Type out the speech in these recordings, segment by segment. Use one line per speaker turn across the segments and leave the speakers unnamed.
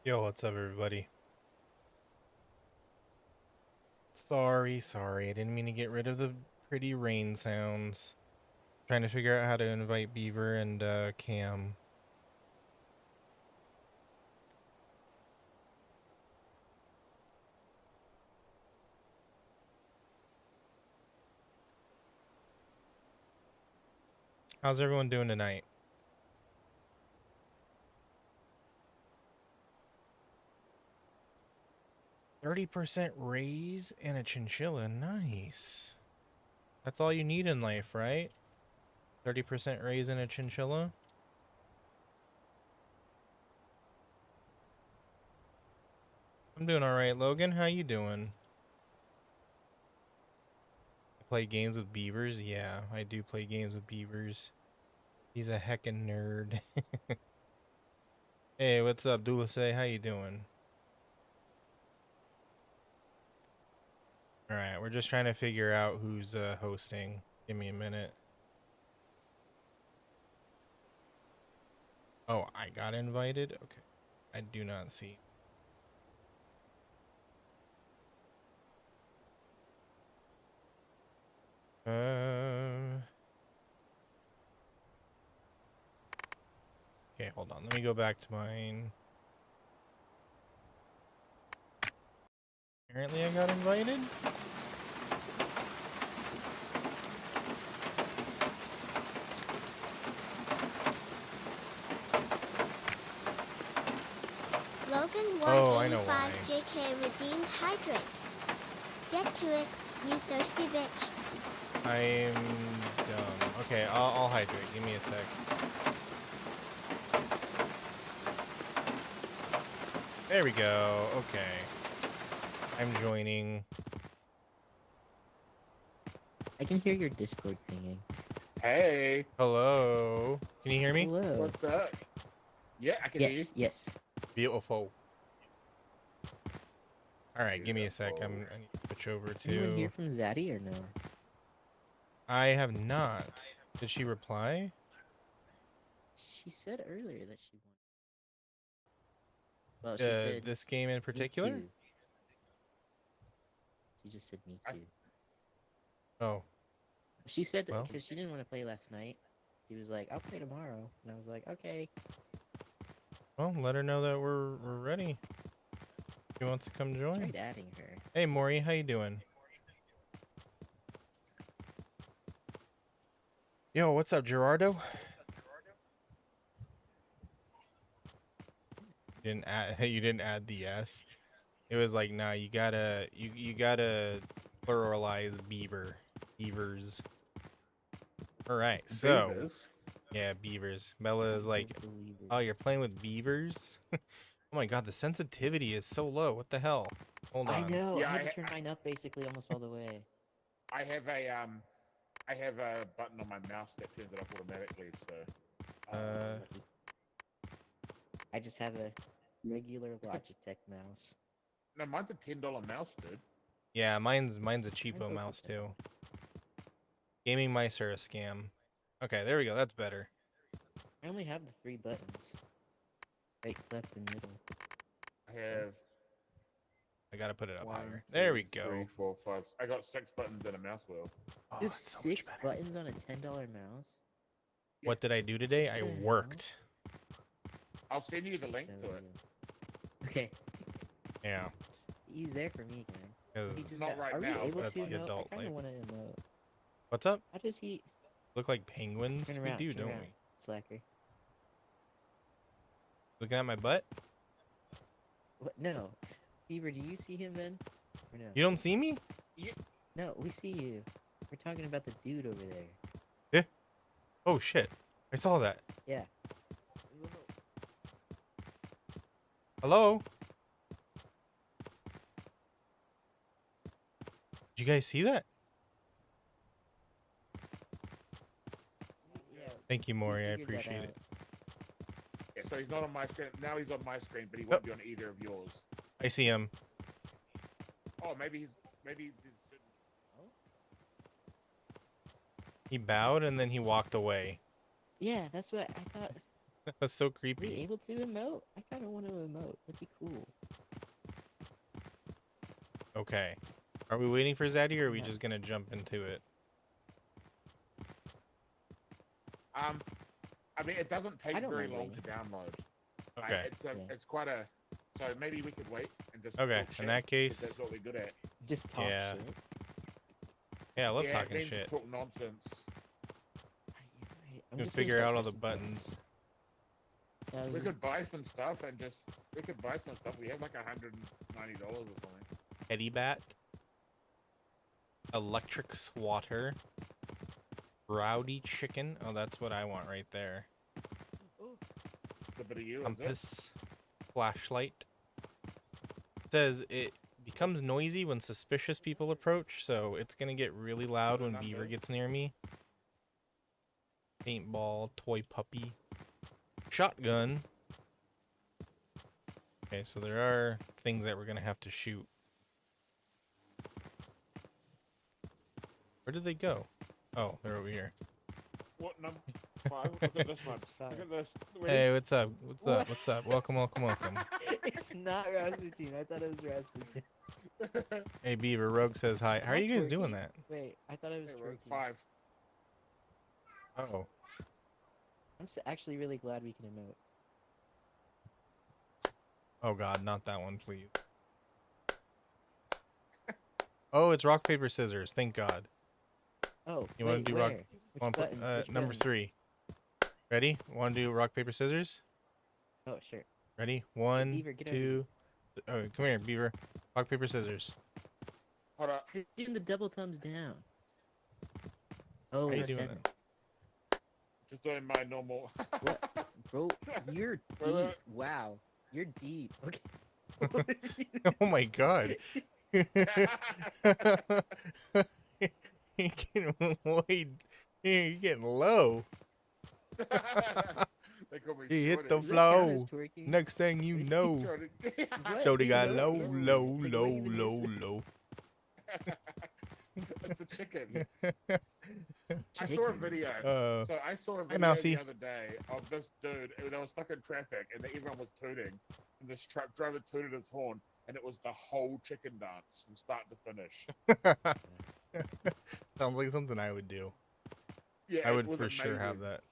Yo, what's up, everybody? Sorry. I didn't mean to get rid of the pretty rain sounds. Trying to figure out how to invite Beaver and Cam. How's everyone doing tonight? 30% raise and a chinchilla. Nice. That's all you need in life, right? 30% raise and a chinchilla. I'm doing all right, Logan. How you doing? Play games with beavers? Yeah, I do play games with beavers. He's a heckin' nerd. Hey, what's up, Dulce? How you doing? All right, we're just trying to figure out who's hosting. Give me a minute. Oh, I got invited? Okay. I do not see. Okay, hold on. Let me go back to mine. Apparently I got invited.
Logan
Oh, I know
185
why.
JK redeemed hydrate. Get to it, you thirsty bitch.
I'm dumb. Okay, I'll hydrate. Give me a sec. There we go. Okay. I'm joining.
I can hear your Discord pinging.
Hey,
Hello. Can you hear me?
Hello.
what's up? Yeah, I can hear you.
Yes.
Beautiful. All right, give me a sec. I
Beautiful.
need to switch over
Anyone hear
to.
from Zaddy or no?
I have not. Did she reply?
She said earlier that she wanted. Well, she said
This game in
me
particular?
too. She just said me
I,
too.
Oh,
She said that
well.
because she didn't want to play last night. She was like, "I'll play tomorrow," and I was like, "Okay."
Well, let her know that we're ready. She wants to come
I
join.
tried adding her.
Hey, Maury, how you doing? Yo, what's up, Gerardo? You didn't add the S. It was like, nah, you gotta pluralize beavers. All right, so
Beavers.
yeah, beavers. Bella is like,
Don't believe it.
oh, you're playing with beavers? Oh my god, the sensitivity is so low. What the hell? Hold
I
on.
know. I
Yeah,
had to turn mine up basically almost all the way.
I have I have a button on my mouse that turns it off automatically. So
Lucky. I just have a regular
it's a
Logitech mouse.
no, mine's a $10 mouse, dude.
Yeah, mine's a
Mine's
cheapo
also
mouse too.
$10.
Gaming mice are a scam. Okay, there we go. That's better.
I only have the 3 buttons. Right, left, and middle.
I have
I gotta put it up
one,
higher. There
two,
we
three,
go.
four, five. I got 6 buttons and a mouse wheel.
Oh,
You have
it's so much
6
better.
buttons on a $10 mouse?
Yeah,
What did I do today?
What
I
the hell?
worked.
I'll send you the link
So,
to it.
okay.
Yeah,
He's there for me, gang.
because
He just
Not
got,
right
are we
now,
able
but
that's
to
the
emote? I
adult
kind
life.
of want to emote.
What's up?
How does he...
Look like penguins?
Turn
We
around,
do,
turn
don't
around,
we?
slacker.
Looking at my butt?
What? No. Beaver, do you see him then? Or no?
You don't see me?
yeah,
No, we see you. We're talking about the dude over there.
Yeah. Oh shit! I saw that.
Yeah.
Hello? Did you guys see that?
Yeah,
Thank you,
we
Maury. I
figured that
appreciate it.
out.
yeah. So he's not on my screen now. He's on my screen, but he
Yep.
won't be on either of yours.
I see him.
Oh, maybe there's certain.
Oh?
He bowed and then he walked away.
Yeah, that's what I thought.
That's so
Are we
creepy.
able to emote? I kind of want to emote. That'd be cool.
Okay. Are we waiting for Zaddy or are we
Yeah.
just gonna jump into it?
I mean, it doesn't take
I don't
very
mind
long
waiting.
to download.
Okay.
Yeah.
It's quite a. So maybe we could wait and just
Okay.
talk
In
shit,
that
'cause
case,
that's what we're good at.
Just talk
Yeah.
shit.
yeah, I love
Yeah, it
talking
means
shit.
talk nonsense.
You're right. I'm
You
just gonna
figure
start
out all the
pushing
buttons.
Yeah, I was
We
just-
could buy some stuff and just. We could buy some stuff. We have like $190 or something.
Eddie bat. Electric swatter. Rowdy chicken. Oh, that's what I want right there.
It's a bit of you, is it?
Compass. Flashlight. It says it becomes noisy when suspicious people approach, so it's gonna get really loud when Beaver gets near me. Paintball, toy puppy. Shotgun. Okay, so there are things that we're gonna have to shoot. Where did they go? Oh, they're over here.
What number? 5? Look at this one.
It's five.
Look at this.
Hey, what's up? What's
What?
up? What's up? Welcome, welcome, welcome.
It's not Rasputin. I thought it was Rasputin.
Hey, Beaver. Rogue says hi. How are
Am I
you guys doing
twerking?
that?
Wait, I thought it was
Hey, we're at
twerking.
5.
Oh.
I'm actually really glad we can emote.
Oh God, not that one, please. Oh, it's rock paper scissors. Thank God.
Oh,
You wanna
wait,
do
where?
rock-
Which
Want to
button?
put
Which
number
button?
3. Ready? Want to do rock paper scissors?
Oh, sure.
Ready? 1,
Beaver, get over
2. Oh, come here, Beaver. Rock paper scissors.
Hold up.
You're doing the double thumbs down. Oh,
How you
we're
doing
7.
Just doing my normal.
What? Bro, you're
Wait,
deep.
wait.
Wow. You're deep. Okay.
Oh my God. You're getting way. You're getting low.
They call me
You hit
Shorty.
the
Does that count as
flow.
twerking?
Next thing you know,
Shorty.
What?
Jody got
No,
low,
no.
low,
Like,
low,
why even
low,
use it?
low.
It's a chicken. I saw a
Chicken.
video. So I saw a
Hi,
video
Mousy.
the other day of this dude. They were stuck in traffic, and everyone was tooting. And this truck driver tooted his horn, and it was the whole chicken dance from start to finish.
Sounds like something I would do.
Yeah,
I
it
would
was
for sure have
amazing.
that.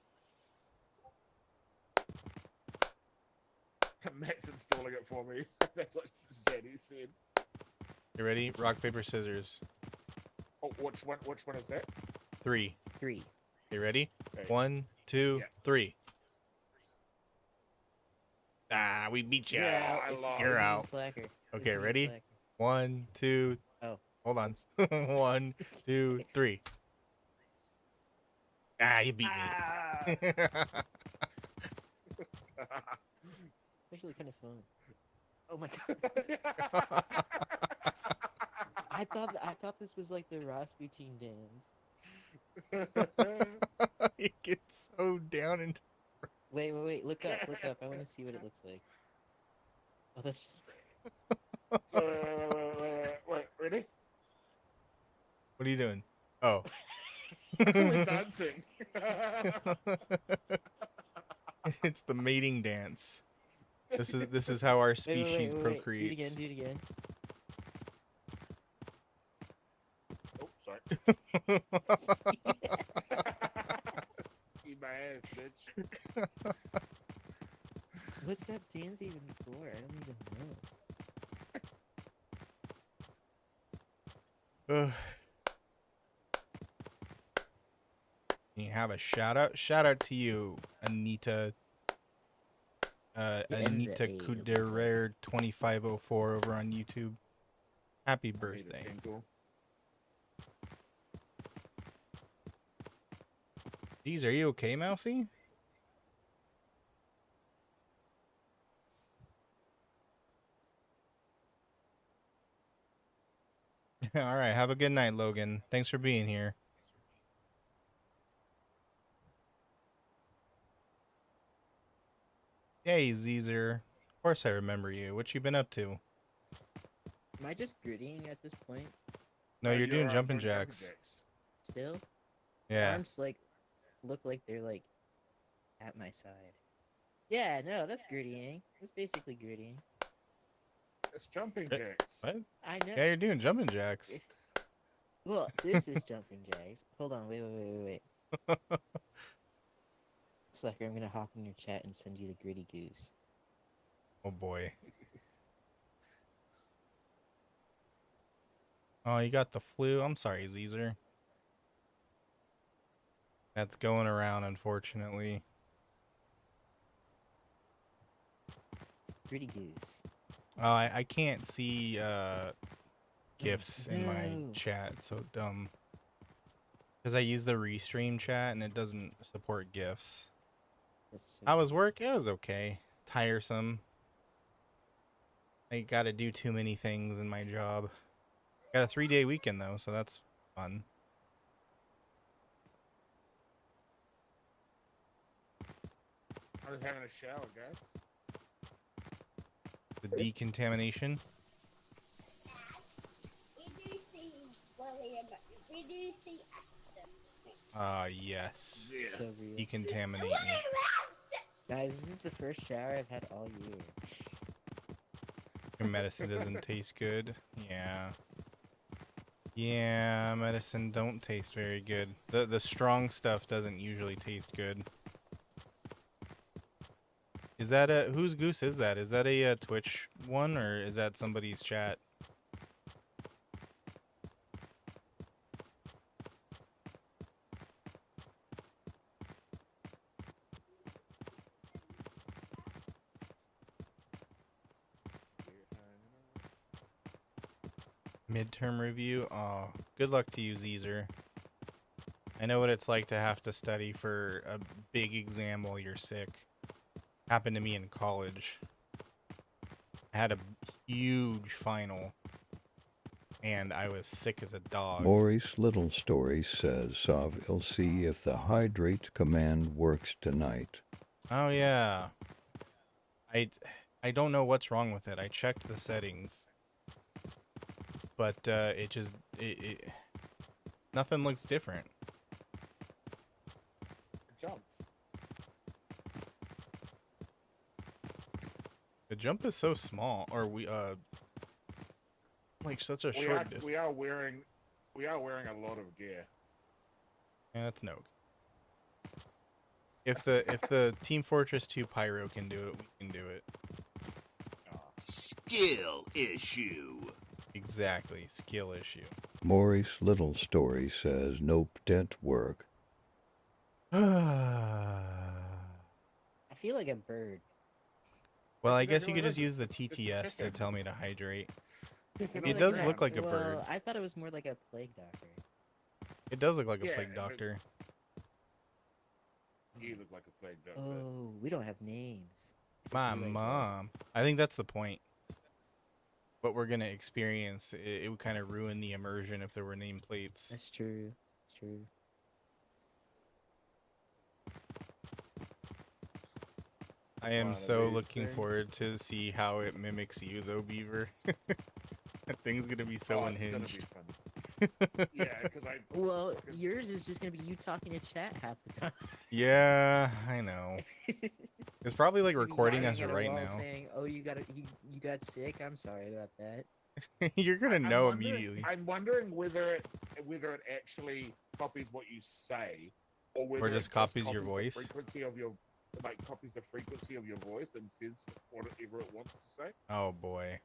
Matt's installing it for me. That's what Zaddy said.
You ready? Rock, paper, scissors.
Oh, which one is that?
3.
3.
You ready?
Okay.
1, 2,
Yeah.
3. Ah, we beat you.
Yeah, I
it's
lost.
You're
me and
out.
Slacker. It's
Okay,
me and
ready?
Slacker.
1, 2.
Oh.
Hold on. 1, 2, 3. Ah, you beat me.
Ah! Actually, kind of fun. Oh my god! I thought this was like the Rasputin dance.
You get so down into.
Wait! Look up! I want to see what it looks like. Oh, that's just.
Wait, ready?
What are you doing? Oh.
We're dancing.
It's the mating dance. This is how our species
Wait.
procreates.
Do it again.
Oh, sorry. Eat my ass, bitch.
What's that dance even for? I don't even know.
Ugh. You have a shout out? Shout out to you, Anita.
ends at
Anita
8, it looks like.
Kuderer 2504 over on YouTube. Happy
I need a
birthday.
tinkle.
Jeez, are you okay, Mousy? All right, have a good night, Logan. Thanks for being here. Hey, Zeezer. Of course I remember you. What you been up to?
Am I just grittying at this point?
No, you're doing jumping
doing
jacks.
Still?
Yeah.
Arms like look like they're like at my side. Yeah, no, that's grittying. It's basically grittying.
It's jumping
Eh,
jacks.
What?
I know.
Yeah, you're doing jumping jacks.
Well, this is jumping jacks. Hold on, wait. Sucker, I'm gonna hop in your chat and send you the gritty goose.
Oh boy. Oh, you got the flu. I'm sorry, Zeezer. That's going around, unfortunately.
Gritty goose.
Oh, I can't see gifs in my
No.
chat. It's so dumb. Because I use the restream chat and it doesn't support gifs.
That's so
How was
weird.
work? It was okay. Tiresome. I gotta do too many things in my job. Got a 3-day weekend though, so that's fun.
I was having a shower, guys.
The decontamination. Yes.
Yeah.
So real.
Decontaminate me.
Guys, this is the first shower I've had all year.
Your medicine doesn't taste good. Yeah. Yeah, medicine don't taste very good. The strong stuff doesn't usually taste good. Is that a whose goose is that? Is that a Twitch one or is that somebody's chat? Midterm review? Oh, good luck to you, Zeezer. I know what it's like to have to study for a big exam while you're sick. Happened to me in college. I had a huge final, and I was sick as a dog.
Maurice Little Story says, we'll see if the hydrate command works tonight.
Oh, yeah. I don't know what's wrong with it. I checked the settings. But it just nothing looks different.
It jumped.
The jump is so small, or we like such a short distance.
We are wearing a lot of gear.
Yeah, that's no. If the Team Fortress 2 Pyro can do it, we can do it.
Skill issue.
Exactly, skill issue.
Maurice Little Story says, nope, didn't work.
I feel like a bird.
Well, I
Isn't it
guess you
really
could just
good?
use the
It's a
TTS to
chicken.
tell me to hydrate.
Chicken
It
on
does
the
look
ground.
like a bird.
Well, I thought it was more like a plague doctor.
It does look like a
Yeah,
plague
but-
doctor.
You look like a plague doctor.
Oh, we don't have names.
My
be like,
mom. I think that's the point. What we're gonna experience, it would kind of ruin the immersion if there were nameplates.
That's true. That's true.
I am
One of
so
these
looking
things.
forward to see how it mimics you, though, Beaver. That thing's gonna be so
Oh, it's gonna be
unhinged.
fun. Yeah, because I.
Well,
fucking-
yours is just gonna be you talking to chat half the time.
Yeah, I know. It's probably like
You'll be
recording
yelling
us
at a
right
wall
now.
Saying, "Oh, you got sick. I'm sorry about that."
You're gonna
I'm
know
wondering-
immediately.
I'm wondering whether it actually copies what you say, or whether
Or just
it
copies your
the
voice.
frequency of your copies the frequency of your voice and says whatever it wants to say.
Oh boy,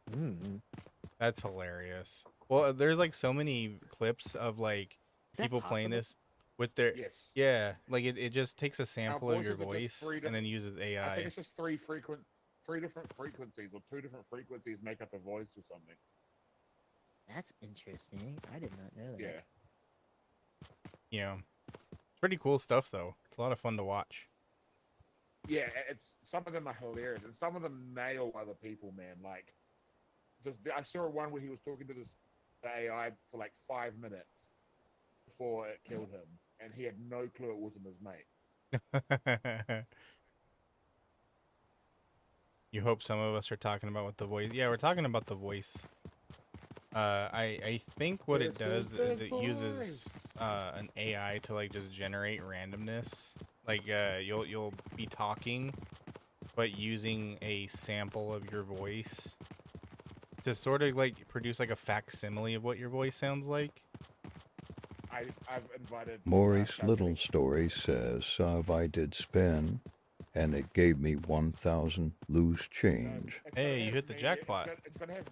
Mm.
that's hilarious. Well, there's like so many clips of like
Is that
people playing
possible?
this with their
Yes.
yeah, like it just takes a sample of your
voices are just
voice
three
and then
different-
uses
I
AI.
think it's just three different frequencies, or two different frequencies make up a voice or something.
That's interesting. I did not know that.
Yeah.
You know, it's pretty cool stuff though. It's a lot of fun to watch.
Yeah, it's some of them are hilarious, and some of them nail other people, man. Like, I saw one where he was talking to this AI for like 5 minutes before it killed him, and he had no clue it wasn't his mate.
You hope some of us are talking about what the voice. Yeah, we're talking about the voice. I think what it
This
does
the
is it uses
voice.
an AI to like just generate randomness, Like you'll be talking, but using a sample of your voice to sort of like produce like a facsimile of what your voice sounds like.
I've invited.
Maurice
Patrick.
Little Story says, Sav, I did spin, and it gave me 1,000 loose change.
It's
Hey,
gonna
you
have
hit the
me-
jackpot.
It's gonna have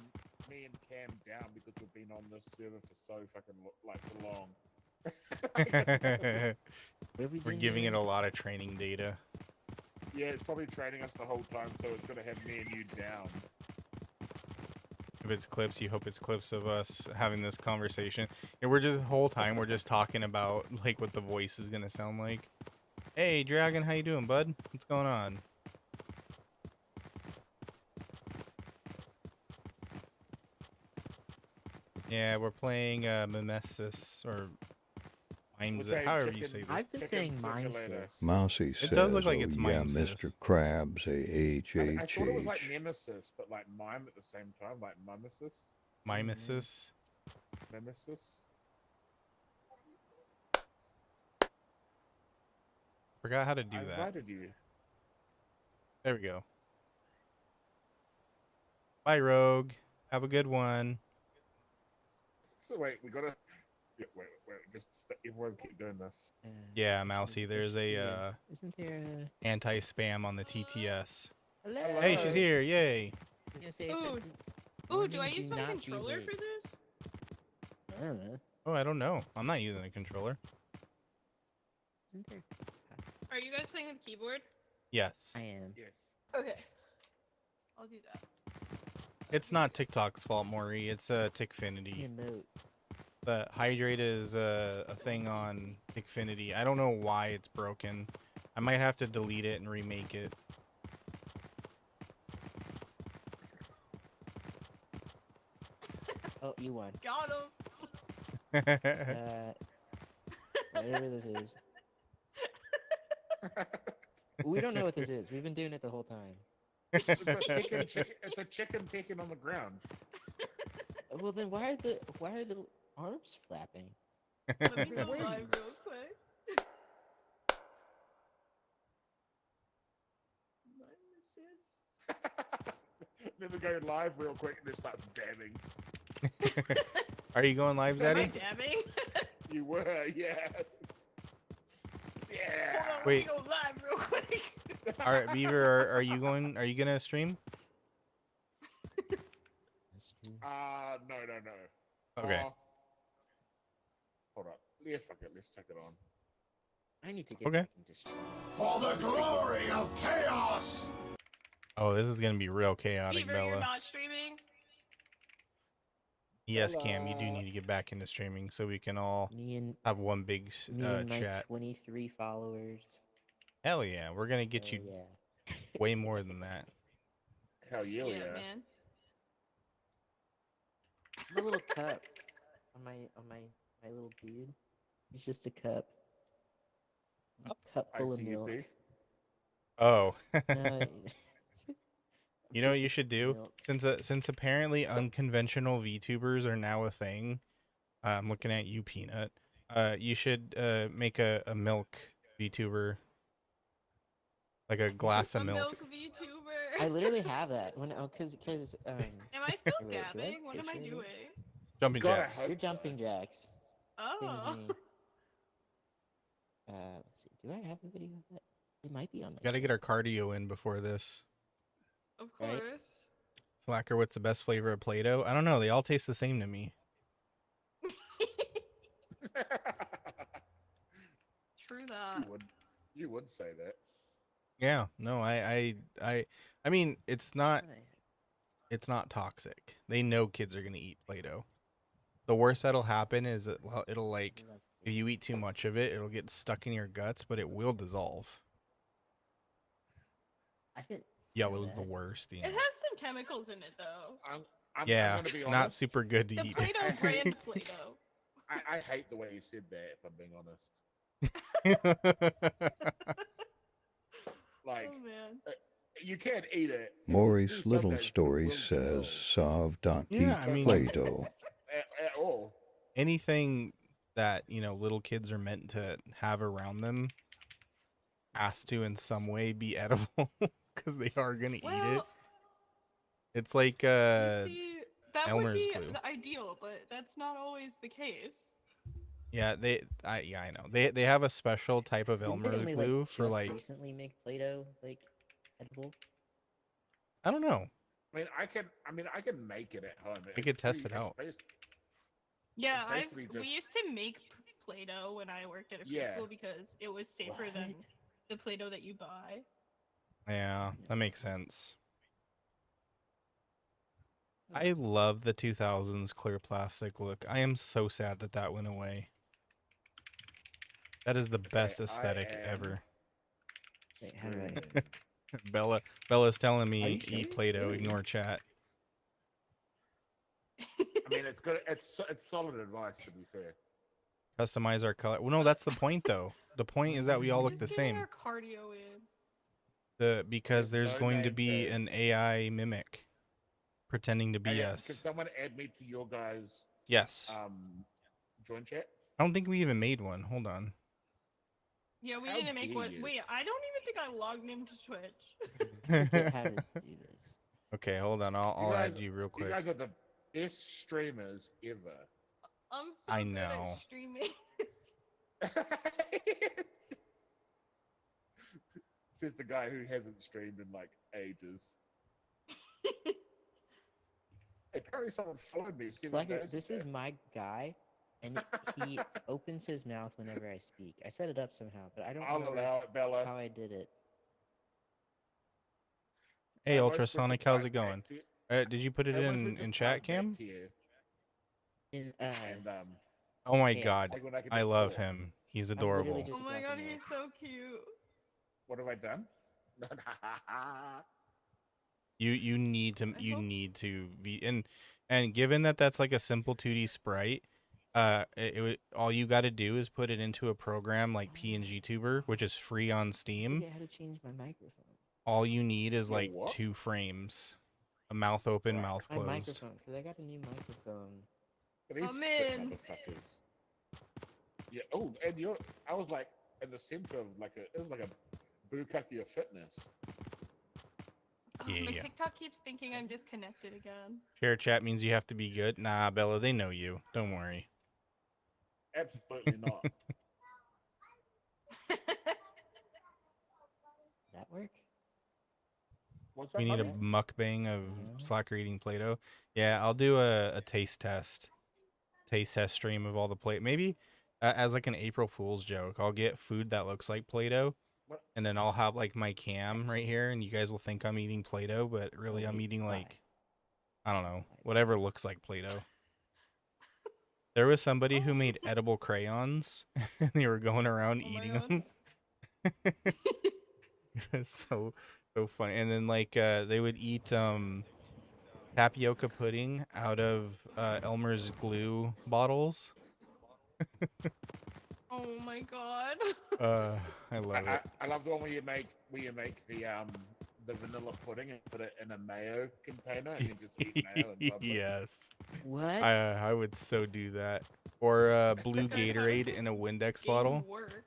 me and Cam down because we've been on this server for so fucking like long.
What are we
We're
doing
giving it
here?
a lot of training data.
Yeah, it's probably training us the whole time, so it's gonna have me and you down.
If it's clips, you hope it's clips of us having this conversation. And we're just the whole time we're just talking about like what the voice is gonna sound like. Hey, Dragon, how you doing, bud? What's going on? Yeah, we're playing MIMESIS or MIMESIS,
playing
however you
chicken-
say this.
I've been
Chicken
saying
simulator.
MIMESIS.
Mousy
It
says,
does look like
oh
it's
yeah,
Mimesis.
Mr. Krabs,
I thought it was like
A-H-H-H.
Nemesis, but like mime at the same time, like mimesis.
MIMESIS.
Nemesis.
Forgot how to do
I
that.
invited you.
There we go. Bye, Rogue. Have a good one.
So wait, we gotta. Yeah, wait. Just everyone keep doing this.
Yeah, Mousy, there's a
Isn't there a...
anti-spam on the TTS.
Hello?
Hey, she's here. Yay.
I was gonna say,
Ooh.
Warning,
Ooh, do I use my
not be
controller
late.
for this?
I don't know.
Oh, I don't know. I'm not using a controller.
Isn't there...
Are you guys playing with keyboard?
Yes.
I am.
Yes.
Okay. I'll do that.
It's not TikTok's fault, Maury. It's Tickfinity.
Emote.
The hydrate is a thing on Tickfinity. I don't know why it's broken. I might have to delete it and remake it.
Oh, you won.
Got him.
Whatever this is. We don't know what this is. We've been doing it the whole time.
It's a chicken picking on the ground.
Well, then why are the arms flapping?
Let me go live real quick.
Then we go live real quick and it starts dabbing.
Are you going live,
Am I
Zaddy?
dabbing?
You were, yeah. Yeah.
Hold on,
Wait.
let me go live real quick.
All right, Beaver, are you going? Are you gonna stream?
That's true.
No.
Okay.
Hold up. Yeah, fuck it. Let's take it on.
I need to get
Okay.
back into stream.
For the glory of chaos!
Oh, this is gonna be real chaotic,
Beaver, you're
Bella.
not streaming?
Yes, Cam, you do need to get back into streaming so we can all
Me and
have one big
my
chat.
23 followers.
Hell yeah, we're gonna get
Hell
you
yeah.
way more than that.
Hell yeah,
Man.
My little cup on my little dude. It's just a cup. A cup full of milk.
ICUP.
Oh,
No,
you know what you should do?
milk.
Since apparently unconventional VTubers are now a thing. I'm looking at you, Peanut. You should make a milk VTuber, like a glass
A
of milk.
milk VTuber.
I literally have that when cause
Am I still
Wait, do I
dabbing? What am I
picture it?
doing?
Jumping
God, I
jacks.
hope
you're jumping jacks. Same
Oh.
as me. Let's see. Do I have a video of that? It might be on my.
Gotta get our cardio in before this.
Of
Right.
course.
Slacker, what's the best flavor of Play-Doh? I don't know. They all taste the same to me.
True that.
You would say that.
Yeah. No, I mean, it's not toxic. They know kids are gonna eat Play-Doh. The worst that'll happen is it'll like, if you eat too much of it, it'll get stuck in your guts, but it will dissolve.
I didn't.
Yellow's the
that.
worst. You
It
know?
has some chemicals in it though.
I'm
Yeah,
gonna be
not
honest.
super good to
The
eat.
Play-Doh brand Play-Doh.
I hate the way you said that. If I'm being honest, like
Oh man.
you can't eat it.
Maurice
Some
Little
days it
Story
will
says,
dissolve.
Sav, don't
Yeah, I
eat
mean-
Play-Doh.
At all.
Anything that little kids are meant to have around them, has to in some way be edible because they are gonna eat it.
Well,
It's like
you see, that would
Elmer's
be
glue.
the ideal, but that's not always the case.
Yeah, I know. They have a special type of
Didn't they
Elmer's
only
glue
like
for
just
like
recently make Play-Doh like edible?
I don't know.
I mean, I can make it at home.
We could test it out.
Yeah,
It's basically
we
just-
used to make Play-Doh when I worked at a
Yeah.
preschool because it was safer than
What?
the Play-Doh that you buy.
Yeah, that makes sense. I love the 2000s clear plastic look. I am so sad that that went away. That is the best aesthetic ever.
Wait, how do I?
Bella's telling
Are
me
you sure?
eat Play-Doh,
Really?
ignore chat.
I mean, it's good. It's solid advice, to be fair.
Customize our color. Well, no, that's the point though. The point is that we all look
Just
the
getting
same.
our cardio in.
Because
There's
there's
no
going to
name
be
tag.
an AI mimic pretending to be
Can
us.
someone add me to your guys'
Yes.
join chat?
I don't think we even made one. Hold on.
Yeah, we
How
didn't make
dare
one.
you.
Wait, I don't even think I logged into Twitch.
Forget how to do this.
Okay, hold on. I'll add you real
You
quick.
guys are the best streamers ever.
I'm so
I
good at
know.
streaming.
Says the guy who hasn't streamed in like ages. Apparently someone followed me 7
Slacker,
days
this
ago.
is my guy, and he opens his mouth whenever I speak. I set it up somehow, but I don't
I'll
remember
allow it, Bella.
how I did it.
Hey,
I most
Ultrasonic,
wish I'd
how's it
got
going?
back to you.
Did you put it
I most wish
in
I'd
chat,
got back
Cam?
to you.
In
And
Oh my
Chaos.
god,
like when I can
I
just
love
talk.
him. He's
I literally
adorable.
just
Oh my
got
god,
them
he's so cute.
What have I done?
You need to
I hope-
be and given that that's like a simple 2D sprite, all you got to do is put it into a program like PNG Tuber, which is free on
I
Steam.
forget how to change my microphone.
All you need is
Yeah,
like
what?
2 frames, a mouth open,
Right.
mouth
My
closed.
microphone, because I got a new microphone.
These
I'm
sick
in.
motherfuckers. Yeah. Oh, and I was like in the center of like it was like a bukkake of fitness.
Oh,
Yeah,
my
yeah.
TikTok keeps thinking I'm disconnected again.
Share chat means you have to be good. Nah, Bella, they know you. Don't worry.
Absolutely not.
That work?
What's that?
We need a
buddy?
mukbang of
Yeah.
Slacker eating Play-Doh. Yeah, I'll do a taste test stream of all the play. Maybe as like an April Fool's joke, I'll get food that looks like Play-Doh,
What?
and then I'll have like my cam right here, and you guys will think I'm eating Play-Doh, but really I'm
Wait,
eating
why?
like, I don't know, whatever looks like Play-Doh. There was somebody who made edible crayons, and they were going around
Oh my
eating
God.
them. It's so funny. And then like they would eat tapioca pudding out of Elmer's glue bottles.
Oh my god.
I love it.
I love the one where you make the vanilla pudding and put it in a mayo container and you just eat mayo in public.
Yes,
What?
I would so do that. Or blue
Guys, how does
Gatorade
this
in a Windex
game
bottle.
work?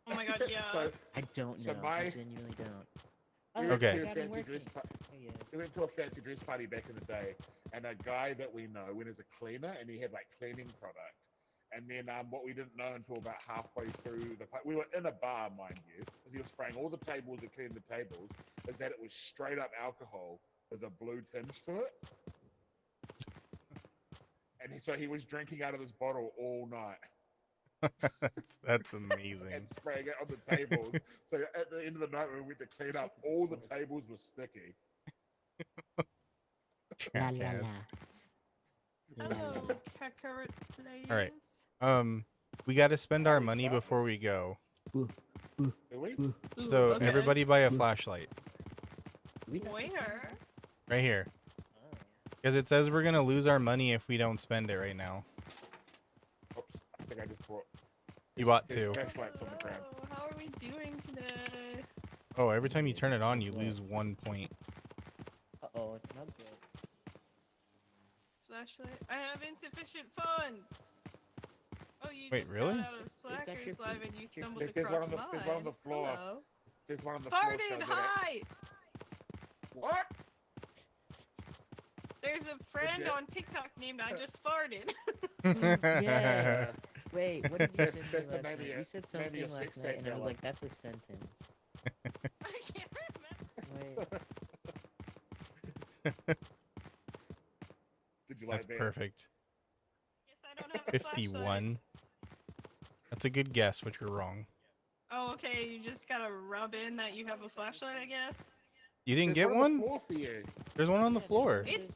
Oh my god, yeah.
So
I don't
So
know.
my-
I genuinely don't.
we
Oh,
went
Okay.
to a
I got
fancy
him working.
dress pa-
Oh, yes.
we went to a fancy dress party back in the day, and a guy that we know went as a cleaner, and he had like cleaning product. And then what we didn't know until about halfway through we were in a bar, mind you, as he was spraying all the tables to clean the tables, is that it was straight up alcohol with a blue tinge to it. And so he was drinking out of this bottle all night
That's amazing.
and spraying it on the tables. So at the end of the night, when we went to clean up, all the tables were sticky.
La la
Jackass.
la.
Hello, Kakarot players.
All right. We got to spend our money before we go.
Do we?
Ooh,
So
okay.
everybody buy a flashlight
We got this
Where?
right here,
one?
because it says we're gonna lose our money if we don't spend it right now.
Oops, I think I just brought.
You bought
There's
2.
flashlights on the ground.
Oh, how are we doing today?
Oh, every time you turn it on, you lose 1 point.
Uh-oh, not good.
Flashlight. I have insufficient funds. Oh, you
Wait,
just
really?
got out of
actually
Slacker's live and you
pretty-
stumbled
There's one
across
on the-
mine.
there's one on the floor.
Hello.
There's one on the floor.
Farted,
Shall I do that?
hi!
What?
There's a friend
Legit?
on TikTok named I just farted.
Yeah. Wait, what did you
That's-
say
that's the
last
name of
night?
your-
You said
name of your
something last
sex
night,
tape,
and I was
Bella.
like, "That's a sentence."
I can't remember.
Wait,
Did you like
That's
that?
perfect.
Guess I don't have a flashlight.
51. That's a good guess, but you're wrong.
Oh, okay, you just gotta rub in that you have a flashlight, I guess.
You didn't
There's
get
on the
one?
floor for you.
There's one on the floor.
It's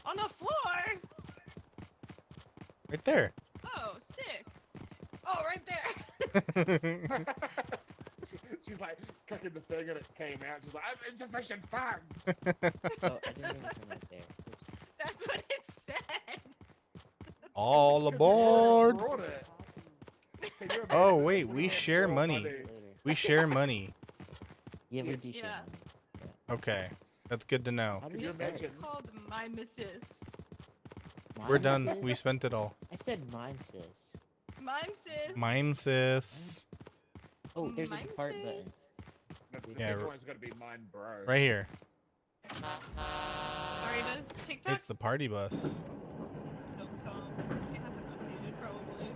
on the floor!
Right there.
Oh, sick. Oh, right there.
She's like clicking the thing and it came out. She's like, I'm insufficient funds.
oh, I didn't mean to send that there. Oops.
That's what it said.
All
'Cause you
aboard.
brought it. Can you
Oh,
imagine
wait,
putting
we
it
share
for
money.
Later.
We share money.
Yeah, we
Yes.
do share
Yeah.
money.
Okay. That's good to know.
How do
Can
we
you
start?
imagine?
It's called MIMESIS.
We're done.
Mimesis?
We spent it all.
I said MIMESIS.
MIMESIS.
Mime sis.
Oh, there's a depart
MIMESIS.
button.
No, the
Yeah,
next
r-
one's gonna be mine, bro.
Right here.
Sorry, does TikTok
It's the party bus.
Don't come. They haven't updated, probably.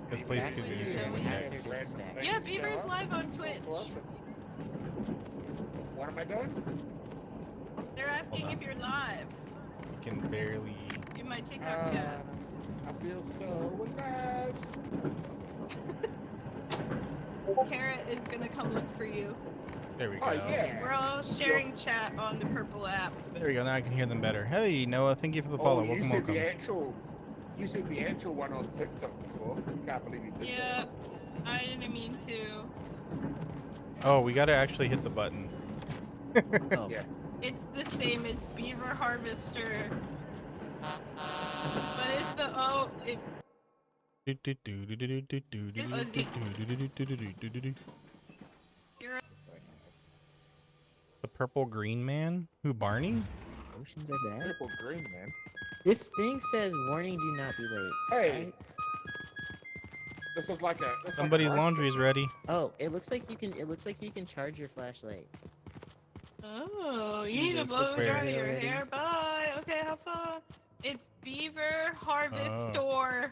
This place could
Exactly.
use some
So we
index.
have
to-
Random things
Yeah,
show
Beaver's
up.
live on Twitch.
What am I doing?
They're asking
on.
if you're live
Can barely.
in my TikTok chat.
I feel so alive.
Carrot is gonna come look for you.
There we go.
Oh yeah.
We're all sharing chat on the purple app.
There we go. Now I can hear them better. Hey, Noah. Thank you for the
Oh,
follow.
you
Welcome,
said
welcome.
the actual. You said the actual one on TikTok before. Can't believe you did
Yeah, I didn't mean to.
Oh, we gotta actually hit the button.
Oh,
Yeah.
It's the same as Beaver Harvester. But it's the
The purple green man? Who, Barney?
oceans are
that.
bad.
Triple green, man.
This thing says, "Warning: Do not be late."
Hey. This is like a. This
Somebody's
like a
laundry is ready.
Oh, it looks like you can. It looks like you can charge your flashlight.
Oh, you need to
This
blow
looks
dry
like
your
already.
hair. Bye. Okay, have fun. It's Beaver Harvest
Oh.
Store.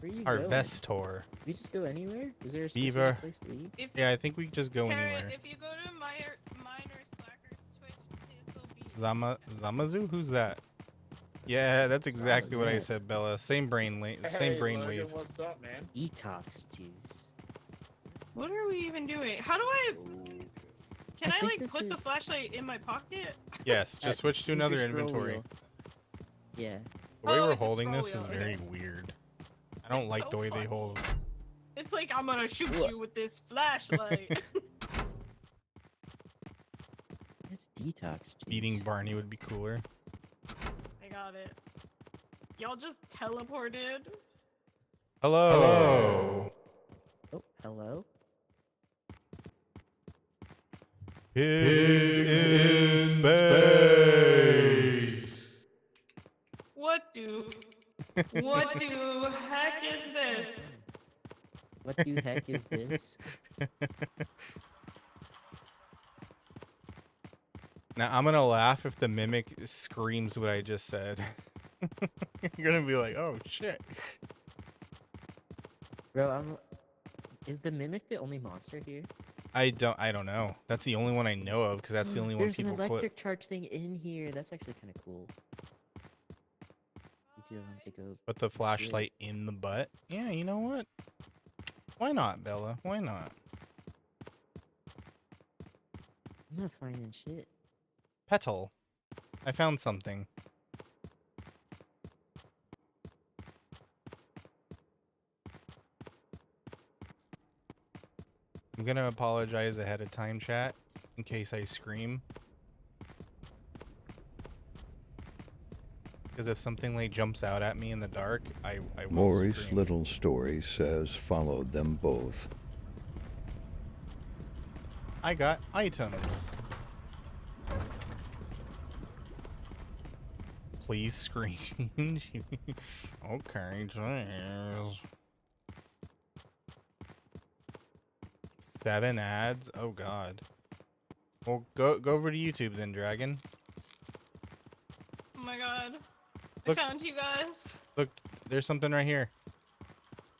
Where are you
Harvestor.
going? We just go anywhere? Is there a specific
Beaver.
place to eat?
If
Yeah, I think we just go
Carrot,
anywhere.
if you go to Miner Slacker's Twitch, this'll be.
Zamazu? Who's that? Yeah, that's exactly what I
Yeah.
said, Bella. Same brain
Hey,
same brain
Logan,
wave.
What's up, man?
Detox juice.
What are we even doing? How do I? Can
I
I,
think
like
this
put the
is-
flashlight in my pocket?
Yes, just switch to
use your
another
scroll
inventory.
wheel. Yeah.
The way
Oh,
we're
it's a
holding
scroll
this is
wheel,
very
okay.
weird. I don't
It's
like
so
the way they
funny.
hold.
It's like I'm gonna shoot
Look.
you with this flashlight.
That's detox juice.
Beating Barney would be cooler.
I got it. Y'all just teleported.
Hello.
Oh, hello.
Pigs in space.
What do heck is this?
What the heck is this?
Now I'm gonna laugh if the mimic screams what I just said. You're gonna be like, "Oh shit!"
Bro, is the mimic the only monster here?
I don't know. That's the only one I know of because that's the only one
There's an
people
electric
put.
charge thing in here. That's actually kind of cool. You do want to go.
Put the flashlight in the butt. Yeah, you know what? Why not, Bella? Why not?
I'm not finding shit.
Petal. I found something. I'm gonna apologize ahead of time, chat, in case I scream. Because if something like jumps out at me in the dark, I will
Maury's
scream.
little story says followed them both.
I got items. Please scream. Okay, jeez. 7 ads? Oh god. Well, go over to YouTube then, Dragon.
Oh my god.
Look.
I found you guys.
Look, there's something right here.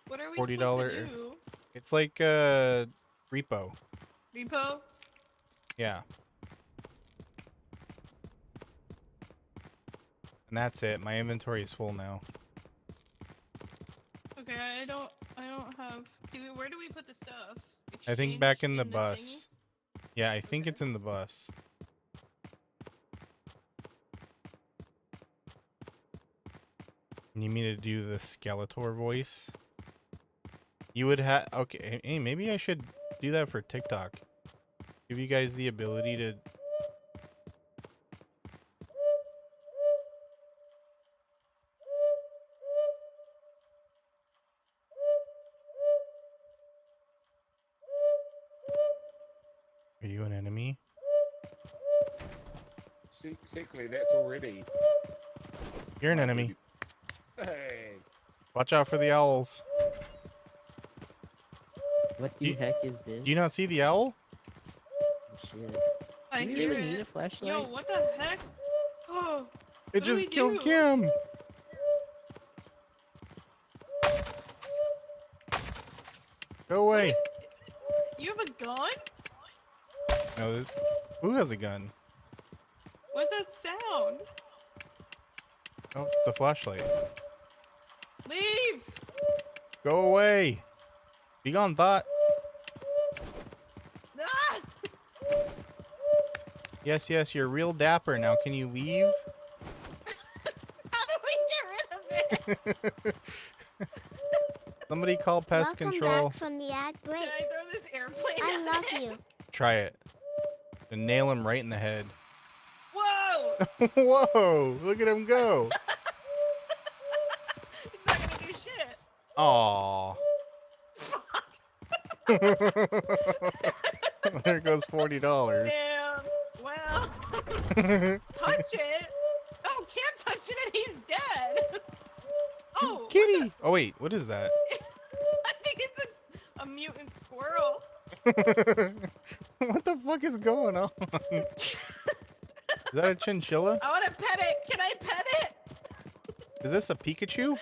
What are we
$40
supposed to do?
It's like repo.
Repo?
Yeah. And that's it. My inventory is full now.
Okay, I don't have. Where do we put the stuff?
I think
Exchange
back in the
thingy?
bus. Yeah, I think
Okay.
it's in the bus. You need me to do the Skeletor voice? You would have... Okay, hey, maybe I should do that for TikTok. Give you guys the ability to... Are you an enemy?
Sickly, that's already.
You're an enemy.
Hey.
Watch out for the owls.
What the
You-
heck is this?
Do you not see the owl?
Oh, shit.
I
Do we
hear
really need a
it.
flashlight?
Yo, what the heck? Oh,
It
What do we
just killed
do?
Kim. Go away.
you have a gun?
No, who has a gun?
What's that sound?
Oh, it's the flashlight.
Leave!
Go away. Be gone, thought.
Ah!
Yes, yes, you're real dapper. Now, can you leave?
How do we get rid of it?
Somebody call pest
Welcome
control.
back from the ad break.
Can I throw this airplane
I
at
love
it?
you.
Try it. And nail him right in the head.
Whoa!
Whoa! Look at him go.
He's not gonna do shit.
Aw. There goes $40.
Damn. Well, touch it. Oh, can't touch it and he's dead. Oh,
Kitty! Oh wait, what is that?
I think it's a mutant squirrel.
What the fuck is going on? Is that a chinchilla?
I want to pet it. Can I pet it?
Is this a Pikachu?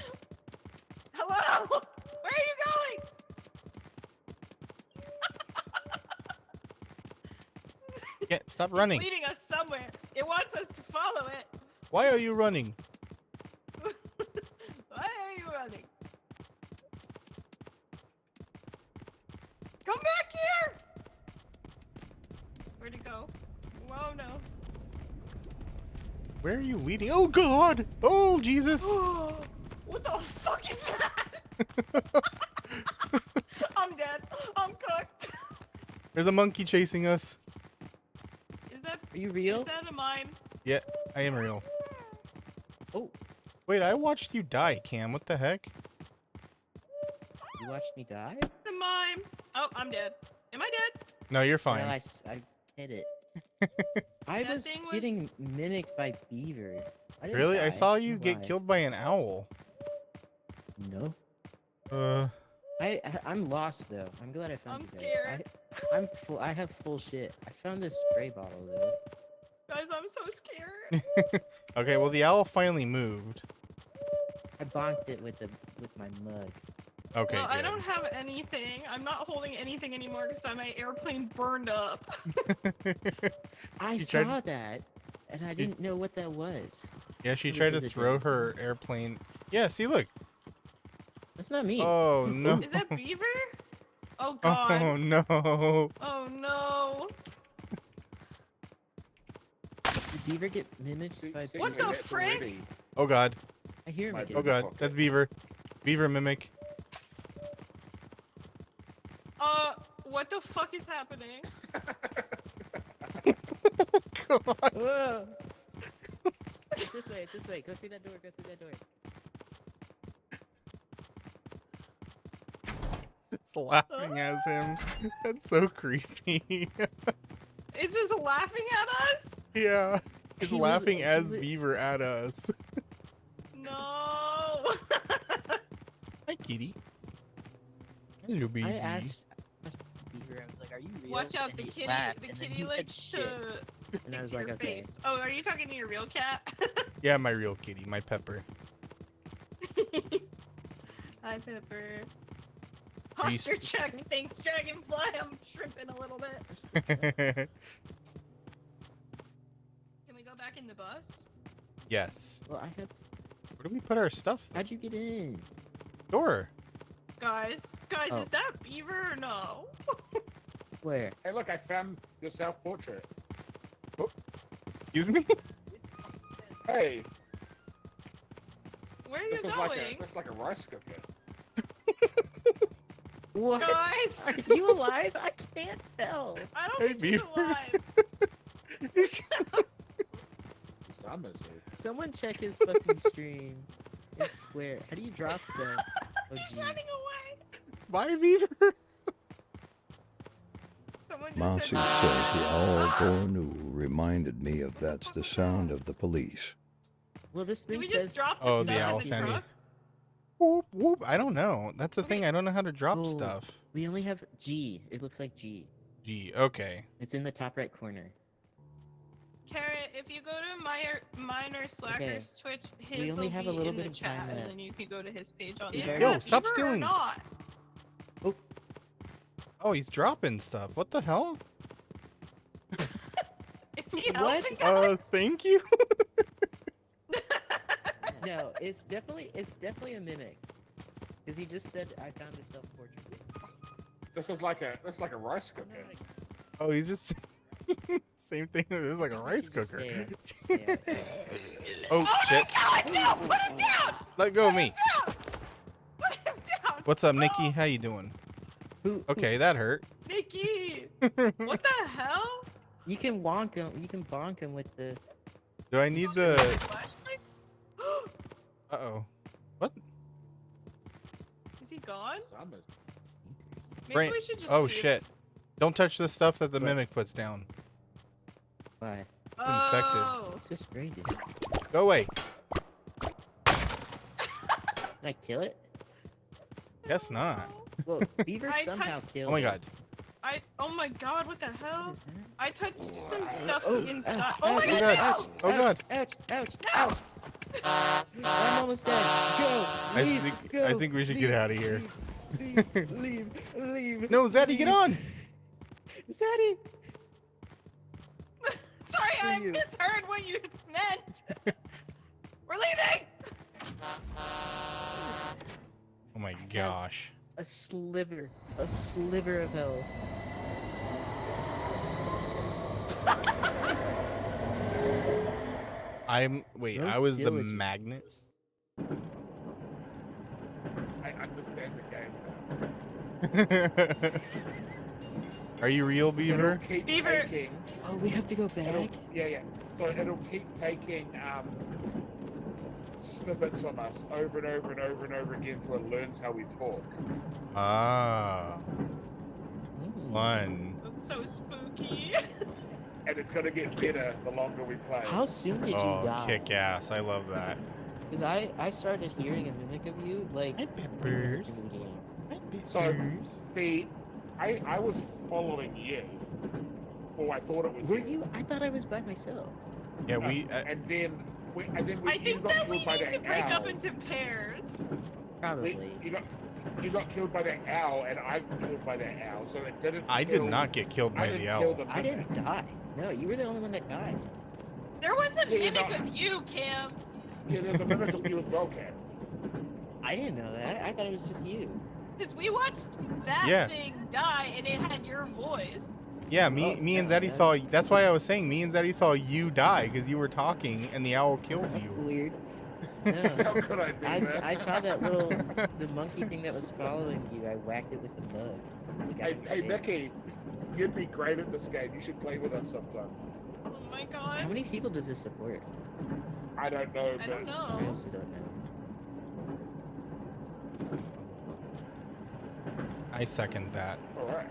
Hello? Where are you going?
Yeah, stop running.
It's leading us somewhere. It wants us to follow it.
Why are you running?
Why are you running? Come back here! Where'd it go? Whoa, no.
Where are you leading? Oh god! Oh Jesus!
What the fuck is that? I'm dead. I'm cooked.
There's a monkey chasing us.
Are you real?
Is that a mine?
Yeah, I am real.
Oh,
Wait, I watched you die, Cam. What the heck?
you watched me die?
It's a mime. Oh, I'm dead. Am I dead?
No, you're
Well,
fine.
I hit it. I
That
was
thing was-
getting mimicked by beaver. I didn't
Really? I
die.
saw you
Why?
get killed by an owl.
No. I'm lost though. I'm glad I found
I'm
you guys.
scared.
I'm full. I have full shit. I found this spray bottle though.
Guys, I'm so scared.
Okay, well the owl finally moved.
I bonked it with my mug.
Okay,
Well,
good.
I don't have anything. I'm not holding anything anymore because my airplane burned up.
I
You
saw
tried-
that, and I didn't know what that was.
Yeah, she
This
tried to
is a
throw
joke.
her airplane. Yeah, see, look.
That's not me.
Oh no.
Is that beaver? Oh god.
Oh no.
Oh no.
Did beaver get mimicked by
What
beaver?
the frick?
Oh god.
I hear him
My
again.
Oh god.
Fuck
That's
it.
Beaver. Beaver mimic.
What the fuck is happening?
God.
Whoa. It's this way. It's this way. Go through that door. Go through that door.
Just laughing as him. That's so creepy.
It's just laughing at us?
Yeah. It's
He was-
laughing
he
as
was-
Beaver at us.
No.
Hi, kitty. Hello, baby.
I asked beaver. I was like, "Are you real?
Watch out,
And
the
he
kitty,
laughed,
the
and then
kitty
he said
likes
shit.
to stick
And I was
to
like,
your
okay.
face. Oh, are you talking to your real cat?
Yeah, my real kitty, my Pepper.
Hi, Pepper.
Reese-
Posture check. Thanks, Dragonfly. I'm shrimping a little bit. Can we go back in the bus?
Yes.
Well, I had.
Where do we put our stuff?
How'd you get in?
Door.
Guys,
Oh.
is that Beaver or no?
Where?
Hey, look, I found your self-portrait.
Excuse me?
Hey,
Where are you
this is
going?
like a rice cooker.
What?
Guys!
Are you alive? I can't tell.
I don't
Hey,
think he's
Beaver.
alive.
Summers.
Someone check his fucking stream. I swear. How do you drop stuff? Oh,
He's
gee.
running away.
Bye, Beaver.
Someone just
Mossy
said
says the owl Bornu reminded me of that's the sound of the police.
Well, this
Did
thing
we
says.
just drop the
Oh,
stuff
the owl
in the
Sandy.
truck?
Whoop, whoop. I don't know. That's the
Okay.
thing. I don't know how to drop
Oh.
stuff.
We only have G. It looks like G.
Gee, okay.
It's in the top right corner.
Carrot, if you go to Miner Slacker's Twitch, his
We only
will
have
be
a little
in
bit
the
of
chat,
time
and then
left.
you can go to his page on
Yo,
the
Yo, stop
Beaver or
stealing.
not?
Oh, he's dropping stuff. What the hell?
Is he
What?
helping us?
Thank you.
No, it's definitely a mimic. Because he just said I found a self-portrait.
This is like a rice cooker.
Oh, he just same thing. It was like a rice cooker.
Yeah.
Oh shit!
God, no! Put him down!
Let go of me.
Down! Put him down!
What's up, Nikki? How you doing?
Who?
Okay, that hurt.
Nikki! What the hell?
You can wonk him. You can bonk him with the.
Do I need the?
Flashlight?
Uh oh. What?
Is he gone?
Summers.
Maybe
Brain.
we should just
Oh
leave.
shit! Don't touch the stuff that the
What?
mimic puts down.
Why?
It's infected.
Oh.
What's this spray do?
Go away.
Can I kill it?
Guess not.
Well, Beaver
I
somehow
touched-
killed.
Oh my
it.
god.
Oh my god, what the hell?
What is that?
I touched some stuff
Oh,
inside.
ouch,
Oh my
ouch,
Oh
god,
god.
no!
Oh god.
Ouch! Ouch!
No!
Ouch! I'm almost dead. Go!
I
Leave,
think
go,
I think we should get
leave,
out of here.
Leave!
No, Zaddy, get on.
Zaddy!
Sorry, I
you.
misheard what you meant. We're leaving.
Oh my gosh.
A sliver of hell.
Wait,
No
I was the
skillage.
magnet?
I understand the game.
Are you real, Beaver?
It'll keep
Beaver.
taking.
Oh, we have to go
It'll,
back?
yeah. So it'll keep taking snippets from us over and over and over and over again until it learns how we talk.
Ah,
Hmm.
fun.
That's so spooky.
And it's gonna get better the longer we play.
How soon did you
Oh,
die?
kick ass. I love that.
Because I started hearing a mimic of you, like,
Hi, Peppers.
in the game.
Hi,
So,
Peppers.
see, I was following you. Or I thought it was
Were you? I thought I was by myself.
Yeah, we.
and then we
I
you
think
got
that we
killed by
need to
that
break
owl.
up into pairs.
Probably.
You got killed by that owl, and I got killed by that owl. So it didn't.
I did not get killed
I
by
didn't
the
kill
owl.
the
I
mimic.
didn't die. No, you were the only one that died.
There was a
Yeah, you're
mimic
not-
of you, Cam.
Yeah, there's a mimic of you as well, Cam.
I didn't know that. I thought it was just you.
Because we watched that
Yeah.
thing die, and it had your voice.
Yeah,
Oh,
me and
yeah,
Zaddy
yeah.
saw. That's why I was saying me and Zaddy saw you die because you were talking and the owl killed you.
Weird.
How
No.
could I do
I
that?
saw that little the monkey thing that was following you. I whacked it with the mug. It got
Hey,
in my
hey,
face.
Nikki, you'd be great at this game. You should play with us sometime.
Oh my
How
god.
many people does this support?
I don't know,
I
but
don't
I
know.
also don't know.
I second that.
all right.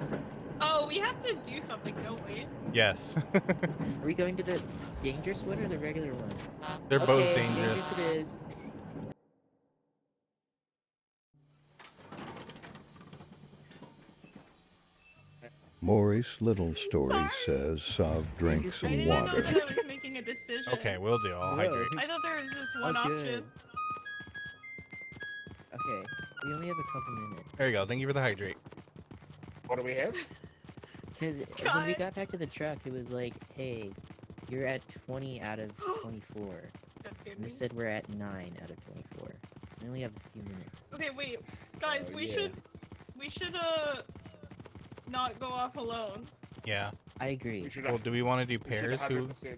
Oh, we have to do something, don't we?
Yes.
Are we going to the dangerous one or the regular one?
They're both
Okay,
dangerous.
It is.
Maurice Little Story
Sorry.
says Sav drank
I
some
didn't know
water.
that I was making a decision.
Okay, we'll do. I'll
Whoa.
hydrate.
I thought there was just one
Oh,
option.
good. Okay, we only have a couple minutes.
There you go. Thank you for the hydrate.
What do we have?
Because when we
God.
got back to the truck, it was like, hey, you're at 20 out of 24.
That scared
And
me.
it said we're at 9 out of 24. We only have a few minutes.
Okay, wait, guys,
Oh,
we
yeah.
should not go off alone.
Yeah.
I agree.
We should
Well, do we want to do
we should
pairs? Who?
100%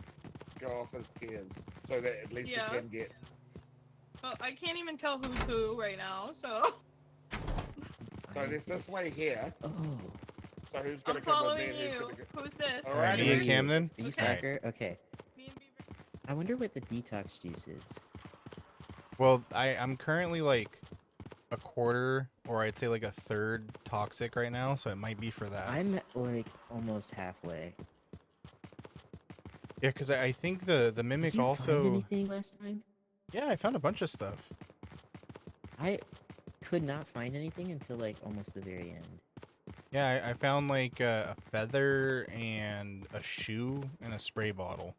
go off as pairs, so that at least
Yeah.
we can get.
Well, I can't even tell who's who right now, so
So there's this way here.
Oh.
So who's gonna
I'm
come with me
following
and who's
you.
gonna go?
Who's this?
All
Alright,
right,
me and
Are
Camden?
you
Okay.
soccer? Okay.
Me and Beaver.
I wonder what the detox juice is.
Well, I'm currently like a quarter, or I'd say like a third toxic right now, so it might be for that.
I'm like almost halfway.
Yeah, because I think the mimic
Did you
also.
find anything last time?
Yeah, I found a bunch of stuff.
I could not find anything until like almost the very end.
Yeah, I found like a feather and a shoe and a spray bottle.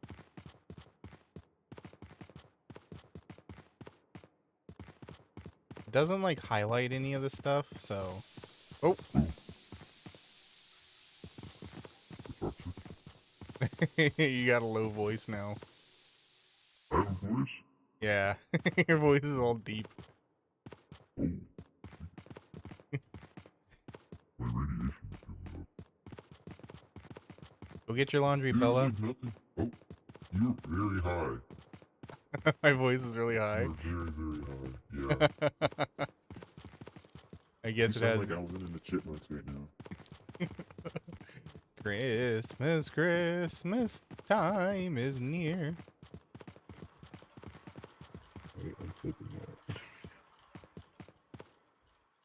It doesn't like highlight any of the stuff, so. Oh. You got a low voice now.
I have a voice?
Yeah, your voice is all deep.
Oh. My radiation's coming up.
Go get your laundry,
Dude,
Bella.
there's nothing. Oh, you're very high.
My voice is really high.
You're very, very high. Yeah.
I guess
you
it
sound
has.
like Alvin and the Chipmunks right now.
Christmas time is near.
I'm flipping that.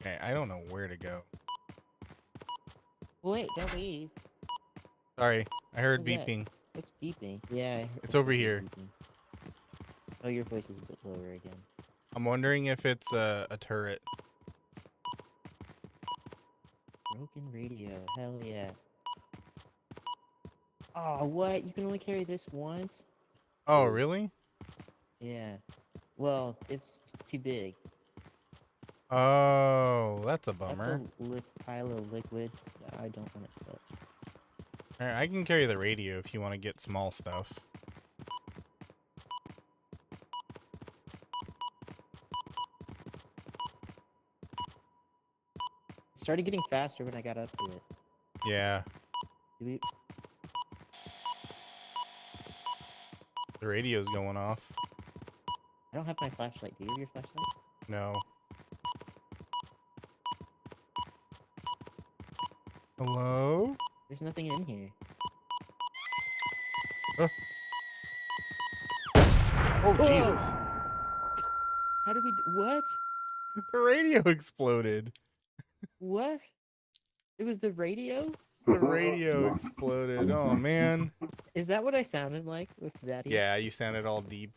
Okay, I don't know where to go.
Wait, don't leave.
Sorry, I heard
What's that?
beeping.
What's beeping? Yeah.
It's over here.
Beeping. Oh, your voice is a bit lower again.
I'm wondering if it's a turret.
Broken radio. Hell yeah. Oh, what? You can only carry this once?
Oh, really?
Yeah. Well, it's too big.
Oh, that's a bummer.
That's a pile of liquid that I don't want to touch.
Alright, I can carry the radio if you want to get small stuff.
It started getting faster when I got up to it.
Yeah,
Do we...
the radio's going off.
I don't have my flashlight. Do you have your flashlight?
No. Hello?
There's nothing in here.
Oh, Jesus.
How did we... What?
The radio exploded.
What? It was the radio?
The radio exploded. Oh, man.
Is that what I sounded like with Zaddy?
Yeah, you sounded all deep.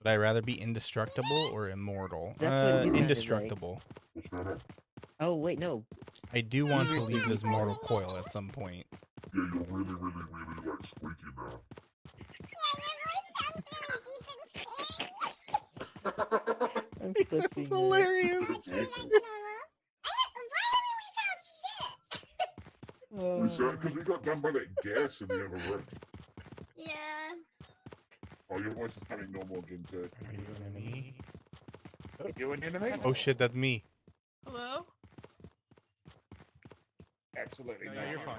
Would I rather be indestructible or immortal?
That's what he sounded like.
Indestructible.
What's that up?
Oh, wait, no.
I do want to leave this mortal coil at some point.
Yeah, you're really, really, really like squeaky now.
I'm
He
flipping
sounds
out.
hilarious.
Oh,
We said because we got done by that gas in the other room.
Yeah.
Oh, your voice is coming normal again too. You an enemy?
Oh shit, that's me.
Hello?
Absolutely
No,
not.
you're fine.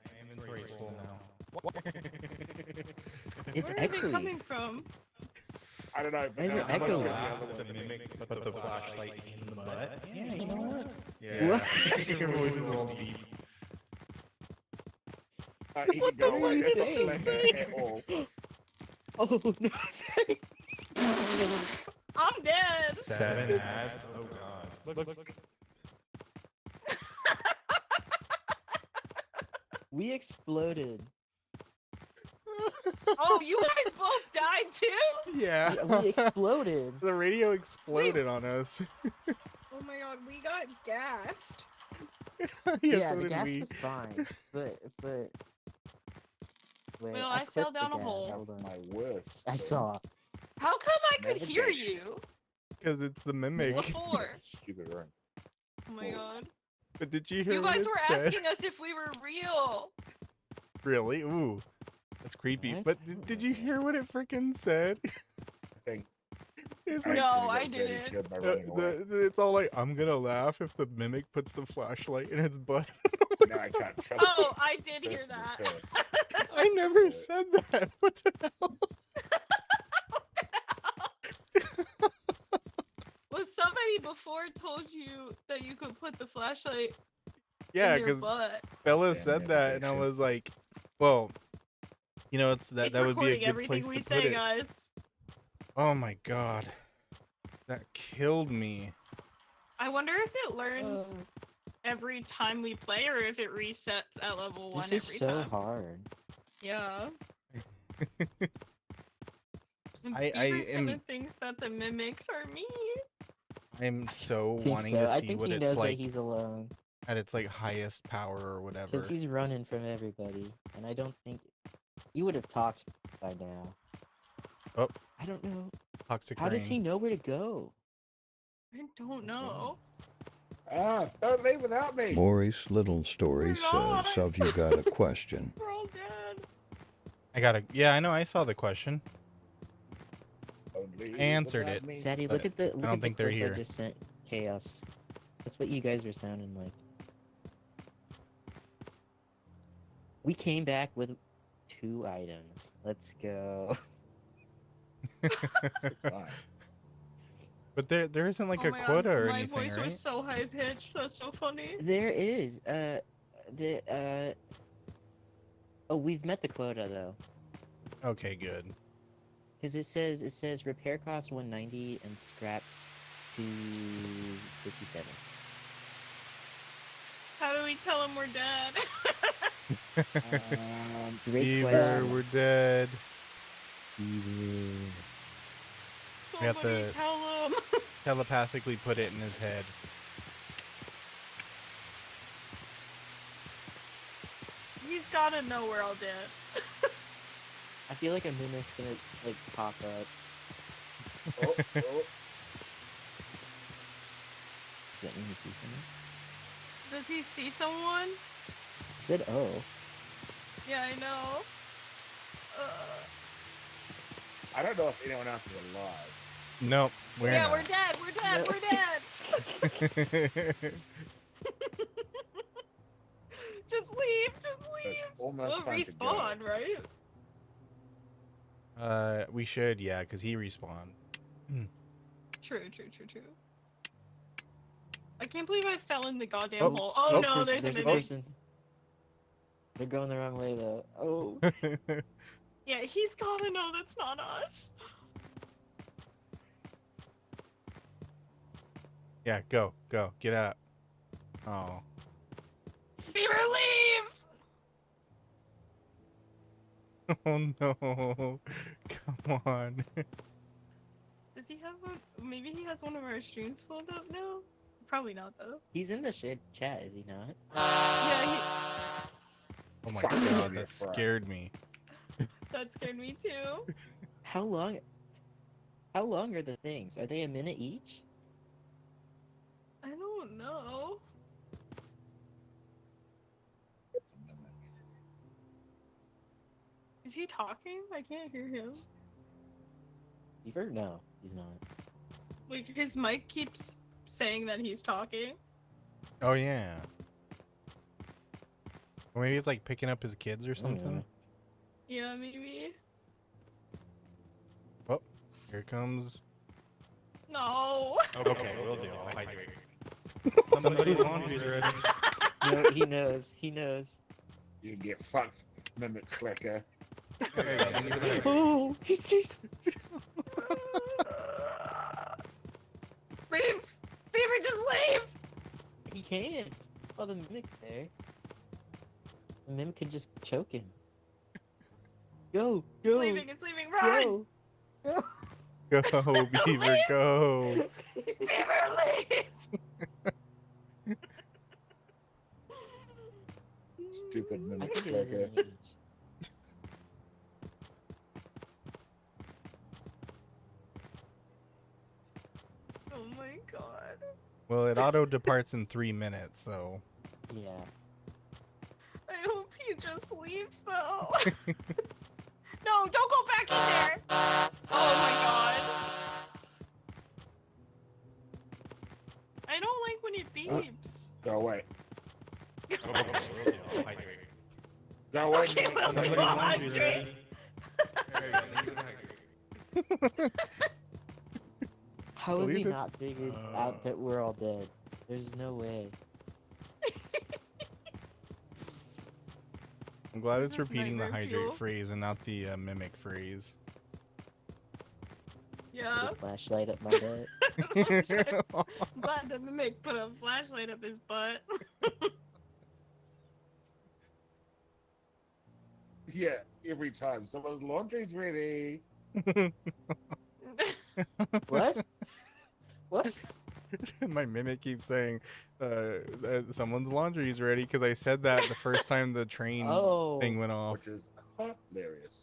My inventory's full now.
It's
Where are they
echoey.
coming from?
I don't know.
Why is it
how about
echoing?
the other one?
mimic put the flashlight in the butt.
Yeah, you know what?
Yeah.
What?
Your voice is all deep.
He
What
can
the
go
were
away.
you
That's not
saying?
slaying at all.
Oh, no.
I'm dead!
7 ads. Oh god. Look.
We exploded.
Oh, you guys both died too?
Yeah.
We exploded.
The radio exploded on us.
Oh my god, we got gassed.
Yeah,
so
the
did
gas
we.
was fine, but wait,
Well,
I
I fell
clipped the
down a
gas.
hole.
Hold on.
My worst.
I saw.
How come I could hear
Navigation.
you
Because it's the mimic.
before?
Stupid run.
Oh my god.
But did you hear
You
what
guys
it
were
said?
asking us if we were real.
Really? Ooh. That's creepy.
What?
But
I don't
did
know
you
that.
hear what it freaking said?
I think
It's
I
like,
No,
actually
I
got very
didn't.
killed by running away.
it's all like, I'm gonna laugh if the mimic puts the flashlight in its butt.
Now I can't trust
Oh, I did hear
person
that.
is her.
I never
Yeah.
said that. What the hell?
Was somebody before told you that you could put the flashlight
Yeah,
in your
because
butt?
Bella
Damn
said that, and I
navigation.
was like, well, you know, it's that
It's
that would be a
recording
good
everything
place
we
to put
say,
it.
guys.
Oh my god, that killed me.
I wonder if it learns
Uh,
every time we play, or if it resets at level 1
this is
every
so
time.
hard.
Yeah. And
I
Beaver's
am-
gonna think that the mimics are me.
I'm so
I think
wanting
so.
to
I
see
think
what
he
it's
knows
like
that he's alone
at its like highest power or whatever.
because he's running from everybody, and I don't think you would have talked by now.
Oh.
I don't know.
Toxic
How does he
rain.
know where to go?
I don't know.
Ah, don't leave without me.
Maurice Little Story
We're not.
says, have you got a question?
We're all dead.
Yeah, I know. I saw the question.
Don't leave
I answered
without
it.
me.
Sadie,
But
look at the look
don't
at the
think they're
clip
here.
I just sent Chaos. That's what you guys were sounding like. We came back with 2 items. Let's go.
Fine.
But there isn't like
Oh
a
my
quota
God,
or
my
anything,
voice
right?
was so high pitched. That's so funny.
There is. Oh, we've met the quota though.
Okay, good.
Because it says repair cost 190 and scrap 257.
How do we tell him we're dead?
Great
Beaver,
question.
we're dead.
Beaver.
We have
Somebody
to-
tell him.
Telepathically put it in his head.
He's gotta know we're all dead.
I feel like a mimic's gonna like pop up.
Oh, oh.
Does that mean he sees someone?
Does he see someone?
He said, oh.
Yeah, I know.
I don't know if anyone else is alive.
Nope, we're
Yeah,
not.
we're dead. We're dead.
No.
We're dead. Just leave. Just
So
leave.
it's almost
We'll
time to go.
respawn, right?
We should, yeah, because he respawned.
True. I can't believe I fell in the goddamn
Oh,
hole. Oh
oh,
no, there's a
a
mimic.
person. They're going the wrong way though. Oh.
Yeah, he's gotta know that's not us.
Yeah, go, get out. Oh.
Beaver, leave!
Oh no. Come on.
Does he have one? Maybe he has one of our streams pulled up now? Probably not, though.
He's in the chat, is he not?
Yeah,
Oh my
Fuck,
god,
you're
that
fried.
scared me.
that scared me too.
How long are the things? Are they a minute each?
I don't know.
It's a mimic.
Is he talking? I can't hear him.
Beaver? No, he's not.
Like, his mic keeps saying that he's talking.
Oh yeah. Or maybe it's like picking up his kids or something.
Yeah, maybe.
Oh, here comes.
No.
Okay, we'll do. I'll hydrate. Somebody's laundry's ready.
No, he knows. He knows.
You can get fucked, mimic slicker.
Oh, he's just...
Beaver, just leave!
He can't. Oh, the mimic's there. The mimic could just choke him. Go,
It's
go,
leaving, run!
go.
Go, Beaver, go.
Beaver, leave!
stupid
I
mimic
think it is
slacker.
in each.
Oh my god.
Well, it auto departs in 3 minutes, so.
Yeah.
I hope he just leaves though. No, don't go back in there. Oh my god. I don't like when it beeps.
Go away.
I'll hydrate.
Go away.
Okay, well,
Somebody's
go
laundry's
hydrate.
ready.
How
At
has he
least it-
not figured out that we're all dead? There's no way.
I'm glad it's
This is
repeating the
nightmare
hydrate
fuel.
phrase and not the mimic phrase.
Yeah.
Put a flashlight up my butt.
Glad the mimic put a flashlight up his butt.
Yeah, every time. Someone's laundry's ready.
What? What?
My mimic keeps saying, someone's laundry is ready, because I said that the first time the train
Oh.
thing went off.
Which is hilarious.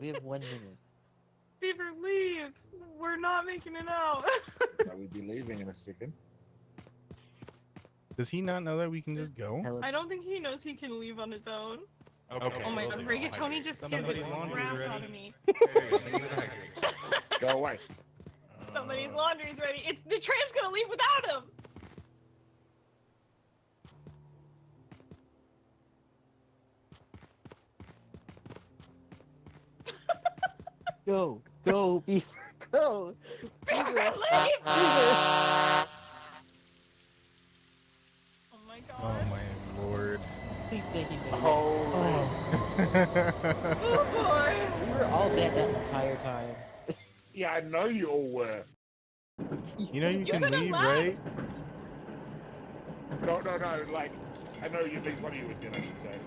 We have 1 minute.
Beaver, leave. We're not making it out.
I will be leaving in a second.
Does he not know that we can just go?
Tele-
I don't think he knows he can leave on his own.
Okay.
Oh my god, Rigatoni just scared the
Somebody's laundry's
crap
ready.
out of me.
Go away.
Somebody's laundry's ready. It's the tram's gonna leave without him.
Go! Go, Beaver! Go!
Beaver,
Beaver!
leave!
Beaver!
Oh my
Oh
god.
my lord.
Please take him, baby.
Oh,
Oh boy.
We were all dead that entire time.
yeah, I know you all were.
You know you
You're
can
gonna
leave,
laugh.
right?
No, like, I know you, at least one of you was dead, I should say.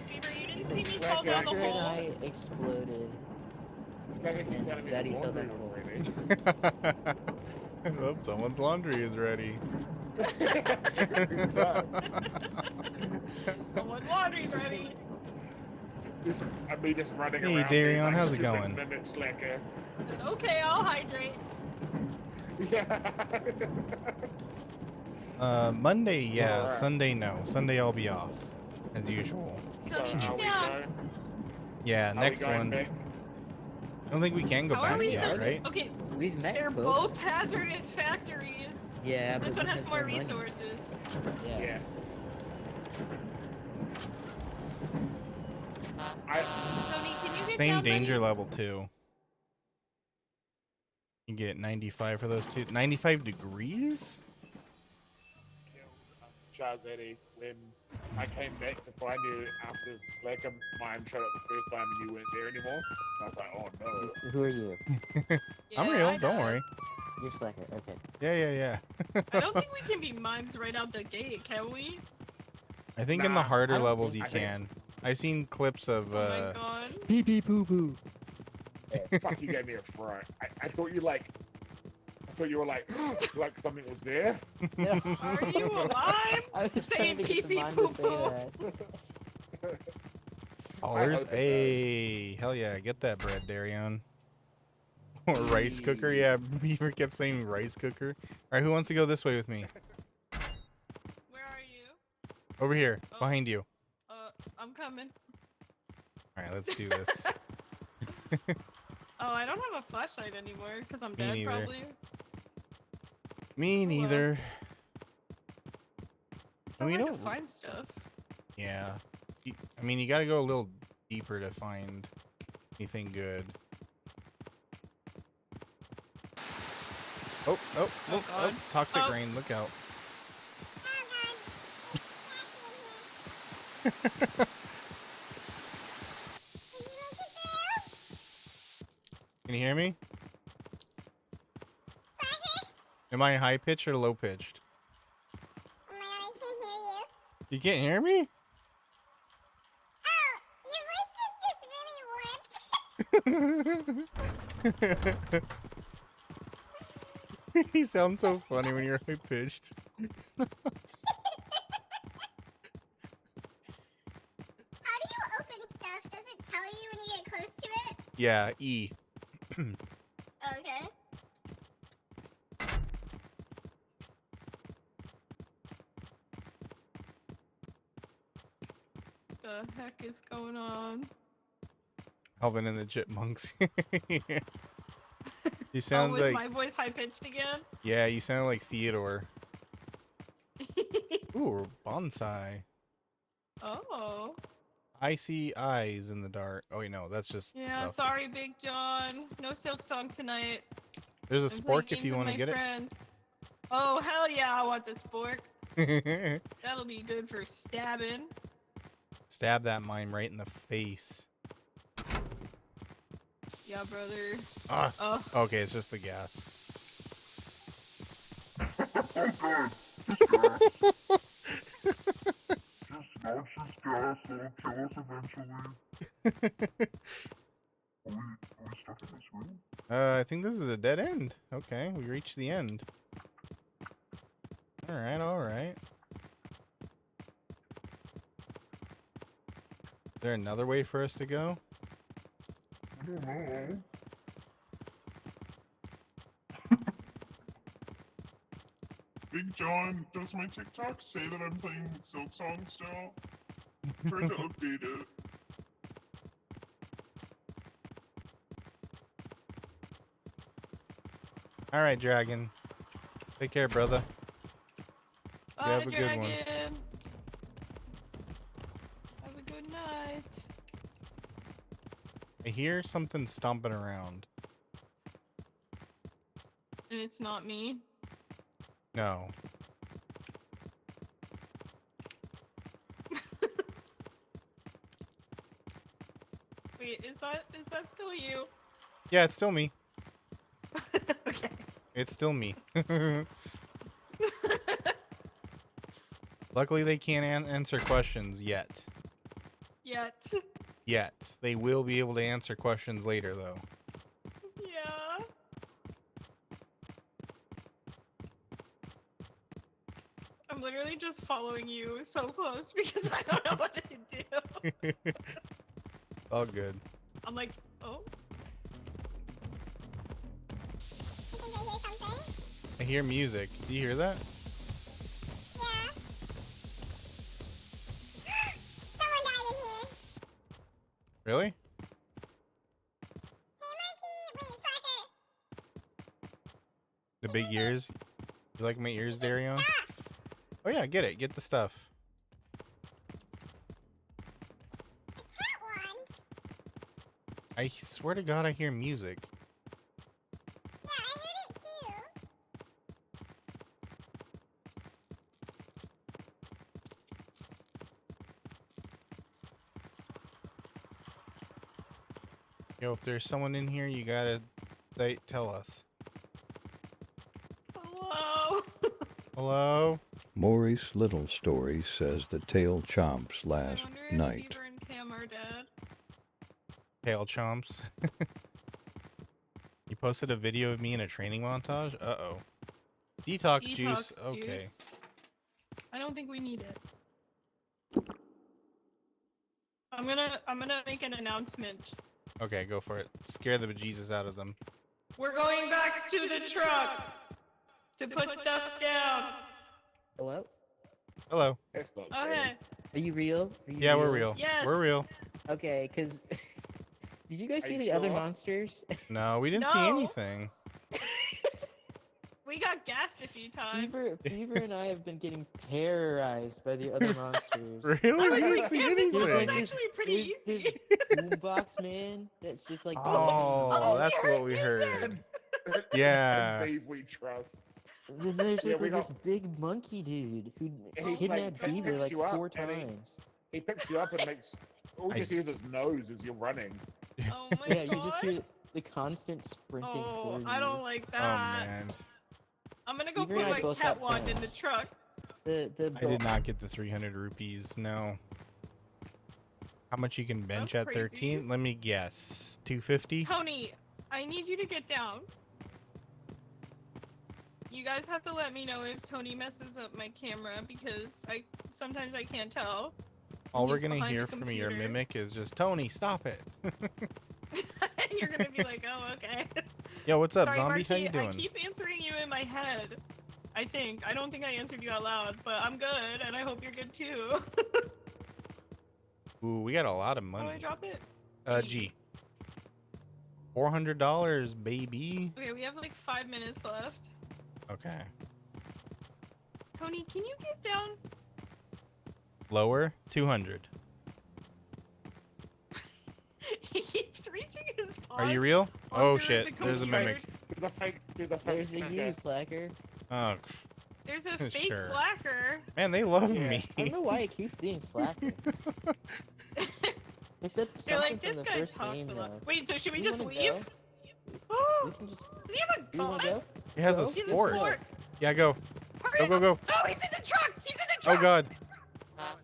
Beaver, you didn't see me fall
Slacker
down the
and
hole.
I exploded.
Slacker keeps telling me
Daddy
the
fell
laundry
down the
was
hole.
ready.
Oh, someone's laundry is ready.
Every time.
Someone's laundry's ready.
Just, me just running
Hey,
around.
Darion,
being like
how's it
stupid
going?
Mimic slacker.
Okay, I'll hydrate.
Yeah.
Monday, yeah.
Alright.
Sunday, no. Sunday I'll be off, as usual.
So you
Are
get
we
down.
going?
Yeah,
Are we
next
going
one.
back?
I don't think we can go
How are
back
we
yet,
gonna-
right?
Okay,
We've met
they're both hazardous factories.
Yeah,
This
but
one
we
has
have
more
money.
resources.
Yeah.
Yeah. I,
Tony, can you get
Same
down,
danger
buddy?
level too. You get 95 for those two. 95 degrees?
killed Charzetti when I came back to find you after Slacker mime showed up the first time and you weren't there anymore. I was like, oh no.
Who are you?
I'm
Yeah,
real,
I
don't
know.
worry.
You're Slacker. Okay.
Yeah.
I don't think we can be mimes right out the gate, can we?
I think in the
Nah,
harder
I don't
levels
think
you
so.
can. I've seen clips of
Oh my god.
Pee pee poo poo.
Oh, fuck, you gave me a fright. I thought you like, I thought you were like, like something was there.
Yeah.
Are you alive?
I was
Saying
trying to get the
pee-pee
mime to say
poo-poo.
that.
dollars.
hope it
Hey, hell yeah, get that bread, Darion. Or rice cooker, yeah. Beaver kept saying rice cooker. All right, who wants to go this way with me?
Where are you?
Over here,
Oh.
behind you.
I'm coming.
All right, let's do this.
Oh, I don't have a flashlight anymore because I'm
Me
dead
neither.
probably.
Me
well.
neither.
So
We
I can
don't-
find stuff.
Yeah. I mean, you gotta go a little deeper to find anything good. Oh,
Oh, God.
toxic
Oh.
rain, look out. Can you hear me? Am I high pitched or low pitched?
Oh my god, I can't hear you.
You can't hear me?
Oh, your voice is just really warped.
You sound so funny when you're high pitched.
close to it?
Yeah, E.
Okay.
The heck is going on?
Alvin and the Chipmunks. You
Oh,
sounds
was
like
my voice high pitched again?
yeah, you sound like Theodore. Ooh, bonsai.
Oh.
I see eyes in the dark. Oh wait, no, that's just
Yeah,
stuff.
sorry, Big John. No Silk Song tonight.
There's a
I'm playing
spork if
games
you
with
want to
my
get
friends. Oh, hell yeah, I want the spork.
it.
That'll be good for stabbing.
Stab that mime right in the face.
Yeah, brother.
Ah,
Oh,
okay, it's just the gas.
Oh god. Just noxious gas that'll kill us eventually. Are we stuck in this room?
I think this is a dead end. Okay, we reached the end. Alright, alright. Is there another way for us to go?
I don't know. Big John, does my TikTok say that I'm playing Silk Song still? Tried to update it.
Alright, Dragon. Take care, brother.
bye,
have a good one.
dragon. Have a good night.
I hear something stomping around.
And it's not me.
No.
Wait, is that still you?
Yeah, it's still me.
Okay.
It's still me. Luckily, they can't answer questions yet.
Yet.
Yet. They will be able to answer questions later, though.
Yeah. I'm literally just following you so close because I don't know what to do.
All good.
I'm like, oh,
I think I hear something.
I hear music. Do you hear that?
Yeah. Someone died in here.
Really?
Hey, Marky. Wait, soccer.
The big ears? You like my ears, Darion?
Stuff.
Oh yeah, get it. Get the stuff.
A cat wand.
I swear to God, I hear music.
Yeah, I heard it too.
Yo, if there's someone in here, you gotta tell us.
hello.
Hello?
Maurice Little Story says the tail chomps
I
last
wonder if
night.
Beaver and Cam are dead.
Tail chomps. You posted a video of me in a training montage? Uh-oh. Detox juice.
Detox
Okay.
juice. I don't think we need it. I'm gonna make an announcement.
Okay, go for it. Scare the bejesus out of them.
We're going back to the truck to put stuff down.
Hello?
Hello.
That's not
Okay.
Are you real? Are you
Yeah, we're real.
Yes.
We're real.
Okay, cause did you guys
Are
see
you
the other
sure?
monsters?
No, we didn't see
No.
anything.
We got gassed a few times.
Beaver and I have been getting terrorized by the other monsters.
Really?
I
We
was
didn't
like,
see
man, this was
anything.
actually pretty
there's
easy.
Boombox man that's just like
Oh, that's
we
what we
heard
heard.
fair.
Yeah.
Dave, we trust.
Then there's
Yeah,
like,
we
this
got-
big monkey dude who
He,
kidnapped
like,
Beaver
picks
like
you up
4
and he-
times.
He picks you up and makes. All
I-
you see is his nose as you're running.
Oh my
Yeah,
god.
you just hear the constant sprinting
Oh,
for you.
I don't like
Oh,
that.
man.
I'm gonna go
Beaver
put
and I
my
both
cat
got
wand in the
plans.
truck.
The
I did not get the 300 rupees. No. How much you can bench
That's
at
crazy.
13? Let me guess. 250?
Tony, I need you to get down. You guys have to let me know if Tony messes up my camera because sometimes I can't tell.
All we're
He's
gonna
behind
hear
the
from your
computer.
mimic is just Tony, stop it.
You're gonna be like, oh, okay.
Yo, what's up,
Sorry,
zombie? How you
Marquis, I
doing?
keep answering you in my head. I think. I don't think I answered you out loud, but I'm good, and I hope you're good too.
Ooh, we got a lot of
How do I
money.
drop it?
G. $400, baby.
Okay, we have like 5 minutes left.
Okay.
Tony, can you get down?
Lower, 200.
He keeps reaching his paws.
Are you real? Oh
under
shit,
the
there's a
computer.
mimic.
Do the fake.
There's a
okay.
you, slacker.
Oh,
There's a fake
Sure.
slacker.
man, they love
Yeah.
me.
I don't know why it keeps being slacker. Except
They're
something
like,
from
this
the
guy
first
talks
game,
a lot.
though.
Wait, so should we
You
just
wanna
leave?
go?
Oh,
We can just.
does he have a
Do you wanna
gun?
go?
He has
Go.
a
He has a
sport.
sport.
Yeah, go.
Hurry
Go,
up.
go, go.
Oh, he's in the truck! He's in the
Oh
truck!
god.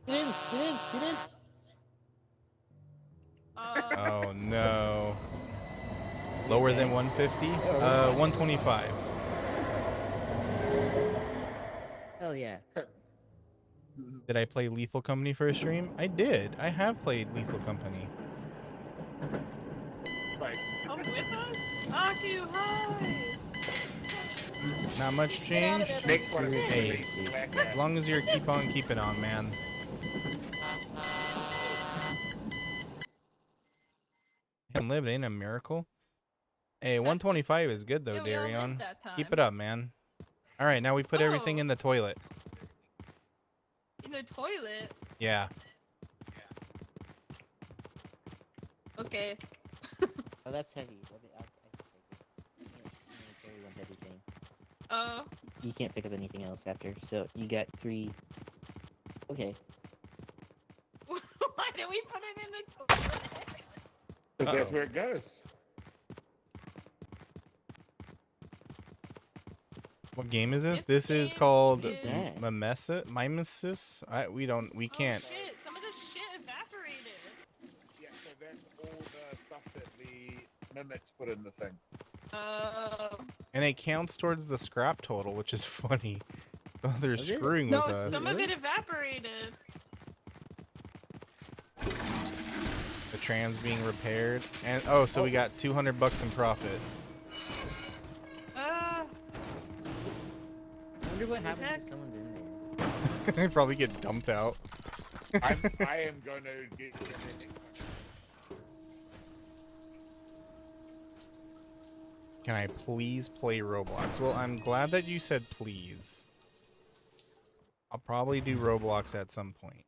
Get in! Get in! Get in!
Oh no. Lower than 150? 125.
Hell yeah.
Did I play Lethal Company for a stream? I did. I have played Lethal Company.
Like,
Come with us? Aku, hi!
Not much change.
next one is
Hey,
fake
as long as you're keep on keeping on, man. Can live, ain't a miracle. Hey, 125 is good though,
Yeah, we all lived
Darion.
that time.
Keep it up, man. All right, now we put everything
Oh.
in the toilet.
In the toilet?
Yeah.
Okay.
Oh, that's heavy. I can take it. You can't carry one heavy thing. You can't pick up anything else after, so you got 3. Okay.
Why did we put it in the toilet?
That's
Uh-oh.
where it goes.
What game is this?
This
This is
game
called
is- that?
MIMESIS. We can't.
Oh shit, some of the shit evaporated.
Yeah, so that's all the stuff that the mimics put in the thing.
And it counts towards the scrap total, which is funny. Oh, they're
Is it?
screwing
No,
with us.
some of it evaporated.
The tram's being repaired, and oh, so we got 200 bucks in profit.
I wonder what happens
heck?
if someone's in there.
They probably get dumped out.
I am going to get.
Can I please play Roblox? Well, I'm glad that you said please. I'll probably do Roblox at some point.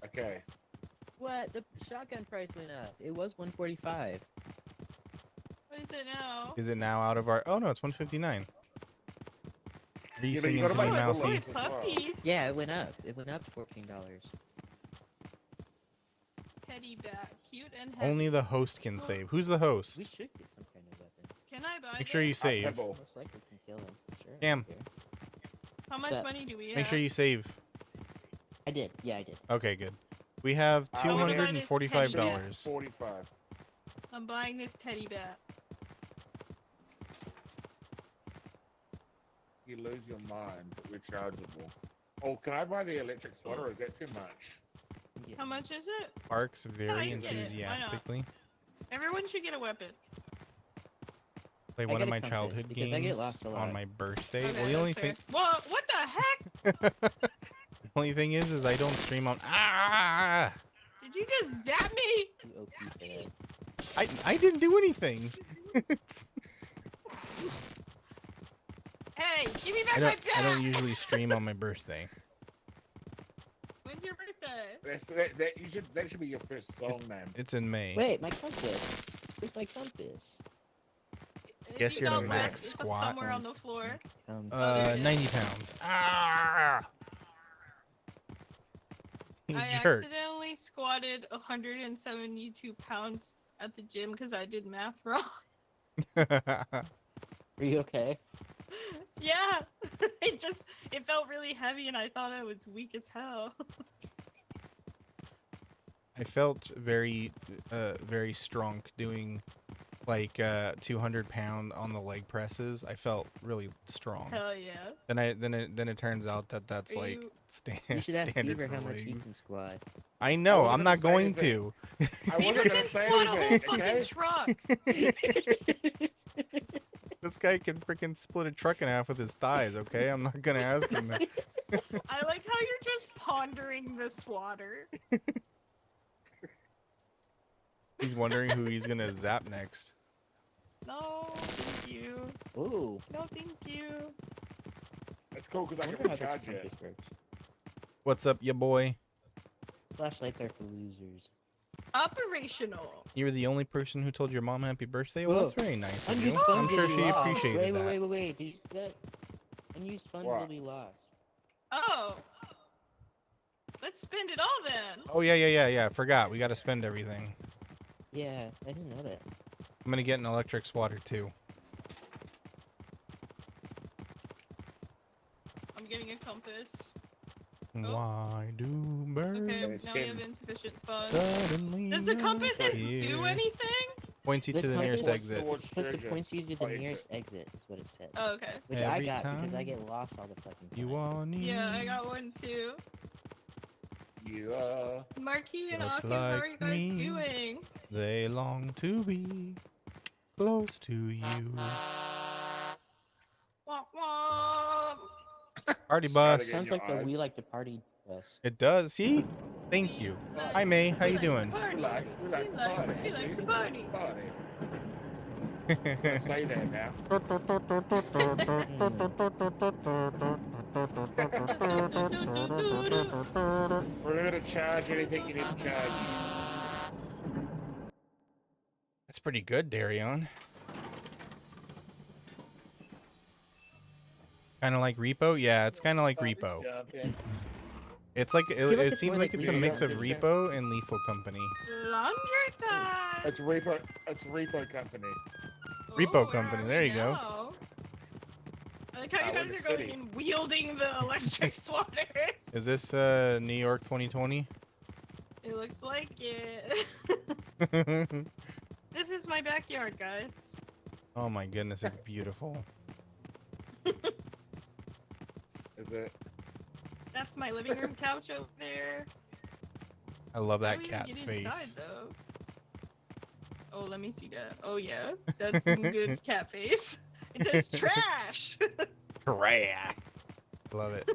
Okay.
What? The shotgun price went up. It was 145.
What is it now?
Is it now out of our? Oh no, it's 159. Are you
Yeah, but
singing
you
to
gotta
me,
buy
Mousy?
Roblox.
Boy, puppy.
Yeah, it went up. It went up $14.
Teddy bat. Cute and heavy.
Only the host can save. Who's the host?
We should get some kind of weapon.
Can I buy
Make sure you
this?
save.
Pebble.
Most likely can kill him. Sure. I
Cam.
don't care.
How much
Set.
money do we have?
Make sure you save.
I did. Yeah, I did.
Okay, good. We have
How much
$245.
45.
I'm buying this teddy bat.
You lose your mind, but rechargeable. Oh, can I buy the electric sweater? Or is that too much?
Yeah.
How much is it?
Parks very
get it. Why not?
enthusiastically.
Everyone should get a weapon.
Play
I
one of
got a
my
compass
childhood
because I get
games
lost a lot.
on my birthday.
Okay,
Well, the only
that's fair.
thing,
Whoa, what the heck?
the only thing is I don't stream on. Ah!
Did you just zap me?
Too OP for that.
I didn't do anything.
Hey, give me back
I
my
don't
bat!
I don't usually stream on my birthday.
When's your birthday?
That should be your first song, man.
It's in May.
Wait, my compass. Where's my compass?
If
Guess
you
you're in a
don't
max
look, it's
squat.
somewhere on the floor.
Oh,
there it is.
90 pounds. Ah! You
I
jerk.
accidentally squatted 172 pounds at the gym because I did math wrong.
Are you okay?
Yeah, it felt really heavy and I thought I was weak as hell.
I felt very, very strong doing like 200-pound on the leg presses, I felt really strong.
Hell yeah.
Then it turns out that that's
Are
like
you-
You should ask
standard
Beaver
for
how much he
legs.
can squat.
I know.
wasn't
I'm
gonna
not
say
going
anything.
to.
I
Beaver
wasn't
can
gonna say
squat a whole
anything,
fucking
okay?
truck.
This guy can freaking split a truck in half with his thighs. Okay, I'm not gonna ask him that.
I like how you're just pondering this water.
He's wondering who he's gonna zap next.
No, thank you.
Ooh.
No, thank you.
It's cool because I
wonder
can
how this
recharge it.
compass works.
What's up, ya boy?
Flashlights are for losers.
Operational.
You were the only person who told your mom happy birthday. Well,
Whoa.
that's very nice of you.
Unused funds
I'm sure
will be
she
lost.
appreciated that.
Wait. Did you see that? Unused funds
What?
will be lost.
Oh. Let's spend it all then.
Oh yeah. Forgot. We gotta spend everything.
Yeah, I didn't know that.
I'm gonna get an electric swatter too.
I'm getting a compass.
Why do birds
Okay,
It's
now we have
him.
insufficient funds.
suddenly
Does the compass
appear?
do anything?
Points you to the nearest
compass
exit.
is supposed to
Treasure.
point you to
Oh,
the
exit.
nearest exit, is what it said.
Oh, okay.
Which I
Every
got because I
time
get lost all the fucking time.
You are near.
Yeah, I got one too.
You
Marquis and
Just
Aki, how are
like
you guys
me.
doing?
They long to be close to you.
Womp womp.
Party
Shout
bus.
again.
Sounds
your
like the
eyes.
We Like to Party bus.
It does. See? Thank you. Hi May, how you doing?
Party.
we like
We
the
like
party.
the party.
Party. Say that now. Remember to charge anything you need to charge.
That's pretty good, Darion. Kind of like Repo? Yeah, it's kind of like Repo. It's like
feel like
it
it's
seems
more
like
like
it's a
Repo.
mix of
Yeah.
Repo and Lethal Company.
Laundry time.
It's Repo Company.
Repo
Oh,
Company,
where
there
are we
you go.
now? I like how you
we're in
guys
the
are going
city.
and wielding the electric swatters.
Is this New York 2020?
It looks like it. This is my backyard, guys.
Oh my goodness, it's beautiful.
Is it?
That's my living room couch over there.
I love
How
that
do we
cat's
get inside,
face.
though? Oh, let me see that. Oh yeah, that's some good cat face. It says trash.
Trash. Love it.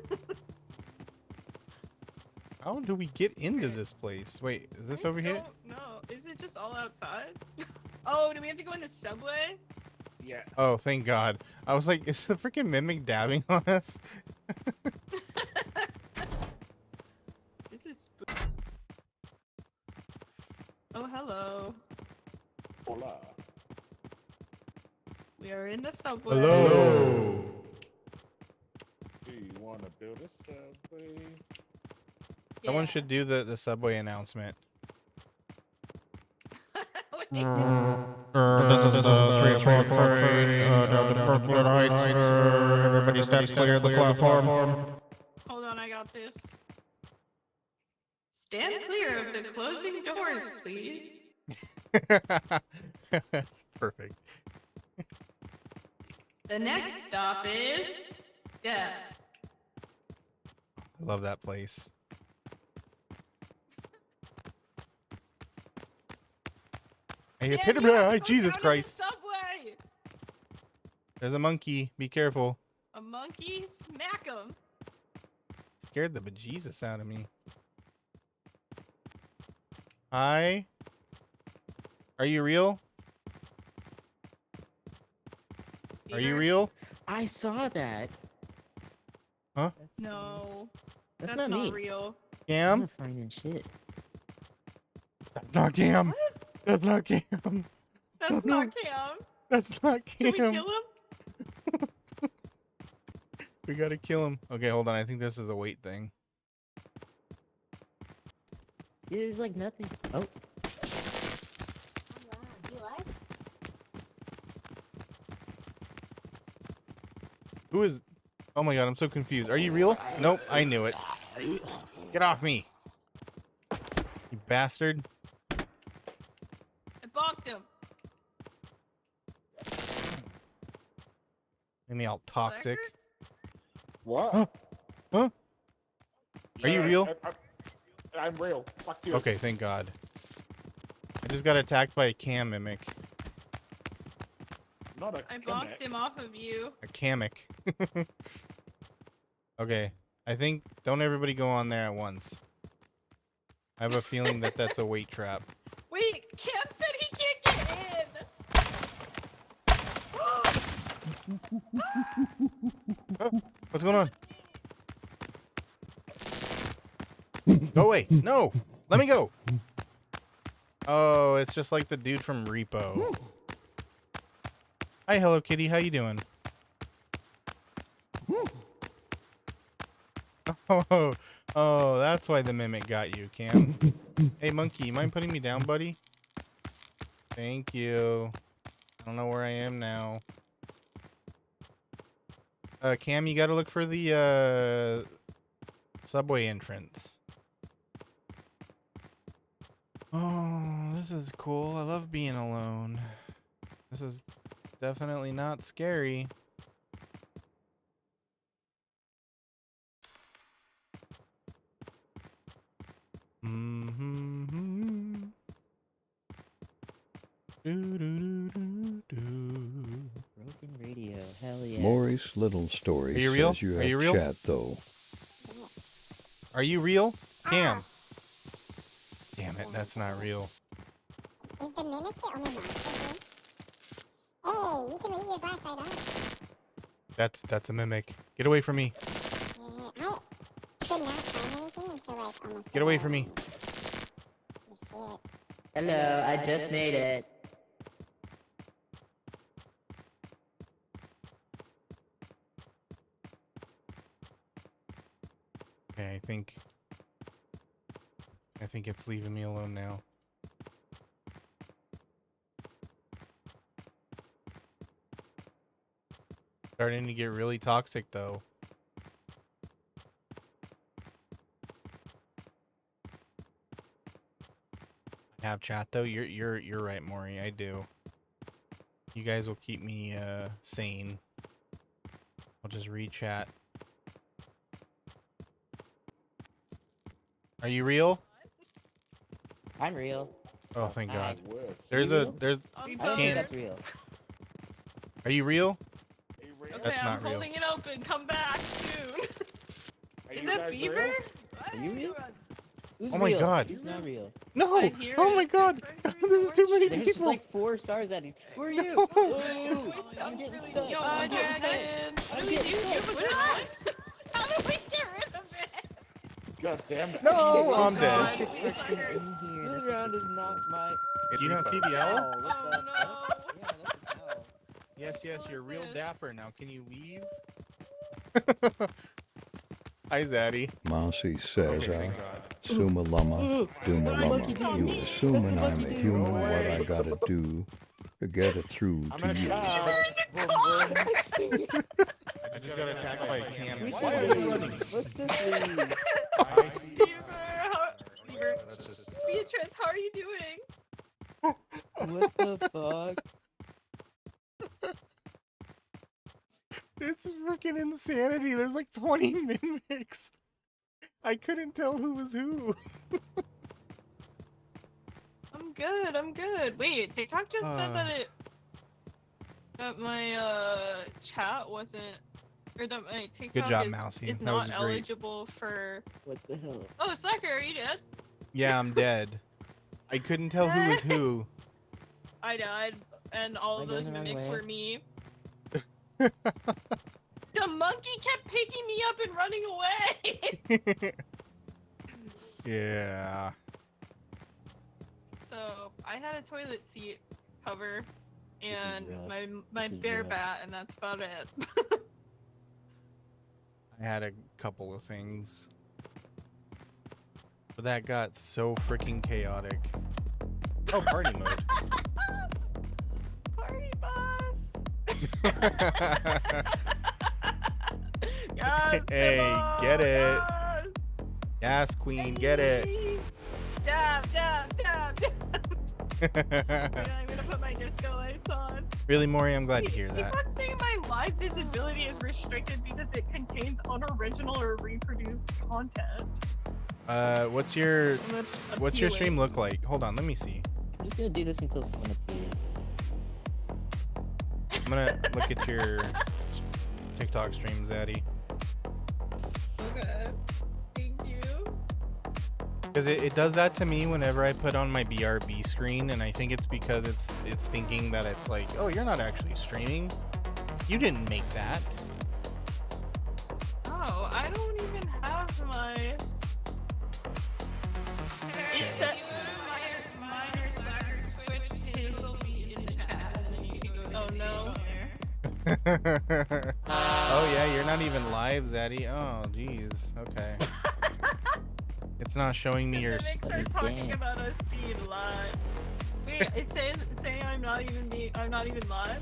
How do we get into this place? Wait, is this over here?
No, is it just all outside? Oh, do we have to go in the subway?
Yeah.
Oh, thank God. I was like, is the freaking mimic dabbing on us?
This is spooky. Oh, hello.
Hola.
We are in the subway.
Hello.
Do you want to build a subway?
Someone
Yeah.
should do the subway announcement.
Wait.
This is the 3 o'clock train down to Brooklyn Heights. Everybody stands clear of the platform.
Hold on, I got this. Stand clear of the closing doors, please.
That's perfect.
The next stop is death.
I love that place. Hey,
Stand
Peter,
clear, go
Jesus
down to the
Christ.
Subway.
There's a monkey. Be careful.
A monkey, smack him.
Scared the bejesus out of me. Hi. Are you real? Are you
Peter?
real?
I saw that.
Huh?
No,
That's not me.
real.
I'm
Cam?
not finding shit.
That's not Cam. That's not Cam.
That's not Cam.
That's not Cam.
Should we kill him?
We gotta kill him. Okay, hold on. I think this is a weight thing.
Dude, there's like nothing. Oh,
Who is... Oh my god, I'm so confused. Are you real? Nope, I knew it. Get off me. You bastard.
I balked him.
Made me all toxic.
What?
Huh? Huh? Are you real?
I'm real. Fuck you.
Okay, thank God. I just got attacked by a cam mimic.
Not a
I blocked him off of you.
A camic. Okay, I think don't everybody go on there at once. I have a feeling that that's a weight trap.
Wait, Cam said he can't get in.
Oh, what's going on? Go away. No, let me go. Oh, it's just like the dude from Repo. Hi, Hello Kitty. How you doing? Oh, that's why the mimic got you, Cam. Hey, monkey, you mind putting me down, buddy? Thank you. I don't know where I am now. Cam, you gotta look for the subway entrance. Oh, this is cool. I love being alone. This is definitely not scary. Mm-hmm.
Broken radio, hell yeah.
Maurice Little Story
Are you real?
says you
Are
have
you real?
chat though.
Are you real? Cam. Damn it, that's not real.
Is the mimic the only monster here? Hey, you can leave your flashlight on.
That's a mimic. Get away from me.
I could not find anything until like almost.
Get away from me.
Oh, shit.
Hello, I just made it.
Okay, I think it's leaving me alone now. Starting to get really toxic though. I have chat though. You're right, Maury. I do. You guys will keep me sane. I'll just read chat. Are you real?
I'm real.
Oh, thank God.
Worse.
There's
real?
I'm
I don't
sorry.
think that's real.
Are you real?
Are you real?
Okay,
That's
I'm
not real.
holding it open. Come back soon.
Are
Is
you
that
guys
Beaver?
real?
What?
Are you real? Who's
Oh my
real?
God.
Who's not real?
No!
I hear
Oh
it.
my God! There's too many
There's
people.
like 4 stars at these. Who are you?
No.
Whoa,
Your voice
I'm
sounds
getting
really
stuck.
Yo,
I'm getting
Dragon.
stuck.
What
I'm
do we do?
getting
You have a
stuck.
gun? How do we get rid of it?
God damn it.
No,
Oh,
I'm
God.
dead.
Please,
This
sucker.
round is not my.
Do you not see the
Ow,
owl?
what
Oh,
the
no.
fuck? Yeah, that's an owl.
Yes, you're real
this?
dapper now. Can you leave? Hi, Zaddy.
Mousy says,
Okay, thank God.
Sumalama, Dumalama.
Monkey.
You assuming
That's a
I'm a
monkey.
human,
Go
what
away.
I gotta do to get it through
I'm
to
in a
you.
car. Vroom, vroom.
I just got attacked by a cam.
We
Why
should
are you
leave.
running?
Let's just leave.
Beaver, Beaver. Beatrice, how are you doing?
What the fuck?
It's freaking insanity. There's like 20 mimics. I couldn't tell who was who.
I'm good. Wait, TikTok just said that my chat wasn't, or that my TikTok
Good job, Mousy.
is
That was
not
great.
eligible for.
What the hell?
Oh, Slacker, are you dead?
Yeah, I'm dead. I couldn't tell who was who.
I died, and all of
Am I
those
going the wrong
mimics
way?
were me. The monkey kept picking me up and running away.
Yeah.
So I had a toilet seat cover and
rough.
my
This is
bear
rough.
bat, and that's about it.
I had a couple of things. But that got so freaking chaotic. Oh, party mode.
Party bus. Yes,
Hey,
Demo,
get it.
yes.
Yes, queen, get it.
Dab, dab, dab, dab. Wait, I'm gonna put my disco lights on.
Really, Maury? I'm glad to hear that.
TikTok's saying my live visibility is restricted because it contains unoriginal or reproduced content.
What's your
That's
stream
appealing.
look like? Hold on, let me see.
I'm just gonna do this until someone appears.
I'm gonna look at your TikTok stream, Zaddy.
Okay. Thank you.
Because it does that to me whenever I put on my BRB screen, and I think it's because it's thinking that it's like, oh, you're not actually streaming. You didn't make that.
Oh, I don't even have my.
Okay, let's see.
Minor Slacker Switch page will be in the chat, and then you can go. Oh no.
Oh yeah, you're not even live, Zaddy. Oh jeez. Okay. It's not showing me your.
The mix are talking about us being live. Wait, it says saying I'm not even live.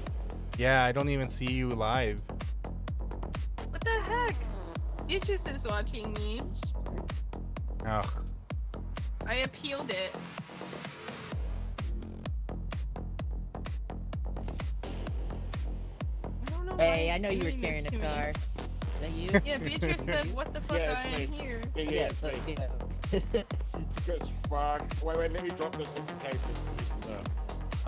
Yeah, I don't even see you live.
What the heck? Beatrice is watching me.
Ugh.
I appealed it. I don't know
Hey,
why
I
it's
know you were
doing
carrying
this
a
to me.
car. Is that you?
Yeah, Beatrice said, "What the fuck?
Yeah,
I
it's
am
me.
here."
Yeah,
Yes,
it's
let's
me.
go.
Good fuck. Wait, let me drop this just in case it listens up.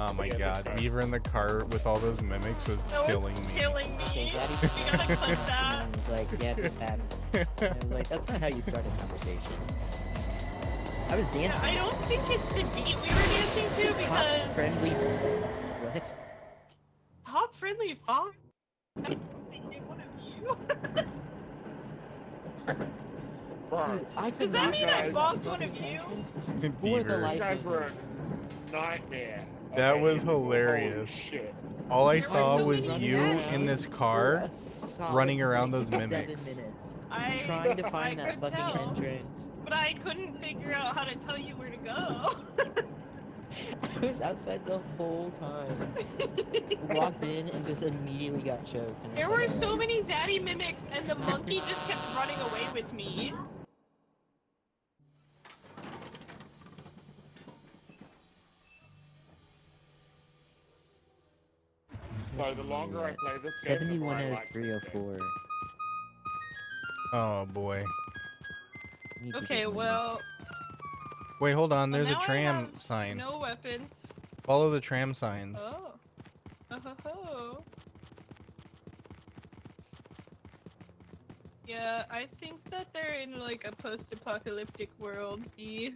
Oh my
Yeah, let's
god,
go.
Beaver in the car with all those mimics was
That was
killing me.
killing me.
So
You
Daddy
gotta clip that.
and was like, yeah, this happened. And I was like, that's not how you start a conversation. I was
Yeah,
dancing.
I don't think it's the beat we were dancing to
Top
because
friendly. What?
top friendly font. I don't think it one of you.
Bro,
Dude, I
Does
could
that
not
mean I
drive
bonked
the
one of
fucking
you?
entrance for the
Beaver.
life
you guys
of
were
me.
a nightmare.
That
Okay,
was
holy
hilarious.
shit.
All I
There were
saw
so
was
many
you
Zaddies.
in this
For
car
a solid,
running around
like,
those mimics.
7 minutes.
I
Trying to find
I
that
could
fucking
tell,
entrance.
but I couldn't figure out how to tell you where to go.
I was outside the whole time. Walked in and just immediately got choked. And I
There
was
were
like,
so many Zaddy mimics, and the monkey just kept running away with me.
So the longer I play this game, the
71
more I
out of
like this game.
304.
Oh boy.
Need to
Okay,
get money.
well,
Wait, hold on. There's a
now I
tram
have
sign.
no weapons.
Follow the tram signs.
Oh. Oh. Yeah, I think that they're in like a post-apocalyptic world.
Yeah,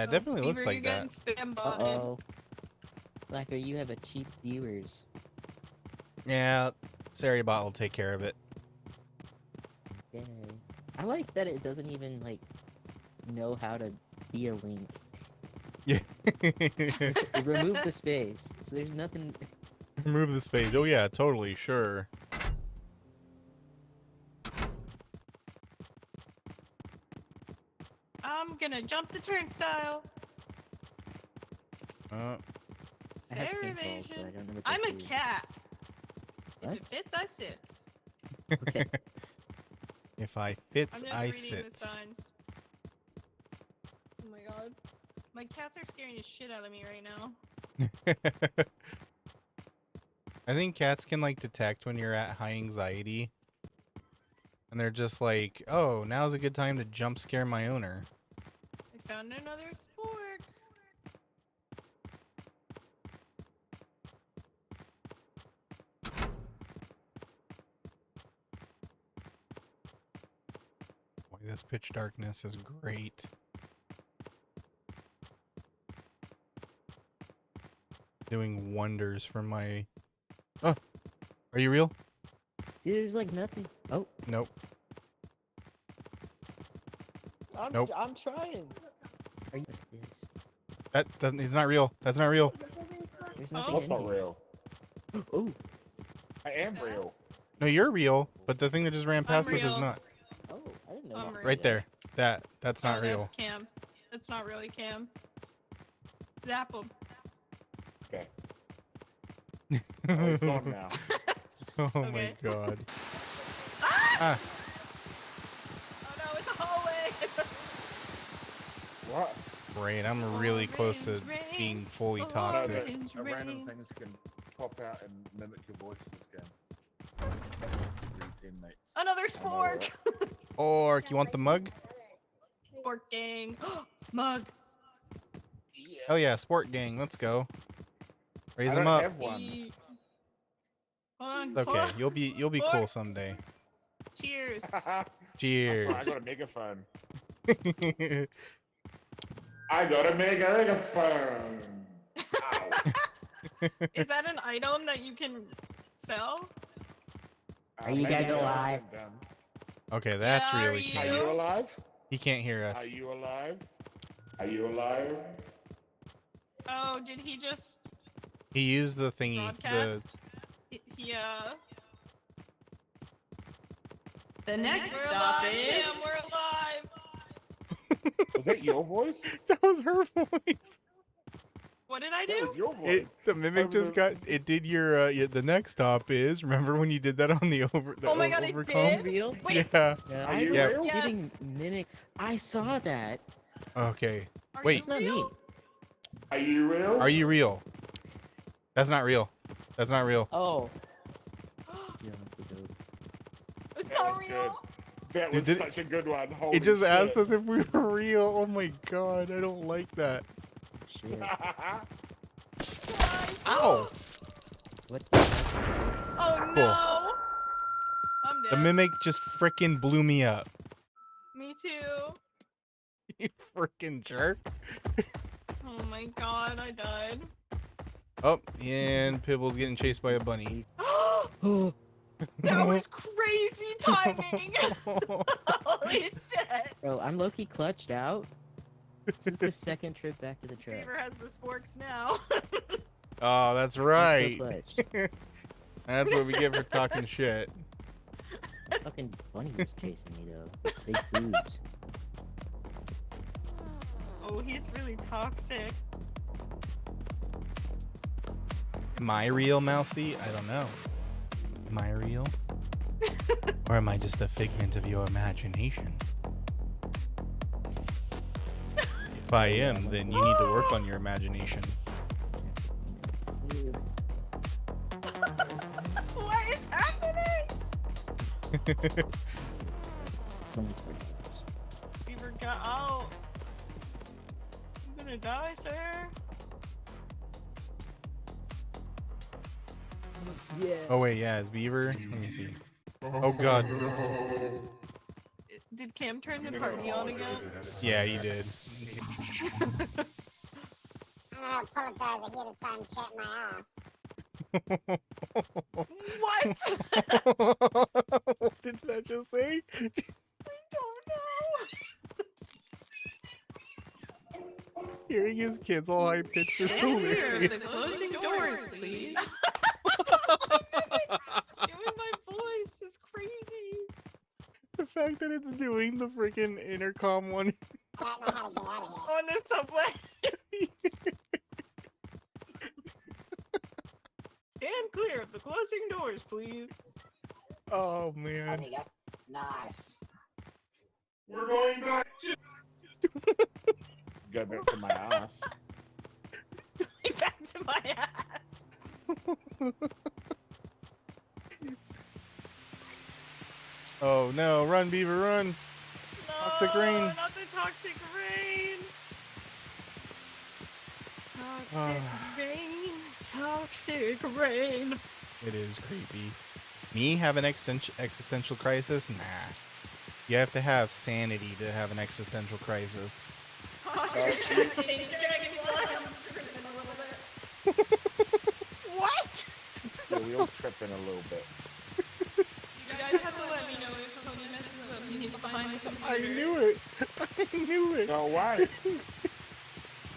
it
Oh,
definitely looks
Beaver,
like that.
you're getting spam botted.
Uh-oh. Slacker, you have a cheap viewers.
Yeah, Saribot will take care of it.
Yay. I like that it doesn't even, like, know how to be a link.
Yeah.
It removed the space. So there's nothing...
Remove this page. Oh yeah, totally, sure.
I'm gonna jump the turnstile.
Uh,
I have
Fair
pink balls, but
evasion.
I don't know what
I'm
they
a
do.
cat. If
What?
it fits, I sits.
Okay.
If I
I'm
fits,
just
I
reading
sits.
the signs. Oh my god. My cats are scaring the shit out of me right now.
I think cats can like detect when you're at high anxiety. And they're just like, oh, now's a good time to jump scare my owner.
I found another spork.
Boy, this pitch darkness is great. Doing wonders for my... Oh, are you real?
See, there's, like, nothing. Oh.
Nope.
I'm,
Nope.
I'm trying. Are you... What's this?
That doesn't... It's not real. That's not real.
There's
Oh.
nothing
That's
in
not
here.
real.
Oh.
I am real.
No, you're real, but the thing that just ran past us is
real.
not.
Oh, I didn't know
I'm
that.
real.
Right there. That's not real.
That's Cam. That's not really Cam. Zap him.
Okay. Oh, he's gone now.
Oh my
Okay.
god.
Ah!
Ah,
Oh no, it's a hallway!
What?
Great, I'm really close to being fully
No,
toxic.
but random things can pop out and mimic your voice in this game. Three teammates.
Another spork.
Or, you want the mug?
Spork gang. Mug.
Hell yeah, sport gang, let's go. Raise
I
them
don't
up.
have one.
Fun.
Okay, you'll be cool
Spork.
someday.
Cheers.
Cheers.
I got a megaphone. I got a megaphone. Ow.
Is that an item that you can sell?
Are you guys
Maybe
alive?
I'm done.
Okay, that's
Yeah, are
really
you?
Are
cute.
you alive?
He can't hear us.
Are you alive? Are you alive?
Oh, did he just
He used the thingy.
broadcast?
The next
We're
stop
alive,
is.
Sam, we're alive.
Was that your voice?
That was her voice.
What did I
That
do?
was your voice.
The mimic just got. It did your. The next stop is. Remember when you did that on the over? The
Oh my God, it
overcome?
did?
Real?
Wait.
Yeah.
No,
Are
I
you
was
real?
Yes.
getting mimic. I saw that.
Okay.
Are
Wait.
It's not
you
me.
real?
Are you real?
Are you real? That's not real. That's not real.
Oh. Yeah, that's good.
It's
That
not
was
real.
good. That
Dude,
was
did-
such a good one. Holy
It just
shit.
asked us if we were real. Oh my god, I don't like that.
Shit.
Ow!
What the heck?
Oh
Cool.
no. I'm
The
dead.
mimic just frickin' blew me up.
Me too.
You frickin' jerk.
Oh my God, I died.
Oh, and Pibble's getting chased by a bunny.
Oh,
That was crazy timing. Holy shit.
bro, I'm low-key clutched out. This is the second trip back to the truck.
Beaver has the sporks now.
Oh, that's
I'm
right.
so clutched.
That's what we get for talking shit.
Fucking bunny was chasing me though. Big boobs.
Oh, he's really toxic.
Am I real, Mousy? I don't know. Am I real? Or am I just a figment of your imagination? If I am, then you need to work on your imagination.
What is happening?
It's only $40.
Beaver got out. I'm gonna die, sir.
Yeah.
Oh wait, yeah, is Beaver? Let me see. Oh god.
Did Cam turn the party on again?
Yeah, he did.
I apologize. I hear the time chat my ass.
What?
What did that just say?
I don't know.
Hearing his kids all high pitched is
Stand clear of
hilarious.
the closing doors, please.
Doing my voice is crazy.
The fact that it's doing the freaking intercom one.
I don't know how to get out of here.
On the subway. Stand clear of the closing doors, please.
Oh man.
Yep. Nice.
We're going back.
Go back to my ass.
Back to my ass.
Oh no, run Beaver, run.
No,
Toxic rain.
not the toxic rain. Toxic rain. Toxic rain.
It is creepy. Me have an existential crisis? Nah. You have to have sanity to have an existential crisis.
What?
Yeah, we all trip in a little bit.
You guys have to let me know if Tony messes up. He needs to find the computer.
I knew it. I knew it.
No, why?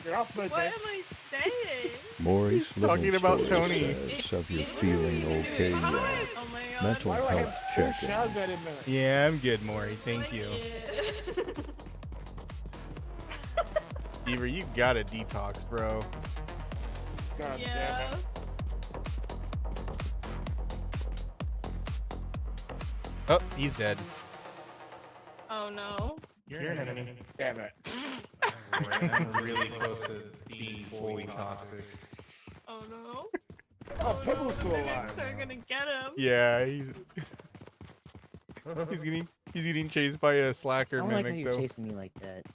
Get off my
What
face.
am I saying?
Maurice
He's talking
Little
about
Story
Tony.
says, if you're feeling okay yet,
Oh my god.
mental
Why do I have
health
two
check-in.
showers at a minute?
Yeah, I'm good, Maury. Thank you. Beaver, you gotta detox, bro.
God damn
Yeah.
it.
Oh, he's dead.
Oh no.
Damn it.
Maury. I'm really close to being fully toxic.
Oh no.
Oh,
no,
Pibble's
the
still
mimics
alive.
are gonna get him.
Yeah, he's getting chased by a
I
slacker
don't like how
mimic
you're
though.
chasing me like that.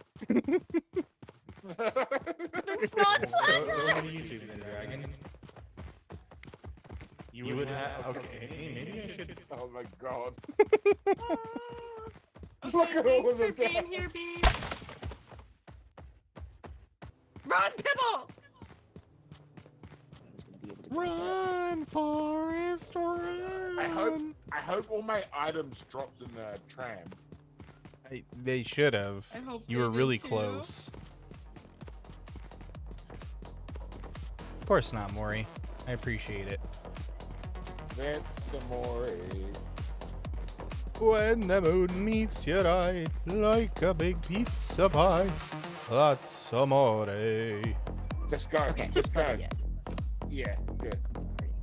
It's not
Go to YouTube then, Dragon. You would have. Okay, maybe I should.
Oh my god.
Okay,
Look at all
thanks
of the
for being
time.
here, Bean. Run, Pibble!
I'm just gonna be able to do that.
Run, Forrest, run!
I hope all my items dropped in the tram.
They should have.
I hope
You
they
were
did
really
too.
close. Of course not, Maury. I appreciate it.
That's amore.
When the moon meets your eye like a big pizza pie, that's amore.
Just go.
Okay,
Just go.
Yeah,
Yeah, good.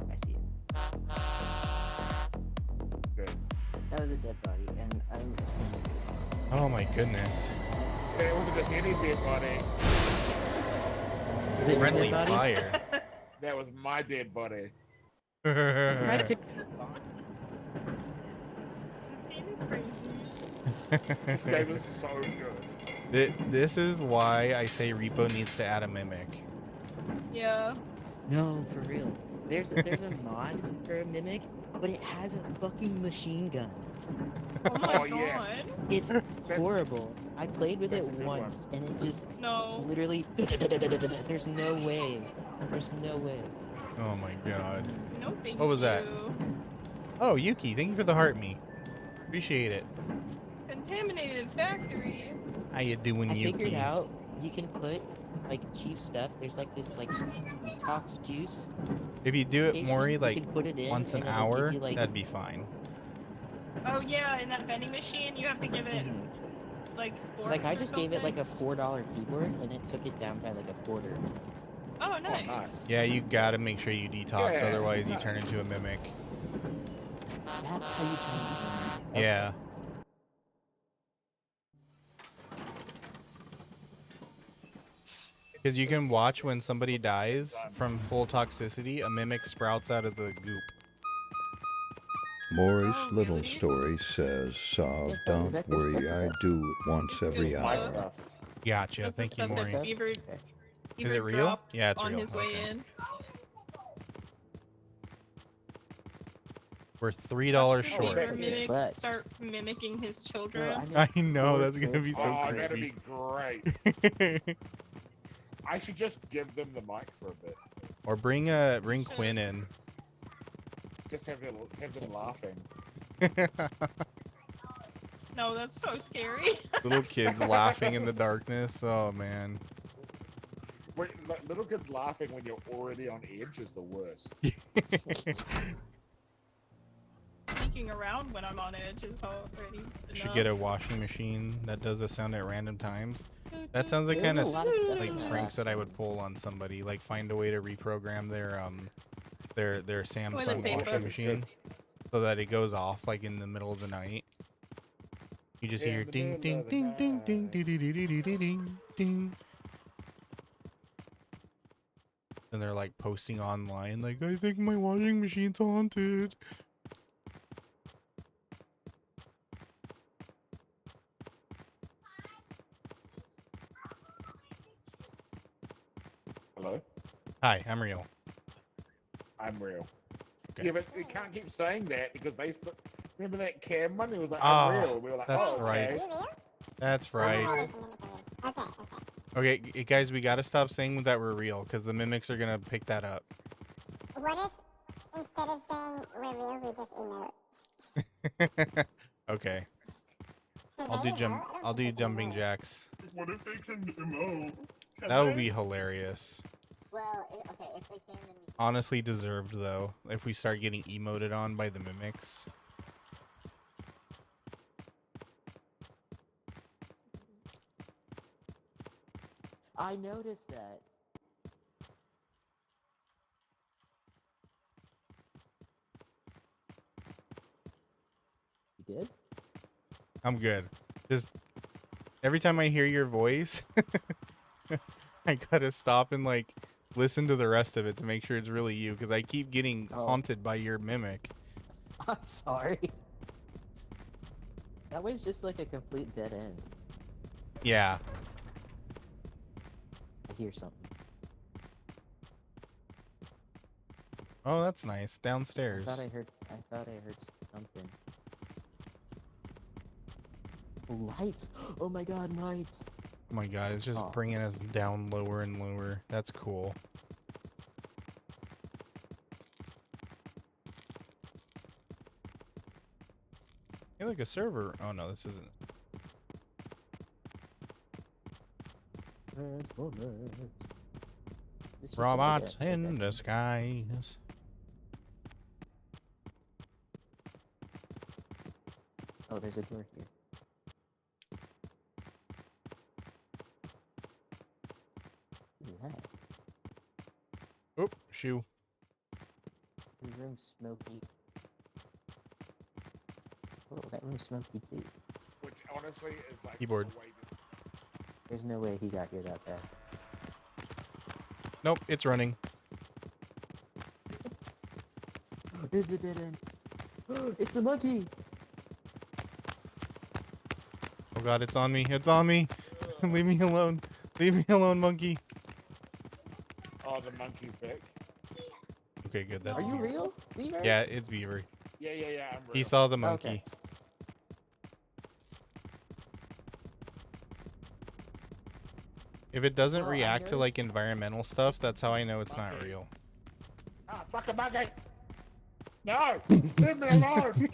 I see it.
Good.
That was a dead body, and I'm assuming it's.
Oh my goodness.
That wasn't just any dead body.
Is it your
Friendly
dead body?
fire.
That was my dead body.
Try to pick.
This game is crazy.
This game is so good.
This is why I say Repo needs to add a mimic.
Yeah.
No, for real. There's a mod for a mimic, but it has a fucking machine gun.
Oh my
Oh,
god.
yeah.
It's horrible. I played with it
That's a good one.
once, and it just
No.
literally. There's no way. There's no way.
Oh my god.
No thank
What was
you.
that? Oh, Yuki, thank you for the heart me. Appreciate it.
Contaminated factory.
How you doing,
I
Yuki?
figured out you can put like cheap stuff. There's like this like detox juice.
If you do it,
station,
Maury,
you
like
can put it in,
once an
and it'll give
hour,
you, like,
that'd be fine.
Oh yeah, in that vending machine, you have to give it
Mhm.
like sports.
Like I
or
just gave it like
something.
a $4 keyboard, and it took it down by like a quarter.
Oh nice.
nice.
Yeah, you gotta make sure you detox,
Yeah,
otherwise you
nice.
turn into a mimic.
That's how you turn it.
Yeah. Because you can watch when somebody dies from full toxicity, a mimic sprouts out of the goop.
Maury's
Oh,
little
really?
story says,
Yeah,
don't
is that good
worry,
stuff?
I do it once
It's
every
good
My
stuff.
hour.
stuff.
Gotcha.
That's the
Thank you,
stuff that
Maury.
Maury.
Beaver,
Is
Beaver
it real?
dropped
Yeah, it's
on
real.
his way
Okay.
in.
We're $3
Watch the
short.
Beaver mimics
But-
start mimicking his
Bro,
children.
I
I know,
Four
that's gonna be
kids.
so
Oh, that'd be
creepy.
great. I should just give them the mic for a bit.
Or bring Quinn in.
Just have them laughing.
No, that's so scary.
Little kids laughing in the darkness. Oh man.
Wait, like, little kids laughing when you're already on edge is the worst.
Sneaking around when I'm on edge is already enough.
Should get a washing machine that does a sound at random times. That sounds like
There's
kind
a
of
lot of stuff
like
in that
pranks that I
last
would pull on somebody. Like find a way to reprogram their Samsung
paper.
washing machine so that it goes off like in the middle of the night. You just hear
In the
ding
middle
ding
of the
ding ding ding
night.
ding ding ding ding ding ding ding. And they're like posting online like, I think my washing machine's haunted.
Hello?
Hi, I'm real.
I'm real.
Okay.
Yeah, but we can't keep saying that because remember that Cam one? It was like,
Ah,
I'm real. We were like,
that's
oh,
right.
okay.
Are you real?
That's
Oh,
right.
no, it's a mimic already. Okay, okay.
Okay, guys, we gotta stop saying that we're real because the mimics are gonna pick that up.
What if instead of saying we're real, we just emote?
Okay,
Can
I'll
they
do
emote? I don't
I'll
think
do
they can
jumping
emote.
jacks.
What if they can emote? Can
That would
they?
be hilarious.
Well, okay, if they can, then we
Honestly deserved though. If we start getting emoted on by the mimics.
I noticed that. You good?
I'm good. Just every time I hear your voice, I gotta stop and like listen to the rest of it to make sure it's really you, because I keep getting
Oh.
haunted by your mimic.
I'm sorry. That was just like a complete dead end.
Yeah.
I hear something.
Oh, that's nice. Downstairs.
I thought I heard something. Lights! Oh my god, lights!
Oh my god, it's just
Oh.
bringing us down lower and lower. That's cool. Hey, like a server. Oh no, this isn't.
Transformers. This just
Robots
like a-
in disguise.
Oh, there's a door here. What is that?
Oh, shoe.
This room's smoky. Oh, that room's smoky too.
Which honestly is like
Keyboard.
a way to-
There's no way he got here that fast.
Nope, it's running.
It's a dead end. It's the monkey!
Oh god, it's on me. It's on me. Leave me alone. Leave me alone, monkey.
Oh, the monkey's back.
Okay, good. That's
Are you
Beaver.
real? Beaver?
Yeah, it's Beaver.
Yeah, I'm real.
He saw the monkey.
Okay.
If it doesn't
Well, I
react to like
noticed-
environmental stuff, that's how I know it's not
Okay.
real.
Ah, fucking monkey! No! Leave me alone!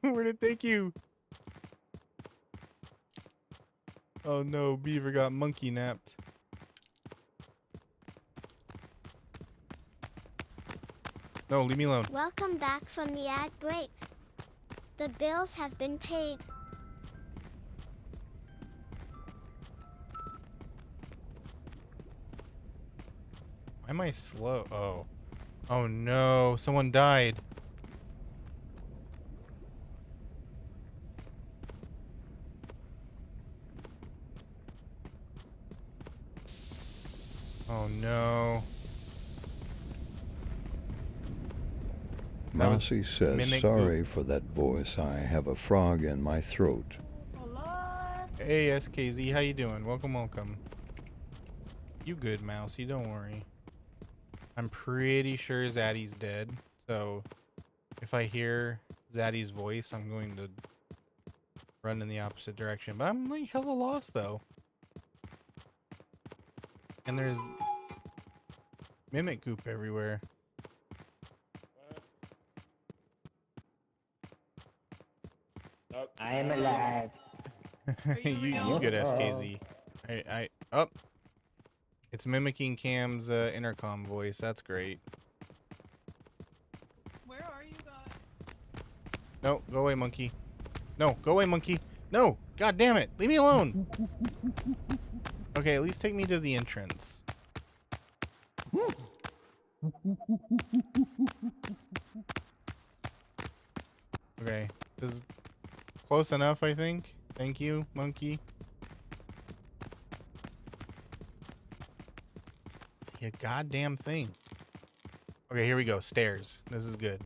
Where'd it take you? Oh no, Beaver got monkey napped. No, leave me alone.
Welcome back from the ad break. The bills have been paid.
Why am I slow? Oh. Oh no, someone died. Oh no. That was
Mousy says,
mimic
sorry for that voice. I have a frog in my throat.
Hey SKZ, how you doing? Welcome, welcome. You good, Mousy, don't worry. I'm pretty sure Zaddy's dead, so if I hear Zaddy's voice, I'm going to run in the opposite direction. But I'm like hella lost though. And there's mimic goop everywhere.
Nope.
I am alive.
you good SKZ. Oh. It's mimicking Cam's intercom voice. That's great.
Where are you guys?
No, go away, monkey. No, go away, monkey. No, god damn it. Leave me alone. Okay, at least take me to the entrance. Okay, this is close enough, I think. Thank you, monkey. See a goddamn thing. Okay, here we go. Stairs. This is good.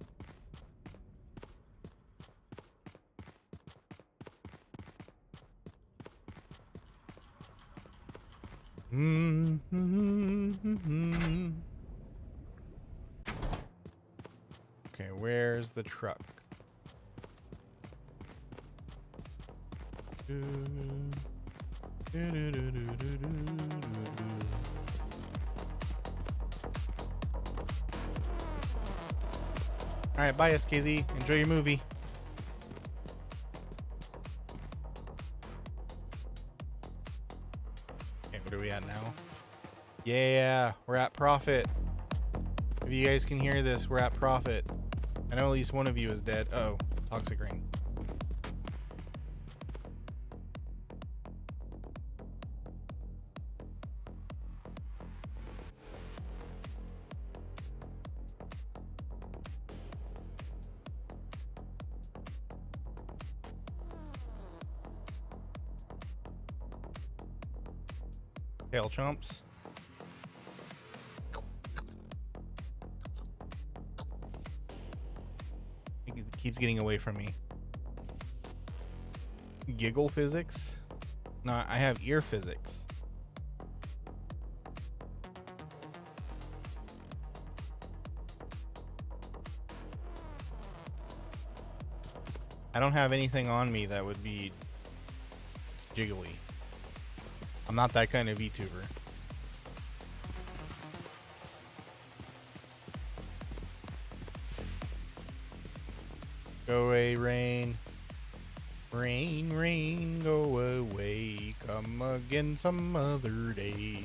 Okay, where's the truck? Alright, bye SKZ. Enjoy your movie. Okay, what are we at now? Yeah, we're at profit. If you guys can hear this, we're at profit. I know at least one of you is dead. Oh, toxic ring. Tail chomps. It keeps getting away from me. Giggle physics? No, I have ear physics. I don't have anything on me that would be jiggly. I'm not that kind of VTuber. Go away, rain. Rain, rain, go away. Come again some other day.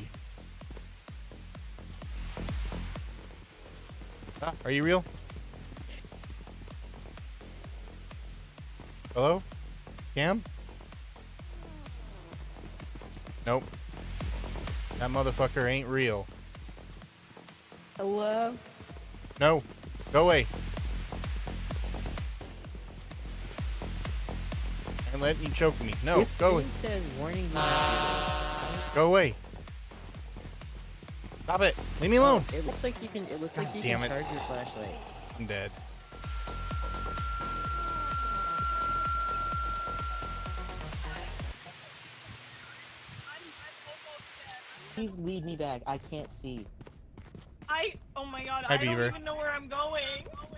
Ah, are you real? Hello? Cam? Nope. That motherfucker ain't real.
Hello?
No. Go away. And let you choke me. No,
This
go away.
thing says warning. Do not
Go away. Stop it. Leave me alone.
It looks like you can. It looks like you
damn
can
it.
charge your flashlight.
I'm dead.
Please lead me back. I can't see.
Oh my god,
Hi,
I don't
Beaver.
even know where I'm going.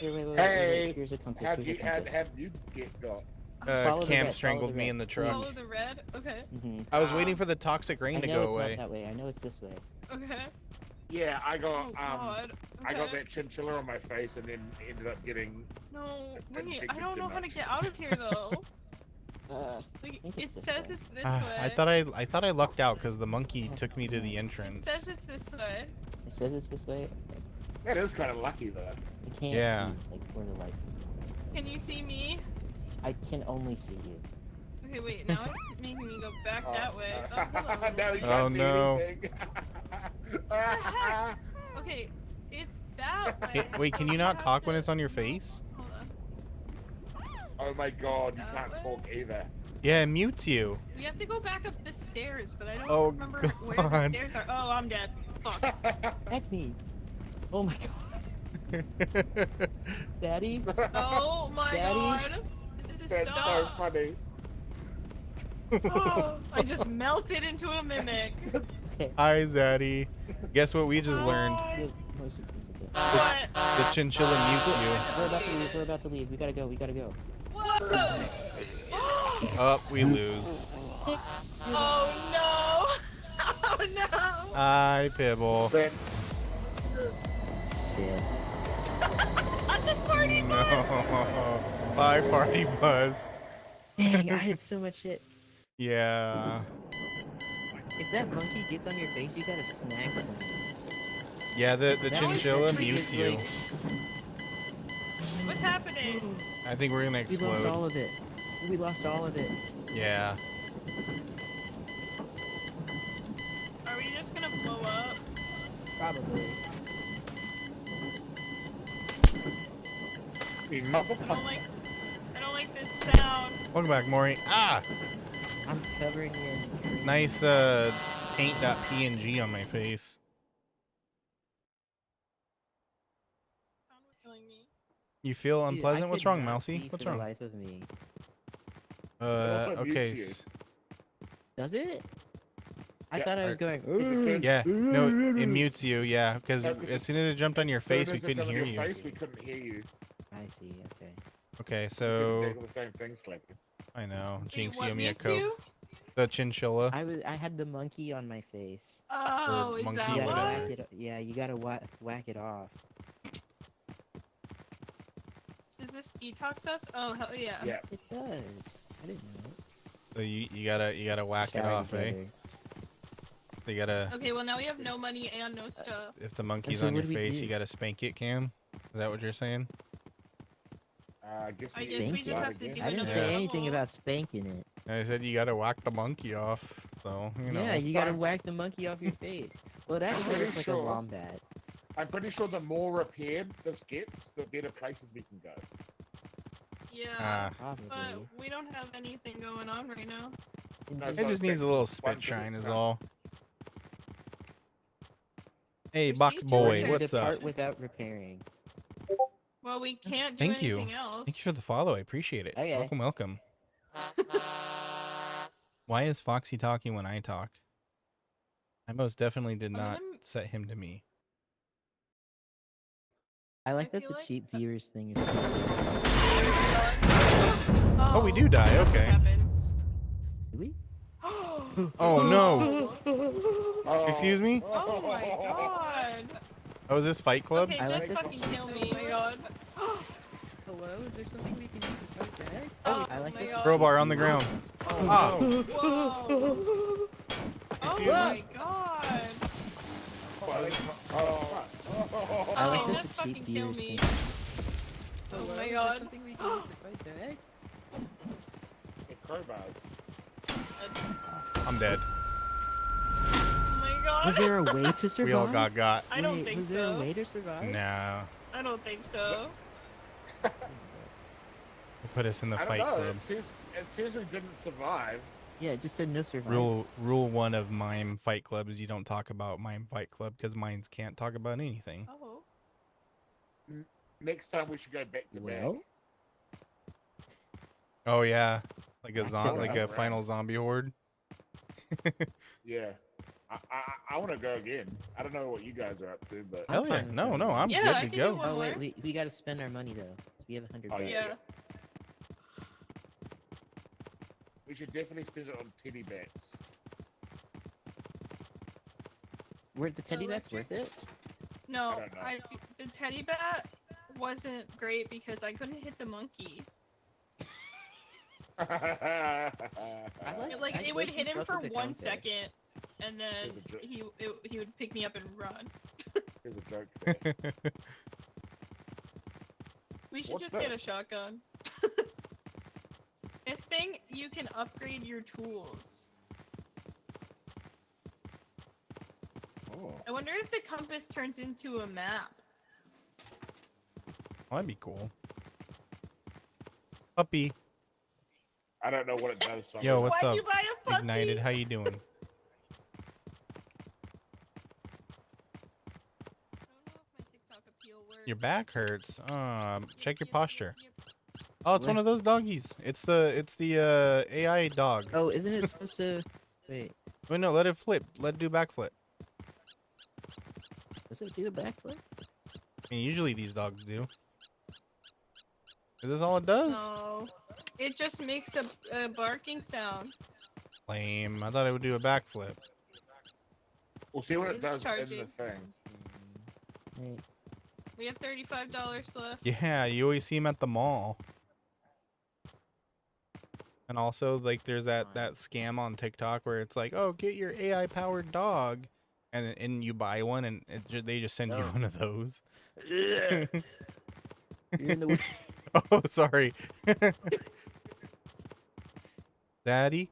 Wait. Here's a compass.
How'd
Here's
you,
a compass.
how'd you get got?
Follow the
Cam
red,
strangled
follow the
me
red.
in the truck.
Follow the red? Okay.
I was waiting for the toxic rain
I
to
know
go
it's
away.
not that way. I know it's this way.
Okay.
Yeah, I got
Oh god.
I got
Okay.
that chinchilla on my face and then ended up getting.
No,
Didn't
wait,
think
I
it
don't know
too
how to
much.
get out of here though.
I
Like,
think
it
it's this
says
way.
it's this way.
I thought I lucked out because the monkey took me to the entrance.
It says it's this way.
It says it's this way.
That is kind of lucky though.
I can't
Yeah.
see, like, for the light.
Can you see me?
I can only see you.
Okay, wait, now it's making me go back that way. Oh, hello.
Now you
Oh,
can't see
no.
anything.
heck? Okay, it's that way.
Wait, can you
I
not
have
talk when
to-
it's on your
no,
face?
Hold on.
Oh my god, you
That
can't
way?
talk either.
Yeah, it mutes you.
We have to go back up the stairs, but I don't
Oh,
remember where the
God.
stairs are. Oh, I'm dead. Fuck.
Heck me. Oh my god. Daddy?
Oh my
Daddy?
god. This is
That's so
stuff.
funny.
Oh, I just melted into a mimic.
Okay.
Hi, Zaddy. Guess what we just learned?
Hi.
The motion is a bit-
What?
The chinchilla mutes
We're about to leave. We're about to leave. We gotta go. We gotta go.
Whoa.
you. Up, we lose.
Oh no. Oh no.
Hi, Pibble.
That's
Shit.
That's a party bus.
No. Bye, Party Buzz.
Dang, I had so much shit.
Yeah.
If that monkey gets on your face, you gotta smack something.
Yeah, the
That was
chinchilla
pretty
mutes
good,
you.
like-
What's happening?
I think we're gonna
We lost all
explode.
of it. We lost all of it.
Yeah.
Are we just gonna blow up?
Probably.
me,
I
motherfucker.
don't like this sound.
Welcome back, Maury. Ah!
I'm covering you in.
Nice, paint.png on my face.
Sound was killing me.
You feel
Dude,
unpleasant?
I
What's
could
wrong,
not
Mousy?
see
What's
for
wrong?
the life of me.
also mutes
Okay.
you.
Does it? I
Yeah,
thought I was
alright.
going.
Yeah, no, it mutes you, yeah, because
No, 'cause
as soon as it jumped on your
As soon
face,
as
we
it's
couldn't
on
hear
your
you.
face, we couldn't hear you.
I see. Okay.
Okay,
We
so,
couldn't do the same thing, Slappy.
I know,
Wait,
Jinx, you
what
owe me a
mutes
Coke.
you?
The chinchilla.
I had the monkey on my face.
Oh, is
monkey,
that
You gotta
whatever.
why?
whack it. Yeah, you gotta whack it off.
Does this detox us? Oh, hell yeah.
Yeah.
It does. I didn't know.
So you gotta whack it
Shower
off, eh?
together.
You gotta,
Okay, well now we have no money and no stuff.
if the monkey's
so
on
what
your
do we
face,
do?
you gotta spank it, Cam? Is that what you're saying?
I guess
I
we
guess we
Spank
just
it?
have to do
I didn't
another
say
Yeah.
anything
level.
about spanking it.
I said you gotta whack the monkey off, so, you know.
Yeah, you gotta
Fine.
whack the monkey off your face. Well, it actually
pretty
looks like
sure.
a wombat.
I'm pretty sure the more repaired this gets, the better places we can go.
Yeah,
Ah,
Probably.
but we don't have anything going on right now.
it just needs a little spit shine is all. Hey, Box
Receipt to
Boy,
return.
what's up?
Depart without repairing.
Well, we can't do
Thank you.
anything else.
Thank you for the follow. I appreciate it.
Okay.
Welcome, welcome. Why is Foxy talking when I talk? I most definitely did
I'm
not
gonna-
set him to me.
I like that
feel
the
like-
cheap viewers thing is.
Oh, we do die.
What
Okay.
happens?
Do we?
Oh no.
Oh.
Excuse me?
Oh my god.
Oh, is this Fight Club?
Okay,
I like
just
it.
fucking kill me. Oh my god.
Hello, is there something we can use to fight back?
Oh
I like
my
it.
god.
Crowbar on the ground. Ah.
Whoa.
Excuse
Oh
me?
my god.
I like
Oh,
that
just
the cheap
fucking kill
viewers
me.
thing.
Oh
Hello,
my
is
god.
there something we can use to fight back?
Crowbars.
I'm dead.
Oh my god.
Was there a way to survive?
We all got.
I don't
Wait,
think
was there a
so.
way to survive?
No.
I don't think so.
They put us in the
I don't
Fight
know.
Club.
It says we didn't survive.
Yeah, it just said no survival.
Rule 1 of Mime Fight Club is you don't talk about Mime Fight Club because mines can't talk about anything.
Oh.
Next time we should go back to back.
Well,
Oh yeah, like a
Back
like
to
a
back.
final zombie horde.
Yeah. I want to go again. I don't know what you guys are up to, but
I'm
Hell yeah!
fine with
No,
that.
no, I'm
Yeah, I
good to
can do
go.
one.
Oh wait,
more?
we gotta spend our money though. We have 100
Oh,
bucks.
Yeah.
we should definitely spend it on teddy bats.
Were the teddy bats worth it?
No,
I don't know.
the teddy bat wasn't great because I couldn't hit the monkey.
I
Like
I
it would
low-key
hit him
fuck
for
with the
1
compass.
second, and then
Here's a
he would pick me up and run.
Here's a joke. for you.
We should
What's
just get a
this?
shotgun. This thing, you can upgrade your tools.
Oh.
I wonder if the compass turns into a map.
That'd be cool. Puppy,
I don't know what it does. So I'm
Yo,
gonna-
what's
Why'd
up?
you buy a puppy?
Ignited. How you doing?
I don't know if my TikTok appeal works.
Your back hurts. Check your posture. Oh, it's one of those doggies. It's the AI dog.
Oh, isn't it supposed to? Wait,
Wait, no, let it flip. Let it do backflip.
does it do a backflip?
I mean, usually these dogs do. Is this all it does?
No. It just makes a barking sound.
Lame. I thought it would do a backflip.
We'll see what it
It's
does in the
charging.
thing.
Wait,
We have $35 left.
Yeah, you always see him at the mall. And also, like, there's that scam on TikTok where it's like, oh, get your AI powered dog, and you buy one, and they just send you
Oh.
one of those.
you're in the way.
Oh, sorry. Daddy?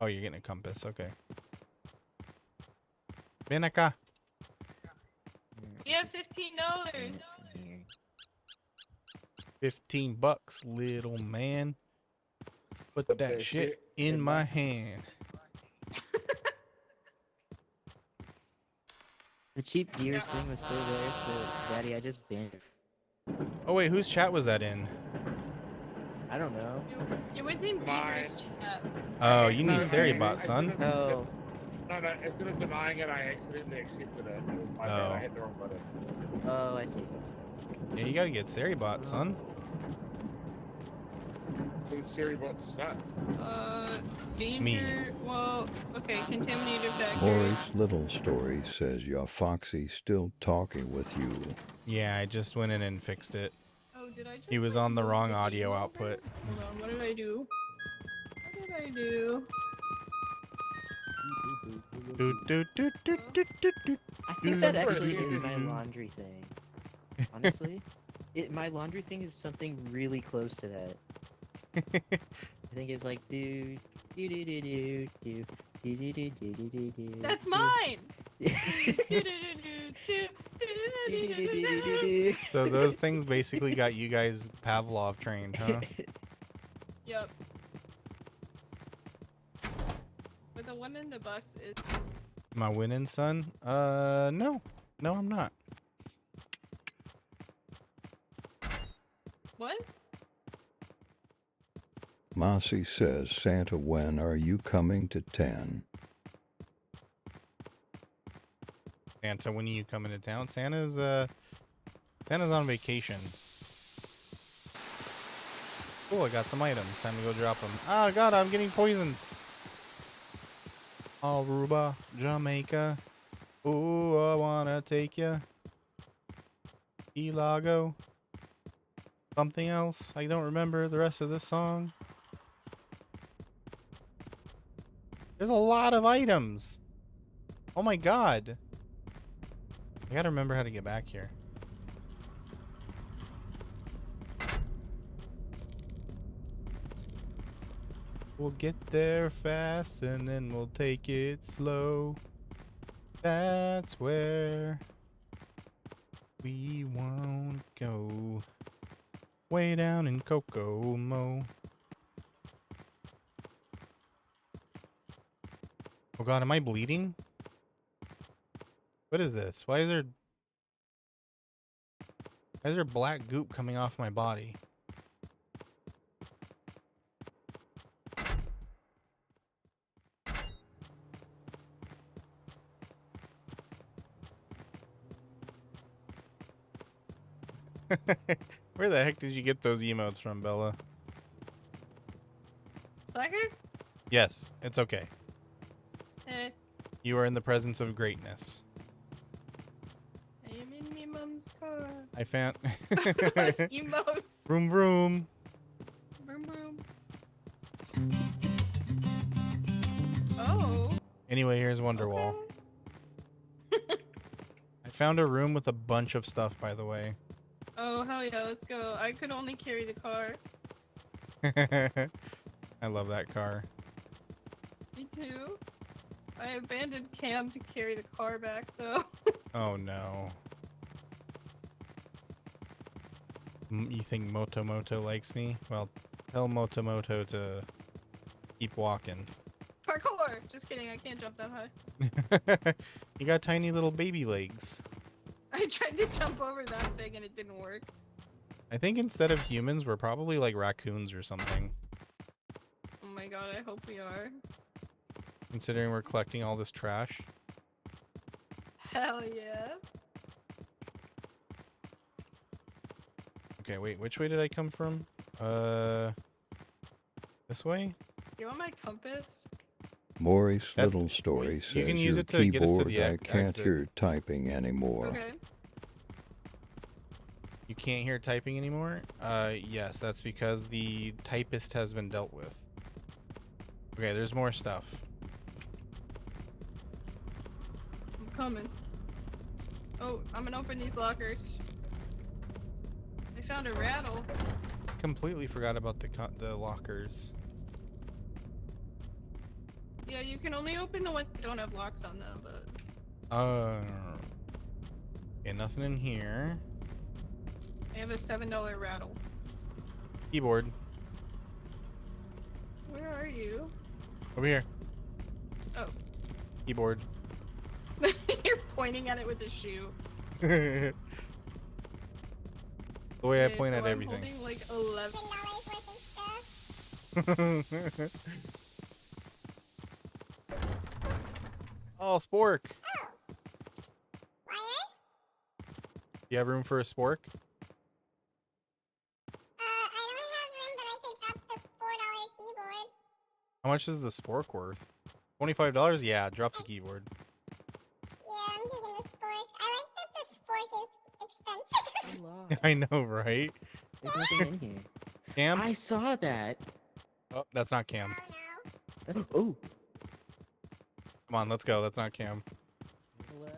Oh, you're getting a compass. Okay. Ven acá.
We have $15.
Yes, in here.
15 bucks, little man. Put
Put
that
that
shit
shit
in
in
my
my-
hand.
The cheap viewers thing was still there, so Daddy, I just banned it.
Oh, wait, whose chat was that in?
I don't know.
It was in
Mine.
Beaver's chat.
Oh, you
No,
need
no,
Seribot,
I
son.
didn't-
Oh,
No, instead of denying it, I accidentally accepted it. It was my bad.
Oh.
I hit the wrong button.
oh, I see.
Yeah, you gotta get Seribot, son.
Who's Seribot's son?
Danger. Well, okay, contaminated factory.
Maurice Little Story says your Foxy still talking with you.
Yeah, I just went in and fixed it.
Oh, did I just?
He was
like,
on the
move
wrong
game
audio
over?
output.
Hold on, what did I do? What did I do?
Do, do, do, do, do, do, do.
I think that
That's what
actually
it
is
is.
my laundry thing. Honestly, my laundry thing is something really close to that. I think it's like do do do do do do do do do do do do do.
That's mine.
So those things basically got you guys Pavlov trained, huh?
Yep. But the one in the bus is.
Am I winning, son? No. No, I'm not.
What?
Mossy says, Santa, when are you coming to 10?
Santa, when are you coming to town? Santa's on vacation. Cool, I got some items. Time to go drop them. Oh god, I'm getting poisoned. Aruba, Jamaica. Ooh, I wanna take ya. Key Largo. Something else. I don't remember the rest of this song. There's a lot of items. Oh my god. I gotta remember how to get back here. We'll get there fast and then we'll take it slow. That's where we won't go. Way down in Kokomo. Oh god, am I bleeding? What is this? Why is there black goop coming off my body? Where the heck did you get those emotes from, Bella?
Sucker?
Yes, it's okay.
Eh.
You are in the presence of greatness.
I am in my mom's car.
I found
Emotes.
Vroom vroom.
Boom boom. Oh.
Anyway, here's Wonderwall. I found a room with a bunch of stuff, by the way.
Oh, hell yeah, let's go. I could only carry the car.
I love that car.
Me too. I abandoned Cam to carry the car back, though.
Oh no. You think Moto likes me? Well, tell Moto to keep walking.
Parkour! Just kidding, I can't jump that high.
You got tiny little baby legs.
I tried to jump over that thing and it didn't work.
I think instead of humans, we're probably like raccoons or something.
Oh my god, I hope we are.
Considering we're collecting all this trash.
Hell yeah.
Okay, wait, which way did I come from? This way?
You want my compass?
Maurice
That-
Little Story
you
says,
can use
your
it to get us to
keyboard,
the
I can't
exit.
hear typing anymore.
Okay.
You can't hear typing anymore? Yes, that's because the typist has been dealt with. Okay, there's more stuff.
I'm coming. Oh, I'm gonna open these lockers. I found a rattle.
Completely forgot about the lockers.
Yeah, you can only open the ones that don't have locks on them, but...
Okay, nothing in here.
I have a $7 rattle.
Keyboard.
Where are you?
Over here.
Oh.
Keyboard.
You're pointing at it with a shoe.
The way I
Okay,
point
so
at
I'm
everything.
holding like 11.
$10 worth of stuff.
Oh, spork.
Oh. Wire?
You have room for a spork?
I don't have room, but I could drop the $4 keyboard.
How much is the spork worth? $25? Yeah, drop the keyboard.
Yeah, I'm taking the spork. I like that the spork is expensive.
A lot.
I know, right?
There's nothing in here.
Cam?
I saw that.
Oh, that's not Cam.
Oh no.
Oh.
Come on, let's go. That's not Cam.
Hello.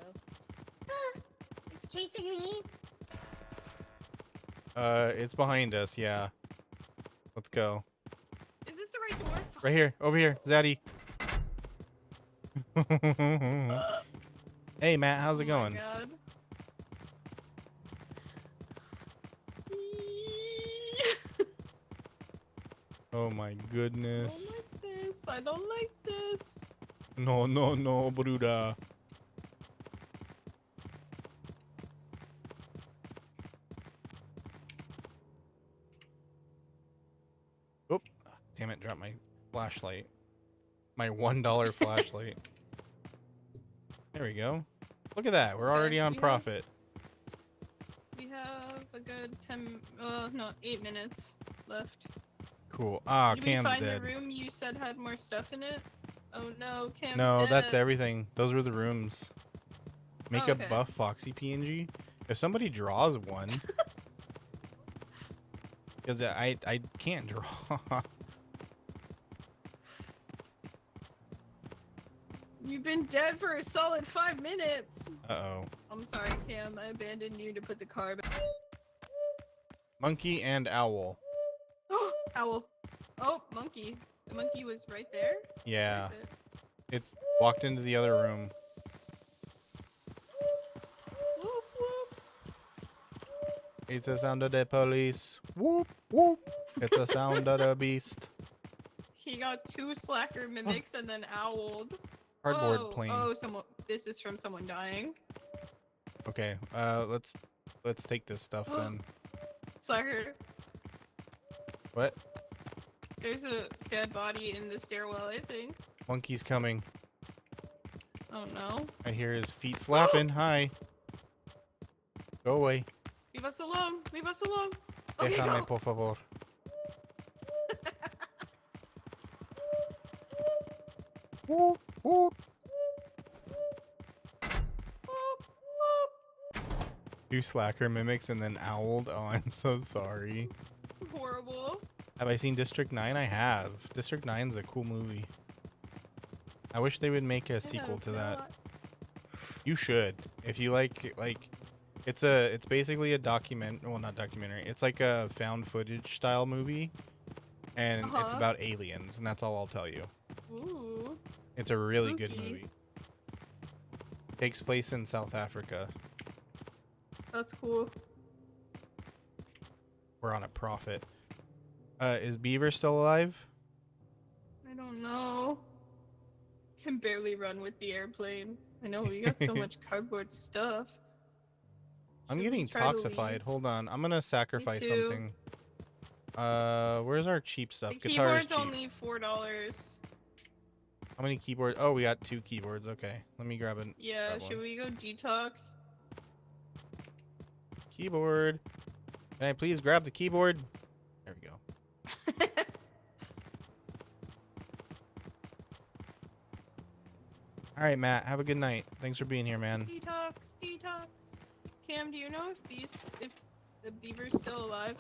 It's chasing me.
It's behind us, yeah. Let's go.
Is this the right door? Fuck.
Right here. Over here. Zaddy. Hey, Matt. How's it
Oh my
going?
God.
Oh my
I
goodness.
don't like this. I don't like this.
No, no, no, Bruda. Damn it, dropped my flashlight. My $1 flashlight. There we go. Look at that. We're
Okay,
already on
we have-
profit.
We have a good 8 minutes left.
Cool. Ah,
Did we
Cam's
find
dead.
the room you said had more stuff in it? Oh no, Cam's
No,
dead.
that's everything. Those were the rooms. Make
Oh,
a
okay.
buff Foxy PNG. If somebody draws one, because I can't draw.
You've been dead for a solid 5 minutes.
Uh-oh.
I'm sorry, Cam. I abandoned you to put the car back.
Monkey and owl.
Owl. Oh, monkey. The monkey was right there?
Yeah.
Where is it?
It's walked into the other room.
Whoop, whoop.
It's the sound of the police. Whoop, whoop. It's the sound of the beast.
He got 2 slacker mimics and then owled.
Cardboard
Whoa.
plane.
Oh, this is from someone dying.
Okay, let's take this stuff then.
Slacker,
What?
there's a dead body in the stairwell, I think.
Monkey's coming.
Oh no.
I hear his feet slapping. Hi. Go away.
Leave us alone. Leave us alone. Okay,
Déjame,
go.
por favor. Whoop, whoop. Two slacker mimics and then owled. Oh, I'm so sorry.
Horrible.
Have I seen District 9? I have. District 9's a cool movie. I wish they would make a sequel to that. You should. If you like it's basically a not documentary. It's like a found footage style movie and it's
Uh-huh.
about aliens, and that's all I'll tell you.
Ooh.
It's a really good
Spooky.
movie. Takes place in South Africa.
That's cool.
We're on a profit. Is Beaver still alive?
I don't know. Can barely run with the airplane. I know we got so much cardboard stuff.
I'm
Should we
getting
try to
toxified.
leave?
Hold on. I'm gonna sacrifice
too.
something. Where's our cheap stuff?
The
Guitar is
keyboard's
cheap.
only $4.
How many keyboards? Oh, we got 2 keyboards. Okay. Let me grab it.
Yeah,
Grab
should
one.
we go detox?
Keyboard. Can I please grab the keyboard? There we go. All right, Matt. Have a good night. Thanks for being here, man.
Detox, detox. Cam, do you know if the beaver's still alive?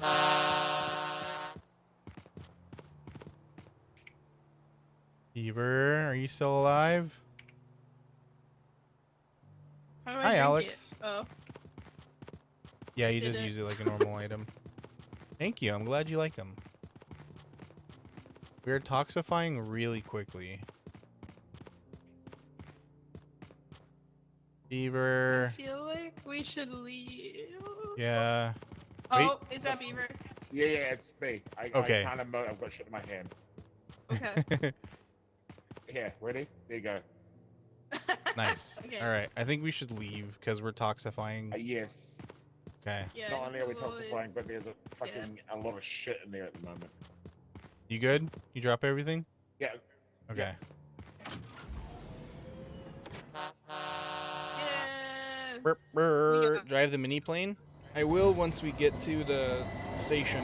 Beaver, are you still alive?
How do I
Hi,
drink
Alex.
It? Oh,
Yeah, you
Did
just
it.
use it like a normal item. Thank you. I'm glad you like them. We're toxifying really quickly. Beaver.
I feel like we should leave.
Yeah.
Oh, is that beaver?
Yeah, it's me.
Okay.
I kind of I've got shit in my hand.
Okay.
Here, ready? There you go.
Nice.
Okay.
All right. I think we should leave because we're toxifying.
Yes.
Okay.
Yeah,
Not only are we
Google
toxifying,
is-
but there's a lot of shit in there at the moment.
You good? You drop everything?
Yeah.
Okay.
Yeah.
Burp, burr.
got-
Drive the mini plane? I will once we get to the station.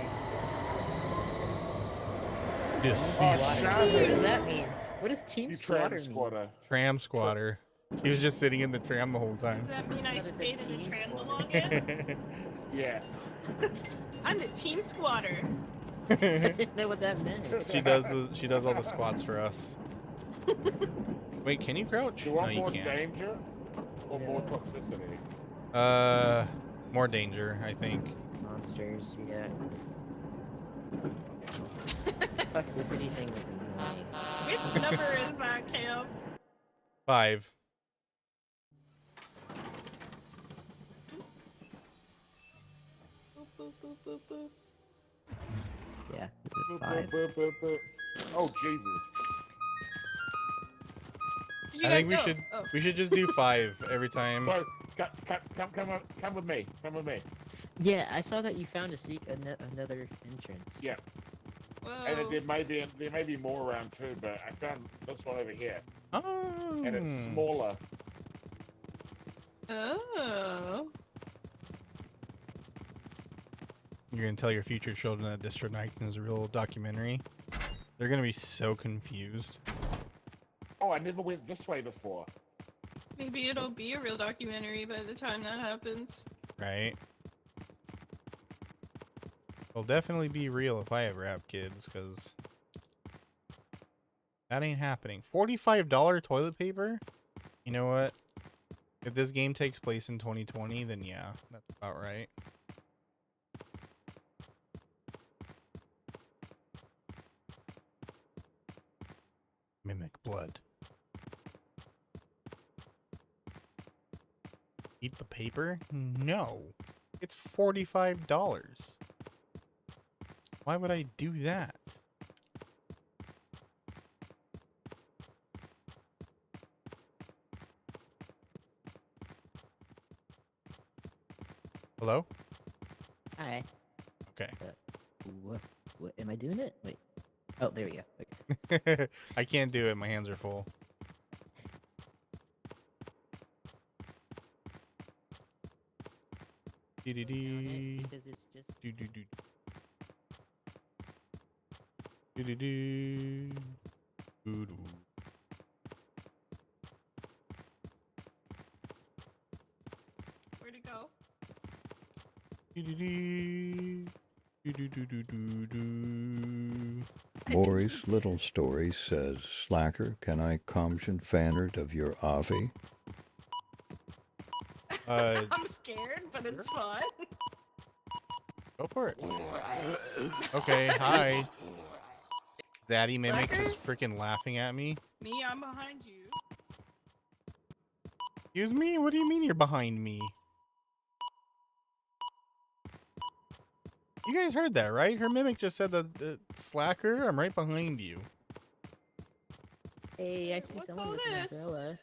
Oh,
What
savage.
does that mean? What does team
You
squatter
tram
mean?
squatter.
Tram squatter. He was just sitting in the tram the whole time.
Does that mean I
That is a
stayed in the
team
tram the
squad.
longest?
Yeah.
I'm the team squatter.
I didn't know what that meant.
she does all the squats for us. Wait, can you crouch?
Do you
No,
want
you
more
can't.
danger or more toxicity?
More danger, I think.
Monsters, yeah. Toxicity thing was annoying.
Which number is that, Cam?
5.
Boop, boop, boop, boop, boop.
Yeah, this
Boop,
is 5.
boop, boop, boop, boop. Oh Jesus!
Did you
I
guys
think we
go?
should
Oh.
we should just do 5 every time.
So come with me. Come with me.
Yeah, I saw that you found another entrance.
Yeah. And
Whoa.
there may be more around too, but I found this one over here,
Oh.
and it's smaller.
Oh.
You're gonna tell your future children that District 19 is a real documentary. They're gonna be so confused.
Oh, I never went this way before.
Maybe it'll be a real documentary by the time that happens.
Right? It'll definitely be real if I ever have kids, because that ain't happening. $45 toilet paper? You know what? If this game takes place in 2020, then yeah, that's about right. Mimic blood. Eat the paper? No. It's $45. Why would I do that? Hello?
Hi.
Okay.
What? Am I doing it? Wait. Oh, there we go. Okay.
I can't do it. My hands are full.
On it
Dee-dee-dee.
because it's just.
Do-do-do. Do-do-do. Do-do.
Where'd it go?
Do-do-do. Do-do-do-do-do-do.
Maurice Little Story says, Slacker, can I komschen fanart of your Avi?
I'm scared, but it's fun.
Go for it. Okay, hi. Zaddy Mimic
Slacker?
just freaking laughing at me.
Me, I'm behind you.
Excuse me? What do you mean you're behind me? You guys heard that, right? Her Mimic just said that, Slacker, I'm right behind you.
Hey, I see
What's
someone
all
with an
this?
umbrella.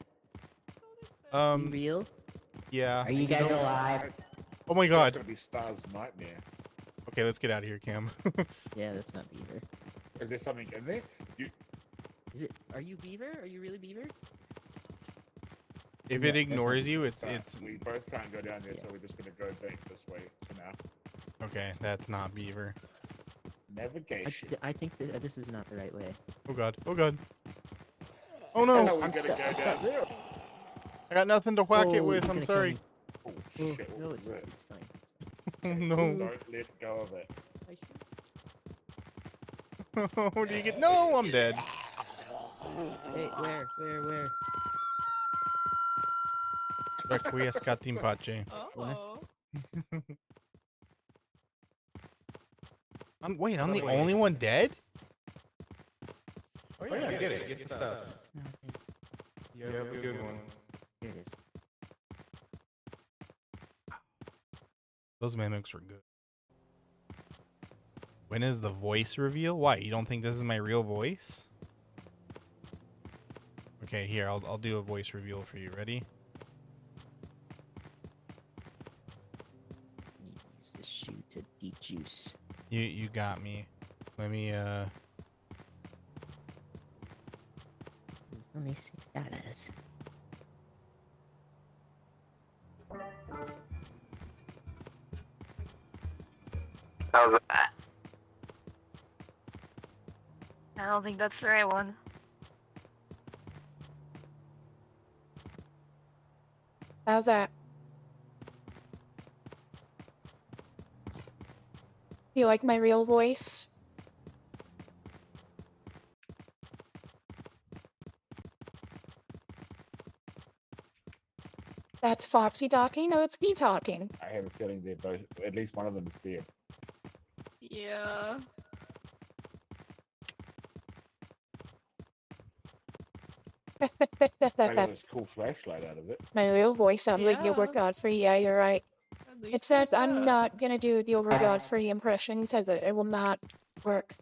Um,
Real?
yeah.
Are you guys alive?
That's,
Oh my
that's
god.
gonna be Star's nightmare.
Okay, let's get out of here, Cam.
Yeah, that's not Beaver.
Is there something in there?
Is it? Are you Beaver? Are you really Beaver?
If
Yeah,
it
that's
ignores
not-
you, it's
We both can't go down there,
Yeah.
so we're just gonna go back this way for now.
okay. That's not Beaver.
Navigation.
I think that this is not the right way.
Oh god. Oh god. Oh
Oh,
no!
we're
I'm
gonna
stuck,
go
I'm
down
stuck.
there.
I got nothing to whack it
Oh,
with.
he's
I'm
gonna kill
sorry.
me.
Oh
Oh,
shit! What
no,
was
it's
that?
it's fine.
Oh no.
Don't let go of it.
I should-
Oh, do you get? No, I'm dead.
Hey, where?
Requiescat in pace.
Oh.
Wait, I'm the only one dead? Oh yeah, get it. Get stuff.
It's not it.
You have a good one.
Here it is.
Those mimics were good. When is the voice reveal? Why? You don't think this is my real voice? Okay, here, I'll do a voice reveal for you. Ready?
Need to use this shoe to de-juice.
You got me. Let me
There's only $6.
How's that? I don't think that's the right one.
How's that? Do you like my real voice? That's Foxy talking? No, it's me talking.
I have a feeling they're both. At least one of them is dead.
Yeah.
I got this cool flashlight out of it.
My real voice sounds like
Yeah.
Gilbert Godfrey. Yeah, you're right.
At least
It says
there's
I'm
that.
not gonna do the Gilbert Godfrey impression because it will not work.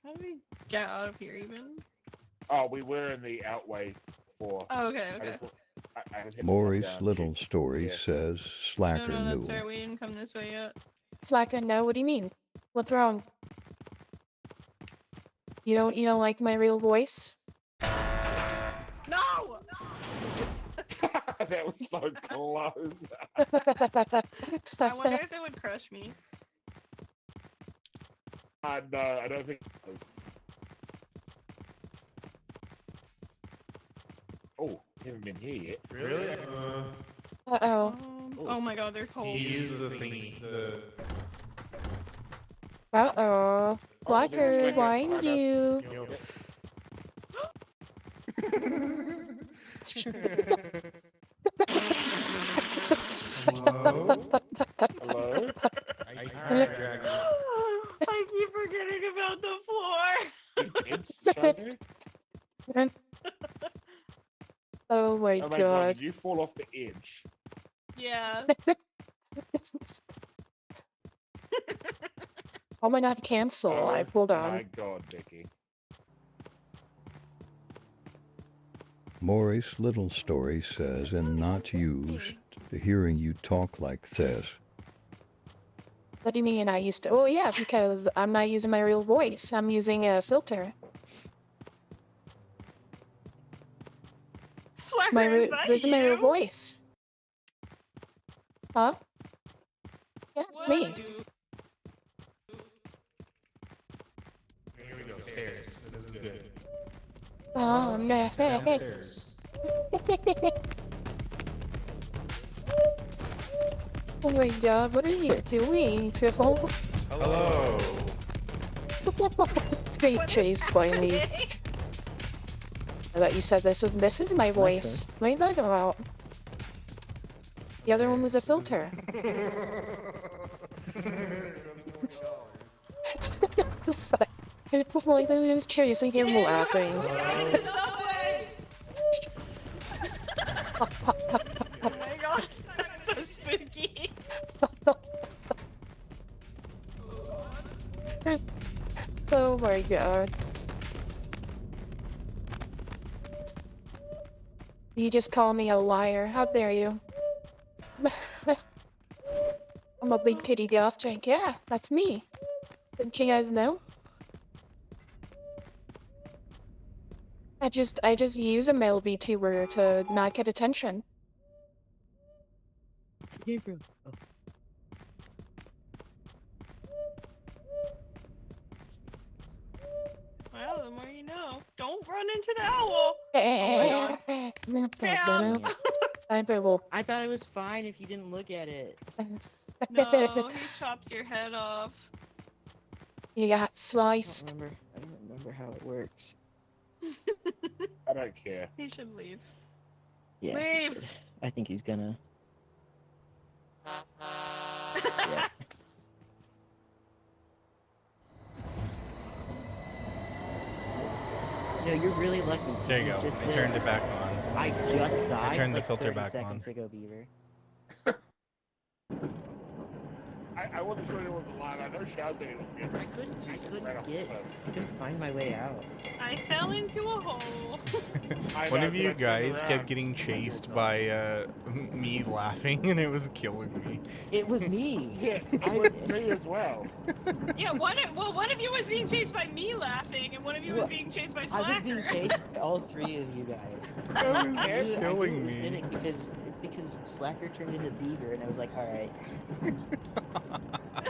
How do we get out of here even?
Oh, we were in the outway before.
Oh, okay,
I
okay.
just, I just had to come
Maurice
down,
Little
check.
Story
Yeah.
says,
No,
Slacker
no, that's
knew.
right. We didn't come this way yet.
Slacker, no, what do you mean? What's wrong? You don't like my real voice?
No!
That was so close.
I wonder if it would crush me.
No, I don't think it was. Oh, haven't been here yet.
Really?
Uh-oh.
Oh my god, there's holes.
He uses the thingy. The
Uh-oh. Slacker,
Slacker,
blind
behind us.
you.
Hello?
I keep forgetting about the floor.
It's Shadow?
Oh my
Oh my god,
god.
did you fall off the edge?
Yeah.
Oh my god, cancel. Hold on.
My god, Becky.
Maurice Little Story says, and not used to hearing you talk like this.
What do you mean I used to? Oh yeah, because I'm not using my real voice. I'm using a filter.
Slacker, is that
This is my real
you?
voice. Huh? Yeah, it's
What?
me.
Here we go. Stairs. This is good.
Oh, no.
Downstairs.
Oh my god, what are you doing, Triple?
Hello.
It's being chased by me. I thought you said this is my voice. What are you talking about? The other one was a filter. Like, I was chasing him laughing.
Oh my god, that's so spooky.
Oh my god. You just call me a liar. How dare you? I'm a big titty golf drink. Yeah, that's me. Didn't you guys know? I just use a male VTuber to not get attention.
Gabriel. Oh.
Well, the more you know. Don't run into the owl.
I will.
I thought it was fine if you didn't look at it.
No, he chops your head off.
You got
I
sliced.
don't remember how it works.
I don't care.
He should leave.
Yeah, he
Leave.
should. I think he's gonna. Yeah. You know, you're really lucky.
There you go.
Just
I
said,
turned it back on.
I just died.
turned the
like
filter
30
back
seconds
on.
ago, Beaver.
I wasn't sure it was alive. I know Shaz said it was good.
I couldn't find my way out.
I fell into a hole.
One of you guys kept getting chased by me laughing, and it was killing me.
It was me.
Yeah, it was me as well.
Yeah, one of you was being chased by me laughing, and one of you was being chased by
I was
Slacker.
being chased by all three of you guys.
That was
I knew it
killing
was
me.
fitting because Slacker turned into Beaver, and I was like, all right.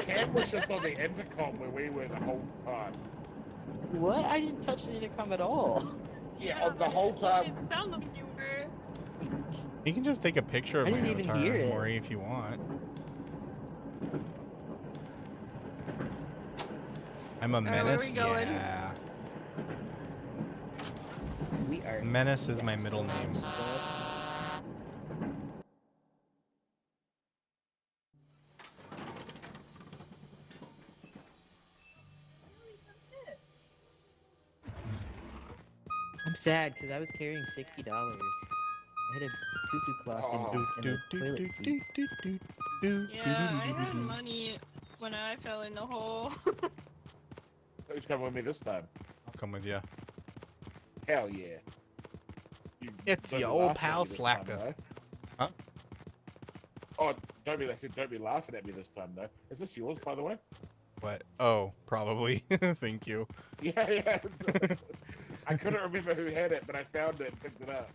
Cam was just on the intercom where we were the whole time.
What? I didn't touch the intercom at all.
Yeah, on the whole time.
It sounded like you were.
You can just take a picture of
I
my
didn't even
avatar,
hear it.
Maury, if you want. I'm a
Alright, where are
menace.
we going?
Yeah.
We are.
Menace is my middle name.
I'm sad because I was carrying $60. I had a cuckoo clock and a toilet seat.
Yeah, I had money when I fell in the hole.
Who's coming with me this time?
I'll come with you.
Hell yeah. You
It's
done
your
the
old
last
pal
one this time,
Slacker.
though.
Huh?
Oh, I said, don't be laughing at me this time, though. Is this yours, by the way?
What? Oh, probably. Thank you.
Yeah, yeah. I couldn't remember who had it, but I found it and picked it up.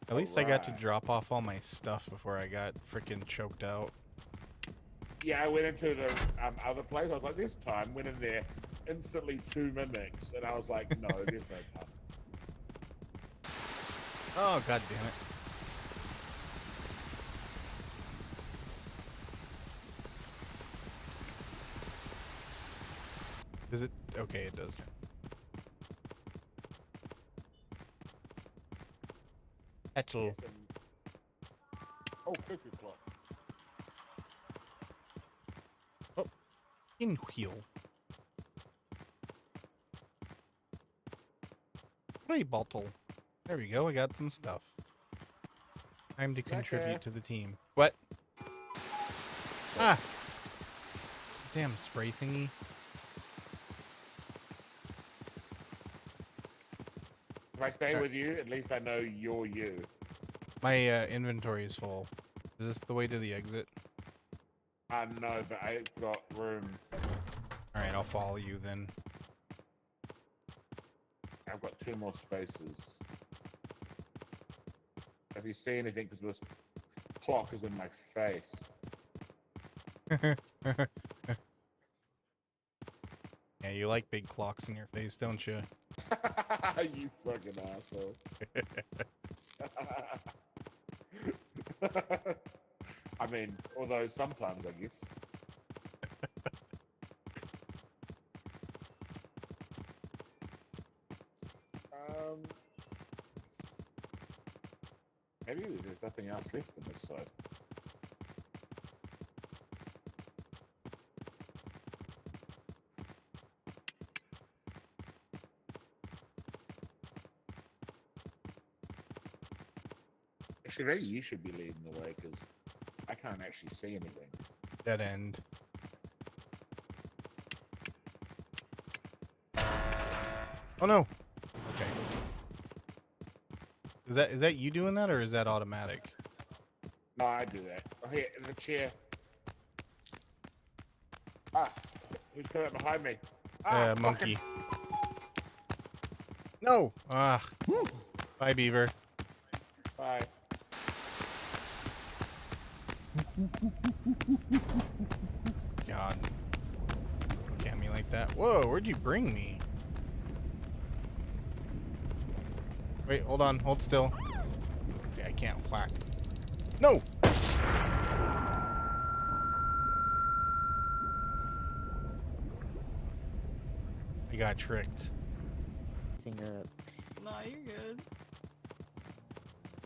At least I got to
Alright.
drop off all my stuff before I got freaking choked out.
Yeah, I went into the other place. I was like, this time. Went in there, instantly 2 mimics, and I was like, no, there's no time.
Oh, god damn it. Is it? Okay, it does. Etzel.
Yes, and... Oh, cuckoo clock.
Inwheel. Spray bottle. There we go, I got some stuff. Time to contribute to the team. What? Ah! Damn spray thingy.
If I stay with you, at least I know you're you.
My inventory is full. Is this the way to the exit?
No, but I got room.
Alright, I'll follow you then.
I've got 2 more spaces. If you see anything, because this clock is in my face.
Yeah, you like big clocks in your face, don't you?
You fucking asshole. I mean, although sometimes, I guess. Maybe there's nothing else left on this side. Actually, maybe you should be leading the way, because I can't actually see anything.
Dead end. Oh no! Okay. Is that you doing that, or is that automatic?
No, I do that. Oh, here, in the chair. Ah, who's coming up behind me? Ah,
Monkey. No! Ah. Bye, beaver.
Bye.
God. Look at me like that. Whoa, where'd you bring me? Wait, hold on. Hold still. Okay, I can't whack. No! I got tricked.
Thing up.
Nah, you're good.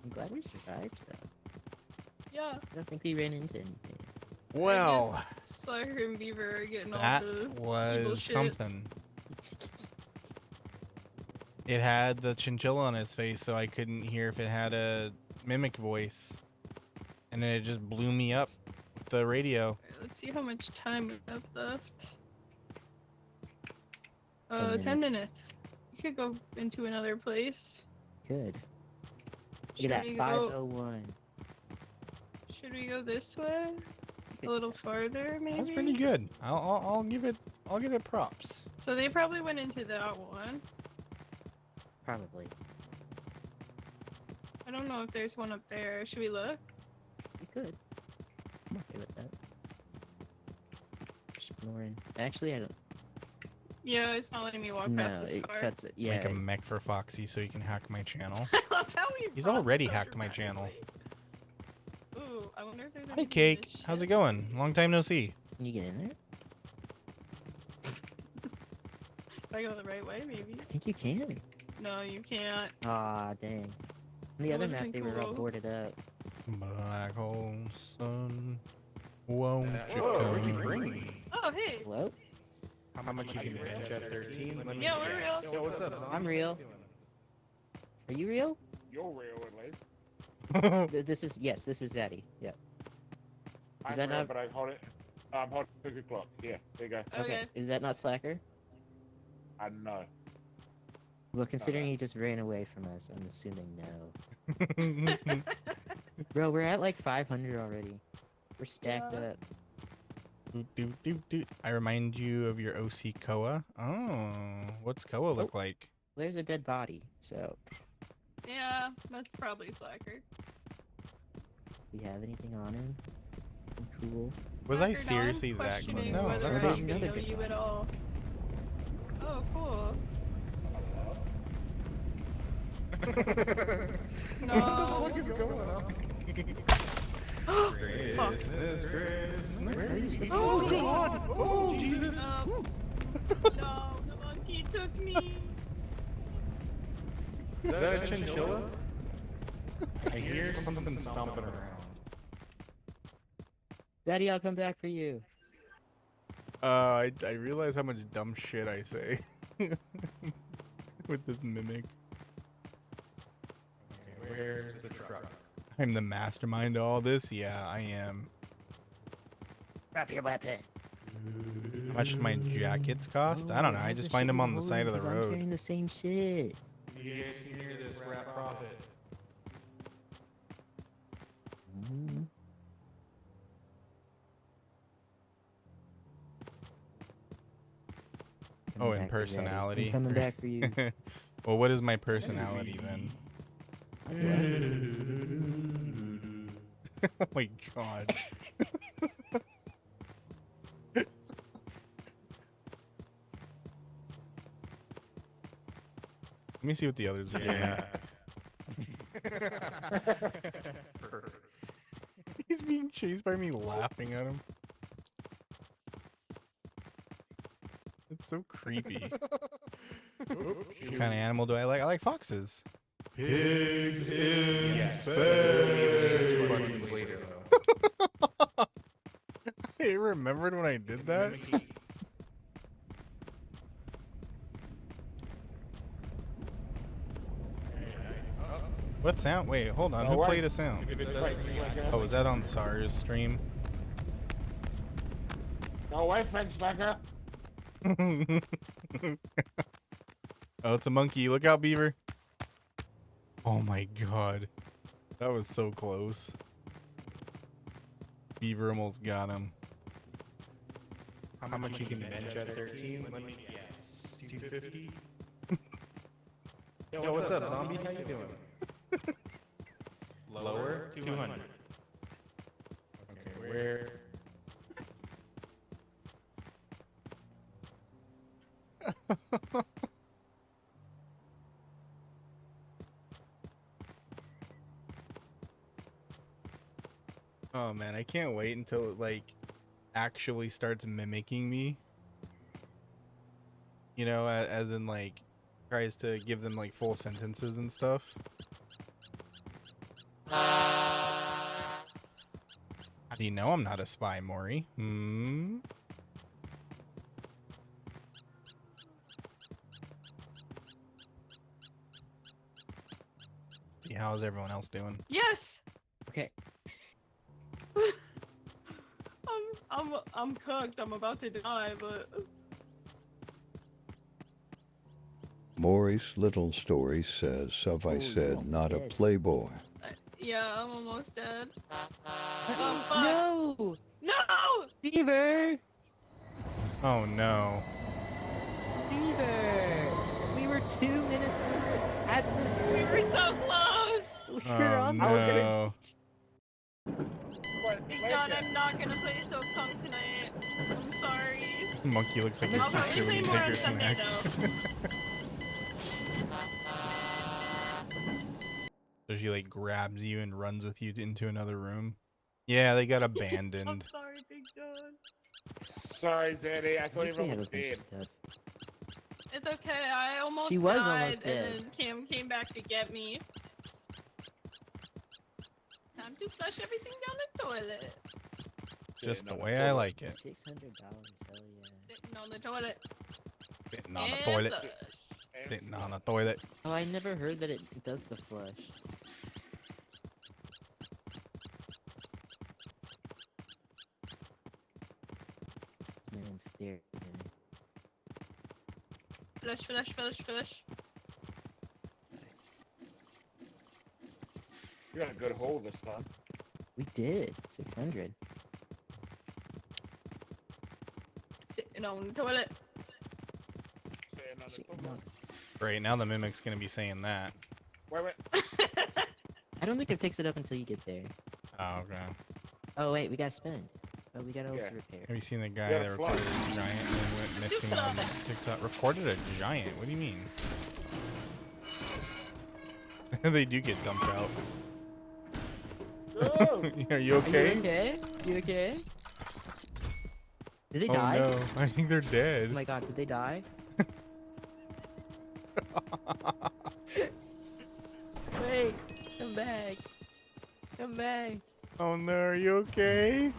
I'm glad we survived though.
Yeah.
I don't think we ran into anything.
Well,
Sucker and Beaver are getting all
that
the evil
was
shit.
something. It had the chinchilla on its face, so I couldn't hear if it had a mimic voice. And then it just blew me up with the radio.
Alright, let's see how much time we have left.
10
10 minutes. You could go into another place.
Good.
Should
Look at
we
that
go-
501.
Should we go this way? A little farther, maybe?
That's pretty good. I'll give it props.
So they probably went into that one.
Probably.
I don't know if there's one up there. Should we look?
You could. I'm okay with that. Exploring. Actually, I don't.
Yeah, it's not letting me walk
No,
past this
it
car.
cuts it. Yeah.
Make a mech for Foxy so he can hack my channel.
I love how we
He's
brought
already
such
hacked my
dramatic
channel.
weight. Ooh, I wonder if there's
Hi,
anything in
Cake.
this
How's it
shit.
going? Long time no see.
Can you get in there?
If I go the right way, maybe.
I think you can.
No, you can't.
Ah, dang. On the
That
other
would've
map,
been
they were all
cool.
boarded up.
Black hole sun. Won't you
Whoa, where'd you
come?
bring me?
Oh, hey.
Hello?
How much you can range at 13? Let me
Yeah, we're real.
guess. So what's up? Zom?
I'm real. Are you real?
You're real, at least.
This is, yes, this is Zaddy. Yep.
I'm
that
real,
not-
but I hold it. Hold cuckoo clock. Yeah, there you go.
Okay.
Is that not Slacker?
I know.
Well, considering he just ran away from us, I'm assuming no. Bro, we're at like 500 already. We're stacked up.
I remind you of your OC Koa. Oh, what's Koa look like?
There's a dead body, so.
Yeah, that's probably Slacker.
Do you have anything on him? Cool.
Was I
Slacker, now I'm
seriously that close?
questioning
No,
whether
that's
I
not.
even
Another
know
dead
you
body.
at all. Oh, cool. No.
What the fuck is going on?
Fuck.
Oh God! Oh Jesus!
No, the monkey took me.
Is that a chinchilla? I hear something stomping around.
Daddy, I'll come back for you.
I realize how much dumb shit I say with this mimic. Okay, where's the truck? I'm the mastermind of all this? Yeah, I am.
Drop your weapon.
How much do my jackets cost? I don't know. I just find them on the side of the
I'm
road.
carrying the same shit.
You guys can hear this rap profit.
Mm.
Oh,
Coming
in
back for you, Daddy.
personality.
I'm coming back for you.
Well, what is my personality then? Oh my God. Let me see what the others are doing. He's being chased by me laughing at him. It's so creepy. What kind of animal do I like? I like foxes.
Pigs in
Yes.
space.
I remembered when I did that. What sound? Wait, hold on. Who played a sound? Oh, was that on SAR's stream?
Go away, French Slacker.
Oh, it's a monkey. Look out, Beaver. Oh my God. That was so close. Beaver almost got him.
How much you can bench at 13? Let me guess. 250? Yo, what's up, zombie? How you doing? Lower? 200. Okay, where?
Oh man, I can't wait until it like actually starts mimicking me. You know, as in like tries to give them like full sentences and stuff. How do you know I'm not a spy, Maury? Hmm? See, how's everyone else doing?
Yes.
Okay.
I'm cooked. I'm about to die, but
Maurice Little Story says, have I said, not a playboy.
yeah, I'm almost dead.
No!
No!
Beaver!
Oh no.
Beaver! We were 2 minutes at the.
We were so close.
We were
Oh
on the.
no.
Thank God I'm not gonna play Silk Song tonight. I'm sorry.
Monkey looks like your
I'll probably
sister when
play
you
more
take
on
your
Sunday
snacks. So she like grabs you and runs with you into another room. Yeah, they got
I'm
abandoned.
sorry, Big John.
Sorry, Zaddy. I thought
At least we
everyone
have
was
a bunch
dead.
of stuff.
It's okay. I almost
She was
died,
almost dead.
and then Cam came back to get me. Time to flush everything down the toilet.
Just the way I like it.
$600, hell yeah.
Sitting on the toilet.
Sitting on the
And
toilet.
flush.
Sitting on the toilet.
Oh, I never heard that it does the flush. Man, stare at me.
Flush, flush, flush, flush.
We got a good haul this time.
We did 600.
Sitting on the toilet.
Sitting on the
Shit,
toilet.
no.
Great, now the mimic's gonna be saying that.
Wait.
I don't think it picks it up until you get there.
Oh, okay.
Oh wait, we gotta spend. Oh, we gotta also
Yeah.
repair.
Have you seen the guy
Yeah,
that
fly.
recorded a giant and then went missing on TikTok? Recorded a giant? What do you mean? They do get dumped out.
Oh!
Are you okay?
Are you okay? You okay? Did they
Oh
die?
no, I think they're dead.
Oh my god, did they die? Wait, come back. Come back.
Oh no, are you okay?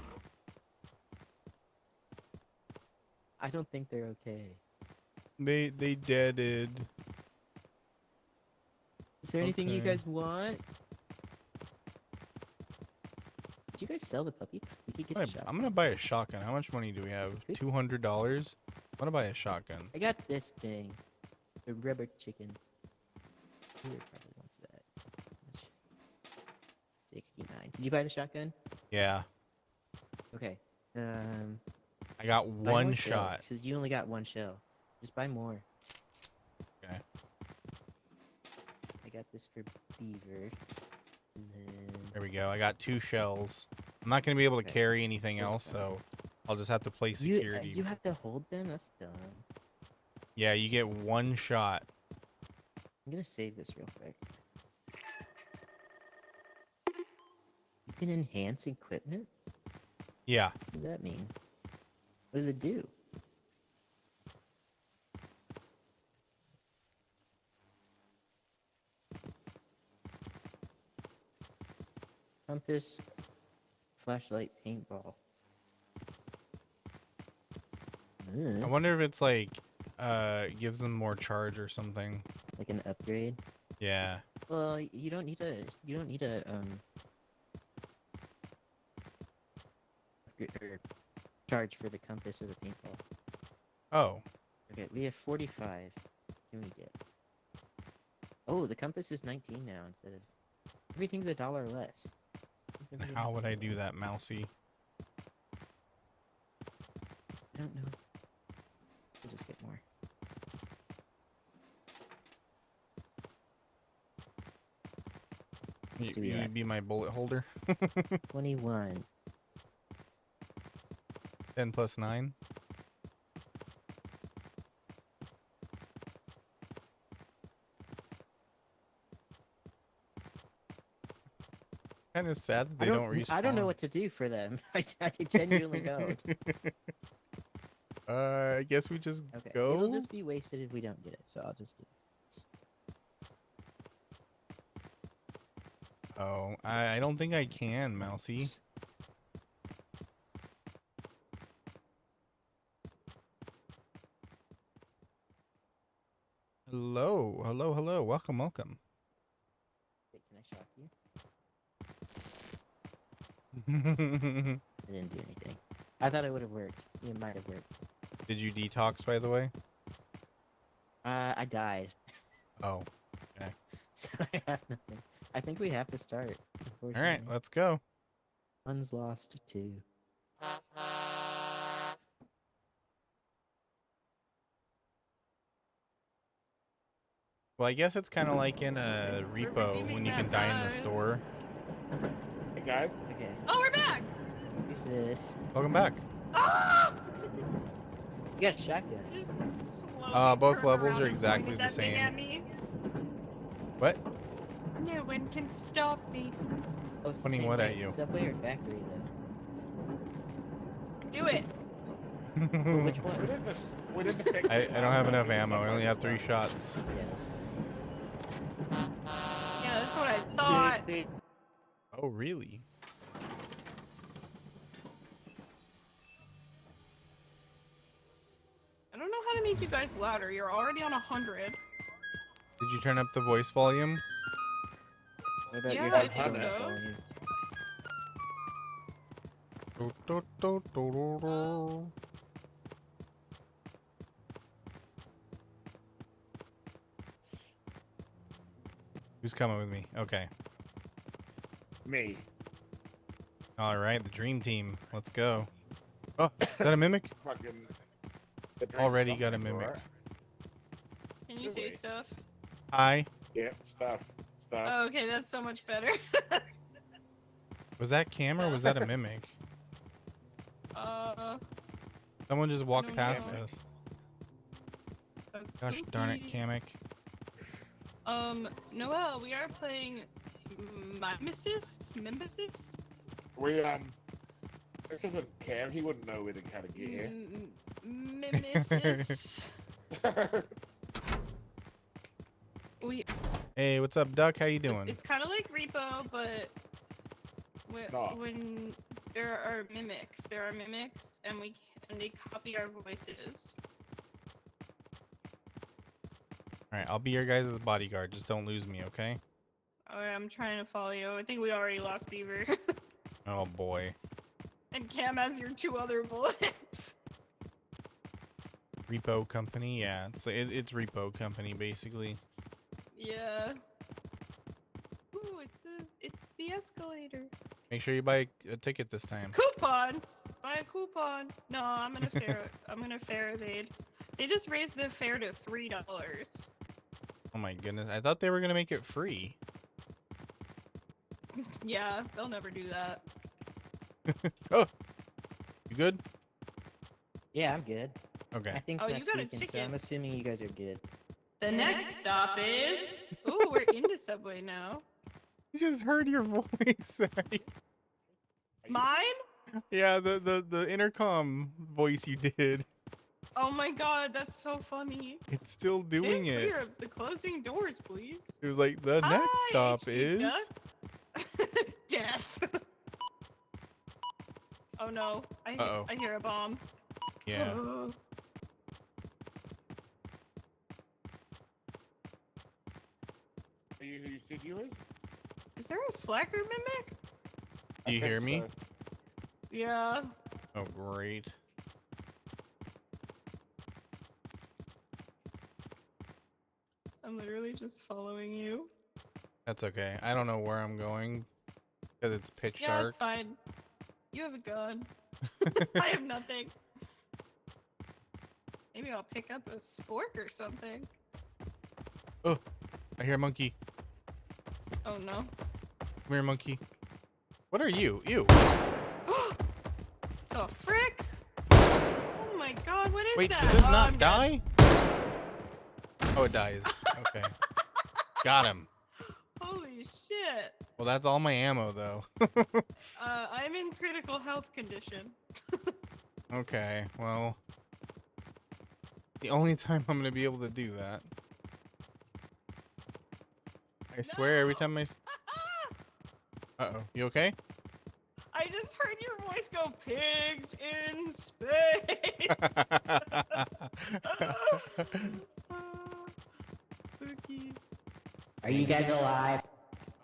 I don't think they're okay.
They deaded.
Is there anything you
Okay.
guys want? Did you guys sell the puppy? We could get a shot.
I'm gonna buy a shotgun. How much money do we have?
Good.
$200. I'm gonna buy a shotgun.
I got this thing. The rubber chicken. Who probably wants that? 69. Did you buy the shotgun?
Yeah,
Okay.
I got
Buy
one
more shells,
shot.
'cause you only got one shell. Just buy more.
Okay.
I got this for beaver. And then
There we go. I got 2 shells. I'm not gonna be able to
Okay.
carry anything
That's
else,
fine.
so I'll just have to play
you,
security.
you have to hold them? That's dumb.
Yeah, you get 1 shot.
I'm gonna save this real quick. You can enhance equipment?
Yeah.
What does that mean? What does it do? Compass, flashlight, paintball.
I wonder if it's like gives them more charge or something.
Like an upgrade?
Yeah.
Well, you don't need a or charge for the compass or the paintball.
Oh.
Okay, we have 45. What can we get? Oh, the compass is 19 now instead of everything's $1 less.
And how would I do that, Mousy?
I don't know. We'll just get more. Let's do that.
You'd be my bullet holder.
21.
10 plus 9. Kind of sad that they don't respawn.
I don't know what to do for them. I genuinely don't.
I guess we just
Okay.
go.
It'll just be wasted if we don't get it, so I'll just do it.
Oh, I don't think I can, Mousy. Hello, hello, hello. Welcome, welcome.
Wait, can I shock you? I didn't do anything. I thought it would have worked. It might have worked.
Did you detox, by the way?
I died.
Oh, okay.
So I have nothing. I think we have to start.
All right,
Unfortunately.
let's go.
One's lost, 2.
Well, I guess it's kind of like in a repo when you can die in the store.
Hey guys.
Okay.
Oh, we're back!
Who's this?
Welcome back.
Ah!
You got a shotgun.
Just slowly
Both
turn
levels
around
are
and
exactly
point
the
that thing
same.
at me.
What?
No one can stop me.
Oh, it's the
Pointing
same
what at
way.
you?
Subway or factory, though?
Do it.
Well, which one?
We did this. We did the fix.
I don't have enough ammo. I only have 3 shots.
Yeah, that's fine.
Yeah, that's what I thought.
Oh, really?
I don't know how to make you guys louder. You're already on 100.
Did you turn up the voice volume?
What about
Yeah,
your
I
headphone
think so.
volume?
Who's coming with me? Okay.
Me.
All right, the dream team. Let's go. Oh, is that a mimic?
Fucking. the drink
Already got a
something,
mimic.
right?
Can you say
Really?
stuff?
Hi.
Yeah, stuff.
Oh, okay, that's so much better.
Was that Cam or was that a mimic? Someone just walked
don't
past
know.
us.
That's
Gosh darn it,
spooky.
Kamek.
Noel, we are playing MIMESIS?
We this isn't Cam. He wouldn't know where to how to get here.
MIMESIS. we.
Hey, what's up, Duck? How you doing?
It's kind of like Repo, but
No.
when there are mimics, and they copy our voices.
All right, I'll be your guys' bodyguard. Just don't lose me, okay?
Alright, I'm trying to follow you. I think we already lost Beaver.
Oh boy.
And Cam has your 2 other bullets.
Repo Company, yeah. It's Repo Company basically.
Yeah. Ooh, it's the escalator.
Make sure you buy a ticket this time.
Coupons. Buy a coupon. No, I'm gonna fare evade. They just raised the fare to $3.
Oh my goodness. I thought they were gonna make it free.
Yeah, they'll never do that.
Oh, you good?
Yeah, I'm good.
Okay.
I think
Oh,
so.
you got a
So
ticket.
I'm assuming you guys are good.
The next stop is. Ooh, we're into Subway now.
You just heard your voice.
Mine?
Yeah, the intercom voice you did.
Oh my god, that's so funny.
It's still doing
Stay
it.
clear of the closing doors, please.
It was like the next
Hi,
stop
HD
is.
Duck. Death. Oh no,
Uh-oh.
I hear a bomb.
Yeah.
Oh.
Are you who you said you is?
Is there a slacker mimic?
Do you hear me?
Yeah.
Oh great.
I'm literally just following you.
That's okay. I don't know where I'm going because it's pitch
Yeah,
dark.
it's fine. You have a gun. I have nothing. Maybe I'll pick up a spork or something.
Oh, I hear a monkey.
Oh no.
Come here, monkey. What are you? Ew.
The frick? Oh my god, what is
Wait,
that?
does this
Oh,
not
I'm dead.
die? Oh, it dies. Okay. Got him.
Holy shit.
Well, that's all my ammo, though.
I'm in critical health condition.
Okay, well. The only time I'm going to be able to do that. I swear every time Uh-oh. You okay?
I just heard your voice go, pigs in space. Spooky.
Are you guys alive?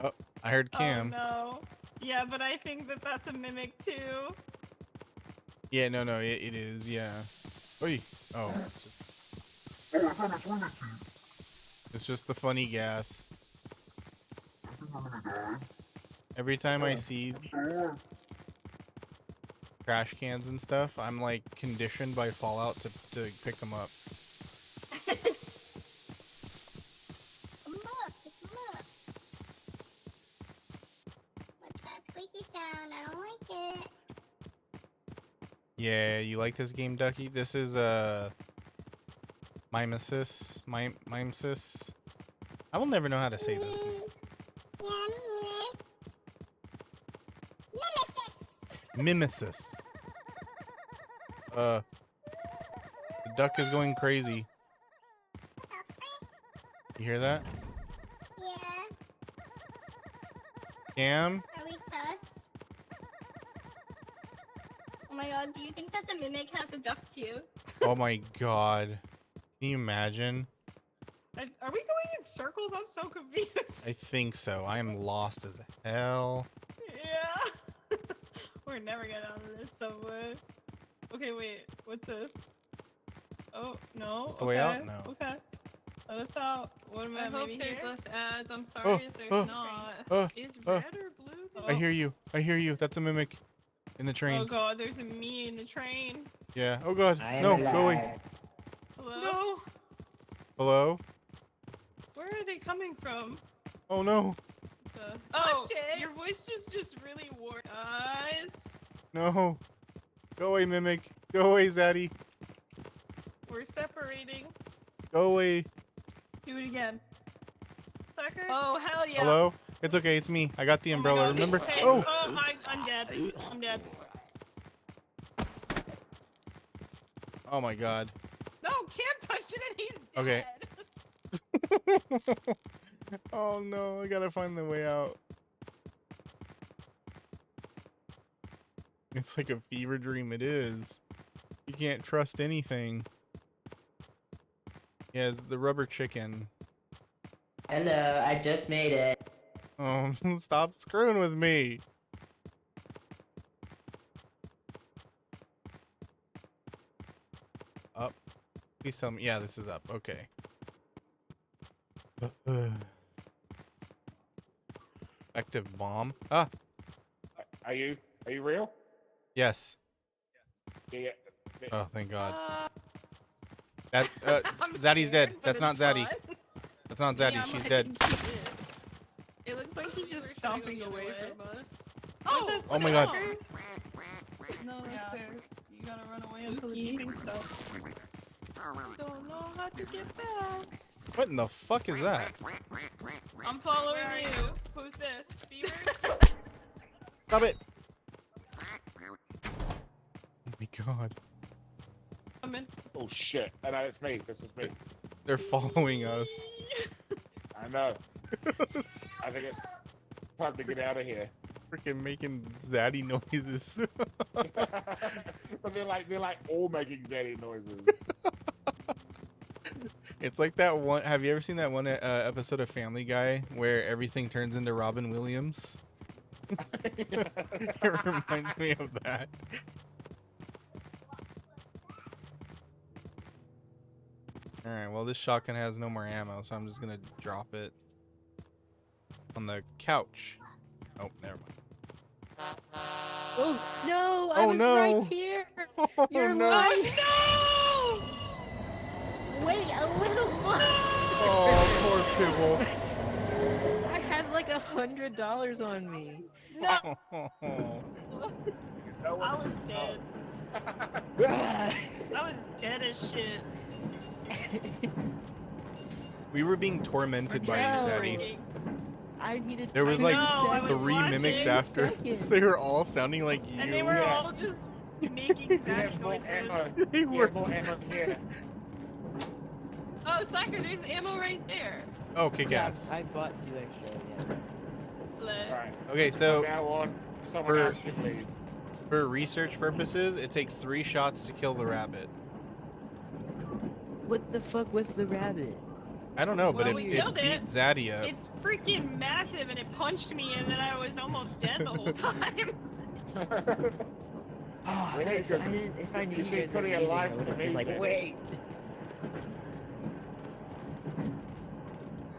Oh, I heard
Oh
Cam.
no. Yeah, but I think that's a mimic too.
Yeah, no, it is, yeah. Oy. Oh.
Oh, I found a toilet seat.
It's just the funny gas.
I think I'm gonna die.
Every time I see
I'm sorry.
trash cans and stuff, I'm like conditioned by Fallout to pick them up.
What's that squeaky sound? I don't like it.
Yeah, you like this game, Ducky? This is MIMESIS. MIMESIS. I will never know how to say this.
Yeah, me neither.
MIMESIS. The duck is going crazy. You hear that?
Yeah.
Cam?
Are we sus? Oh my god, do you think that the mimic has a duck too?
Oh my god. Can you imagine?
Are we going in circles? I'm so confused.
I think so. I am lost as hell.
Yeah. We're never getting out of this subway. Okay, wait. What's this? Oh, no.
Is the way out? No.
Okay. Let us out. What am I
I hope
maybe
there's
here?
less ads. I'm sorry
Oh,
if there's
oh,
not.
oh,
Is
oh.
red or blue?
Oh,
I hear you. I hear you. That's a mimic in the train.
Oh god, there's a me in the train.
Yeah. Oh god.
I am
No,
alive.
go away.
Hello? No.
Hello?
Where are they coming from?
Oh no.
Oh, your voice just really warm. Guys,
No. Go away, mimic. Go away, Zaddy.
we're separating.
Go away.
Do it again. Sucker. Oh hell yeah.
Hello? It's okay. It's me. I got the umbrella.
God.
Remember?
Okay.
Oh.
I'm dead. I'm dead.
Oh my god.
No, Cam touched it and he's
Okay.
dead.
Oh no, I gotta find the way out. It's like a fever dream, it is. You can't trust anything. Yeah, the rubber chicken.
Hello, I just made it.
Oh, stop screwing with me. Up. Please tell me. Yeah, this is up. Okay. Effective bomb. Ah,
Are you real?
yes.
Yeah.
Oh, thank God. That
I'm
Zaddy's
scared,
dead.
but
That's not
it's
Zaddy.
fine.
That's not Zaddy.
Yeah,
She's
I
dead.
think he is. It looks like he's just stomping away from us. Oh,
Oh my God.
No, that's fair. You gotta run away until the beeping stops. Don't know how to get back.
What in the fuck is that?
I'm following you. Who's this? Beaver?
Stop it! Oh my God.
I'm in.
Oh shit! No, it's me. This is me.
They're following us.
I know. I think it's time to get out of here.
Freaking making zaddy noises.
But they're like all making zaddy noises.
It's like that one. Have you ever seen that one episode of Family Guy where everything turns into Robin Williams? It reminds me of that. Alright, well this shotgun has no more ammo, so I'm just gonna drop it on the couch. Oh, never mind.
Oh no! I
Oh,
was
no.
right here.
Oh,
You're
no.
lying.
No!
Wait a little more.
Oh, poor Pibble.
I had like $100 on me.
No!
No
I
one-
was dead. I was dead as shit.
We were being tormented by you, Zaddy.
Freaking-
I needed.
There was
I
like
know, I was
3 mimics
watching.
after.
Seconds.
They were all sounding like you.
And they were
Yeah.
all just making
We
zaddy
have more ammo.
noises.
They
We
were.
have more ammo here.
Oh, Sucker, there's ammo right there.
Oh, kick
Yeah,
ass.
I bought 2 extra. Yeah.
Slut.
Alright.
Okay,
From
so
now on, someone
for-
else can leave.
for research purposes, it takes 3 shots to kill the rabbit.
What the fuck was the rabbit?
I don't know, but
Well,
it
we killed
beat
it.
Zaddy up.
It's freaking massive and it punched me and then I was almost dead the whole time.
Oh,
Wait,
guys,
good.
I didn't, if I knew
You
you
see,
guys were
putting a
leaving,
life
I would
to
have been
me,
like,
then.
wait.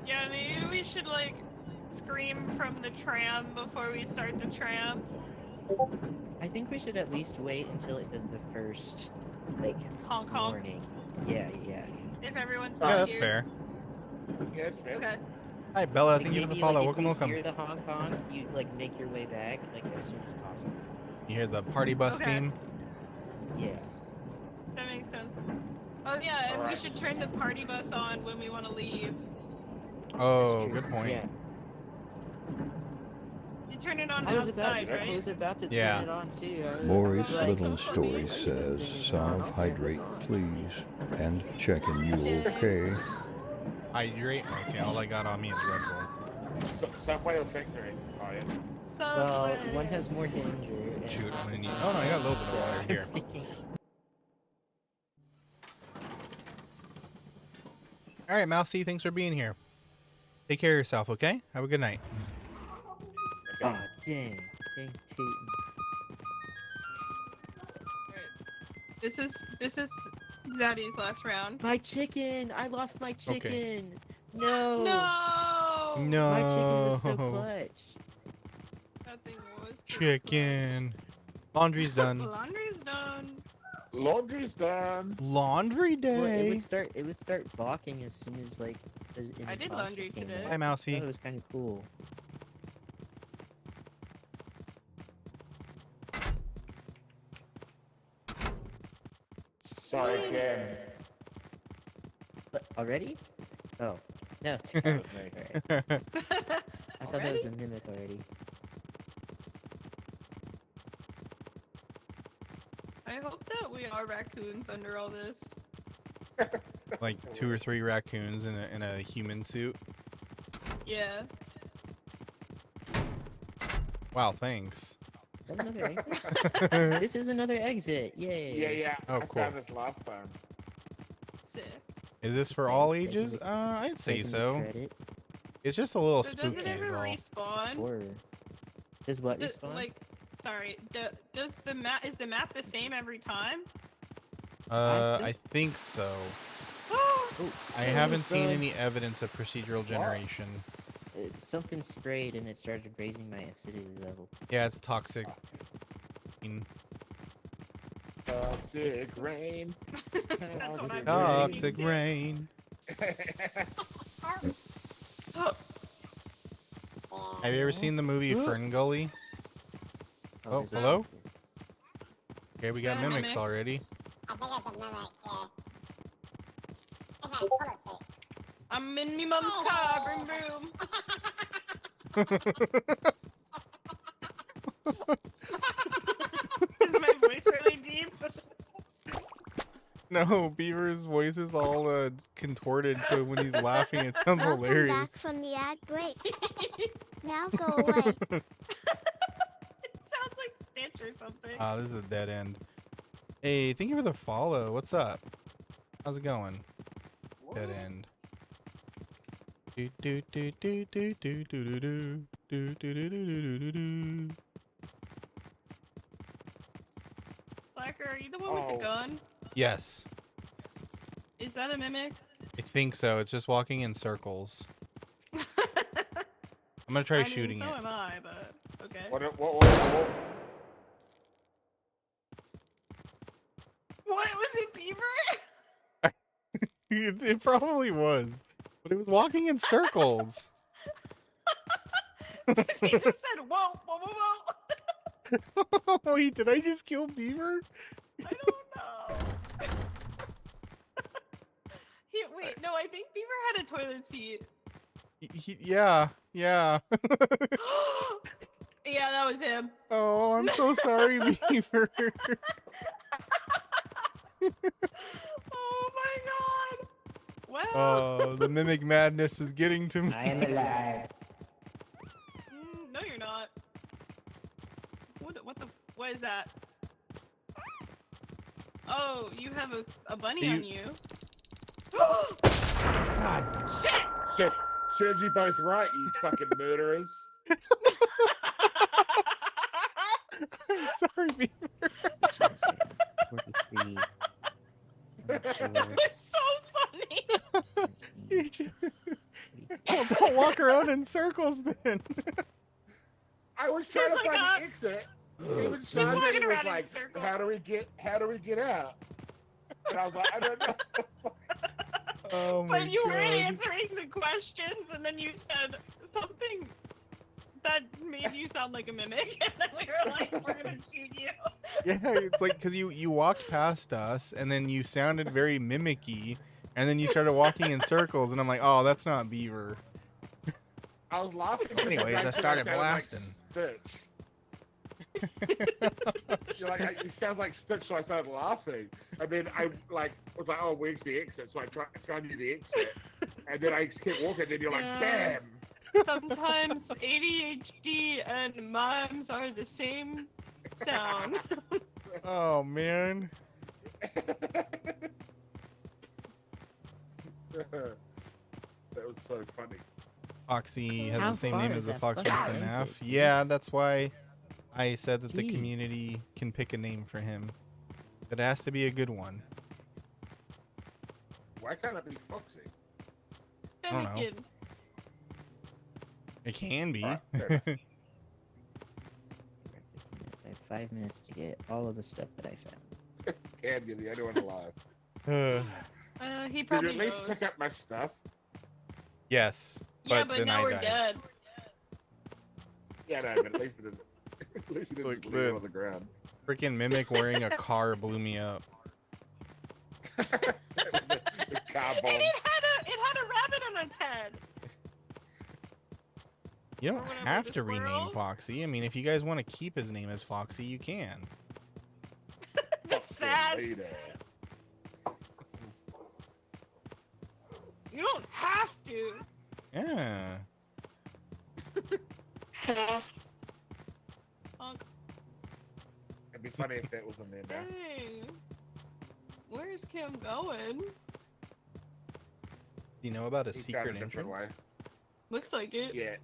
Yeah, maybe we should like scream from the tram before we start the tram.
I think we should at least wait until it does the first, like,
Honk honk.
warning. Yeah, yeah.
If everyone's
Yeah,
not
that's
here.
fair.
Yeah, it's fair.
Okay.
Hi, Bella.
Like,
Thank you for the
maybe,
follow.
like,
Welcome,
if
welcome.
you hear the honk honk, you, like, make your way back, like, as soon as possible.
You hear the party bus
Okay.
theme?
Yeah.
That makes sense. Oh yeah, and we
Alright.
should turn the party bus on when we want to leave.
Oh,
That's true.
good point.
Yeah.
You turn it on
I was about
outside,
to, I
right?
was about to turn
Yeah.
it on too. I was
Lori's
like,
little
oh,
story
maybe
says,
this thing is
"Salve,
on.
hydrate,
Okay, it's on."
please, and checking you okay."
Hydrate? Okay, all I got on me is Red Bull.
Subway or Victory? Oh, yeah.
So
Well, one has more danger. and
Shoot, I'm gonna need.
one
Oh no, I got a little bit
has,
of water here. All right, Mousy, thanks for being here. Take care of yourself, okay? Have a good night.
Oh, dang. Dang tootin'.
this is Zaddy's last round.
My chicken! I lost my
Okay.
chicken! No!
No.
No.
My chicken was so clutch.
That thing
Chicken. Laundry's done.
Laundry's done.
Laundry's done.
Laundry
Well, it
day.
would start balking as soon as like an
I did
imposter
laundry
came
today.
out.
Hi,
I
Mousy.
thought it was kind of cool.
Sorry, Ken.
But already? Oh no, it's right. I thought that was a mimic already.
I hope that we are raccoons under all this.
Like 2 or 3 raccoons in a human suit.
Yeah.
Wow, thanks.
Another exit. This is another exit. Yay!
Yeah.
Oh,
I
cool.
found this last time.
Sick.
Is this for all ages? I'd say
Taking the
so.
credit.
It's just a little
So does it
spooky
ever
is all.
respawn?
Or does what
D-
respawn?
Like, sorry. Does the map is the map the same every time?
I think so.
Oh,
I haven't seen any evidence of procedural generation.
Something sprayed and it started raising my acidity level.
Yeah, it's toxic.
Toxic rain.
That's what I'm
Toxic
thinking.
rain. Have you ever seen the movie Fern Gully? Oh,
there's a
hello?
mimic here.
Okay, we got
Yeah,
mimics
mimic.
already.
I think it's a mimic, yeah. It's like bullet seat.
I'm in me mom's car, vroom vroom. Is my voice really deep?
No, Beaver's voice is all contorted, so when he's laughing, it sounds
Welcome back
hilarious.
from the ad break. Now go away.
It sounds like Stitch or something.
Ah, this is a dead end. Hey, thank you for the follow. What's up? How's it going? Dead end. Do do do do do do do do do do do do do do do.
Slacker, are you the one with the gun?
Yes,
Is that a mimic?
I think so. It's just walking in circles. I'm gonna try
I mean,
shooting
so
it.
am I, but okay.
What?
What was it, Beaver?
It probably was, but it was walking in circles.
He just said, whoa, whoa, whoa, whoa.
Wait, did I just kill Beaver?
I don't know. Wait, no, I think Beaver had a toilet seat.
Yeah.
Yeah, that was him.
Oh, I'm so sorry, Beaver.
Oh my god. Well.
Oh, the mimic madness is getting to me.
I am alive.
No, you're not. What is that? Oh, you have a bunny on you.
God.
Shit!
Serves you both right, you fucking murderers.
I'm sorry, Beaver.
43.
That was so funny.
Don't walk around in circles then.
I was trying to
Like
find
that.
the exit. Even
walking
Sanjay was
around in
like,
circles.
how do we get out? And I was like, I don't know.
Oh my
But you
God.
weren't answering the questions, and then you said something that made you sound like a mimic, and then we were like, we're gonna shoot you.
Yeah, it's like because you walked past us and then you sounded very mimicky, and then you started walking in circles, and I'm like, oh, that's not Beaver.
I was laughing. because
Anyways,
it
I started
sounded
blasting.
Like Stitch. You're like, it sounds like Stitch, so I started laughing. And then I was like, oh, where's the exit? So I tried to do the exit, and then I just kept walking. And then you're like,
Yeah.
damn.
Sometimes ADHD and mimes are the same sound.
Oh man.
That was so funny.
Foxy has
How
the same
far
name
is
as the
that
fox from
fucking
FNAF.
exit?
Yeah, that's why I said that the
Jeez.
community can pick a name for him. It has to be a good one.
Why can't it be Foxy?
I don't know.
Finnegan.
It can be.
Alright, fair enough.
have 5 minutes to get all of the stuff that I found.
Cam, you're the only one alive.
He
Did you
probably
at least
knows.
pick up my stuff?
Yes,
Yeah,
but
but
then
now
I
we're
died.
dead.
Yeah, no, but at least it didn't. At least you didn't
Look,
just leave it on the ground.
Freaking mimic wearing a car blew me up.
It was a car bomb.
And it had a rabbit on its head.
You
Or
don't
whatever,
have
the
to rename
squirrel?
Foxy. I mean, if you guys want to keep his name as Foxy, you can.
That's sad. You don't have to.
Yeah.
Honk.
It'd be funny if that was in there now.
Hey. Where's Kim going?
Do you know about a
He found
secret
a different
entrance?
way.
Looks like it.
Yeah,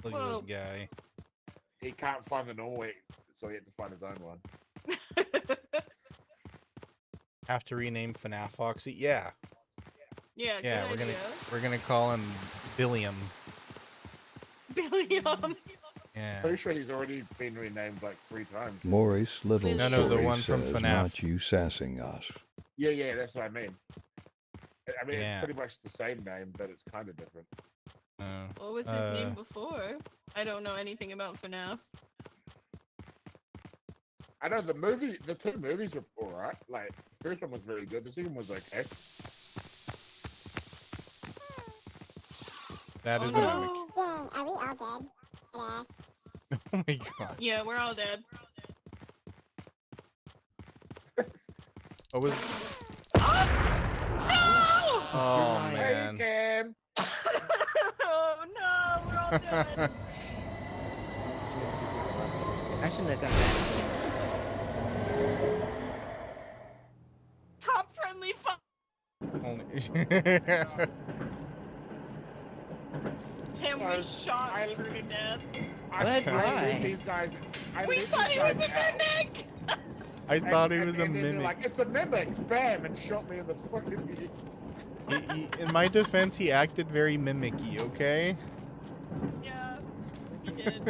Look
Whoa.
at this guy.
he can't find the normal way, so he had to find his own one.
Have to rename FNAF Foxy? Yeah.
Yeah,
Yeah,
good
we're gonna call him Billiam.
idea. Billiam.
Yeah.
Pretty sure he's already been renamed like 3 times.
Maurice Little
No, no, the
Story
one from
says,
FNAF.
not you sassing us.
Yeah, that's what I mean. I mean,
Yeah.
it's pretty much the same name, but it's kind of different.
What was his name before? I don't know anything about FNAF.
I know the two movies were alright. Like, the first one was very good. The second was okay.
That
Oh,
is
no.
a mimic.
Dang, are we all dead? Yes.
Oh my god.
Yeah, we're all dead.
What was?
No!
Oh
Hey,
man.
Cam!
Oh no, we're all dead.
I shouldn't have gone back.
Top friendly fun.
Only-
Him was shot through to death.
But
I
why?
let these guys. I
We
let
thought
these
he was
guys
a
out.
mimic!
I thought he
And-
was a
and then they're
mimic.
like, it's a mimic! Bam! And shot me in the fucking
In my defense, he acted very mimicky. Okay.
Yeah, he did.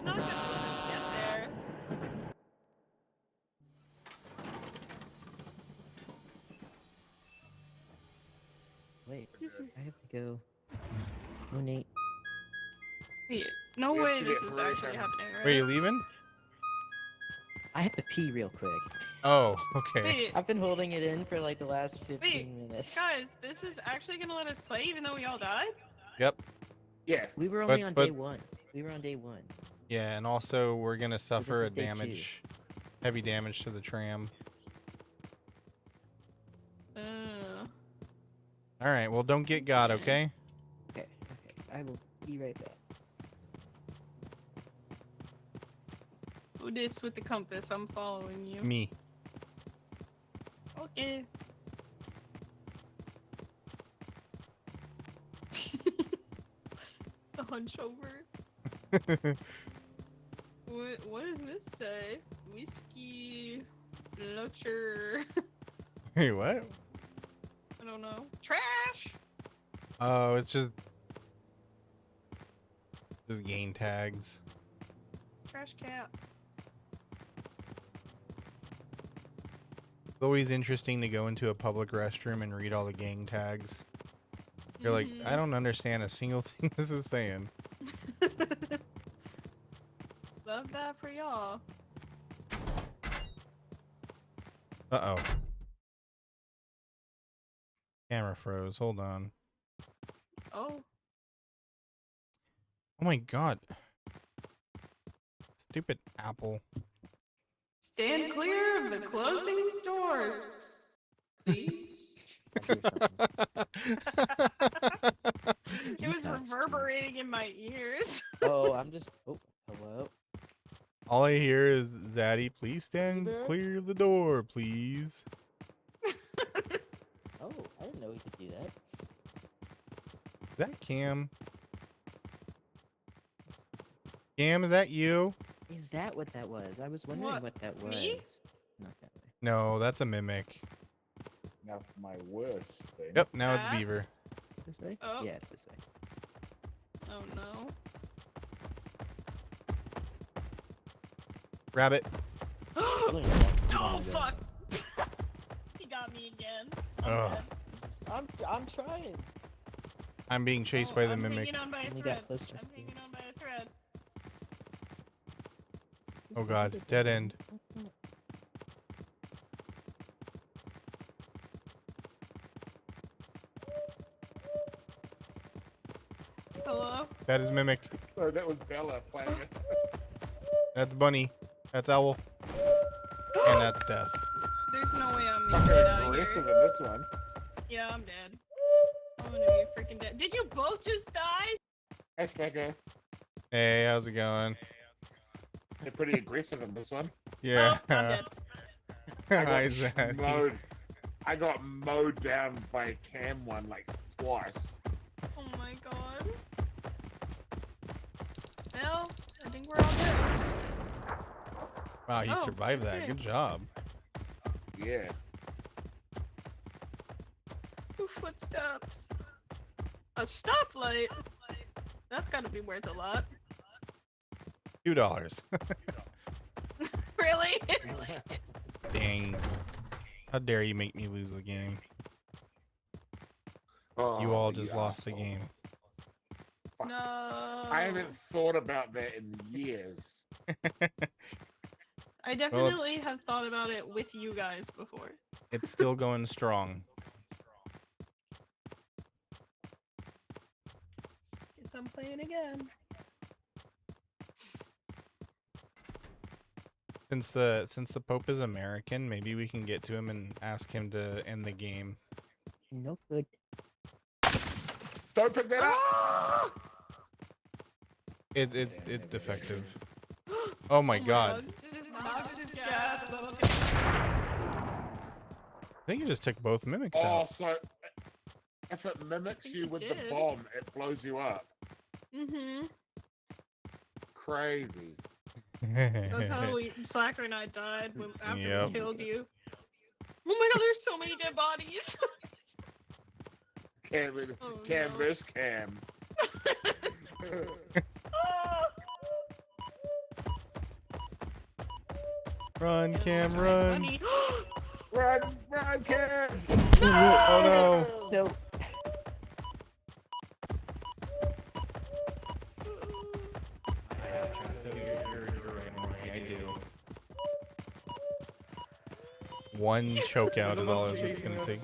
Not gonna let us get there.
Wait, I have to go. Donate.
Wait, no
We have
way
to
this
get
is
rid of
actually
him.
happening, right?
Wait, you leaving?
I have to pee real quick.
Oh, okay.
Wait,
I've been holding it in for like the last 15
Wait,
minutes.
guys, this is actually gonna let us play even though we all died?
Yep.
Yeah.
We were only
But-
on
but-
day 1. We were on day 1.
Yeah, and also we're gonna suffer a
is day 2.
damage, heavy damage to the tram. All right. Well, don't get God, okay?
Okay. I will be right back.
Who this with the compass? I'm following you.
Me.
Okay. The hunch over. What does this say? Whiskey, Lutcher.
Hey, what?
I don't know. Trash.
Oh, it's just game tags.
Trash cat.
It's always interesting to go into a public restroom and read all the gang tags. You're like, I don't understand a single thing this is saying.
Love that for y'all.
Uh-oh. Camera froze. Hold on.
Oh.
Oh my god. Stupid Apple.
Stand clear of the closing doors. Please. It was reverberating in my ears.
Oh, I'm just. Oh, hello.
All I hear is, Daddy, please stand
there?
clear of the door, please.
Oh, I didn't know we could do that.
Is that Cam? Cam, is that you?
Is that what that was? I was wondering what that was.
Me?
Not that way.
No, that's a mimic.
Now for my worst thing.
Yep, now it's
That?
Beaver.
This way?
Oh.
Yeah, it's this way.
Oh no.
Rabbit.
Oh fuck! He got me again. I'm
Ugh.
dead.
I'm trying.
I'm being chased by the
I'm
mimic.
hanging on by a
Only
thread.
got close just
I'm hanging
because.
on by a thread.
Oh god, dead end.
Hello?
That is mimic.
Oh, that was Bella playing it.
That's bunny. That's owl. And that's death.
There's no way I'm
Fucking
making it out of
aggressive
here.
in this one.
Yeah, I'm dead. I'm gonna be freaking dead. Did you both just die?
Hey, Snacker.
Hey, how's it going?
They're pretty aggressive in this one.
Yeah.
Oh, I'm dead.
Hi, Zach.
I got mowed down by Cam one like twice.
Oh my god. Well, I think we're all dead.
Wow, he
Oh,
survived that.
okay.
Good job.
Yeah.
Ooh, footsteps. A stoplight? That's gotta be worth a lot.
$2.
Really?
Dang. How dare you make me lose the game?
Oh,
You all just lost the
asshole.
game.
No.
I haven't thought about that in years.
I definitely have thought about it with you guys before.
It's still going strong.
Guess I'm playing again.
Since the Pope is American, maybe we can get to him and ask him to end the game.
No good.
Don't pick that up!
It's defective. Oh my god. I think you just took both mimics
Oh,
out.
so if it mimics you with the
did.
bomb, it blows you up.
Mm-hmm.
Crazy.
That's how Slacker and I died after
Yep.
we killed you. Oh my god, there's so many dead bodies.
Cam,
Oh,
Cam
no.
versus Cam.
Run, Cam, run.
Bunny.
Run, run, Cam!
Oh no.
No.
I do.
One choke out is all it's gonna take.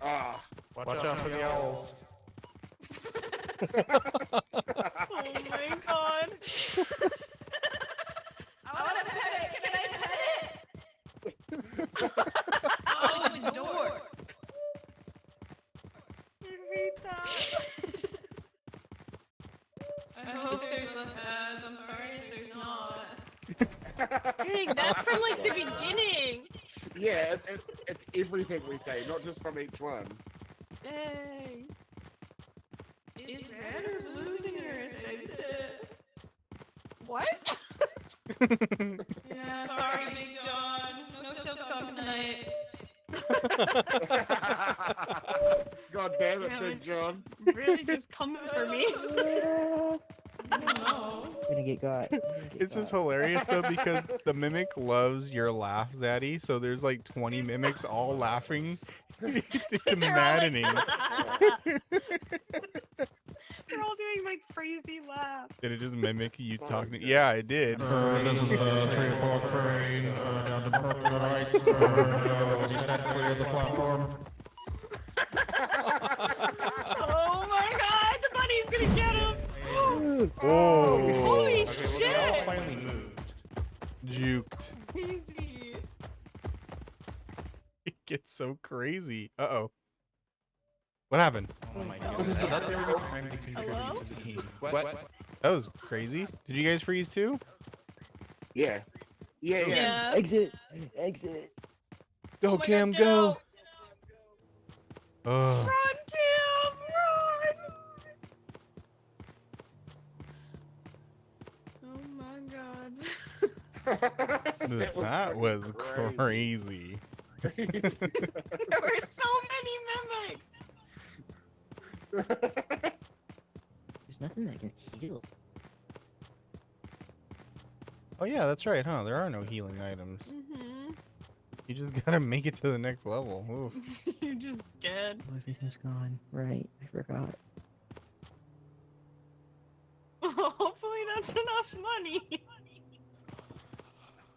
Ah.
Watch out for the owls.
Oh my god.
I want to pet it. Can I pet it? Oh, it's a door.
I hate that. I hope there's less ads. I'm sorry if there's not. Dang, that's from like the beginning.
Yeah, it's everything we say, not just from each one.
Dang. Is red or blue the nearest exit? What? Yeah, sorry, Big John. No silk talk tonight.
God damn it,
Damn
Big
it.
John.
Really just coming for me? No.
Gonna get got.
It's just hilarious though because the mimic loves your laugh, Zaddy. So there's like 20 mimics all laughing. It's maddening.
They're all doing like crazy laughs.
Did it just mimic you talking? Yeah, it did.
This is the 3 o'clock train down to Brooklyn Heights. Stand clear of the platform.
Oh my god, the bunny's gonna get him!
Oh,
Holy
Okay, well,
shit!
they all finally moved.
juked.
Crazy.
It gets so crazy. Uh-oh. What happened?
Oh my god. Not every time to contribute
Hello?
to the team. What?
That was crazy. Did you guys freeze too?
Yeah. Yeah, yeah.
Yeah.
Exit. Exit.
Go,
Oh my God,
Cam,
no.
go. Ugh.
Run, Cam, run! Oh my god.
That was crazy.
There were so many mimics!
There's nothing that can heal.
Oh yeah, that's right, huh? There are no healing items.
Mm-hmm.
You just gotta make it to the next level. Oof.
You're just dead.
Oh, everything's gone. Right, I forgot.
Hopefully that's enough money.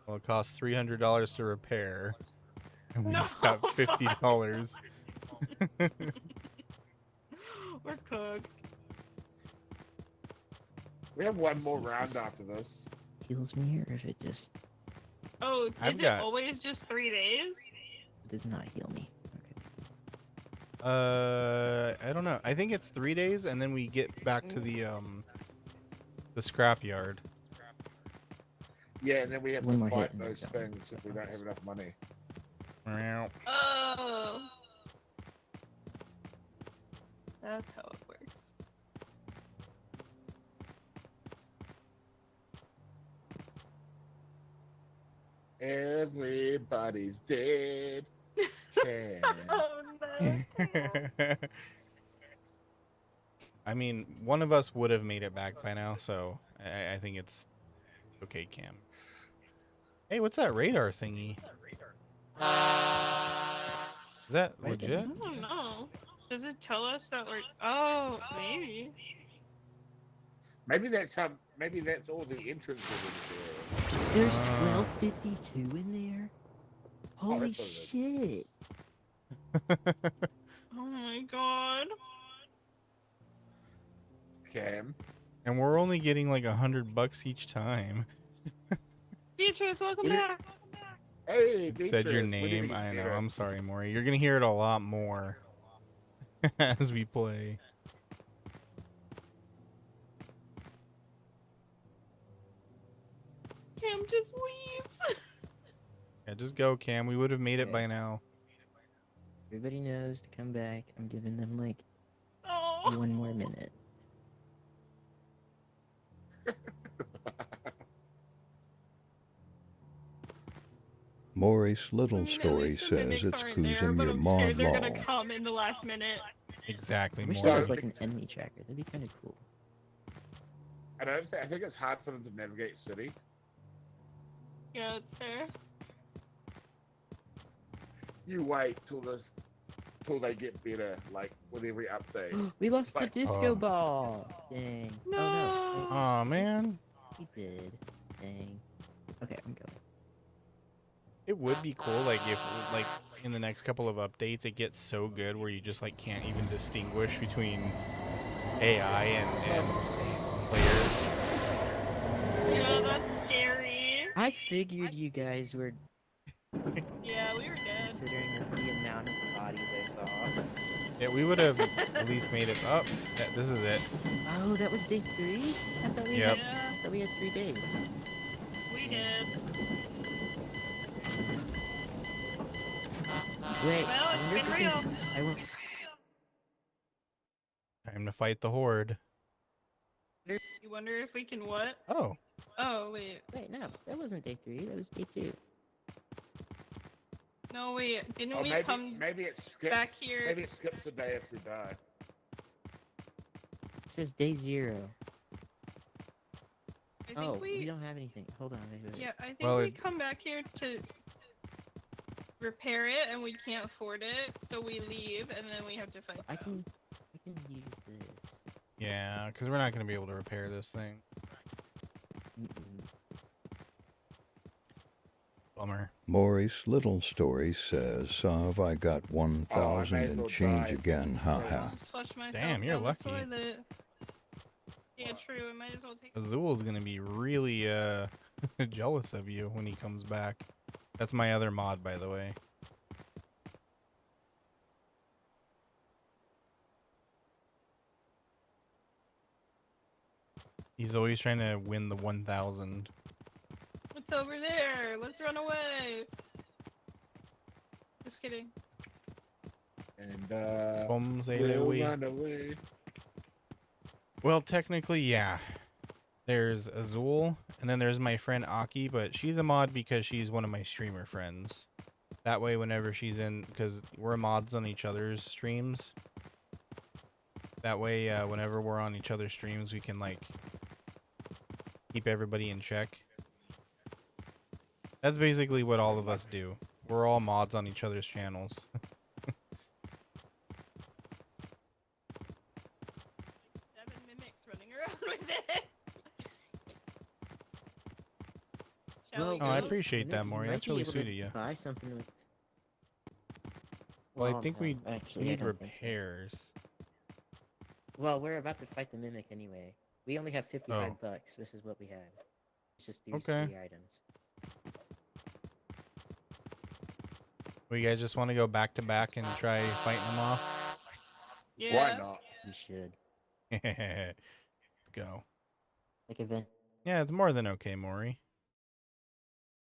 Well, it costs $300 to repair, and we've
No,
got $50.
We're cooked.
We have one
Let's
more
see if
round
this
after this.
heals me, or if it just
Oh,
I've
is
got-
it always just 3 days?
it does not heal me.
I don't know. I think it's 3 days, and then we get back to the scrapyard.
Yeah, and then we have
One
to
more hit
fight
and we're
those
done.
things if we don't have enough money.
Meow.
Oh. That's how it works.
Everybody's dead. Can.
Oh no.
I mean, one of us would have made it back by now, so I think it's okay, Cam. Hey, what's that radar thingy? Is that
Right
legit?
there.
I don't know. Does it tell us that we're... Oh, maybe.
Maybe that's how. Maybe that's all the entrances in there.
There's 1252 in there. Holy
that's what it is.
shit!
Oh my god.
Cam.
And we're only getting like $100 each time.
Beatrice, welcome
We-
back.
Hey,
It said your
Beatrice, we need to
name.
get
I know.
better.
I'm sorry, Maury. You're gonna hear it a lot more as we play.
Cam, just leave.
Yeah, just go, Cam. We would have made it
Okay.
by now.
Everybody knows to come back. I'm giving them like
Oh.
1 more minute.
Maurice
I
Little
mean, at
Story
least the
says
mimics
it's
aren't there,
cruising
but
your
I'm
mod
scared they're
law.
gonna come in the last minute.
Exactly,
I wish
Maury.
there was like an enemy tracker. That'd be kind of cool.
I think it's hard for them to navigate city.
Yeah, it's fair.
You wait till they get better, like with every update.
We lost the
Like-
disco
Oh.
ball. Dang. Oh no.
No.
Aw, man.
We did. Dang. Okay, I'm going.
It would be cool, like, if, like, in the next couple of updates, it gets so good where you just, like, can't even distinguish between AI and player.
Yeah, that's scary.
I figured you guys were
Yeah, we were dead.
considering the amount of bodies I saw.
Yeah, we would have at least made it up. Yeah, this is it.
Oh, that was day 3? I thought we
Yep.
had,
Yeah,
I thought we had 3 days.
we did.
Wait,
Well,
I
it's
wonder if
been
we
real.
can- I will.
Time to fight the horde.
You wonder if we can what?
Oh,
Oh, wait.
Wait, no, that wasn't day 3. That was day 2.
No, wait. Didn't
Or
we
maybe
come
maybe it skips.
back here?
Maybe it skips a day if we die.
It says day 0.
I think
Oh,
we...
we don't have anything. Hold on. Wait, wait.
Yeah, I think
Well,
we
it-
come back here to repair it, and we can't afford it, so we leave, and then we have to fight
I
them.
can use this.
yeah, because we're not going to be able to repair this thing.
Mm-mm.
Bummer.
Maurice Little Story says, so have I got 1,000
may as
and
well
change
die.
again, haha.
Just flush myself
Damn, you're
down the
lucky.
toilet. Yeah, true. I might as well take.
Azul's going to be really jealous of you when he comes back. That's my other mod, by the way. He's always trying to win the 1,000.
What's over there? Let's run away. Just kidding.
And
Boom, say
we'll
we.
run away.
Well, technically, yeah. There's Azul, and then there's my friend Aki, but she's a mod because she's one of my streamer friends. That way, whenever she's in, because we're mods on each other's streams, That way, whenever we're on each other's streams, we can like keep everybody in check. That's basically what all of us do. We're all mods on each other's channels.
7 mimics running around with it. Shall
Well,
we
Oh, I
go?
appreciate that,
You
Maury.
might
That's
be
really
able
sweet
to
of you.
Buy something with.
Well, I think
no,
we
actually, I
need
don't think so.
repairs.
Well, we're about to fight the mimic anyway. We only have 55
Oh.
bucks. This is what we have. It's just these
Okay.
3 items.
We guys just want to go back to back and try fighting them off?
Yeah.
Why not?
We should.
Let's go.
Like event.
Yeah, it's more than okay, Maury.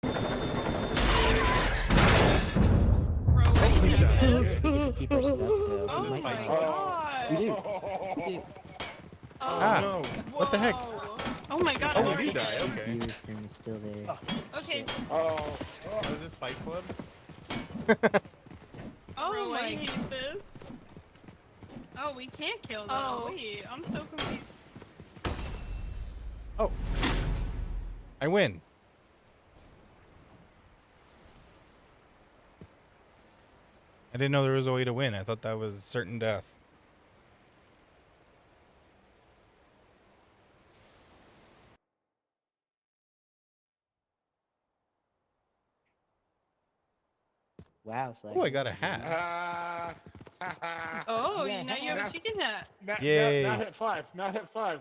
Bro, what do you do?
Keep our stuff, though.
Oh
We
my
might-
god.
We do. We do.
Oh,
Ah,
no.
what the heck?
Whoa. Oh my god,
Oh,
I'm
we
already
do die,
dead.
okay.
Viewers thing is still there.
Okay.
Oh,
is this Fight Club?
Oh
Bro,
my.
I hate this. Oh, we can't kill them.
Oh.
Wait, I'm so confused.
Oh. I win. I didn't know there was a way to win. I thought that was certain death.
Wow, Slack.
Oh, I got a hat.
Oh,
Yeah.
now you have a chicken hat.
Yay.
Now hit 5. Now hit 5.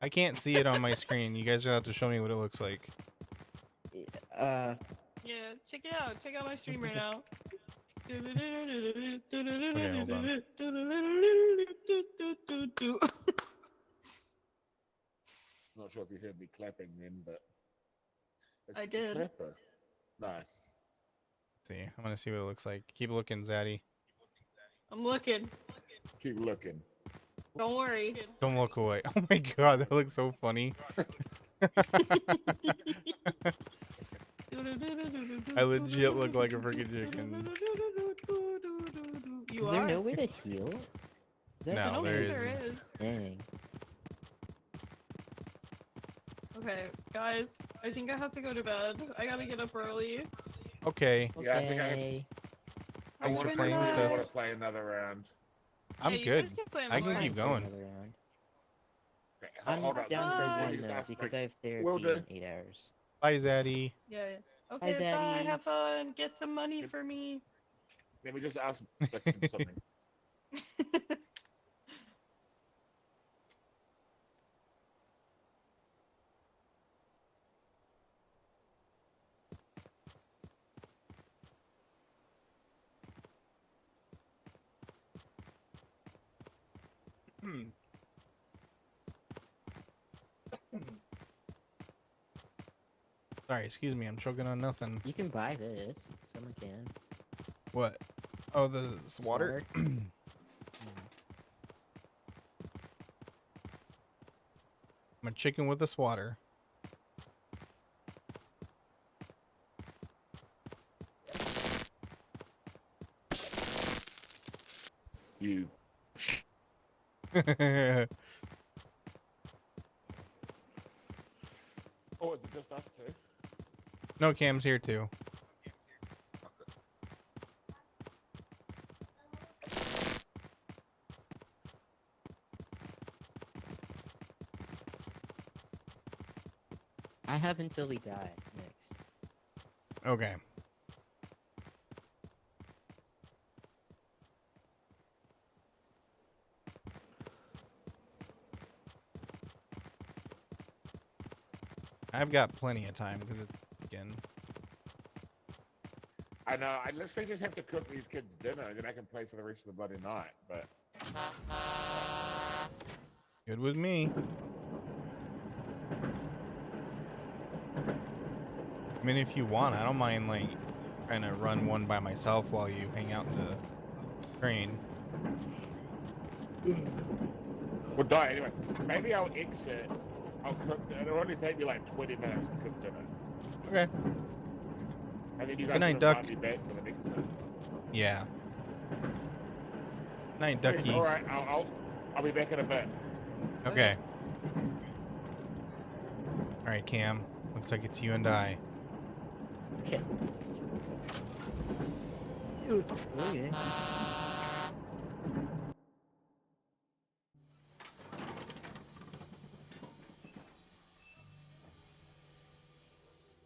I can't see it on my screen. You guys are gonna have to show me what it looks like.
Uh,
Yeah, check it out. Check out my stream right now.
hold on.
Not sure if you heard me clapping then, but it's
I
the
did.
clapper. Nice.
Let's see, I'm gonna see what it looks like. Keep looking, Zaddy.
I'm looking.
Keep looking.
Don't worry.
Don't look away. Oh my god, that looks so funny. I legit look like a freaking chicken.
You
is there
are.
no way to heal?
No,
I don't
there
think there
isn't.
is.
Dang.
Okay, guys, I think I have to go to bed. I gotta get up early.
Okay,
Yeah, I think
Okay.
Thanks for
Why
playing with
not?
I
us.
want to play another round.
I'm
Hey, you
good.
guys can play
I can
more.
keep
Play
going.
another round.
Okay,
I'm
hold on.
down for
Bye.
one though because I have
Will
therapy
do.
in 8 hours.
Bye, Zaddy.
Yeah. Okay, bye.
Zaddy.
Have fun. Get some money for me.
Let me just ask Vixen something.
Sorry, excuse me. I'm choking on nothing.
You can buy this. Someone can.
What? Oh, the water. I'm a chicken with a swatter.
You. Oh, is it just us two?
No, Cam's here too.
I have until we die next.
Okay. I've got plenty of time because it's again.
I know. I literally just have to cook these kids dinner, and then I can play for the rest of the bloody night. But
Good with me. I mean, if you want, I don't mind like trying to run one by myself while you hang out in the train.
we'll die anyway. Maybe I'll exit. I'll cook. It'll only take me like 20 minutes to cook dinner.
Okay.
And then you
Good
guys
night,
can invite
Duck.
me back for the next one.
Yeah. Night,
Sweet.
Ducky.
All right, I'll be back in a bit.
Okay. All right, Cam. Looks like it's you and I.
Okay. Okay.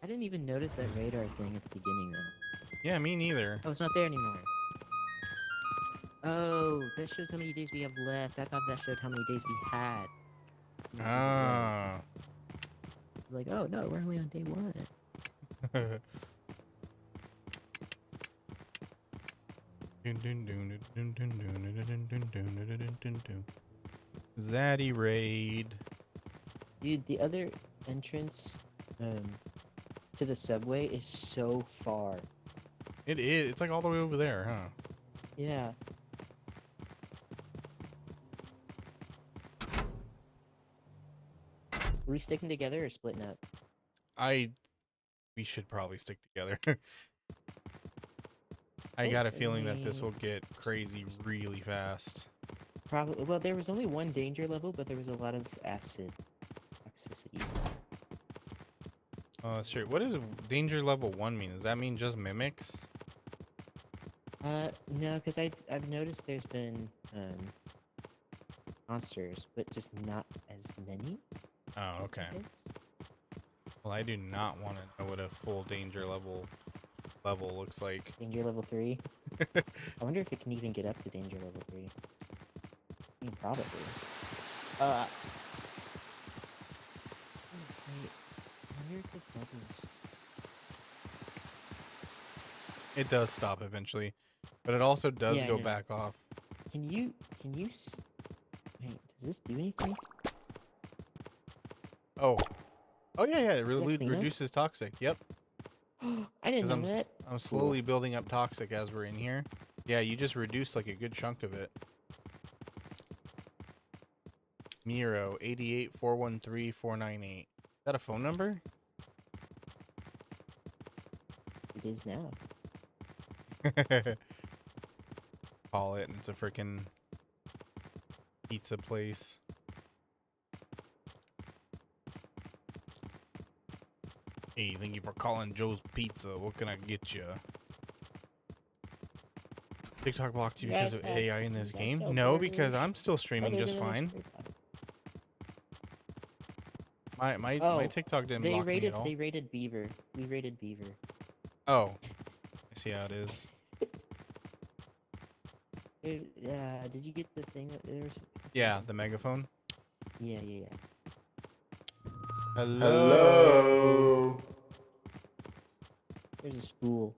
I didn't even notice that radar thing at the beginning, though.
Yeah, me neither.
Oh, it's not there anymore. Oh, that shows how many days we have left. I thought that showed how many days we had.
Ah.
Like, oh no, we're only on day 1.
Zaddy raid.
Dude, the other entrance to the subway is so far.
It is. It's like all the way over there, huh?
Yeah. Are we sticking together or splitting up?
We should probably stick together. I got a feeling that this will get crazy really fast.
Probably. Well, there was only one danger level, but there was a lot of acid toxicity.
Sure. What does danger level 1 mean? Does that mean just mimics?
No, because I've noticed there's been monsters, but just not as many.
Oh, okay. Well, I do not want to know what a full danger level looks like.
Danger level 3? I wonder if it can even get up to danger level 3. I mean, probably. Wait, I wonder if it doubles.
It does stop eventually, but it also does
Yeah, I
go
know.
back off.
Can you wait, does this do anything?
Oh yeah, it
Does that clean us?
reduces toxic. Yep.
I didn't know
I'm
that.
I'm slowly building up toxic as we're in here. Yeah, you just reduced like a good chunk of it. Miro 88413498. Is that a phone number?
It is now.
Call it, and it's a freaking pizza place. Hey, thank you for calling Joe's Pizza. What can I get you? TikTok blocked you because of AI in this game? No, because I'm still streaming just fine. My TikTok didn't block me at all.
They rated Beaver. We rated Beaver.
Oh, I see how it is.
Did you get the thing that there was?
Yeah, the megaphone.
Yeah.
Hello.
There's a spool.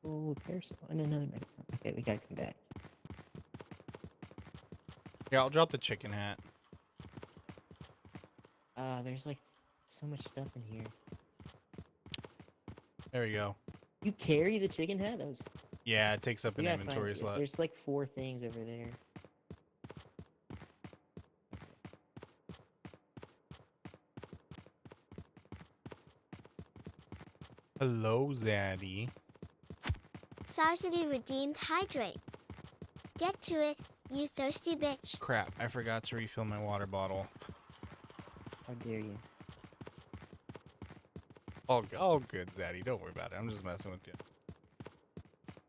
Oh, parasol and another megaphone. Okay, we gotta come back.
Yeah, I'll drop the chicken hat.
There's like so much stuff in here.
There we go.
You carry the chicken hat? That was.
Yeah, it takes up an
We gotta
inventory
find,
slot.
There's like 4 things over there.
Hello, Zaddy.
Sarcity redeemed hydrate. Get to it, you thirsty bitch.
Crap, I forgot to refill my water bottle.
How dare you?
All good, Zaddy. Don't worry about it. I'm just messing with you.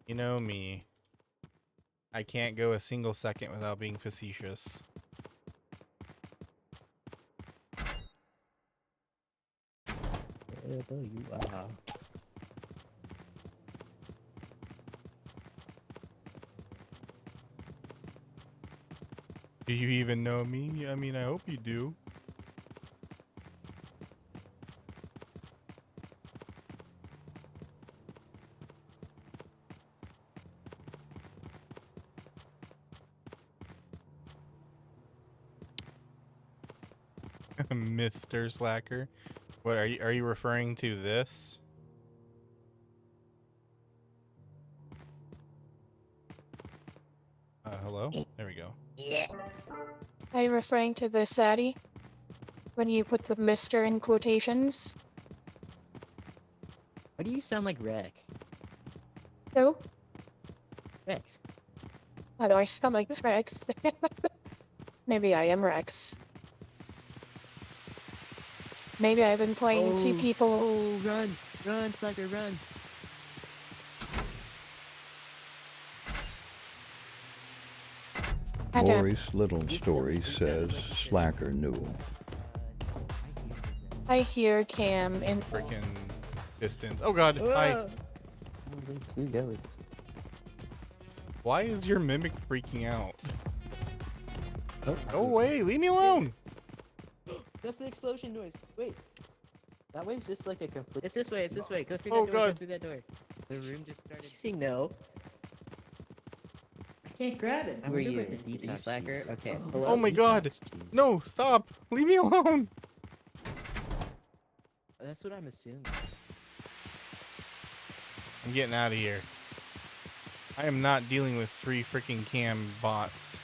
You know me. I can't go a single second without being facetious.
Wherever you are.
Do you even know me? I mean, I hope you do. Mr. Slacker. What are you referring to this? Hello? There we go.
Are you referring to the Zaddy? When you put the Mr. in quotations?
Why do you sound like Rex?
No?
Rex.
Why do I sound like Rex? Maybe I am Rex. Maybe I've been playing two people.
Oh, run! Run, Slacker, run!
Maurice Little Story says Slacker knew.
I hear Cam in
Freaking distance. Oh god, hi.
Two ghosts.
Why is your mimic freaking out?
Oh,
Go away, leave me alone.
That's the explosion noise. Wait. That way's just like a complete. It's this way. It's this way. Go through
Oh,
that door.
God.
Go through that door. The room just started. Did you say no? I can't grab it. Who are you? Detox Slacker? Okay. Hello?
Oh my god. No, stop. Leave me alone.
That's what I'm assuming.
I'm getting out of here. I am not dealing with 3 freaking cam bots.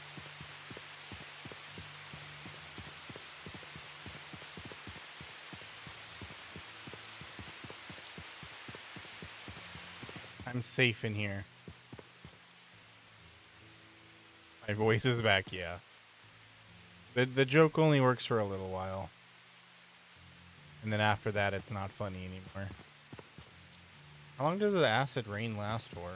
I'm safe in here. My voice is back, yeah. The joke only works for a little while. And then after that, it's not funny anymore. How long does the acid rain last for?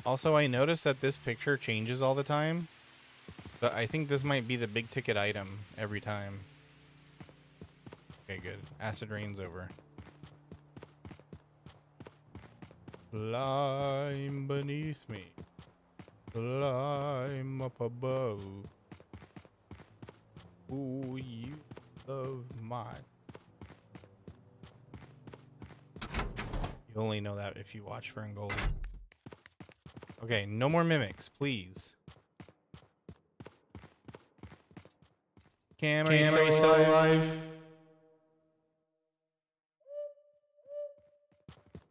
Also, I noticed that this picture changes all the time. But I think this might be the big ticket item every time. Okay, good. Acid rain's over. Climb beneath me. Climb up above. Ooh, you love mine. You only know that if you watch Ferngully. Okay, no more mimics, please. Cam, are you still alive?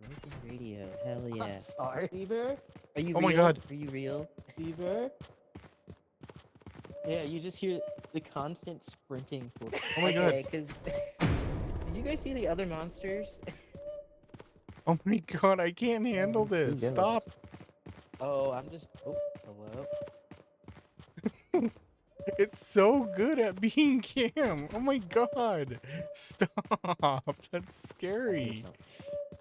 Broken radio. Hell yeah.
I'm sorry. Fever?
Are you
Oh
real?
my god.
Are you real?
Fever? Yeah, you just hear the constant sprinting.
Oh my god.
Because did you guys see the other monsters?
Oh my god, I can't handle this.
goes?
Stop.
Oh, I'm just. Oh, hello.
It's so good at being Cam. Oh my god. Stop. That's scary.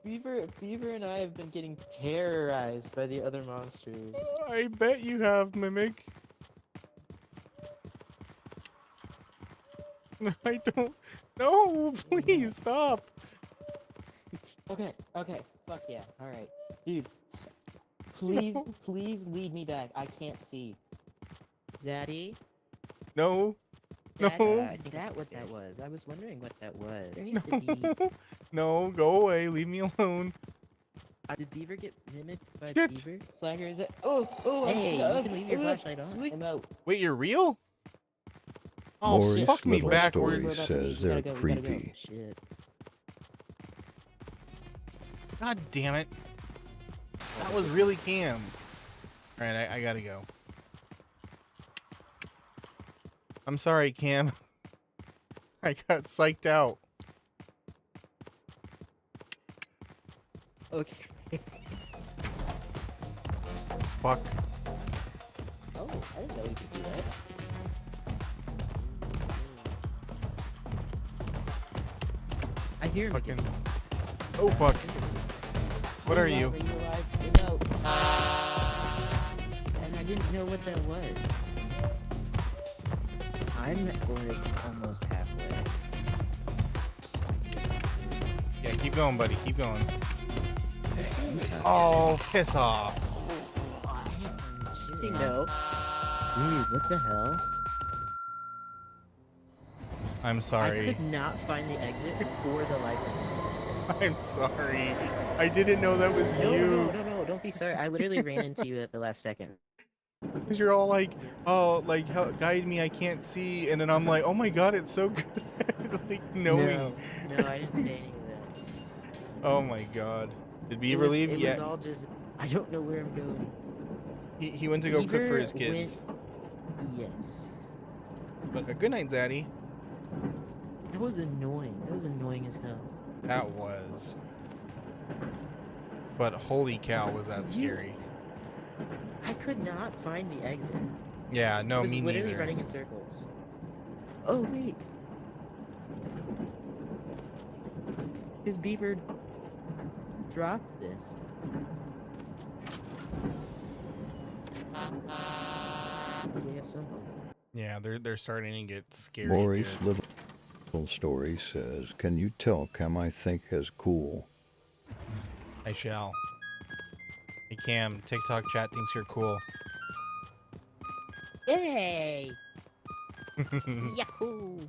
Fever and I have been getting terrorized by the other monsters.
I bet you have, Mimic. I don't. No, please stop.
Okay, fuck yeah. Alright. Dude, please, please lead me back. I can't see.
Zaddy?
No. No.
Is that what that was? I was wondering what that was. There needs to be.
No, go away. Leave me alone.
Did Beaver get mimicked by
Shit.
Beaver?
Slacker, is it? Oh,
Hey, you can leave your flashlight on.
I'm out.
Wait, you're real? Oh,
Maurice
fuck me
Little
backwards.
Story says they're
go, we gotta go.
creepy.
Shit.
God damn it. That was really Cam. Alright, I gotta go. I'm sorry, Cam. I got psyched out.
Okay.
Fuck.
Oh, I didn't know you could do that.
I hear him.
Fucking. Oh, fuck. What are you?
Are you alive? No.
And I didn't know what that was. I'm like almost halfway.
Yeah, keep going, buddy. Keep going. Oh, piss off.
Did you say no? Dude, what the hell?
I'm
I
sorry.
could not find the exit for the life of me.
I'm sorry. I didn't know that was you.
No, don't be sorry. I literally ran into you at the last second.
Because you're all like, oh, like, guide me, I can't see. And then I'm like, oh my god, it's so good. Like, knowing.
No, I didn't say any of that.
Oh my god. Did Beaver
It
leave?
was
Yeah.
all just, I don't know where I'm going.
He went to go cook for his
Beaver
kids.
Yes.
But good night, Zaddy.
That was annoying. That was annoying as hell.
That was. But holy cow, was that scary.
I could not find the exit.
Yeah, no,
I was
me
literally
neither.
running in circles. Oh, wait. His beaver dropped this. We have something.
Yeah, they're starting to get scary.
Maurice
good.
Little Story says, "Can you tell Cam I think is cool?"
I shall. Hey Cam, TikTok chat thinks you're cool.
Yay! Yahoo!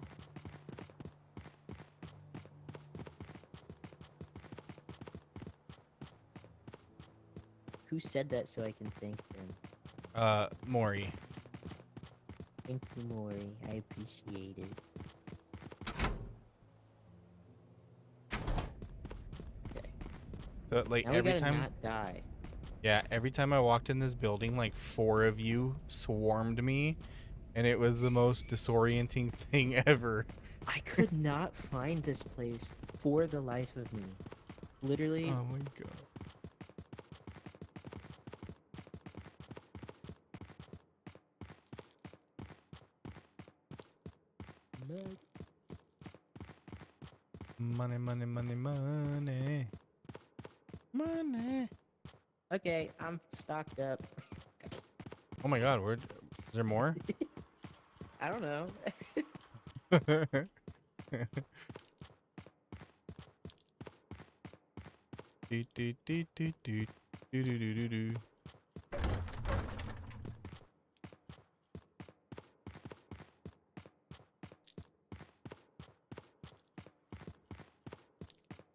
Who said that so I can thank them?
Maury.
Thank you, Maury. I appreciate it. Okay.
So like
Now
every
we gotta
time
not die.
Yeah, every time I walked in this building, like 4 of you swarmed me, and it was the most disorienting thing ever.
I could not find this place for the life of me. Literally.
Oh my god. Money, money, money, money. Money.
Okay, I'm stocked up.
Oh my god, is there more?
I don't know.
Do, do, do, do, do, do, do, do, do, do.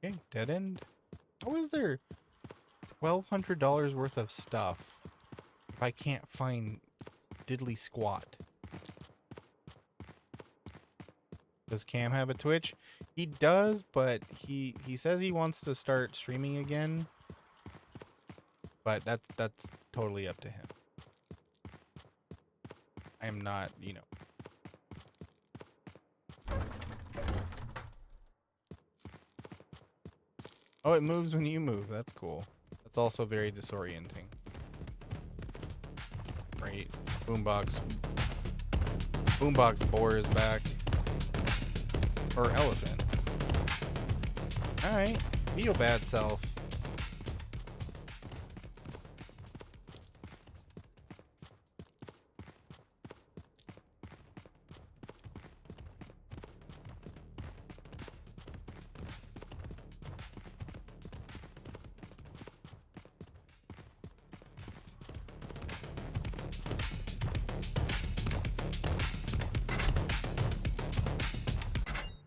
Okay, dead end. How is there $1,200 worth of stuff if I can't find diddly squat? Does Cam have a Twitch? He does, but he says he wants to start streaming again. But that's totally up to him. I am not, you know. Oh, it moves when you move. That's cool. That's also very disorienting. Right. Boombox boar is back. Or elephant. Alright. Be your bad self.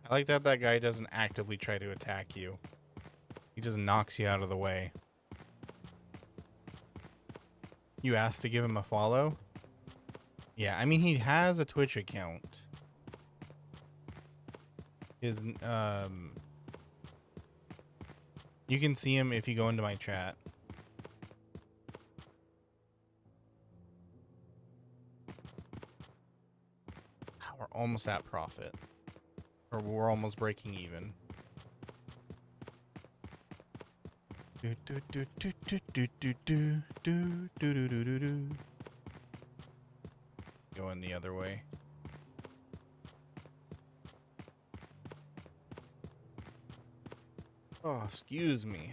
I like that guy doesn't actively try to attack you. He just knocks you out of the way. You asked to give him a follow? Yeah, I mean, he has a Twitch account. His, you can see him if you go into my chat. We're almost at profit. Or we're almost breaking even. Do do do do do do do do do do do do do. Going the other way. Oh, excuse me.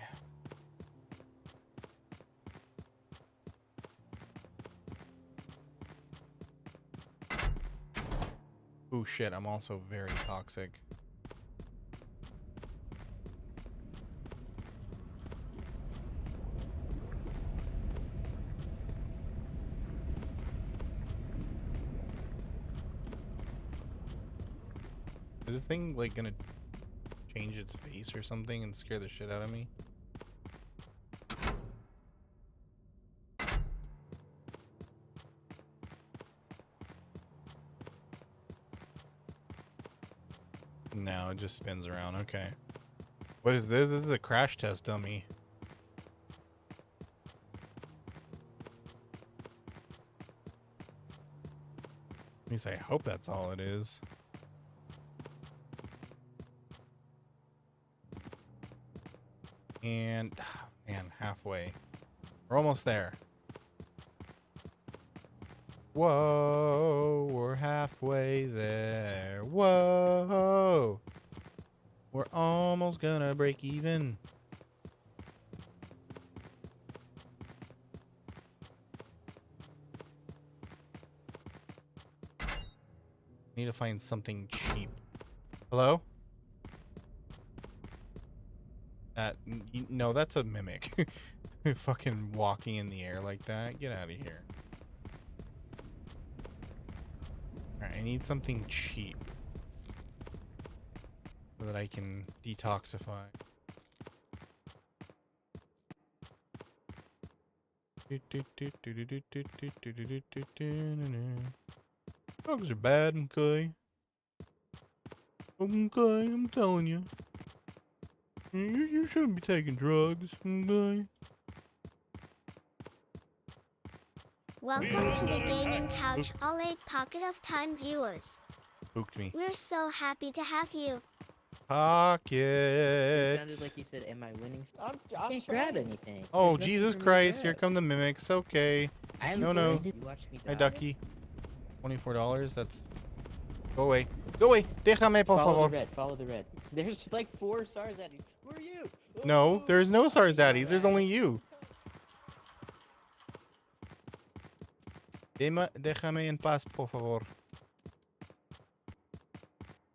Oh shit, I'm also very toxic. Is this thing like gonna change its face or something and scare the shit out of me? No, it just spins around. Okay. What is this? This is a crash test dummy. Let me least I hope that's all it is. And, man, halfway. We're almost there. Whoa, we're halfway there. Whoa. We're almost gonna break even. Need to find something cheap. Hello? No, that's a mimic. Fucking walking in the air like that. Get out of here. Alright, I need something cheap. So that I can detoxify. Drugs are bad, okay? Okay, I'm telling you. You shouldn't be taking drugs, okay?
Welcome to the gaming couch, all 8 Pocket of Time viewers.
Spooked me.
We're so happy to have you.
Pocket.
It sounded like he said, "Am I winning?" I can't grab anything.
Oh,
There's nothing
Jesus
for me to
Christ, here
grab.
come the mimics. Okay. No, no.
You watched me
Hi,
die.
Ducky. $24. That's... Go away. Go away. Déjame, por
Follow
favor.
the red. Follow the red. There's like 4 stars at you. Who are you?
No, there's no Sarzaddies. There's only you. Déjame en paz, por favor.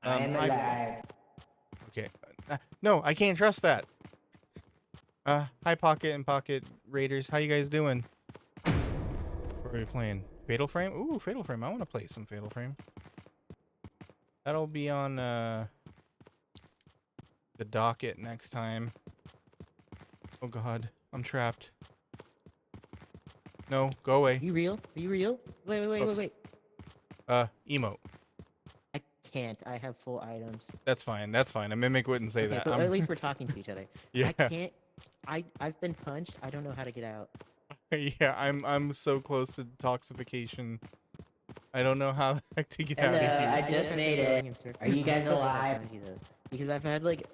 Okay. No, I can't trust that. Hi, Pocket and Pocket Raiders. How you guys doing? What are we playing? Fatal Frame? Ooh, Fatal Frame. I want to play some Fatal Frame. That'll be on the docket next time. Oh god, I'm trapped. No, go away.
You real? Are you real? Wait.
Emote.
I can't. I have full items.
That's fine. That's fine. A mimic wouldn't say
Okay,
that.
but at least we're talking to each other.
Yeah.
I can't. I've been punched. I don't know how to get out.
Yeah, I'm so close to detoxification. I don't know how the heck to get out of
Hello,
here.
I just made it. Are you guys alive?
Because I've had like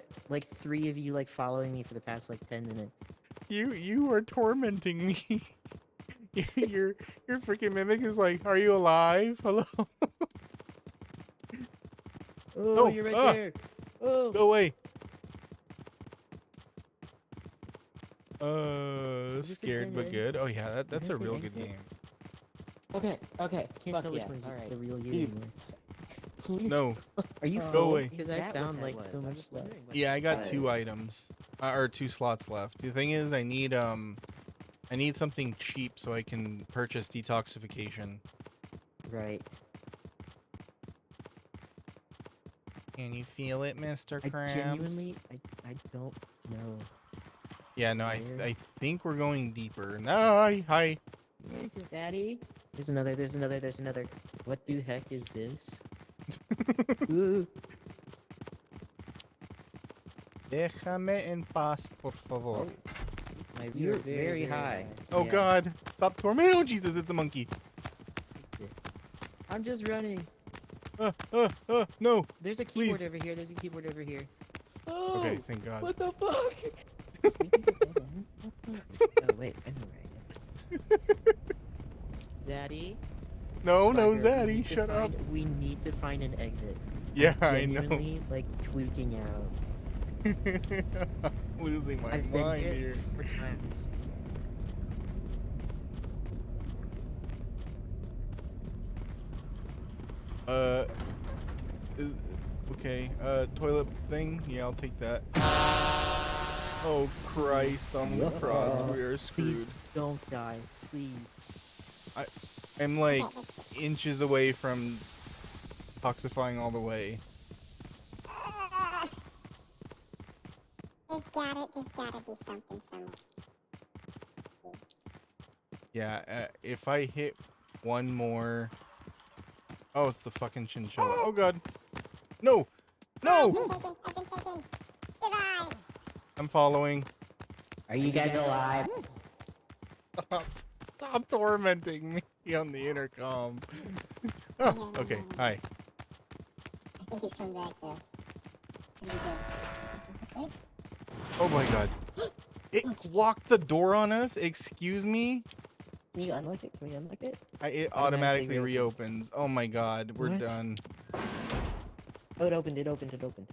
3 of you like following me for the past like 10 minutes.
You are tormenting me. your freaking mimic is like, are you alive? Hello?
Oh, you're right there. Oh.
Go away.
this
Scared but
again?
good. Oh yeah, that's a
this
real
an
good
exit?
game.
Okay.
Can't
Fuck
tell which
yeah.
one's
Alright.
the real you
Dude,
anymore.
please.
No.
Are you
Go
full?
away.
Because
Is
I
that what
found
that
like
was?
so
I'm
much
just
stuff.
wondering what
Yeah, I got
that
2 items. Or 2 slots left. The thing is, I need something cheap so I can purchase detoxification.
Right.
Can you feel it, Mr.
I
Krabs?
genuinely, I don't know.
Yeah, no, I
Where?
I think we're going deeper. No, hi.
Daddy? There's another. What the heck is this? Ooh.
Déjame en paz, por favor.
My view
You're very high.
Oh
Yeah.
god, stop tormenting. Oh Jesus, it's a monkey.
I'm just running.
No.
There's a keyboard
Please.
over here. There's a keyboard over here.
Oh,
Okay, thank god.
what the fuck?
Oh wait, I know where I am. Zaddy.
No, no,
Swagger, we
Zaddy,
need to
shut up.
We need to find an exit.
Yeah,
I'm
I know.
genuinely, like tweaking out.
Losing my
I've been
mind
here
here.
4 times.
Okay, toilet thing? Yeah, I'll take that. Oh Christ, on the cross, we are
Please
screwed.
don't die, please.
I'm like inches away from toxifying all the way.
There's gotta be something somewhere.
Yeah, if I hit one more... Oh, it's the fucking chinchilla. Oh god. No! No!
I've been taken. Survive.
I'm following.
Are you guys alive?
Stop tormenting me on the intercom. Oh, okay. Hi.
I think he's coming back though. Pretty good. Is it this way?
Oh my god. It locked the door on us? Excuse me?
Can you unlock it? Can we unlock it?
It
Automatically
automatically
reopens.
reopens. Oh my god. We're
What?
done.
Oh, it opened. It opened. It opened.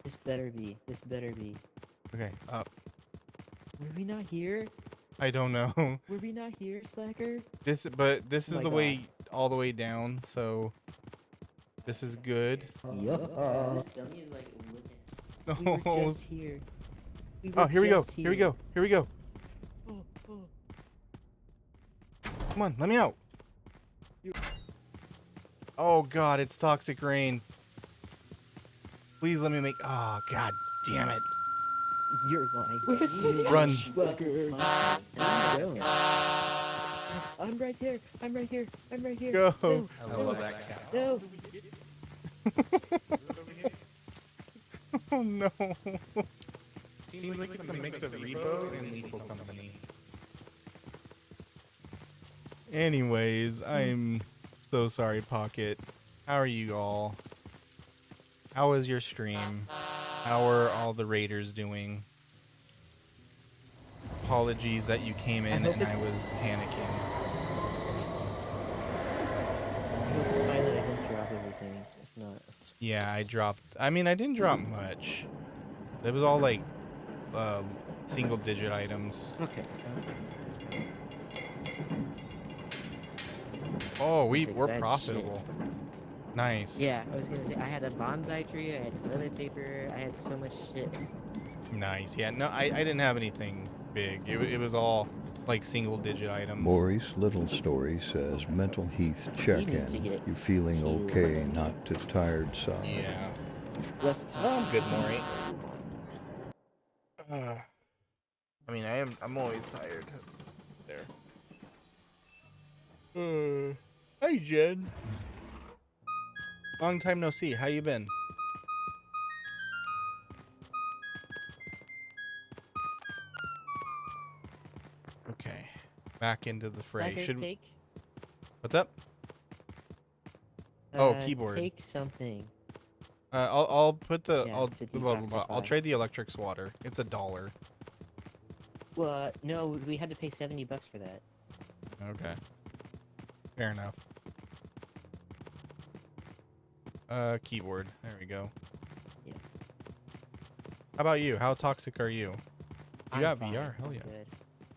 This better be. This better be.
Okay, up.
Were we not here?
I don't know.
Were we not here, Slacker?
This is
Oh
the
my
way all the way down, so this is good.
Yup. This dummy is like looking. We were
No.
just here.
Oh, here we go.
just
Here we go. Here we go.
Oh, oh.
Come on, let me out. Oh god, it's toxic rain. Please let me make. Oh god, damn it.
You're lying. Where's the
Run.
Slacker? I'm right here. I'm right here. I'm right here.
Go.
No,
I love that cat.
no.
Oh no. Seems like it's a mix of Repo and Lethal Company. Anyways, I'm so sorry, Pocket. How are you all? How was your stream? How are all the raiders doing? Apologies that you came in and I was panicking.
I hope it's fine that I didn't drop everything. If not,
Yeah, I dropped. I mean, I didn't drop much. It was all like single digit items.
okay.
Oh,
That's
we're
bad
profitable. Nice.
Yeah, I was gonna say I had a bonsai tree, I had toilet paper, I had so much shit.
Nice. Yeah, no, I didn't have anything big. It was all like single digit items.
Maurice Little Story says, Mental Heath check-in. You feeling okay, not too tired, son?
Yeah.
Less
I'm good, Maury. I mean, I'm always tired. That's there. Hi, Jen. Long time no see. How you been? Okay. Back into the fray.
Slacker,
Should
take,
What's up? Oh, keyboard.
Take something.
I'll put the
Yeah,
I'll
to
blah, blah, blah. I'll
detoxify.
trade the electric swatter. It's $1.
Well, no, we had to pay $70 for that.
Okay. Fair enough. Keyboard. There we go.
Yeah.
How about you? How toxic are you? You
I'm
got
fine,
VR? Hell
I'm
yeah.
good.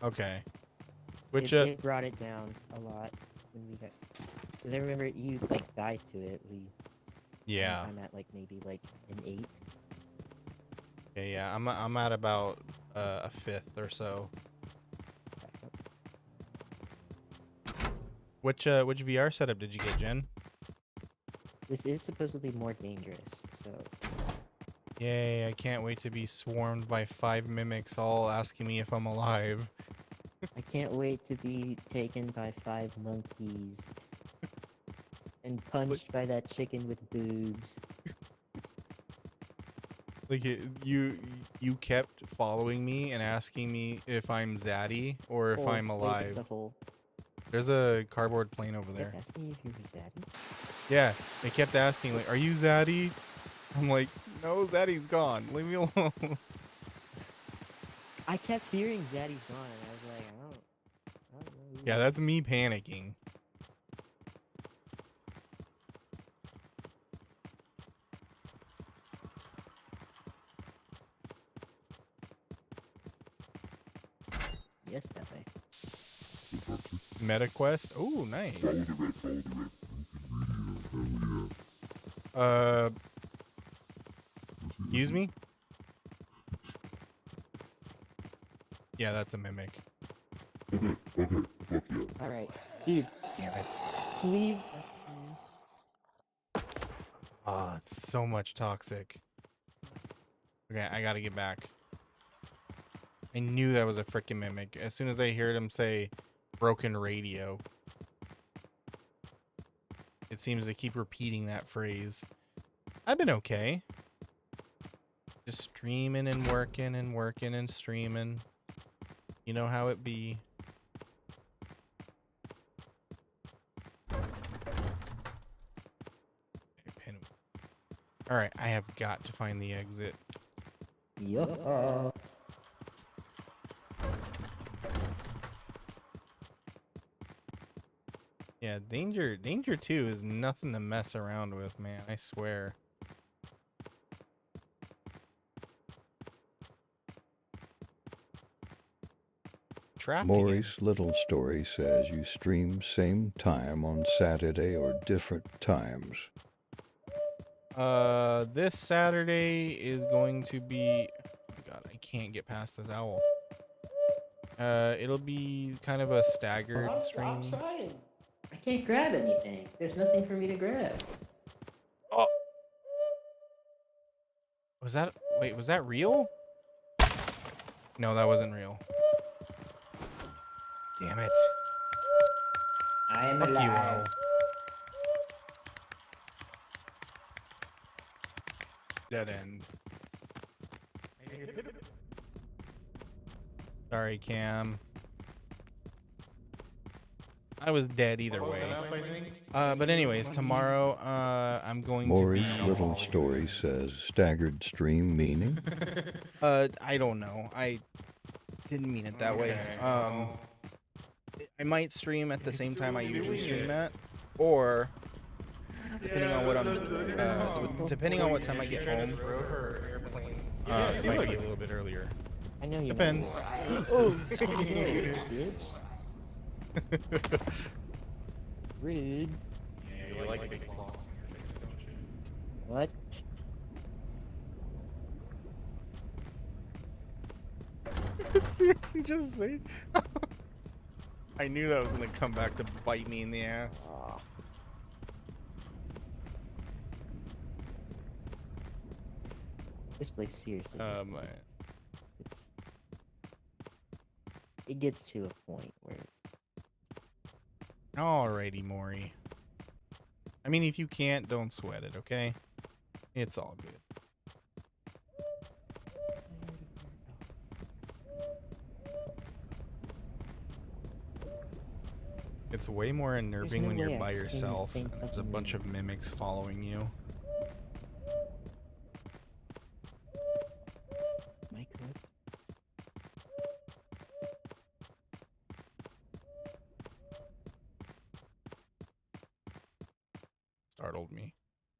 Okay. Which
It brought it down a lot when we got. Cause I remember you like died to it.
yeah.
I'm at like maybe like an 8.
Okay, yeah. I'm at about a 5th or so. Which VR setup did you get, Jen?
This is supposedly more dangerous, so
Yay, I can't wait to be swarmed by 5 mimics all asking me if I'm alive.
I can't wait to be taken by 5 monkeys and punched by that chicken with boobs.
Like you kept following me and asking me if I'm Zaddy or if
Or
I'm
wait,
alive.
it's a hole.
There's a cardboard plane over there.
Kept asking if you were Zaddy.
Yeah, they kept asking like, "Are you Zaddy?" I'm like, "No, Zaddy's gone. Leave me alone."
I kept hearing Zaddy's gone, and I was like, I don't know.
Yeah, that's me panicking.
Yes, that way.
MetaQuest. Oh, nice. Excuse me? Yeah, that's a mimic.
Alright, dude.
Damn it.
Please.
Ah, it's so much toxic. Okay, I gotta get back. I knew that was a freaking mimic. As soon as I heard him say broken radio. It seems to keep repeating that phrase. I've been okay. Just streaming and working and working and streaming. You know how it be. All right, I have got to find the exit.
Yup.
Yeah, danger 2 is nothing to mess around with, man. I swear. Trapped again.
Maurice Little Story says you stream same time on Saturday or different times.
This Saturday is going to be. Oh my god, I can't get past this owl. It'll be kind of a staggered
I'm
stream.
trying. I can't grab anything. There's nothing for me to grab.
Oh. Was that? Wait, was that real? No, that wasn't real. Damn it.
I am
Fuck you,
alive.
owl. Dead end. Sorry, Cam. I was dead either way. But anyways, tomorrow I'm going
Maurice
to be.
Little Story says staggered stream meaning?
I don't know. I didn't mean it that way. I might stream at the same time I usually stream at, or depending on what depending on what time I get home, it might be a little bit earlier.
I know you.
Depends.
Oh, bitch. Rude.
Yeah, you like big claws.
What?
Seriously, just say. I knew that was gonna come back to bite me in the ass.
This place seriously.
It's.
It gets to a point where it's.
Alrighty, Maury. I mean, if you can't, don't sweat it, okay? It's all good. It's way more unnerving
no
when
way
you're
I
by
can stream the
yourself
same
and there's a
fucking
bunch of
movie.
mimics following you.
Mic up.
Startled me.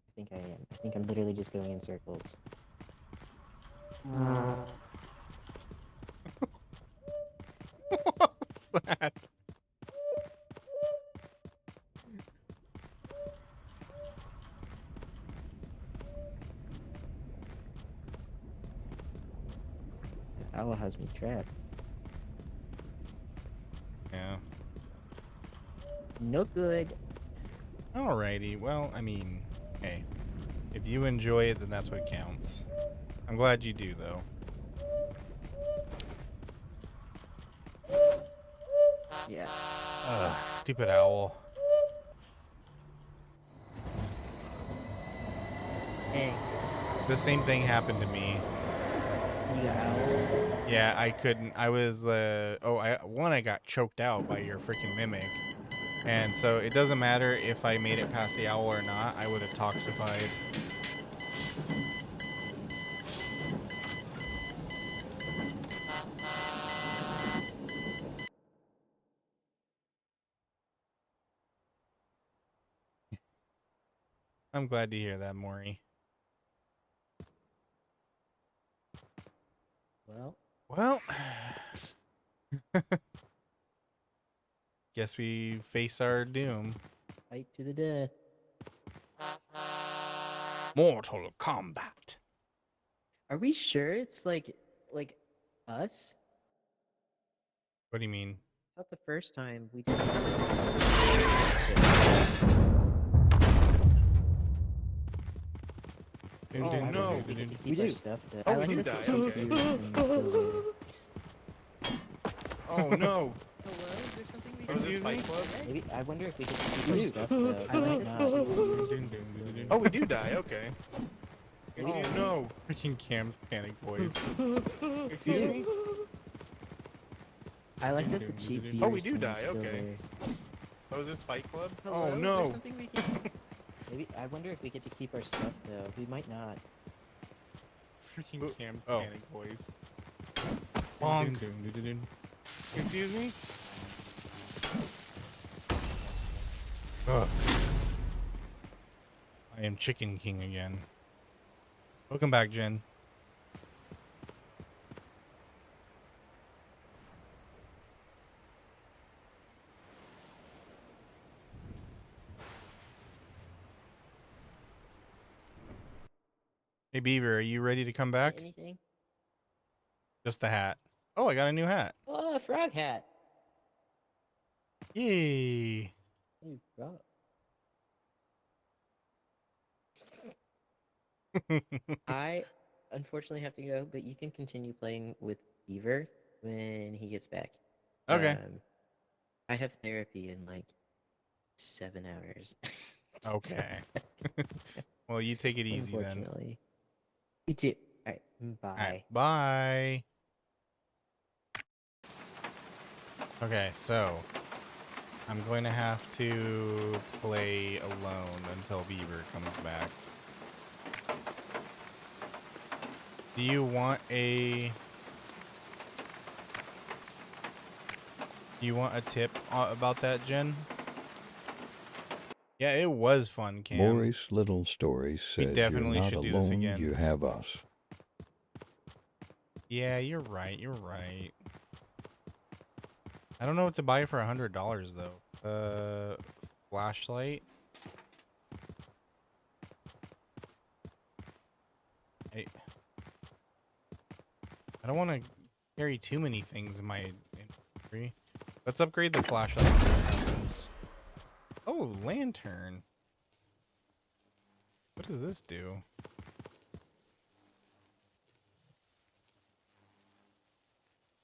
I think I am. I think I'm literally just going in circles.
What's that?
The owl has me trapped.
Yeah.
No good.
Alrighty. Well, I mean, hey. If you enjoy it, then that's what counts. I'm glad you do, though.
Yeah.
Ugh, stupid owl.
Hey.
The same thing happened to me.
You got owl.
Yeah, I couldn't. I was, I got choked out by your freaking mimic. And so it doesn't matter if I made it past the owl or not, I would have toxified. I'm glad to hear that, Maury.
Well.
Guess we face our doom.
Fight to the death.
Mortal Kombat.
Are we sure it's like us?
What do you mean?
I thought the first time we did.
Oh,
no.
We do stuff.
Oh,
I like
you
that
die,
the
okay.
CPU is still
Oh no.
Hello? Is there something we
Was this Fight Club?
Maybe I wonder if we could keep our stuff though. I like that the CPU is still
Oh, we do die. Okay. Excuse me. No.
Freaking Cam's panic voice.
Excuse me.
I like that the GPU
Oh, we
is
do die.
still
Okay.
there.
Oh, is this Fight Club?
Hello?
Oh
Is
no.
there something we can...
Maybe I wonder if we get to keep our stuff though. We might not.
Freaking
Cam's
panic
voice.
Bonk. Excuse me? Ugh. I am Chicken King again. Welcome back, Jen. Hey Beaver, are you ready to come back?
Anything?
Just the hat. Oh, I got a new hat.
Oh, a frog hat.
Yay.
Hey, frog. I unfortunately have to go, but you can continue playing with Beaver when he gets back.
Okay.
I have therapy in like 7 hours.
Okay. Well, you take it easy then.
Unfortunately. You too. Alright, bye.
All right, bye. Okay, so I'm going to have to play alone until Beaver comes back. Do you want a tip about that, Jen? Yeah, it was fun, Cam.
Maurice Little Story says you're
definitely
not
should do this
alone,
again.
you have us.
Yeah, you're right. You're right. I don't know what to buy for $100 though. Flashlight. Hey, I don't want to carry too many things in my inventory. Let's upgrade the flashlight and see what happens. Oh, lantern. What does this do?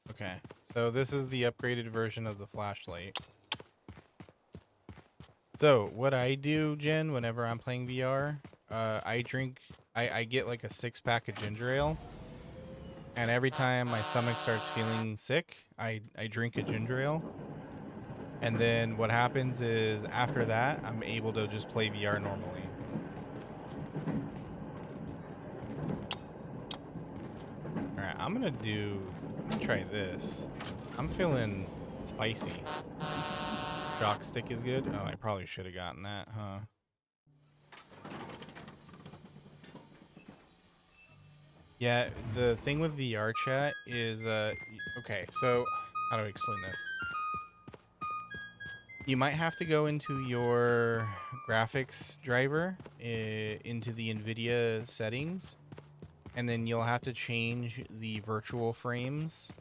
Okay, so this is the upgraded version of the flashlight. So what I do, Jen, whenever I'm playing VR, I get like a 6-pack of ginger ale, and every time my stomach starts feeling sick, I drink a ginger ale. And then what happens is after that, I'm able to just play VR normally. All right, I'm gonna try this. I'm feeling spicy. Shock stick is good. Oh, I probably should have gotten that, huh? Yeah, the thing with VR chat is, okay, so how do I explain this? You might have to go into your graphics driver, into the NVIDIA settings, and then you'll have to change the virtual frames.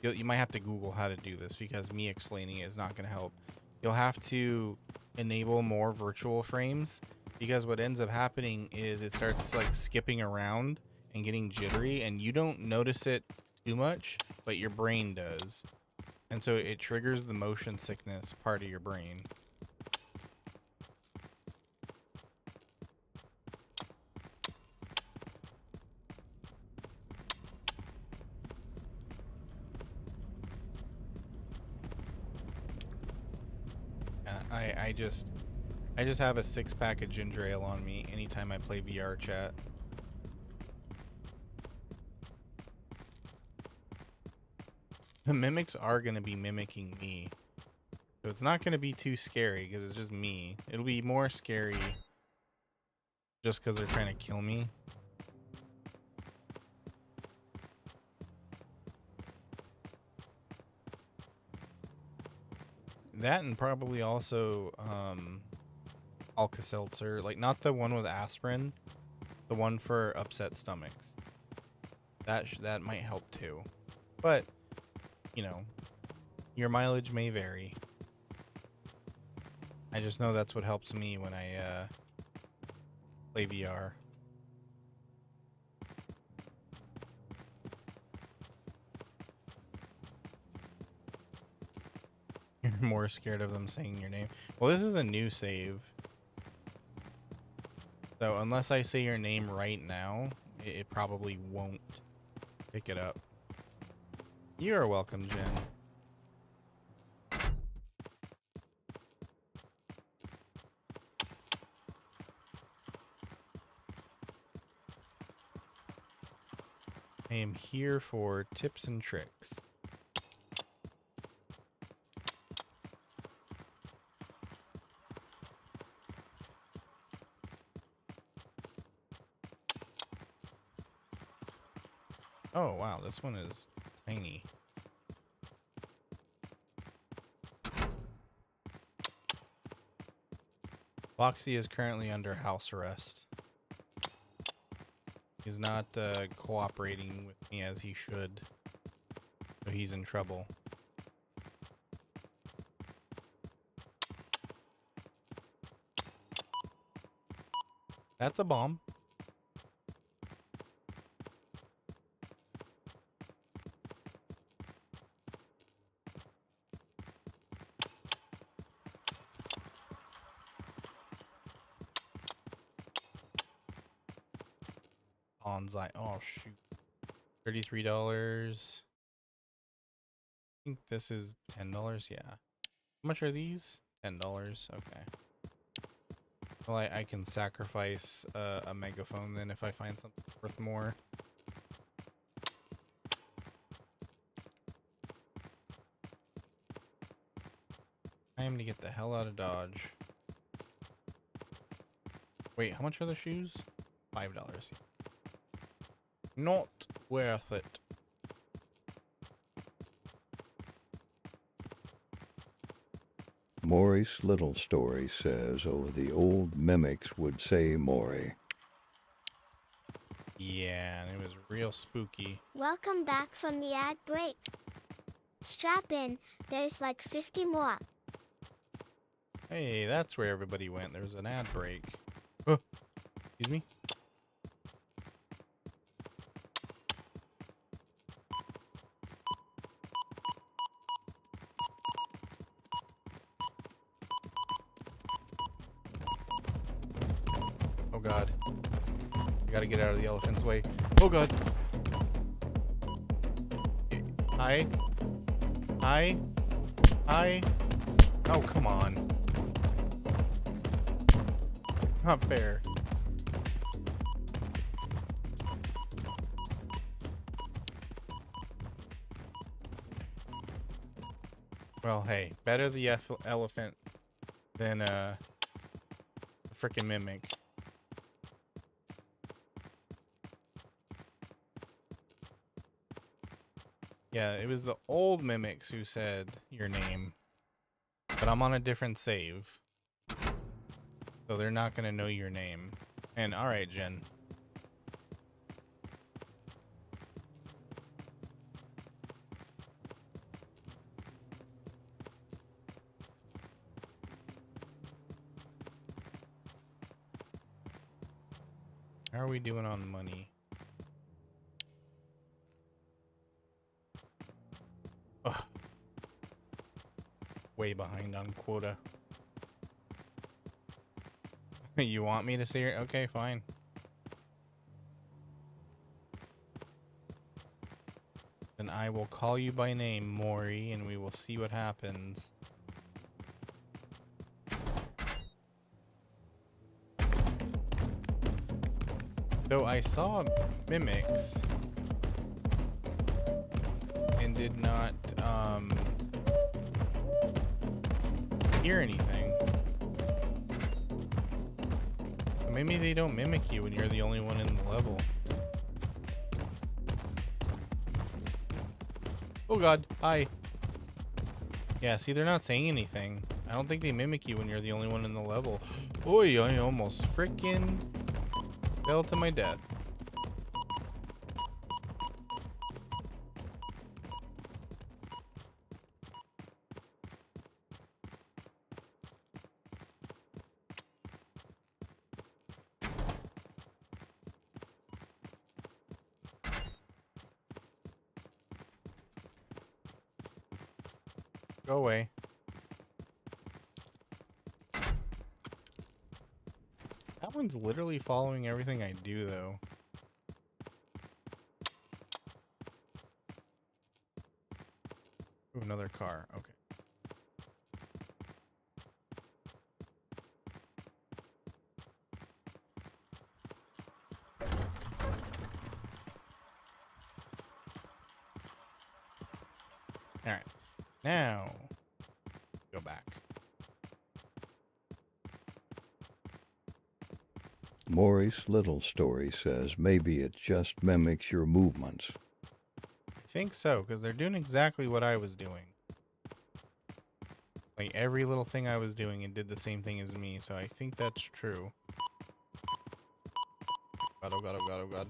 You might have to Google how to do this because me explaining it is not going to help. You'll have to enable more virtual frames because what ends up happening is it starts like skipping around and getting jittery, and you don't notice it too much, but your brain does. And so it triggers the motion sickness part of your brain. I just have a 6-pack of ginger ale on me anytime I play VR chat. The mimics are going to be mimicking me. So it's not going to be too scary because it's just me. It'll be more scary just because they're trying to kill me. That and probably also Alka-Seltzer. Like, not the one with aspirin. The one for upset stomachs. That might help too. But, you know, your mileage may vary. I just know that's what helps me when I play VR. You're more scared of them saying your name. Well, this is a new save. So unless I say your name right now, it probably won't pick it up. You are welcome, Jen. I am here for tips and tricks. Oh, wow, this one is tiny. Foxy is currently under house arrest. He's not cooperating with me as he should. So he's in trouble. That's a bomb. Bonsai. Oh, shoot. $33. I think this is $10. Yeah. How much are these? $10. Okay. Well, I can sacrifice a megaphone then if I find something worth more. I am to get the hell out of Dodge. Wait, how much are the shoes? $5. Not worth it.
Maurice Little Story says, oh, the old mimics would say Maury.
Yeah, and it was real spooky.
Welcome back from the ad break. Strap in, there's like 50 more.
Hey, that's where everybody went. There's an ad break. Oh, excuse me. Oh god. I gotta get out of the elephant's way. Oh god. Hi. Hi. Hi. Oh, come on. It's not fair. Well, hey, better the elephant than a freaking mimic. Yeah, it was the old mimics who said your name, but I'm on a different save, so they're not gonna know your name. And all right, Jen. How are we doing on money? Ugh. Way behind on quota. You want me to say it? Okay, fine. Then I will call you by name, Maury, and we will see what happens. So I saw mimics and did not hear anything. So maybe they don't mimic you when you're the only one in the level. Oh god, hi. Yeah, see, they're not saying anything. I don't think they mimic you when you're the only one in the level. Oi, I almost freaking fell to my death. Go away. That one's literally following everything I do, though. Ooh, another car. Okay. Alright. Now, go back.
Maurice Little Story says maybe it just mimics your movements.
I think so, because they're doing exactly what I was doing. Like, every little thing I was doing, it did the same thing as me, so I think that's true. God, oh god, oh god, oh god.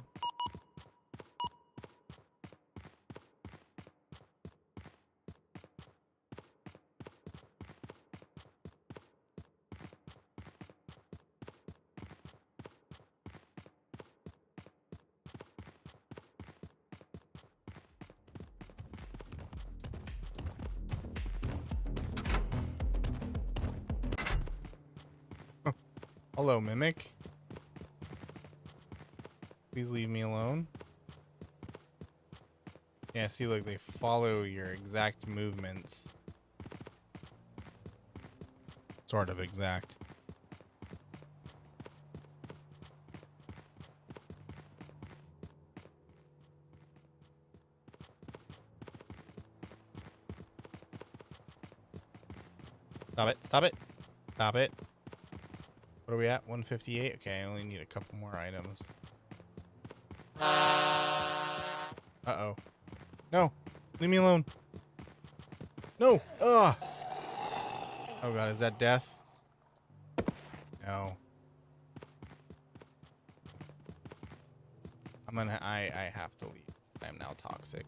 Hello, Mimic. Please leave me alone. Yeah, see, look, they follow your exact movements. Sort of exact. Stop it, stop it, stop it. What are we at? 158? Okay, I only need a couple more items. Uh-oh. No! Leave me alone! No! Ugh! Oh god, is that death? No. I have to leave. I am now toxic.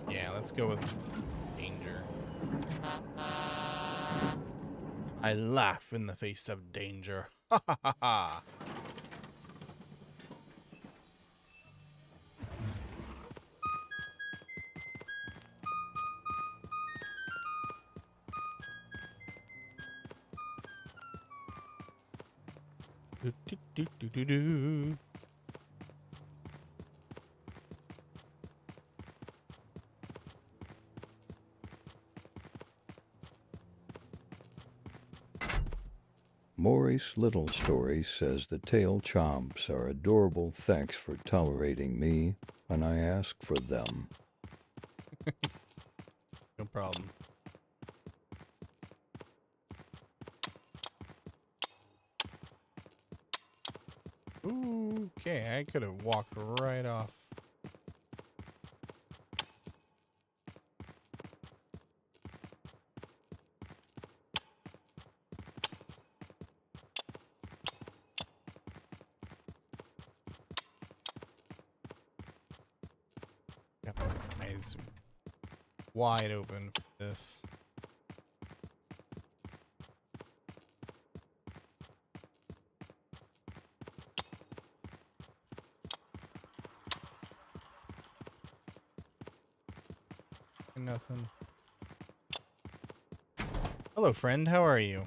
Yeah, let's go with danger. I laugh in the face of danger. Ha ha ha ha. Do, do, do, do, do, do.
Maurice Little Story says the tail chomps are adorable. Thanks for tolerating me, and I ask for them.
No problem. Ooh, okay, I could have walked right off. Got my eyes wide open for this. Nothing. Hello, friend. How are you?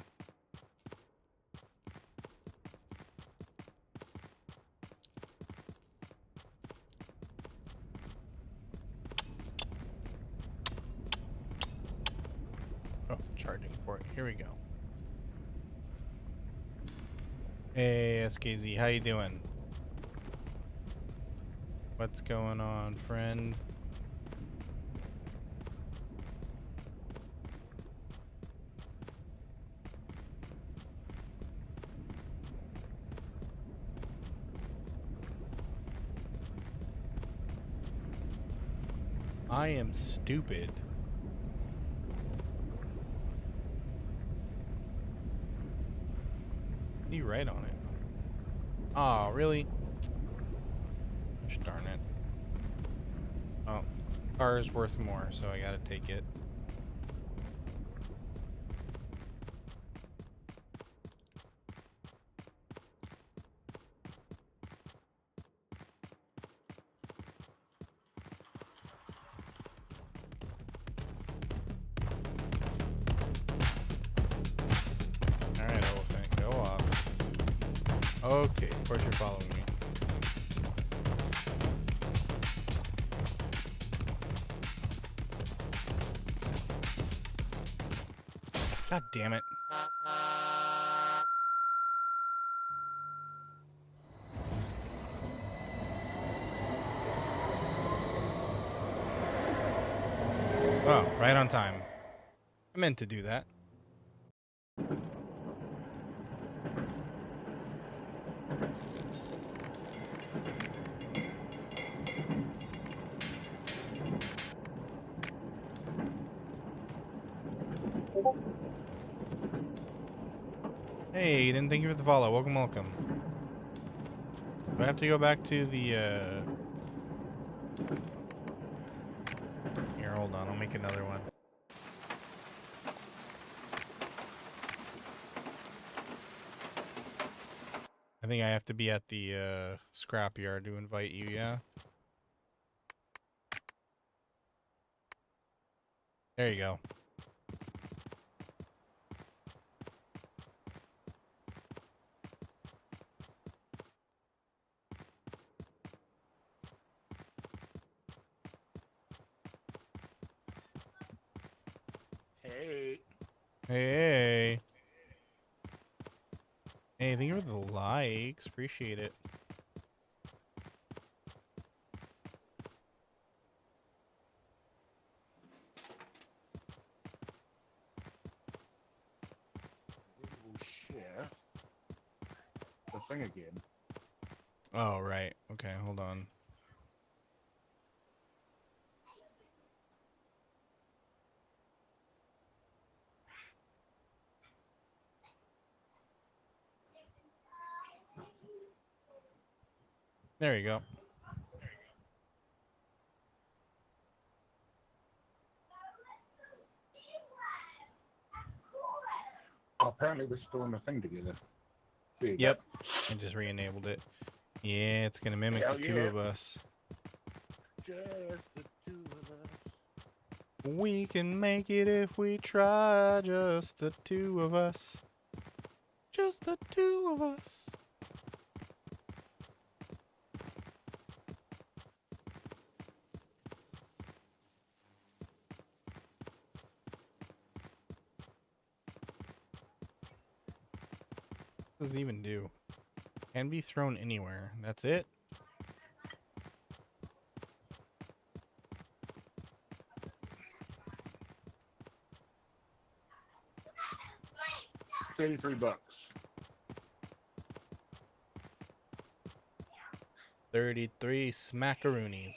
Oh, charging port. Here we go. Hey, SKZ. How you doing? What's going on, friend? I am stupid. You right on it. Oh, really? Gosh darn it. Oh, car is worth more, so I gotta take it. Okay, of course you're following me. God damn it. Oh, right on time. I meant to do that. Hey, Eden, thank you for the follow. Welcome, welcome. Do I have to go back to the, Here, hold on. I'll make another one. I think I have to be at the, scrapyard to invite you, yeah? There you go.
Hey.
Hey. Hey, thank you for the likes. Appreciate it.
We'll share the thing again.
Oh, right. Okay, hold on. There you go.
Apparently we're still in the thing together. There you
Yep. I just re-enabled it. Yeah, it's gonna mimic
Hell
the two
yeah.
of us.
Just the two of us.
We can make it if we try, just the two of us. Just the two of us. What does it even do? Can be thrown anywhere. That's it?
$33.
33 smackaroonies.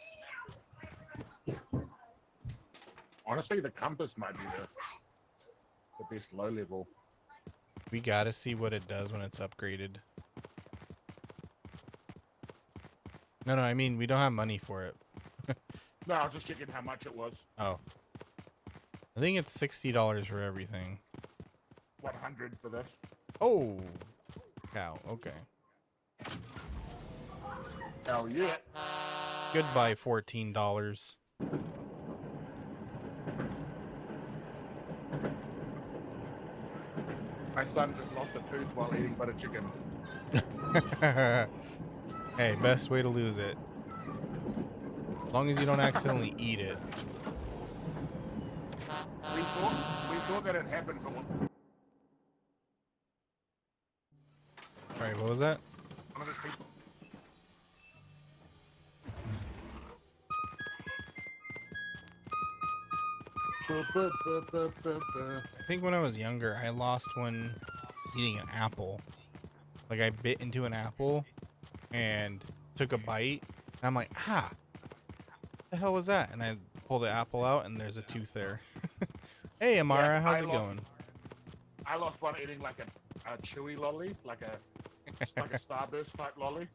Honestly, the compass might be the best low level.
We gotta see what it does when it's upgraded. No, I mean, we don't have money for it.
No, I was just checking how much it was.
Oh. I think it's $60 for everything.
100 for this.
Oh. Cow. Okay.
Hell yeah.
Goodbye, $14.
My son just lost a tooth while eating butter chicken.
Hey, best way to lose it. As long as you don't accidentally eat it.
We thought that it happened for one
Alright, what was that?
of his people.
I think when I was younger, I lost one eating an apple. Like, I bit into an apple and took a bite. And I'm like, ah, what the hell was that? And I pull the apple out, and there's a tooth there. Hey, Amara,
Yeah,
how's it going?
I lost one eating like a chewy lolly, like a Starburst type lolly.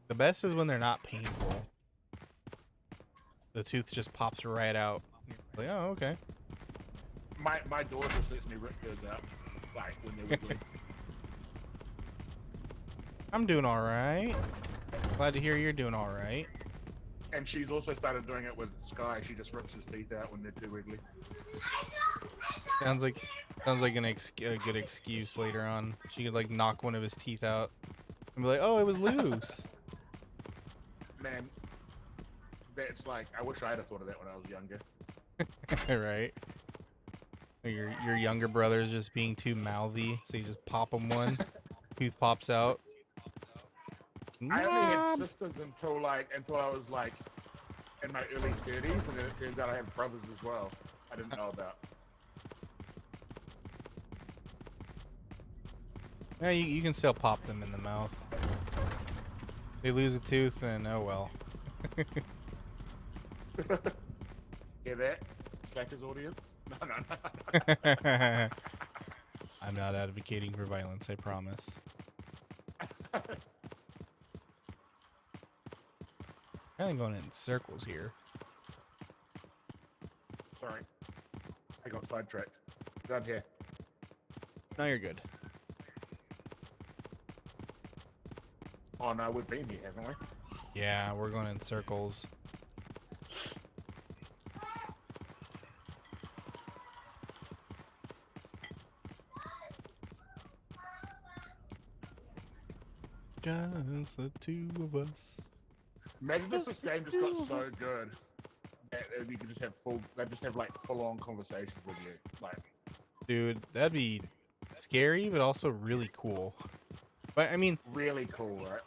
The best is when they're not painful. The tooth just pops right out. Like, oh, okay.
My daughter just lets me rip hers out, like when they're wiggly.
I'm doing all right. Glad to hear you're doing all right.
And she's also started doing it with Sky. She just rips his teeth out when they're too wiggly.
Sounds like a good excuse later on. She could like knock one of his teeth out and be like, "Oh, it was loose."
Man, that's like, I wish I had thought of that when I was younger.
Right? Your younger brother's just being too mouthy, so you just pop him one, tooth pops out.
I only had
Mom!
sisters until I was like in my early 30s, and then it turns out I have brothers as well. I didn't know about.
Yeah, you can still pop them in the mouth. They lose a tooth, and oh well.
Hear that? Slackers audience? No.
I'm not advocating for violence, I promise. Kind of going in circles here.
Sorry. I got sidetracked. Down here.
No, you're good.
Oh no, we've been here, haven't we?
Yeah, we're going in circles. Just the two of us.
Imagine if this game just got so good that you could just have full-on conversations with you. Like,
Dude, that'd be scary, but also really cool. But I mean,
really cool, right?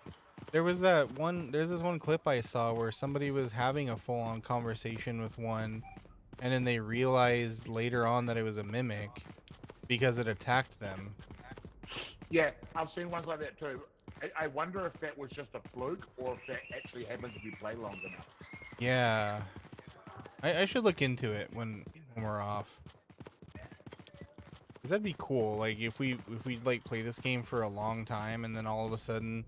there's this one clip I saw where somebody was having a full-on conversation with one, and then they realized later on that it was a mimic because it attacked them.
Yeah, I've seen ones like that too. I wonder if that was just a fluke or if that actually happens if you play long enough.
Yeah. I should look into it when we're off. Cause that'd be cool. Like if we like play this game for a long time and then all of a sudden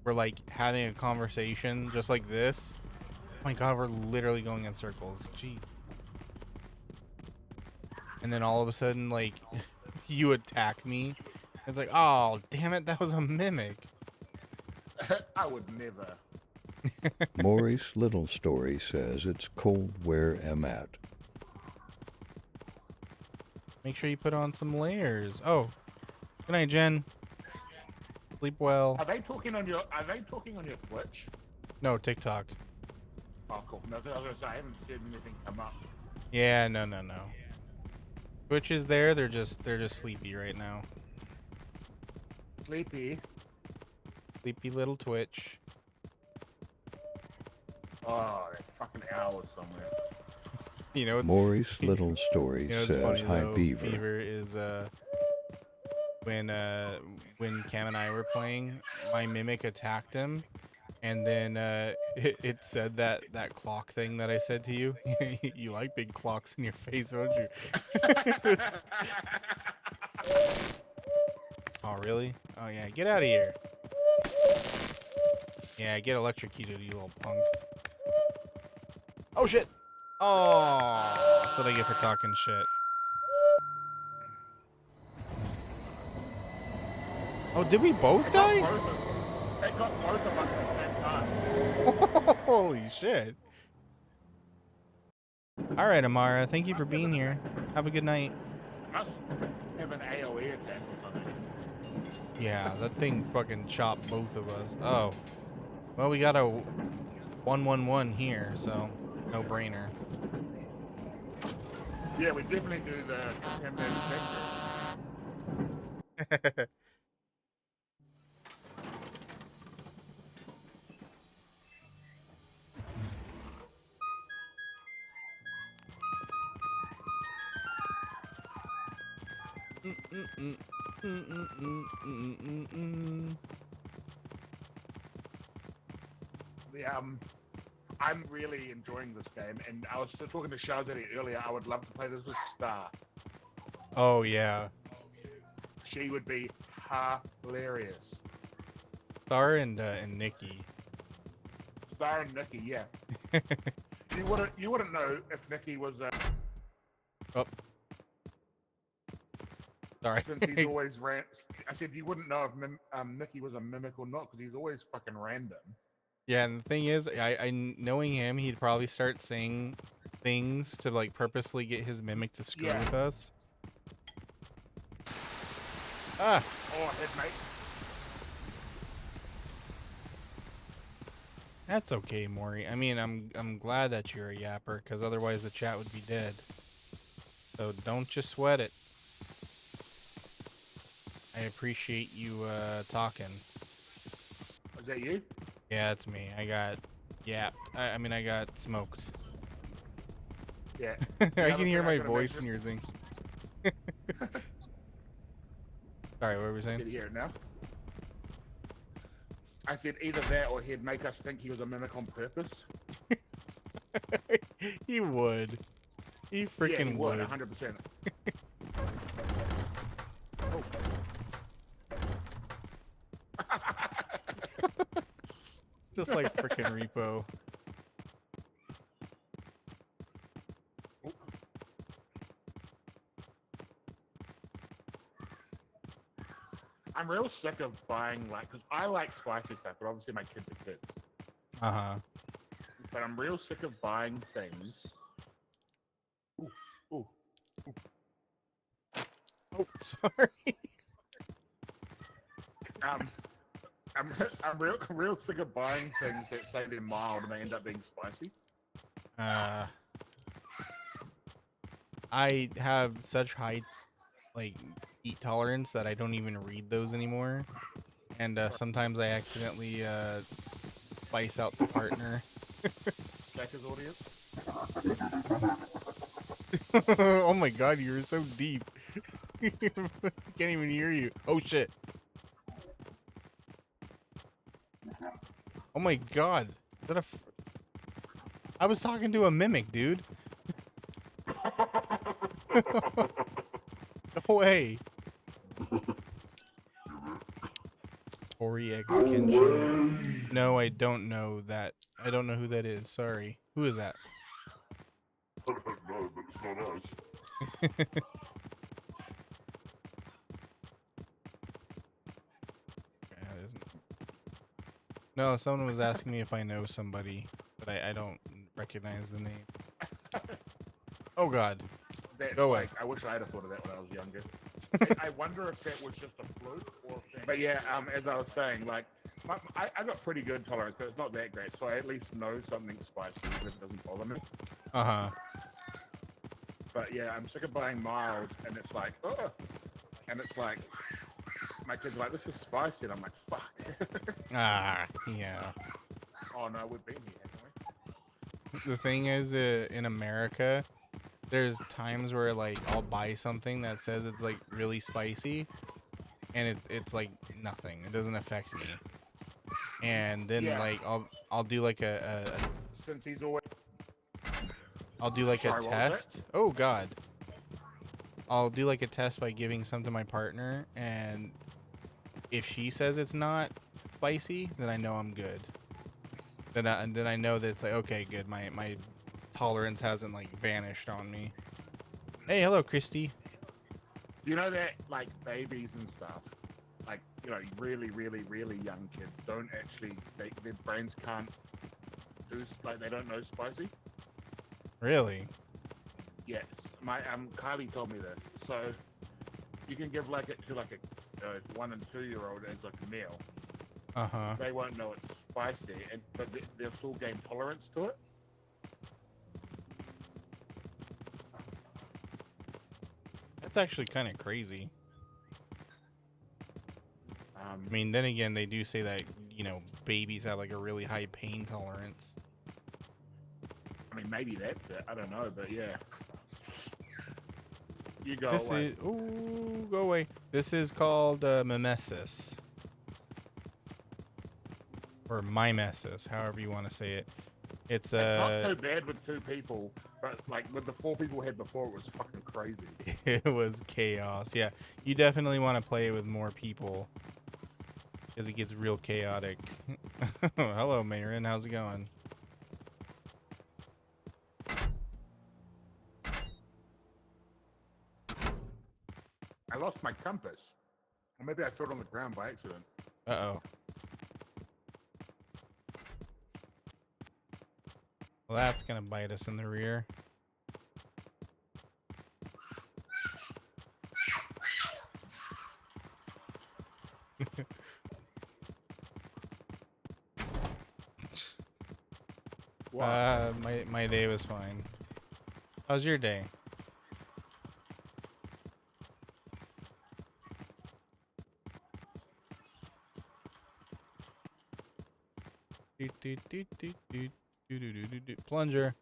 we're like having a conversation just like this. Oh my god, we're literally going in circles. Jeez. And then all of a sudden like you attack me. It's like, oh damn it, that was a mimic.
I would never.
Maurice Little Story says it's cold where I'm at.
Make sure you put on some layers. Oh, good night, Jen. Sleep well.
Are they talking on your Twitch?
No, TikTok.
Oh, cool. No, I was gonna say I haven't seen anything come up.
Yeah, no. Twitch is there. They're just sleepy right now.
Sleepy.
Sleepy little Twitch.
Oh, that fucking hours somewhere.
You know,
Maurice Little Story says,
funny,
"Hi,
though,
Beaver."
Beaver is when Cam and I were playing, my mimic attacked him, and then it said that clock thing that I said to you. You like big clocks in your face, don't you? Oh really? Oh yeah, get out of here. Yeah, get electrocuted, you little punk. Oh shit! Oh, that's what I get for talking shit. Oh, did we both die?
They got both of us at the same time.
Holy shit. Alright, Amara, thank you for being here. Have a good night.
Must have an AoE attack or something.
Yeah, that thing fucking chopped both of us. Oh. Well, we got a 1-1-1 here, so no brainer.
Yeah, we definitely do the contaminated vector. I'm really enjoying this game, and I was talking to Shazzy earlier. I would love to play this with Star.
Oh yeah.
She would be hilarious.
Star and Nikki.
Star and Nikki, yeah. you wouldn't know if Nikki was.
Oh. Sorry.
Since he's always I said you wouldn't know if Nikki was a mimic or not because he's always fucking random.
Yeah, and the thing is, I knowing him, he'd probably start saying things to like purposely get his mimic to screw with us. Ah!
Oh, head mate.
That's okay, Maury. I mean, I'm glad that you're a yapper, because otherwise the chat would be dead. So don't just sweat it. I appreciate you talking.
Was that you?
Yeah, it's me. I got yapped. I mean, I got smoked.
Yeah.
I can hear my voice in your thing. Sorry, what were we saying?
Did you hear it now? I said either that or he'd make us think he was a mimic on purpose.
He would. He freaking
yeah, he would.
would.
100%.
Just like freaking Repo.
I'm real sick of buying, like, because I like spicy stuff, but obviously my kids are kids.
Uh-huh.
But I'm real sick of buying things. Ooh, ooh, ooh.
Oh, sorry.
I'm real sick of buying things that say they're mild and they end up being spicy.
I have such high, like, heat tolerance that I don't even read those anymore. And sometimes I accidentally spice out the partner.
Becca's audience.
Oh my god, you were so deep. Can't even hear you. Oh shit. Oh my god. Is that I was talking to a mimic, dude. No way. Tori X Kenshin. No, I don't know that. I don't know who that is. Sorry. Who is that?
I don't know, but it's not us.
No, someone was asking me if I know somebody, but I don't recognize the name. Oh god.
That's
Go away.
like, I wish I had thought of that when I was younger. I wonder if that was just a fluke or if But yeah, as I was saying, like, I got pretty good tolerance, but it's not that great, so I at least know something's spicy even if it doesn't bother me.
Uh-huh.
But yeah, I'm sick of buying mild, and it's like, ugh. And it's like, my kids are like, this is spicy, and I'm like, fuck.
Ah, yeah.
Oh no, we've been here, haven't we?
The thing is, in America, there's times where, like, I'll buy something that says it's, like, really spicy, and it's like, nothing. It doesn't affect me. And then,
Yeah.
like, I'll do, like,
Since he's always...
I'll do, like,
Sorry,
a
what was that?
test. Oh, God. I'll do, like, a test by giving some to my partner, and if she says it's not spicy, then I know I'm good. Then I know that it's like, okay, good. My tolerance hasn't, like, vanished on me. Hey, hello, Christy.
You know that, like, babies and stuff, like, you know, really, really, really young kids don't actually, their brains can't do, like, they don't know spicy?
Really?
Yes. Kylie told me this. So, you can give, like, it to, like, a 1 and 2 year old as, like, a meal.
Uh-huh.
They won't know it's spicy, but they'll still gain tolerance to it.
That's actually kind of crazy.
I
mean, then again, they do say that, you know, babies have, like, a really high pain tolerance.
I mean, maybe that's it. I don't know, but yeah. You go
This
away.
is... Ooh, go away. This is called MIMESIS. Or MIMESIS, however you want to say it. It's
not so bad with 2 people, but like with the 4 people we had before, it was fucking crazy.
It was chaos. Yeah, you definitely want to play it with more people, because it gets real chaotic. Hello, Mayrin. How's it going?
I lost my compass. Or maybe I threw it on the ground by accident.
Uh-oh. Well, that's gonna bite us in the rear. My day was fine. How's your day? Plunger.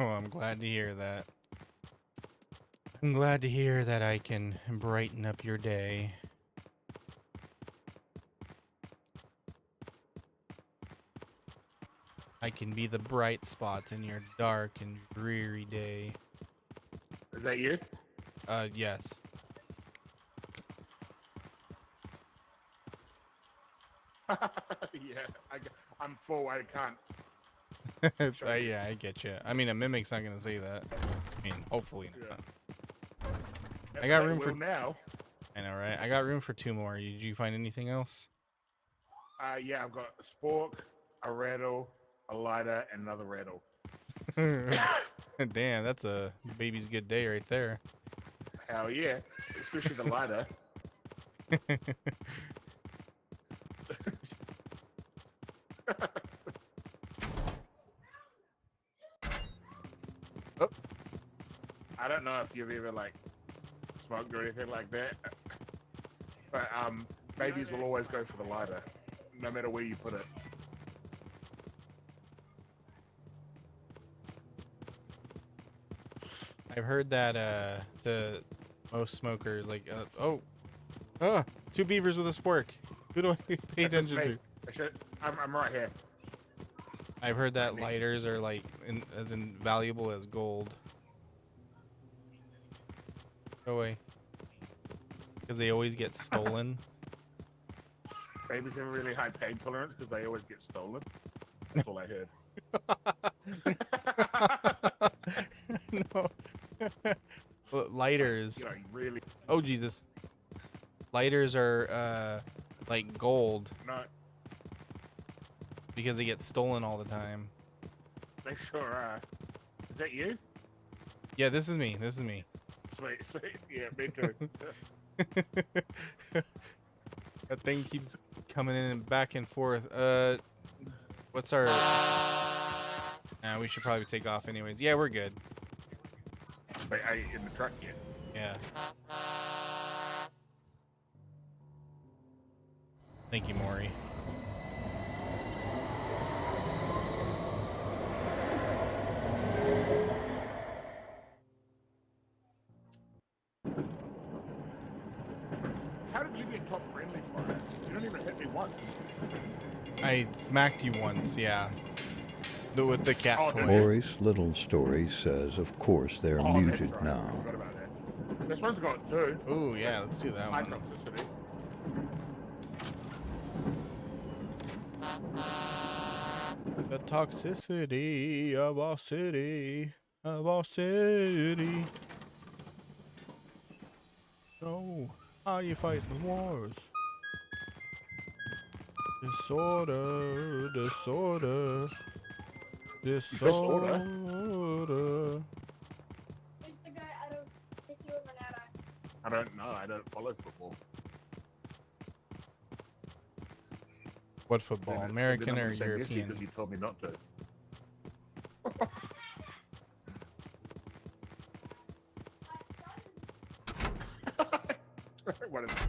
Oh, I'm glad to hear that. I'm glad to hear that I can brighten up your day. I can be the bright spot in your dark and dreary day.
Is that you?
Yes.
Yeah, I'm full. I can't.
Yeah, I get you. I mean, a mimic's not gonna say that. I mean, hopefully not. I got room for
now.
I know, right? I got room for 2 more. Did you find anything else?
Yeah, I've got a spork, a rattle, a lighter, and another rattle.
Damn, that's a baby's good day right there.
Hell yeah, especially the lighter.
Oh.
I don't know if you've ever like smoked or anything like that, but babies will always go for the lighter, no matter where you put it.
I've heard that the most smokers like 2 beavers with a spork. Who do I pay attention to?
I'm right here.
I've heard that lighters are like as invaluable as gold. Go away. Because they always get stolen.
Babies have a really high pain tolerance because they always get stolen. That's all I heard.
No. Lighters.
You know, really.
Oh Jesus. Lighters are like gold.
No.
Because they get stolen all the time.
They sure are. Is that you?
Yeah, this is me. This is me.
Sweet, sweet. Yeah, me too.
That thing keeps coming in and back and forth. What's our... Nah, we should probably take off anyways. Yeah, we're good.
Wait, are you in the truck yet?
Yeah. Thank you, Maury.
How did you get top friendly for it? You don't even hit me once.
I smacked you once, yeah. With the cat toy.
Maurice Little Story says, of course, they're muted
right.
now.
I forgot about that. This one's got 2.
Ooh, yeah, let's do that
High
one.
toxicity.
The toxicity of our city. Of our city. No. How you fight the wars? Disorder, disorder, disorder.
Who's the guy out of Messi or Ronaldo?
I don't know. I don't follow football.
What football? American or European?
Because you told me not to. What is it?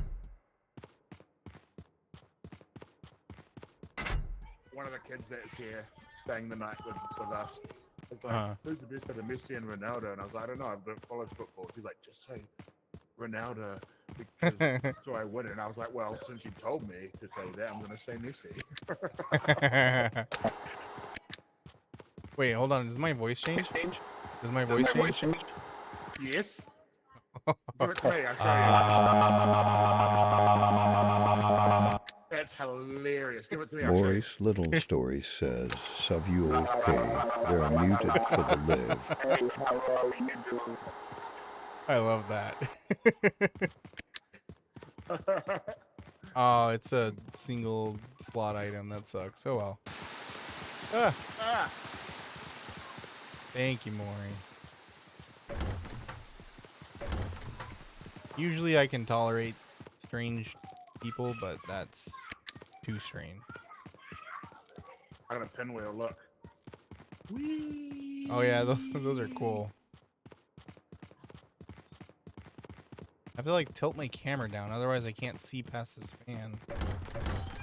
One of the kids that's here staying the night with us is like, who's the best of the Messi and Ronaldo? And I was like, I don't know, I don't follow football. She's like, just say Ronaldo because so I win it. And I was like, well, since you told me to say that, I'm going to say Messi.
Wait, hold on. Does my voice change? Does my voice change?
Yes. Give it to me. I'll show you. That's hilarious. Give it to me.
Maurice Little Story says, "Sav you okay? They're muted for the live."
I love that. Oh, it's a single slot item. That sucks. Oh well. Ah,
Ah!
thank you, Maury. Usually I can tolerate strange people, but that's too strange.
I got a pinwheel, look. Whee!
Oh yeah, those are cool. I have to like tilt my camera down, otherwise I can't see past this fan.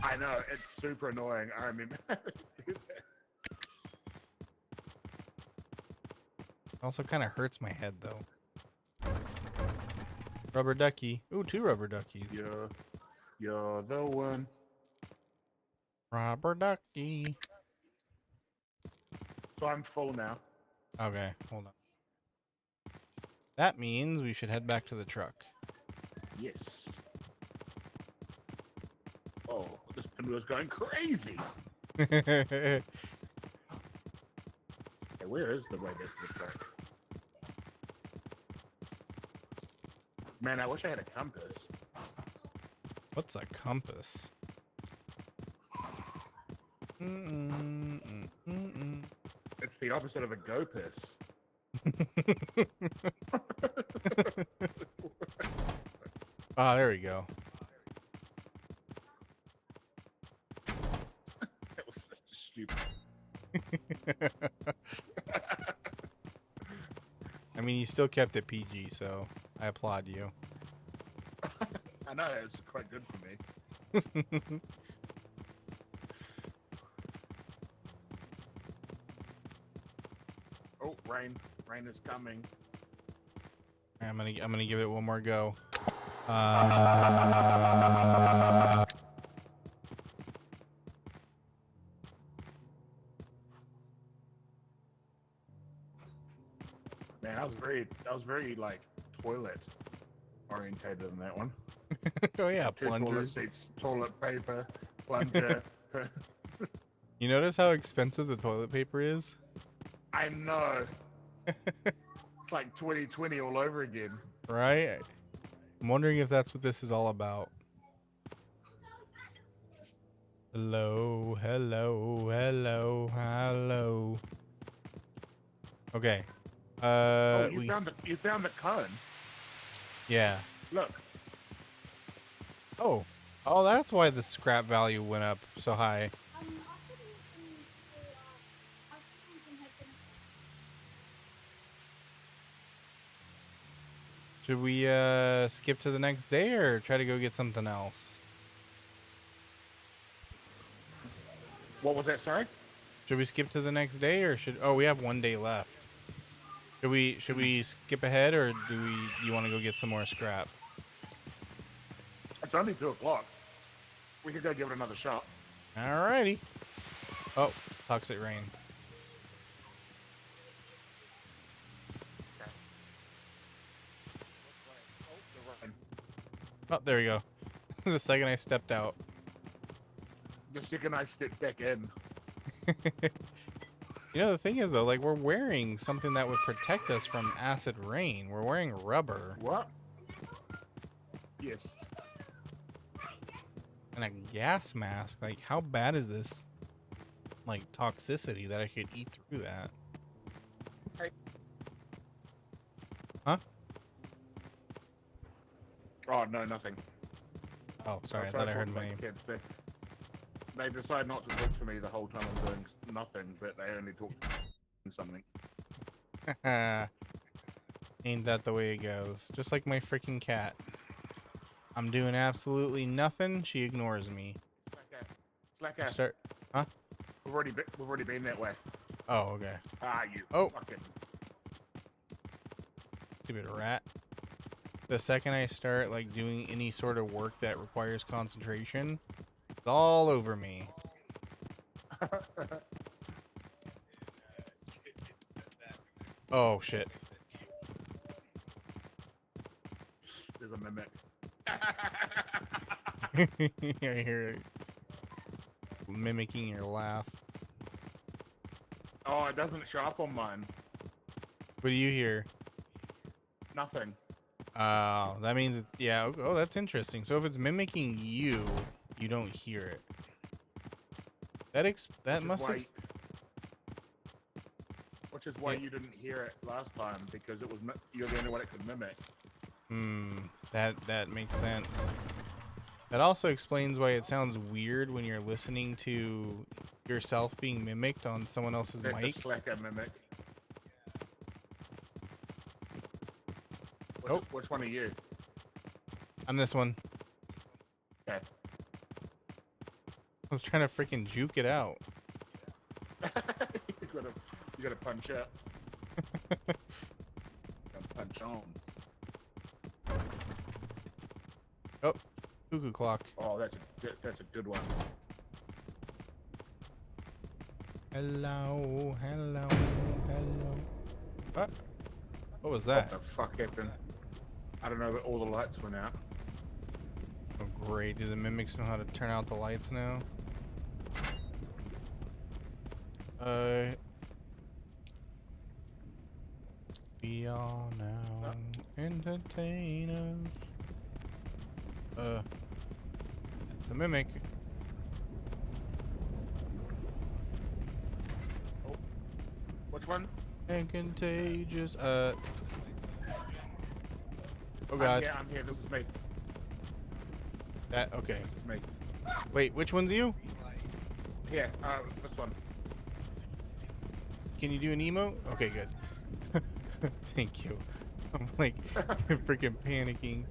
I know, it's super annoying. I remember.
Also kind of hurts my head though. Rubber ducky. Ooh, 2 rubber duckies.
You're the one.
Rubber ducky.
So I'm full now.
Okay, hold on. That means we should head back to the truck.
Yes. Oh, this pinwheel's going crazy.
What's
Hey, where is the way back to the truck? Man, I wish I had a compass.
a compass?
It's the opposite of a go-piss.
Ah, there we go.
That was such stupid.
I mean, you still kept it PG, so I applaud you.
I know, it's quite good for me. Oh, rain. Rain is coming.
I'm gonna give it one more go.
Man, I was very like toilet orientated in that one.
Oh yeah,
2
plunger.
toilet seats, toilet paper, plunger.
You notice how expensive the toilet paper is?
I know. It's like 2020 all over again.
Right? I'm wondering if that's what this is all about. Hello, hello, hello, hello. Okay.
Oh, you found the cone.
Yeah.
Look.
Oh. Oh, that's why the scrap value went up so high. Should we skip to the next day or try to go get something else?
What was that, sorry?
Should we skip to the next day or we have 1 day left. Should we skip ahead or do you want to go get some more scrap?
It's only 2 o'clock. We could go give it another shot.
Alrighty. Oh, toxic rain. Oh, there we go. The second I stepped out.
The second I step back in.
You know, the thing is though, like we're wearing something that would protect us from acid rain. We're wearing rubber.
What? Yes.
And a gas mask. Like, how bad is this? Like toxicity that I could eat through that.
Hey.
Huh?
Oh no, nothing.
Oh, sorry. I thought I heard my name.
Kids. They decide not to talk to me the whole time I'm doing nothing, but they only talk to something.
Ain't that the way it goes? Just like my freaking cat. I'm doing absolutely nothing. She ignores me.
Slacker.
Huh?
We've already been that way.
Oh, okay.
Ah, you fucking.
Stupid rat. The second I start like doing any sort of work that requires concentration, it's all over me. Oh shit.
There's a mimic.
I hear it mimicking your laugh.
Oh, it doesn't show up on mine.
What do you hear?
Nothing.
That means, yeah, oh, that's interesting. So if it's mimicking you, you don't hear it. That must
Which is why you didn't hear it last time, because it was you're the only one it could mimic.
That makes sense. That also explains why it sounds weird when you're listening to yourself being mimicked on someone else's mic.
Slacker mimic. Which one are you?
I'm this one.
Okay.
I was trying to freaking juke it out.
you gotta punch up. Punch on.
Oh, cuckoo clock.
Oh, that's a good one.
Hello. What was that?
What the fuck happened? I don't know, but all the lights went out.
Oh, great. Do the mimics know how to turn out the lights now? We are now entertainers. It's a mimic.
Oh, which one?
And contagious. Oh god.
I'm here. This is me.
Okay.
This is me.
Wait, which one's you?
Here, this one.
Can you do an emote? Okay, good. Thank you. I'm like freaking panicking.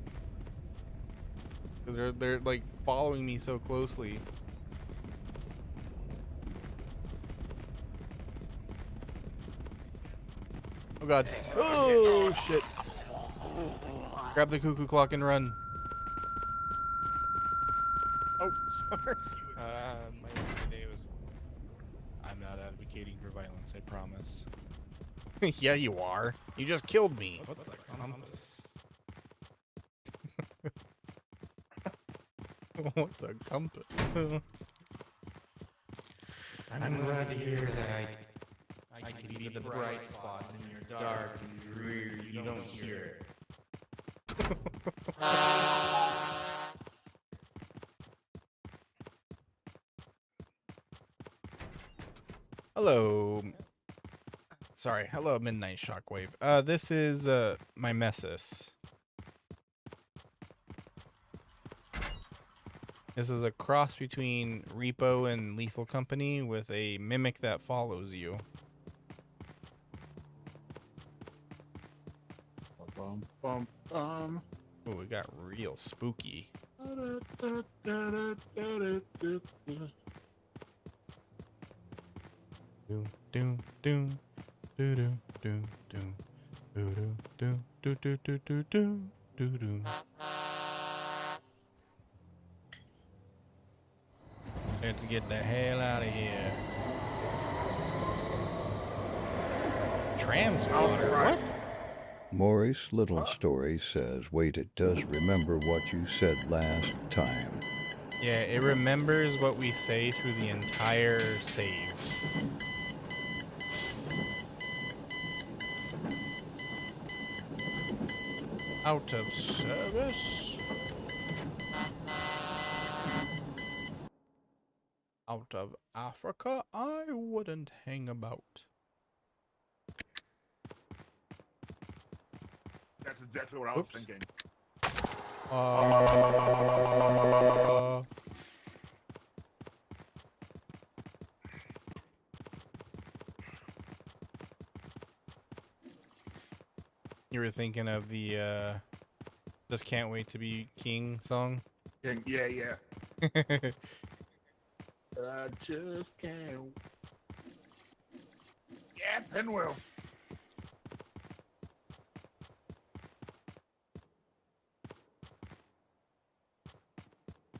Cause they're like following me so closely. Oh god. Oh shit. Grab the cuckoo clock and run. Oh, sorry.
My word today was, I'm not advocating for violence, I promise.
Yeah, you are. You just killed me.
What's a compass?
What's a compass?
I'm glad to hear that I can be the bright spot in your dark and dreary. You don't hear it.
Hello. Sorry. Hello, Midnight Shockwave. This is MIMESIS. This is a cross between Repo and Lethal Company with a mimic that follows you. Oh, it got real spooky. Let's get the hell out of here. Transporter? What?
Maurice Little Story says, wait, it does remember what you said last time.
Yeah, it remembers what we say through the entire save. Out of service. Out of Africa, I wouldn't hang about.
That's exactly what I was thinking.
You were thinking of the Just Can't Wait to Be King song?
Yeah. I just can't. Yeah, Pinwheel.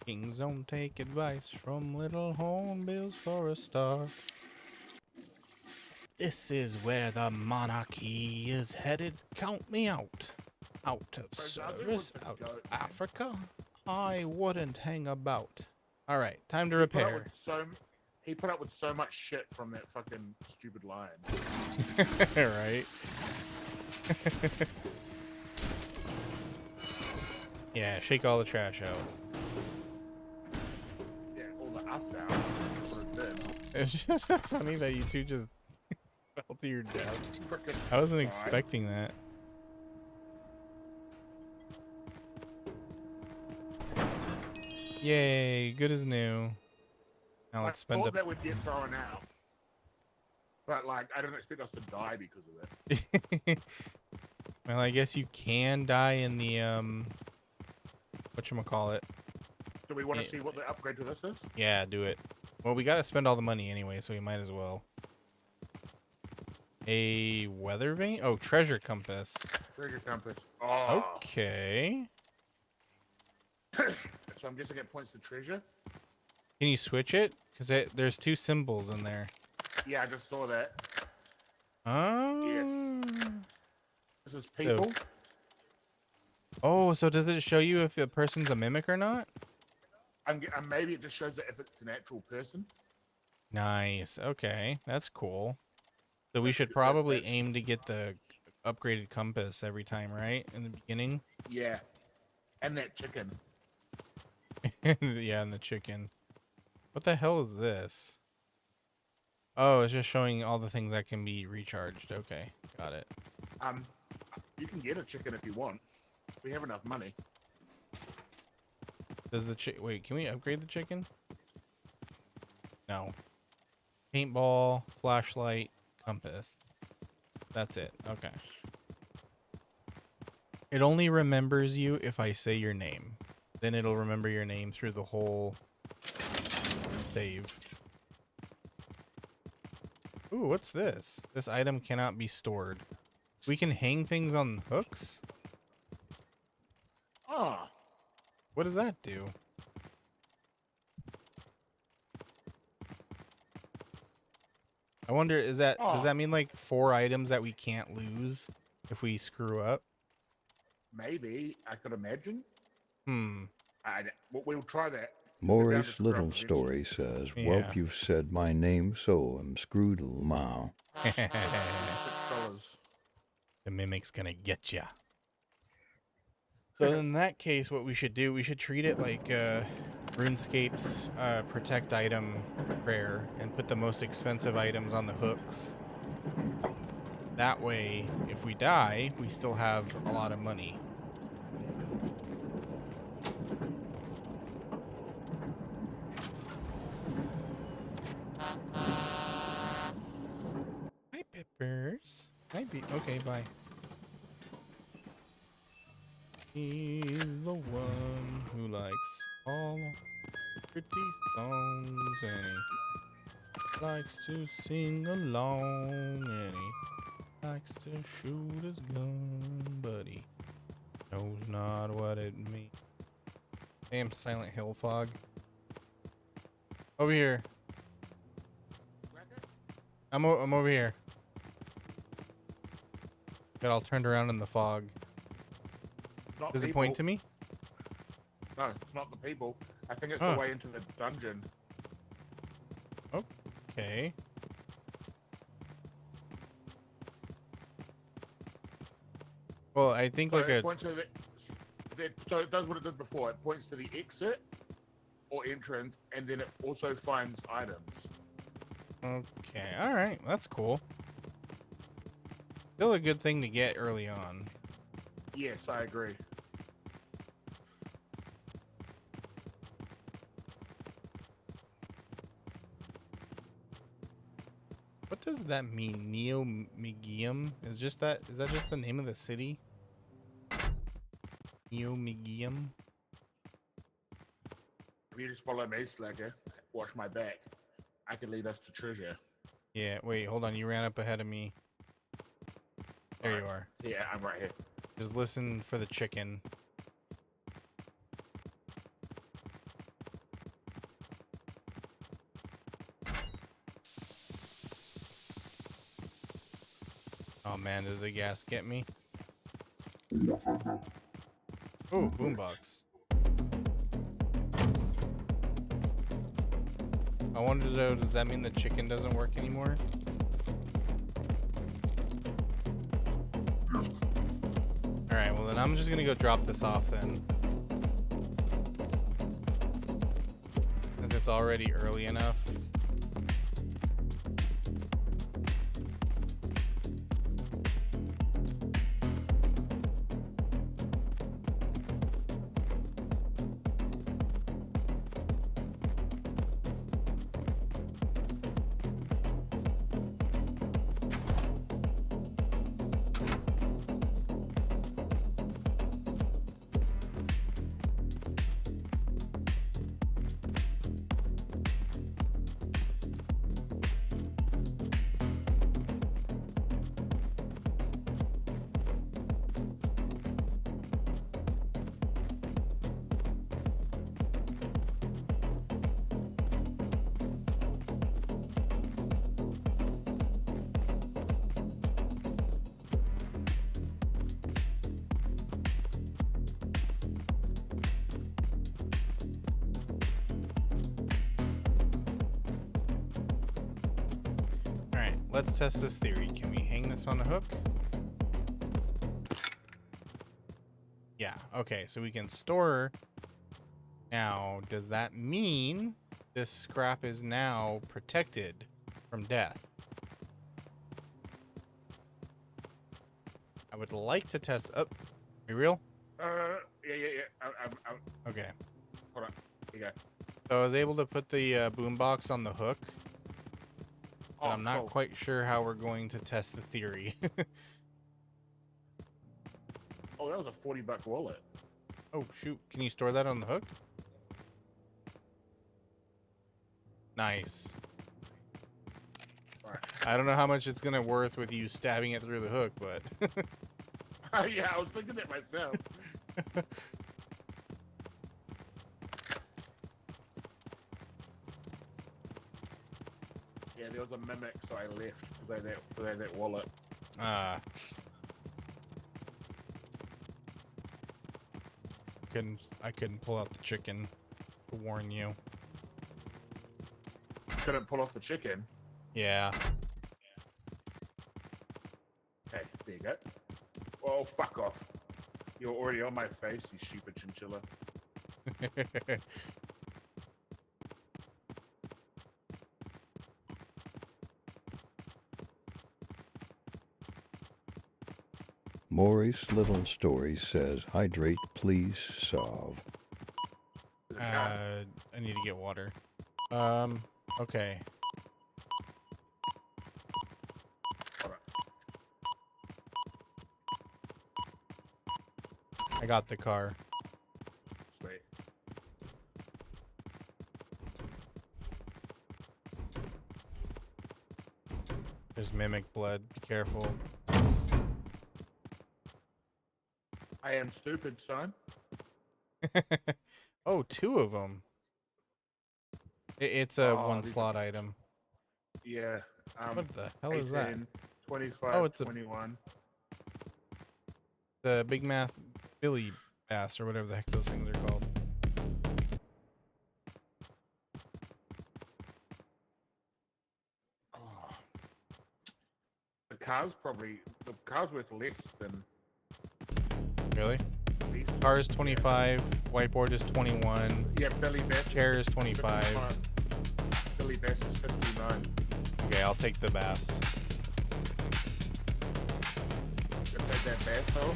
Kings don't take advice from little hornbills for a start. This is where the monarchy is headed. Count me out. Out of service, out of Africa. I wouldn't hang about. All right, time to repair.
He put up with so much shit from that fucking stupid line.
Right. Yeah, shake all the trash out.
Yeah, all the us out. That's what it did.
It's just funny that you two just fell to your death.
Frickin'
I wasn't
died.
expecting that. Yay, good as new. Now let's
I
spend
thought
up.
that would get thrown out. But, like, I didn't expect us to die because of it.
Well, I guess you can die in the whatchamacallit.
Do we want to
Yeah.
see what the upgrade to this is?
Yeah, do it. Well, we gotta spend all the money anyway, so we might as well. A weather vane? Oh, treasure compass.
Treasure compass. Oh.
Okay.
So I'm guessing it points to treasure?
Can you switch it? Because there's two symbols in there.
Yeah, I just saw that.
Oh.
Yes. This is people.
Oh, so does it show you if a person's a mimic or not?
Maybe it just shows that if it's an actual person.
Nice. Okay, that's cool. So we should probably aim to get the upgraded compass every time, right? In the beginning?
Yeah. And that chicken.
Yeah, and the chicken. What the hell is this? Oh, it's just showing all the things that can be recharged. Okay, got it.
You can get a chicken if you want. We have enough money.
Does the wait, can we upgrade the chicken? No. Paintball, flashlight, compass. That's it. Okay. It only remembers you if I say your name. Then it'll remember your name through the whole save. Ooh, what's this? This item cannot be stored. We can hang things on hooks?
Ah.
What does that do? I wonder, does that mean like 4 items that we can't lose if we screw up?
Maybe. I could imagine. We'll try that.
Maurice Little Story says,
Yeah.
Welp, you've said my name, so I'm screwed now.
$6.
The mimic's gonna get ya. So in that case, what we should do, we should treat it like RuneScape's protect item prayer and put the most expensive items on the hooks. That way, if we die, we still have a lot of money. Hi, Peppers. Hi, okay, bye. He's the one who likes all pretty songs, and he likes to sing along, and he likes to shoot his gun, but he knows not what it means. Damn Silent Hill fog. Over here. I'm over here. Got all turned around in the fog.
Not
Does it
people.
point to me?
No, it's not the people. I think it's
Huh.
the way into the dungeon.
Okay. Well, I think
So
like
it
a
points to so it does what it did before. It points to the exit or entrance, and then it also finds items.
okay, all right, that's cool. Still a good thing to get early on.
Yes, I agree.
What does that mean? Neomegium? Is that just the name of the city? Neomegium?
If you just follow me, Slacker, watch my back, I can lead us to treasure.
Yeah, wait, hold on. You ran up ahead of me. There you are.
Yeah, I'm right here.
Just listen for the chicken. Oh man, did the gas get me? Oh, boombox. I wanted to know, does that mean the chicken doesn't work anymore? Alright, well then I'm just gonna go drop this off then. it's already early enough. Alright, let's test this theory. Can we hang this on a hook? Yeah, okay, so we can store. Now, does that mean this scrap is now protected from death? I would like to test. Oh, be real?
Yeah. I'm
Okay.
hold on. Here you go.
So I was able to put the boombox on the hook, but I'm not
cool.
quite sure how we're going to test the theory.
Oh, that was a $40 wallet.
Oh, shoot. Can you store that on the hook? Nice.
Alright.
I don't know how much it's going to worth with you stabbing it through the hook, but...
Yeah, I was thinking that myself. Yeah, there was a mimic, so I left to that wallet.
I couldn't pull out the chicken to warn you.
Couldn't pull off the chicken.
Yeah.
Okay, there you go. Oh, fuck off. You're already on my face, you stupid chinchilla.
Maurice Little Story says, hydrate, please, solve.
I need to get water. Okay. I got the car.
Sweet.
There's mimic blood. Be careful.
I am stupid, son.
Oh, 2 of them. It's a one
these
slot
are-
item.
Yeah.
What the hell is that?
18, 25,
Oh, it's a
21.
the Big Math Billy Bass or whatever the heck those things are called.
Oh. The car's worth less than
Really?
these.
Car is 25. Whiteboard is 21.
Yeah, Billy Bass.
Chair is 25.
55. Billy Bass is 59.
Okay, I'll take the bass.
You take that bass hole?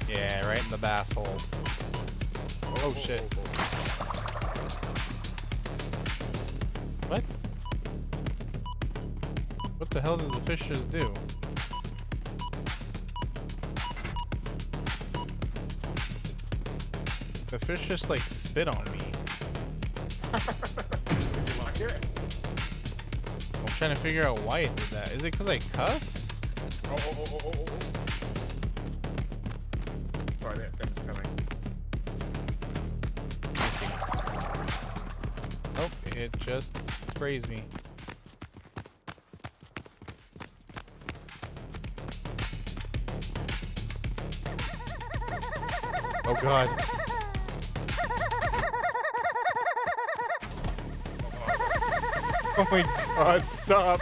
Yeah, right in the bass hole. Oh shit. What? What the hell did the fish just do? The fish just like spit on me.
Did you like it?
I'm trying to figure out why it did that. Is it because I cussed?
Oh. Sorry, that thing's coming.
Oh, it just sprays me. Oh god. Oh my god, stop.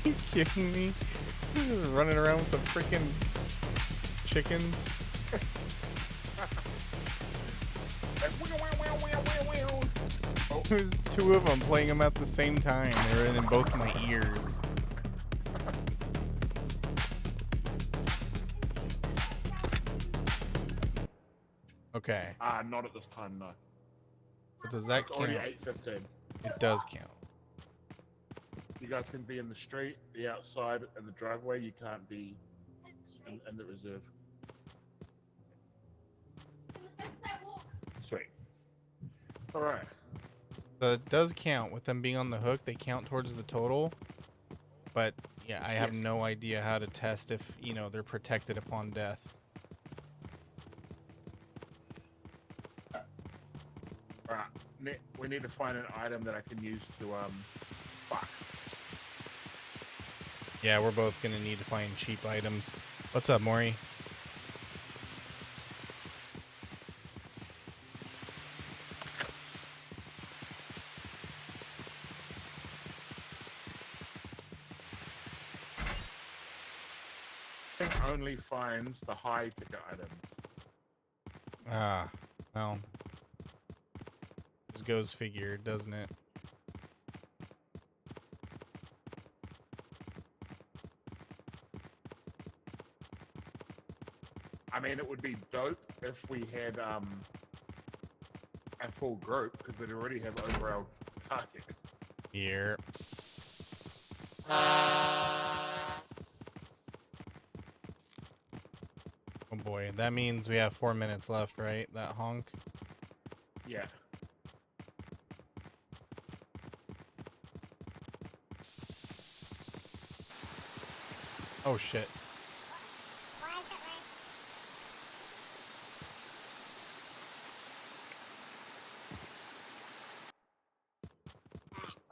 Are you kidding me? Just running around with the freaking chickens. There's two of them playing them at the same time. They're in both my ears. Okay.
Not at this time, no.
But does that
It's already
count?
8:15.
It does count.
You guys can be in the street, the outside, and the driveway. You can't be in the reserve. Sweet. All right.
So it does count with them being on the hook. They count towards the total. But yeah, I have no idea how to test if, you know, they're protected upon death.
All right. We need to find an item that I can use to fuck.
Yeah, we're both gonna need to find cheap items. What's up, Maury?
Only finds the high ticket items.
Ah, well. This goes figure, doesn't it?
I mean, it would be dope if we had a full group, because we'd already have over our target.
Here. Oh boy, that means we have 4 minutes left, right? That honk?
Yeah.
Oh shit.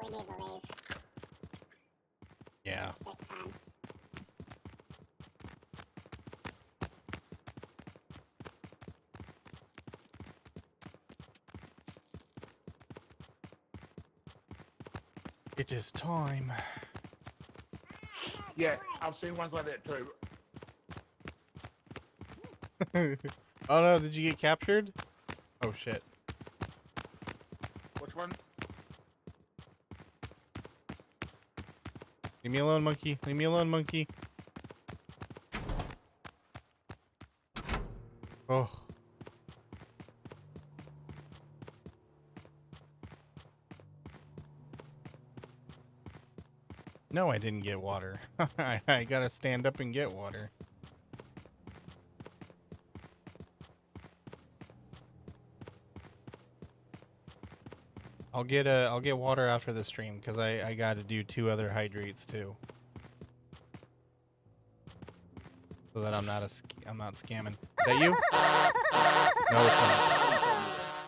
We need to leave.
Yeah.
Sick time.
It is time.
Yeah, I've seen ones like that too.
Oh no, did you get captured? Oh shit.
Which one?
Leave me alone, monkey. Leave me alone, monkey. Oh. No, I didn't get water. I gotta stand up and get water. I'll get water after the stream because I gotta do 2 other hydrates too. So that I'm not scamming. Is that you? No, it's not.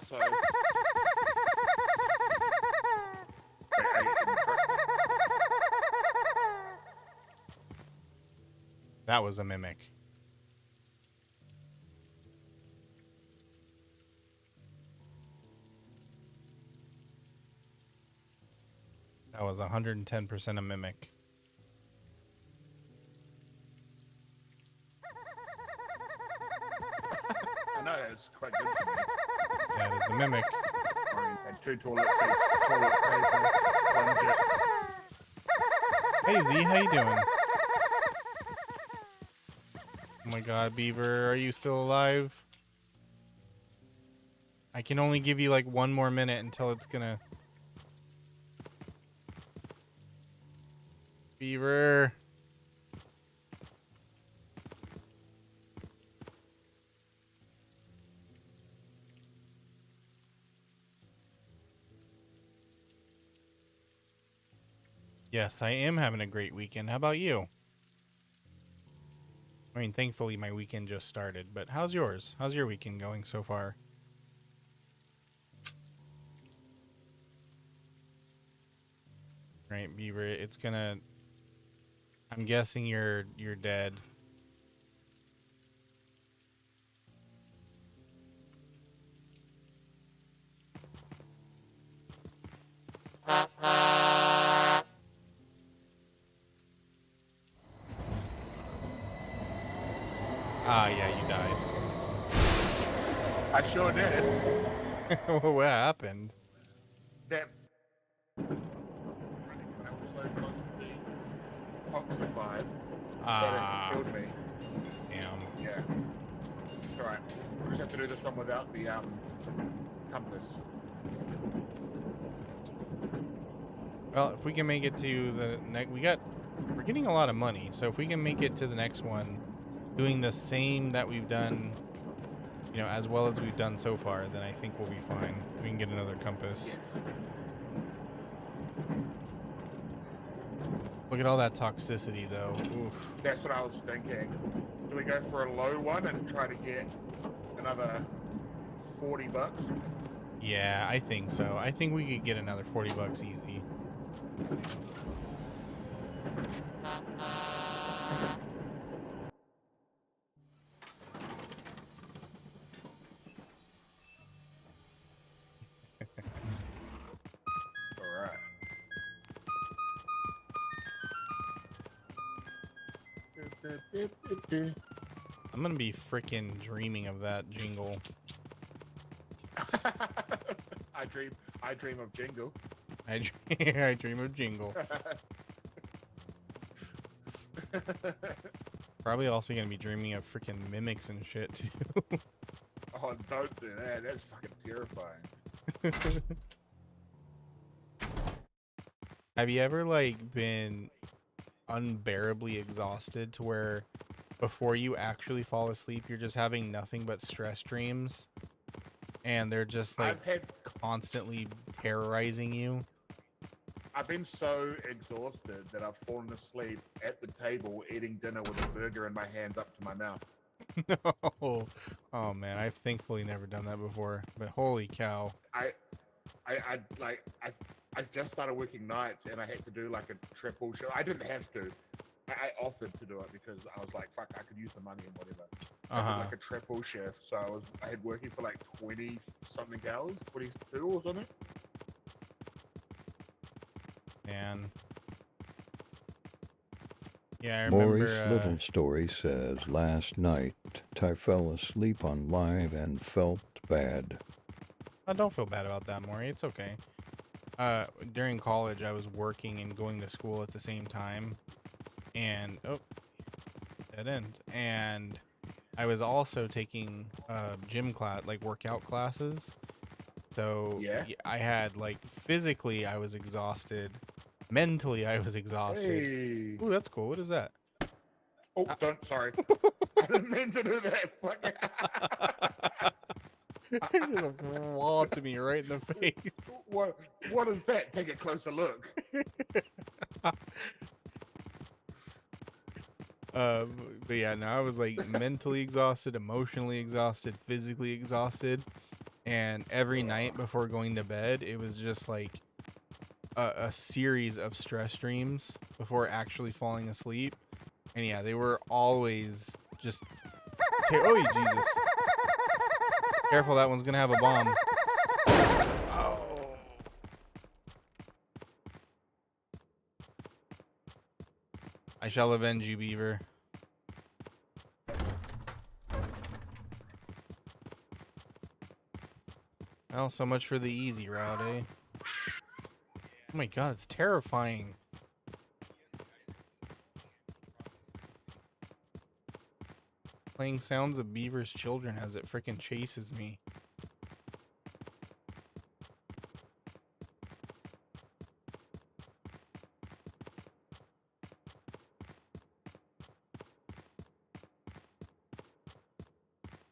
So,
That was a mimic. That was 110% a mimic.
I know it's quite good for me.
That is a mimic.
And 2 toilet paper, one jet.
Hey Z, how you doing? Oh my god, Beaver, are you still alive? I can only give you like 1 more minute until it's gonna... Beaver. Yes, I am having a great weekend. How about you? I mean, thankfully my weekend just started, but how's yours? How's your weekend going so far? Right, Beaver, it's gonna... I'm guessing you're dead. Ah, yeah, you died.
I sure did.
What happened?
That I was so close to being toxified that it killed me.
Damn.
Yeah. It's alright. We just have to do this one without the compass.
Well, if we can make it to the next, we're getting a lot of money. So if we can make it to the next one, doing the same that we've done, you know, as well as we've done so far, then I think we'll be fine. We can get another compass.
Yes.
Look at all that toxicity, though. Oof.
That's what I was thinking. Do we go for a low one and try to get another 40 bucks?
Yeah, I think so. I think we could get another 40 bucks easy.
Alright.
I'm gonna be freaking dreaming of that jingle.
I dream of Jingle.
I dream of jingle. Probably also gonna be dreaming of freaking mimics and shit too.
Oh, don't do that. That's fucking terrifying.
Have you ever like been unbearably exhausted to where before you actually fall asleep you're just having nothing but stress dreams and they're just like constantly terrorizing you?
I've been so exhausted that I've fallen asleep at the table eating dinner with a burger in my hands up to my mouth.
No. Oh man, I've thankfully never done that before, but holy cow.
I just started working nights and I had to do like a triple show. I didn't have to. I offered to do it because I was like, fuck, I could use the money and whatever. I did like a triple shift, so I had working for like 20 something hours, 22 or something.
Man. Yeah, I remember.
Maurice Little Story says, last night I fell asleep on live and felt bad.
Oh, don't feel bad about that, Maury. It's okay. During college, I was working and going to school at the same time. And, oh, dead end. And I was also taking gym class, like workout classes. So
yeah.
I had, like, physically I was exhausted. Mentally I was exhausted.
Hey.
Ooh, that's cool. What is that?
Oh, sorry. I didn't mean to do that. Fuck.
It just walloped me right in the face.
What is that? Take a closer look.
But yeah, no, I was like mentally exhausted, emotionally exhausted, physically exhausted, and every night before going to bed, it was just like a series of stress dreams before actually falling asleep. And yeah, they were always just oh Jesus. Careful, that one's gonna have a bomb. Oh. I shall avenge you, Beaver. Well, so much for the easy route, eh? Oh my god, it's terrifying. Playing sounds of Beaver's children as it frickin' chases me.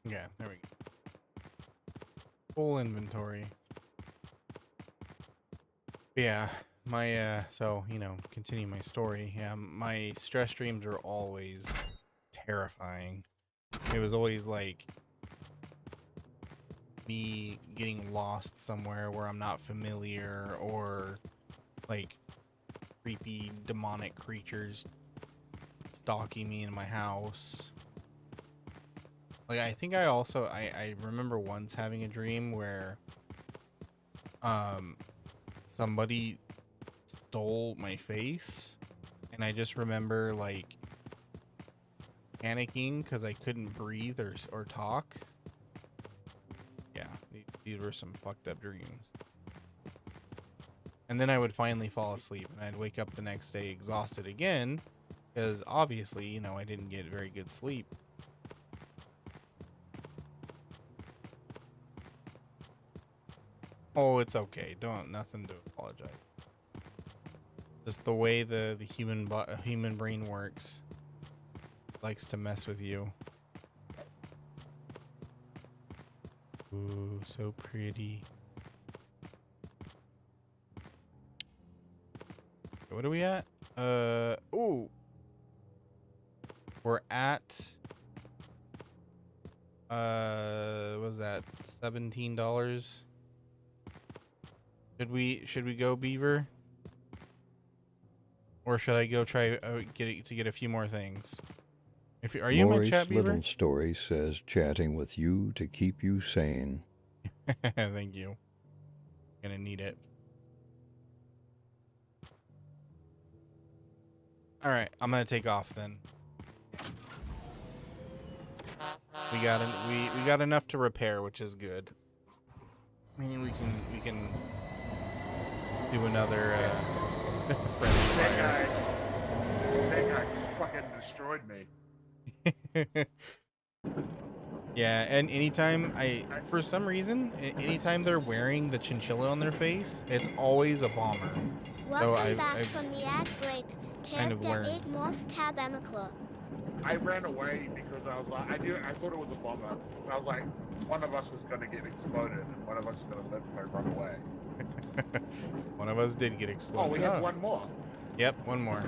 Yeah, there we go. Full inventory. Yeah, my, so, you know, continue my story. Yeah, my stress dreams were always terrifying. It was always like me getting lost somewhere where I'm not familiar, or like creepy demonic creatures stalking me in my house. Like, I think I remember once having a dream where somebody stole my face, and I just remember like panicking because I couldn't breathe or talk. Yeah, these were some fucked up dreams. And then I would finally fall asleep, and I'd wake up the next day exhausted again, because obviously, you know, I didn't get very good sleep. Oh, it's okay. Nothing to apologize. Just the way the human brain works. Likes to mess with you. Ooh, so pretty. What are we at? Ooh. We're at what was that? $17. Should we go Beaver? Or should I go try get a few more things? Are you in my chat, Beaver?
Little Story says chatting with you to keep you sane.
Thank you. Gonna need it. All right, I'm gonna take off then. We got enough to repair, which is good. I mean, we can do another friendly fire.
That guy fucking destroyed me.
Yeah, and anytime for some reason, anytime they're wearing the chinchilla on their face, it's always a bomber.
Welcome back from the ad break.
Kind of learned.
I ran away because I was like, I thought it was a bomber. And I was like, one of us is going to get exploded, and one of us is going to live if I run away.
One of us did get exploded.
Oh, we have one more.
Yep, one more.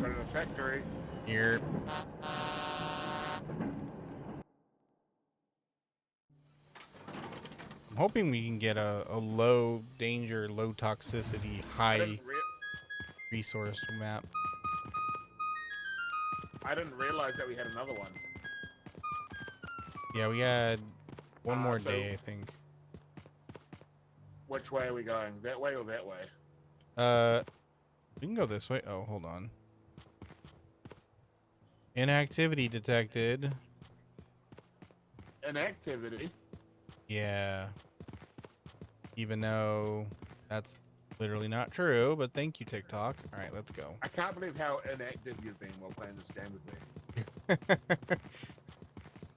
Go to the factory.
Here. I'm hoping we can get a low danger, low toxicity, high resource map.
I didn't realize that we had another one.
Yeah, we had one more day, I think.
Which way are we going? That way or that way?
We can go this way. Oh, hold on. Inactivity detected.
Inactivity?
Yeah. Even though that's literally not true, but thank you, TikTok. All right, let's go.
I can't believe how inactive you've been while playing this game with me.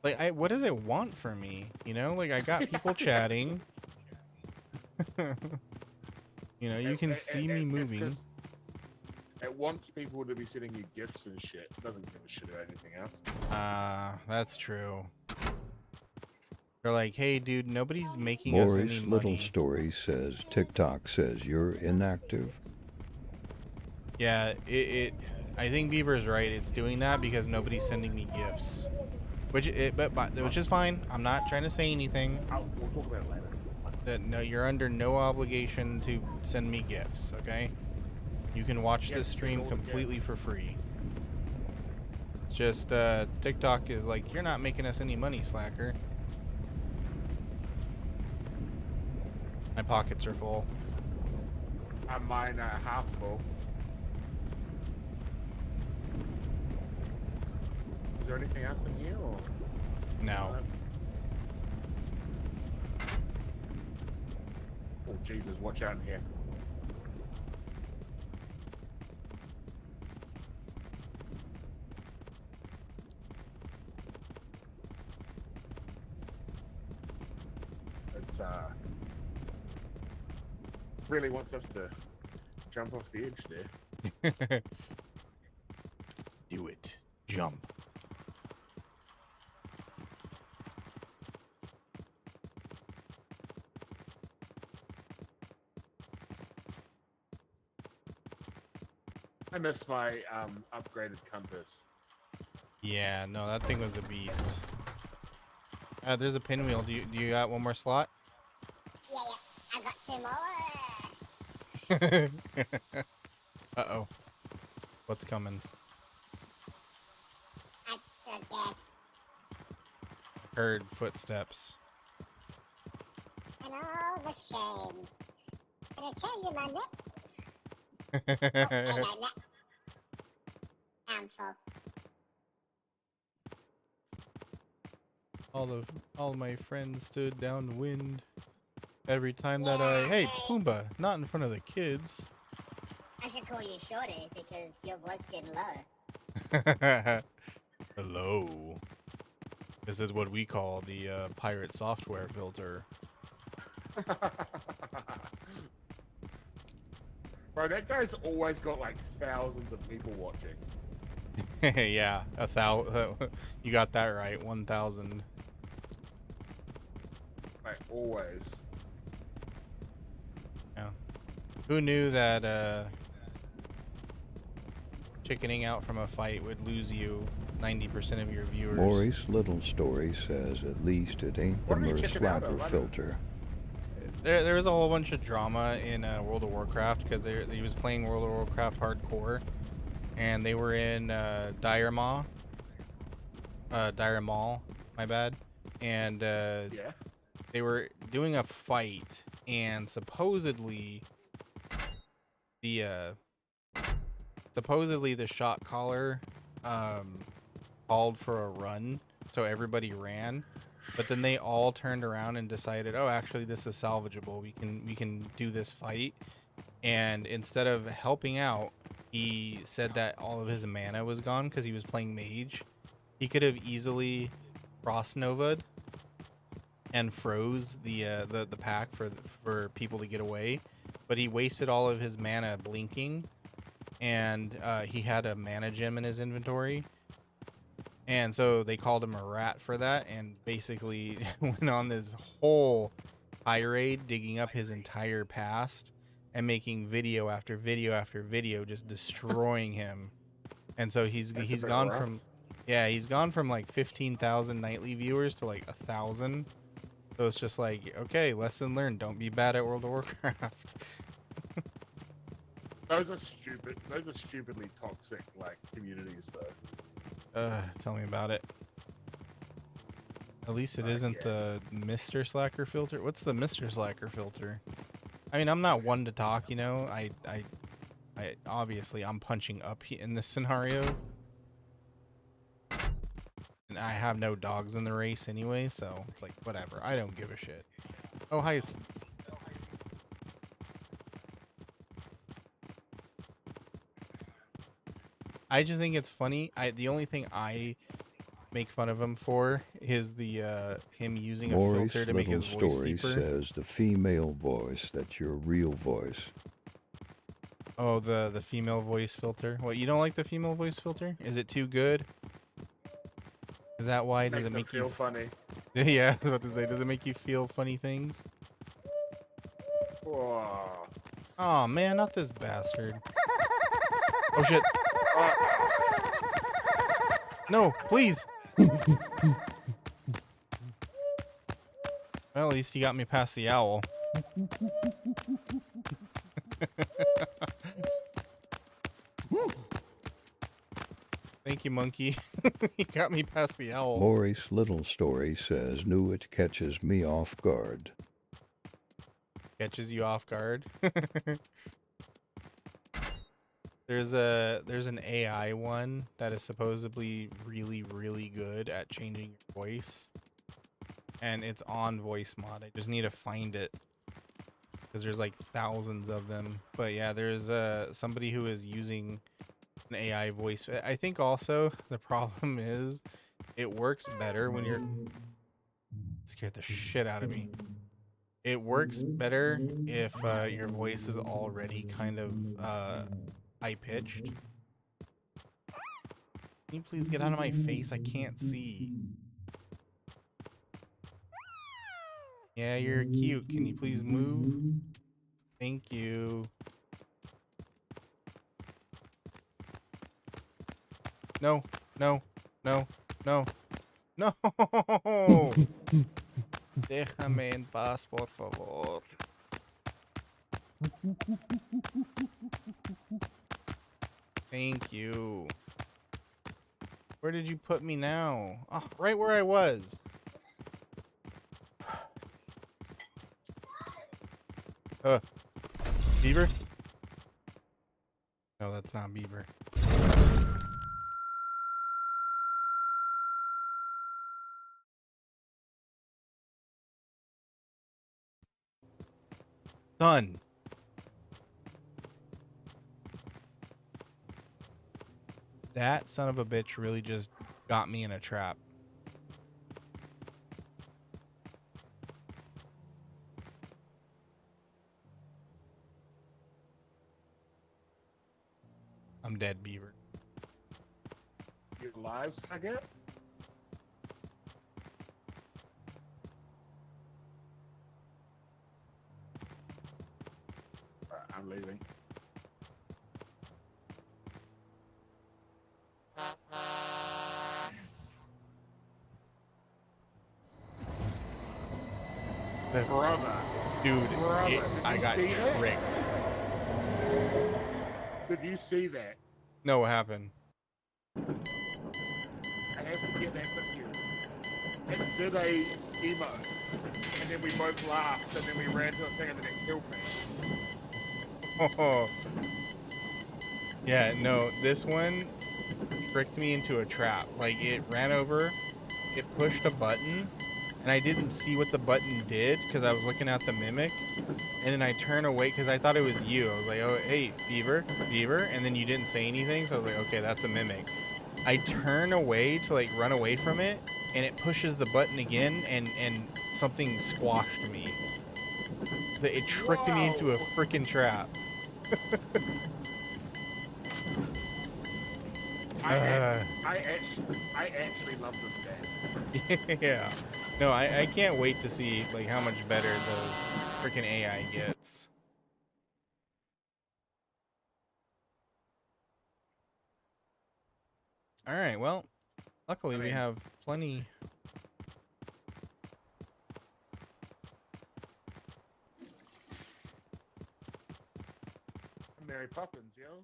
Like, what does it want from me? You know, like I got people chatting. You know, you can see me moving.
It wants people to be sending you gifts and shit. It doesn't give a shit about anything else.
That's true. They're like, hey, dude, nobody's making us any
Maurice
money.
Little Story says TikTok says you're inactive.
Yeah, I think Beaver's right. It's doing that because nobody's sending me gifts, which is fine. I'm not trying to say anything.
We'll talk about it later.
No, you're under no obligation to send me gifts. Okay, you can watch this stream completely for free. It's just TikTok is like, you're not making us any money, slacker. My pockets are full.
Mine are half full. Is there anything else in here, or?
No.
Oh Jesus! Watch out in here. It's really wants us to jump off the edge there.
Do it. Jump.
I miss my upgraded compass.
Yeah, no, that thing was a beast. There's a pinwheel. Do you got one more slot?
Yeah, I got 2 more.
Uh-oh. What's coming?
I guess.
Heard footsteps.
And all the shame. And a change in my neck. Oh, hang on, I'm full.
All my friends stood downwind. Every time that hey, Pumbaa, not in front of the kids.
I should call you Shorty because your voice getting low.
Hello. This is what we call the pirate software filter.
Bro, that guy's always got like thousands of people watching.
Yeah, 1,000. You got that right. 1,000.
Like always.
Yeah. Who knew that chickening out from a fight would lose you 90% of your viewers?
Maurice Little Story says at least it ain't the
What are you checking out
Merslacker
of?
filter.
There was a whole bunch of drama in World of Warcraft because he was playing World of Warcraft hardcore, and they were in Dire Mall, my bad, and
Yeah.
they were doing a fight, and supposedly the shot caller called for a run, so everybody ran. But then they all turned around and decided, oh, actually, this is salvageable. We can do this fight. And instead of helping out, he said that all of his mana was gone because he was playing mage. He could have easily cross nova'd and froze the pack for people to get away, but he wasted all of his mana blinking, and he had a mana gem in his inventory. And so they called him a rat for that, and basically went on this whole tirade digging up his entire past and making video after video after video, just destroying him. And so he's gone
rough.
from, yeah, he's gone from like 15,000 nightly viewers to like 1,000. So it's just like, okay, lesson learned. Don't be bad at World of Warcraft.
Those are stupid. Those are stupidly toxic like communities though.
Tell me about it. At least it isn't the Mr. Slacker filter. What's the Mr. Slacker filter? I mean, I'm not one to talk, you know. I obviously I'm punching up in this scenario, and I have no dogs in the race anyway, so it's like whatever. I don't give a shit. Oh, hi. I just think it's funny. The only thing I make fun of him for is the him using a
Maurice
filter to make
Little
his voice
Story
deeper.
says the female voice, that's your real voice.
Oh, the female voice filter. What, you don't like the female voice filter? Is it too good? Is that why? Does it make you
feel funny?
Yeah, I was about to say, does it make you feel funny things?
Whoa.
Oh man, not this bastard. Oh shit. No, please. Well, at least you got me past the owl. Thank you, monkey. You got me past the owl.
Maurice Little Story says, knew it catches me off guard.
Catches you off guard. There's an AI one that is supposedly really, really good at changing your voice, and it's on voice mod. I just need to find it because there's like thousands of them. But yeah, there's somebody who is using an AI voice. I think also the problem is it works better when you're scared the shit out of me. It works better if your voice is already kind of high-pitched. Can you please get out of my face? I can't see. Yeah, you're cute. Can you please move? Thank you. No, no, no, no, no! Déjame en paz, por favor. Thank you. Where did you put me now? Oh, right where I was. Beaver? No, that's not Beaver. Son. That son of a bitch really just got me in a trap. I'm dead, Beaver.
You're alive, Saget? I'm leaving. Brother.
Dude,
Brother,
I got
see that?
tricked.
Did you see that?
No, what happened?
I have to get that with you. It did a emote, and then we both laughed, and then we ran to a thing, and then it killed me.
Oh. Yeah, no, this one tricked me into a trap. Like, it ran over, it pushed a button, and I didn't see what the button did because I was looking at the mimic. And then I turn away because I thought it was you. I was like, oh, hey, Beaver, Beaver. And then you didn't say anything, so I was like, okay, that's a mimic. I turn away to, like, run away from it, and it pushes the button again, and something squashed me. It tricked me into a freaking trap.
I actually love this game.
Yeah. No, I can't wait to see like how much better the freaking AI gets. All right. Well, luckily we have plenty.
Mary Poppins, yo.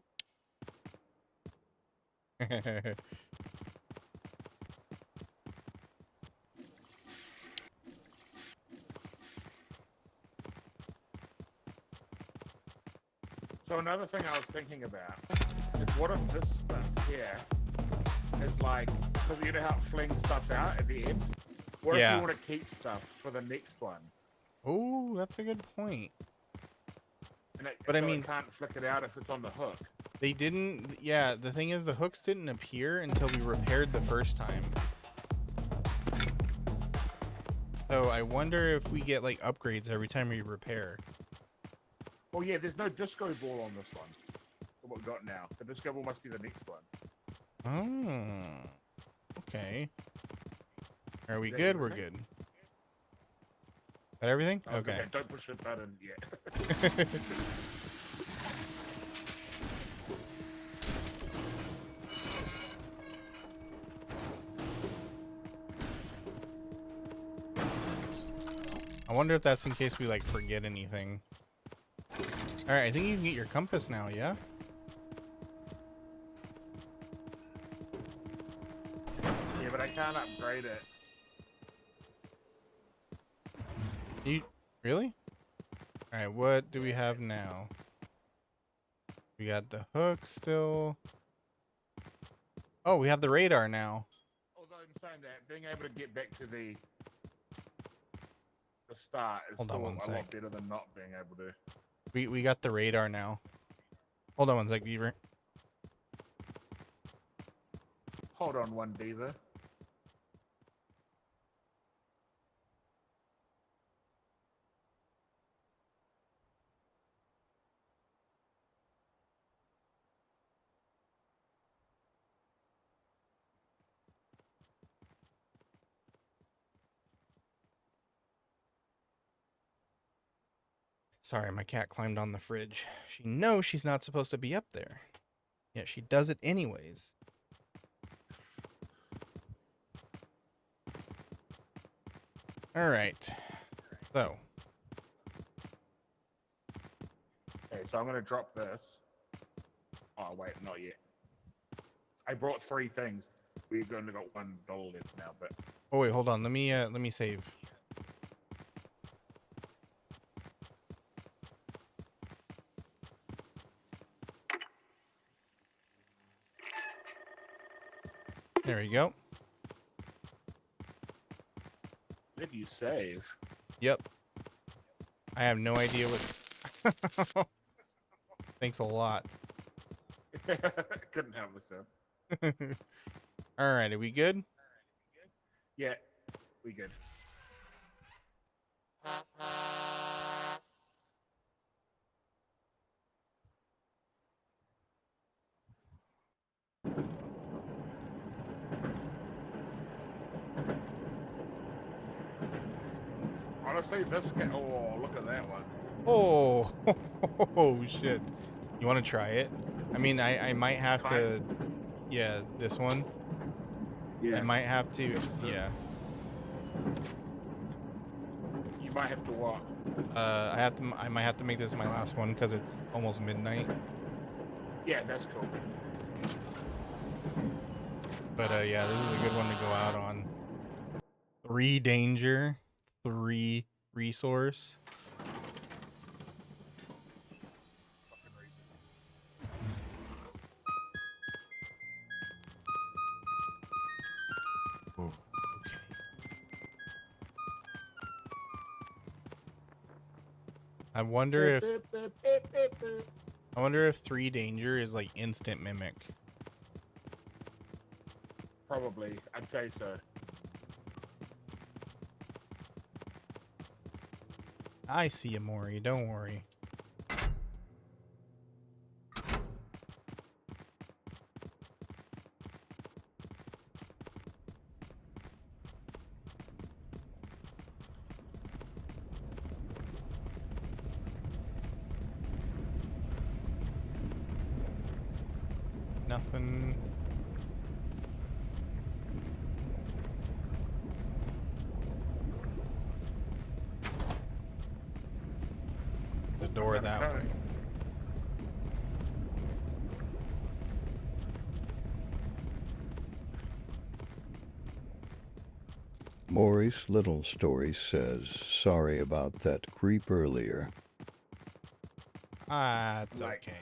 So another thing I was thinking about is what if this stuff here is like, because you know how it flings stuff out at the end? What if you want to keep stuff for the next one?
Oh, that's a good point.
And
But
so
I mean,
it can't flick it out if it's on the hook.
They didn't. Yeah, the thing is, the hooks didn't appear until we repaired the first time. So I wonder if we get like upgrades every time we repair.
Oh yeah, there's no disco ball on this one. What we got now? The disco ball must be the next one.
Oh, okay. Are we
Is that
good? We're
everything?
good. Got everything?
Oh,
Okay.
Don't push the button yet.
I wonder if that's in case we like forget anything. All right, I think you can get your compass now. Yeah.
Yeah, but I can't upgrade it.
You really? All right, what do we have now? We got the hook still. Oh, we have the radar now.
Although in saying that, being able to get back to the start is
Hold on
still
one
a
sec.
lot better than not being able to.
We got the radar now. Hold on one sec, Beaver.
Hold on, one Beaver.
Sorry, my cat climbed on the fridge. She knows she's not supposed to be up there. Yet she does it anyways. All right. So.
Okay, so I'm gonna drop this. Oh wait, not yet. I brought 3 things. We've only got $1 left now, but.
Oh wait, hold on. Let me save. There we go.
Did you save?
Yep. I have no idea what. Thanks a lot.
Couldn't help myself.
All right, are we good?
Yeah, we good. Honestly, this guy. Oh, look at that one.
Oh, oh shit! You want to try it? I mean, I might have to. Yeah, this one.
Yeah.
I might have to. Yeah.
You might have to what?
I have to. I might have to make this my last one because it's almost midnight.
Yeah, that's cool.
But yeah, this is a good one to go out on. 3 danger, 3 resource. Oh, okay. I wonder if 3 danger is like instant mimic.
Probably, I'd say so.
I see you, Maury. Don't worry. Nothing. The door that way.
Maurice Little Story says, sorry about that creep earlier.
Ah, it's okay.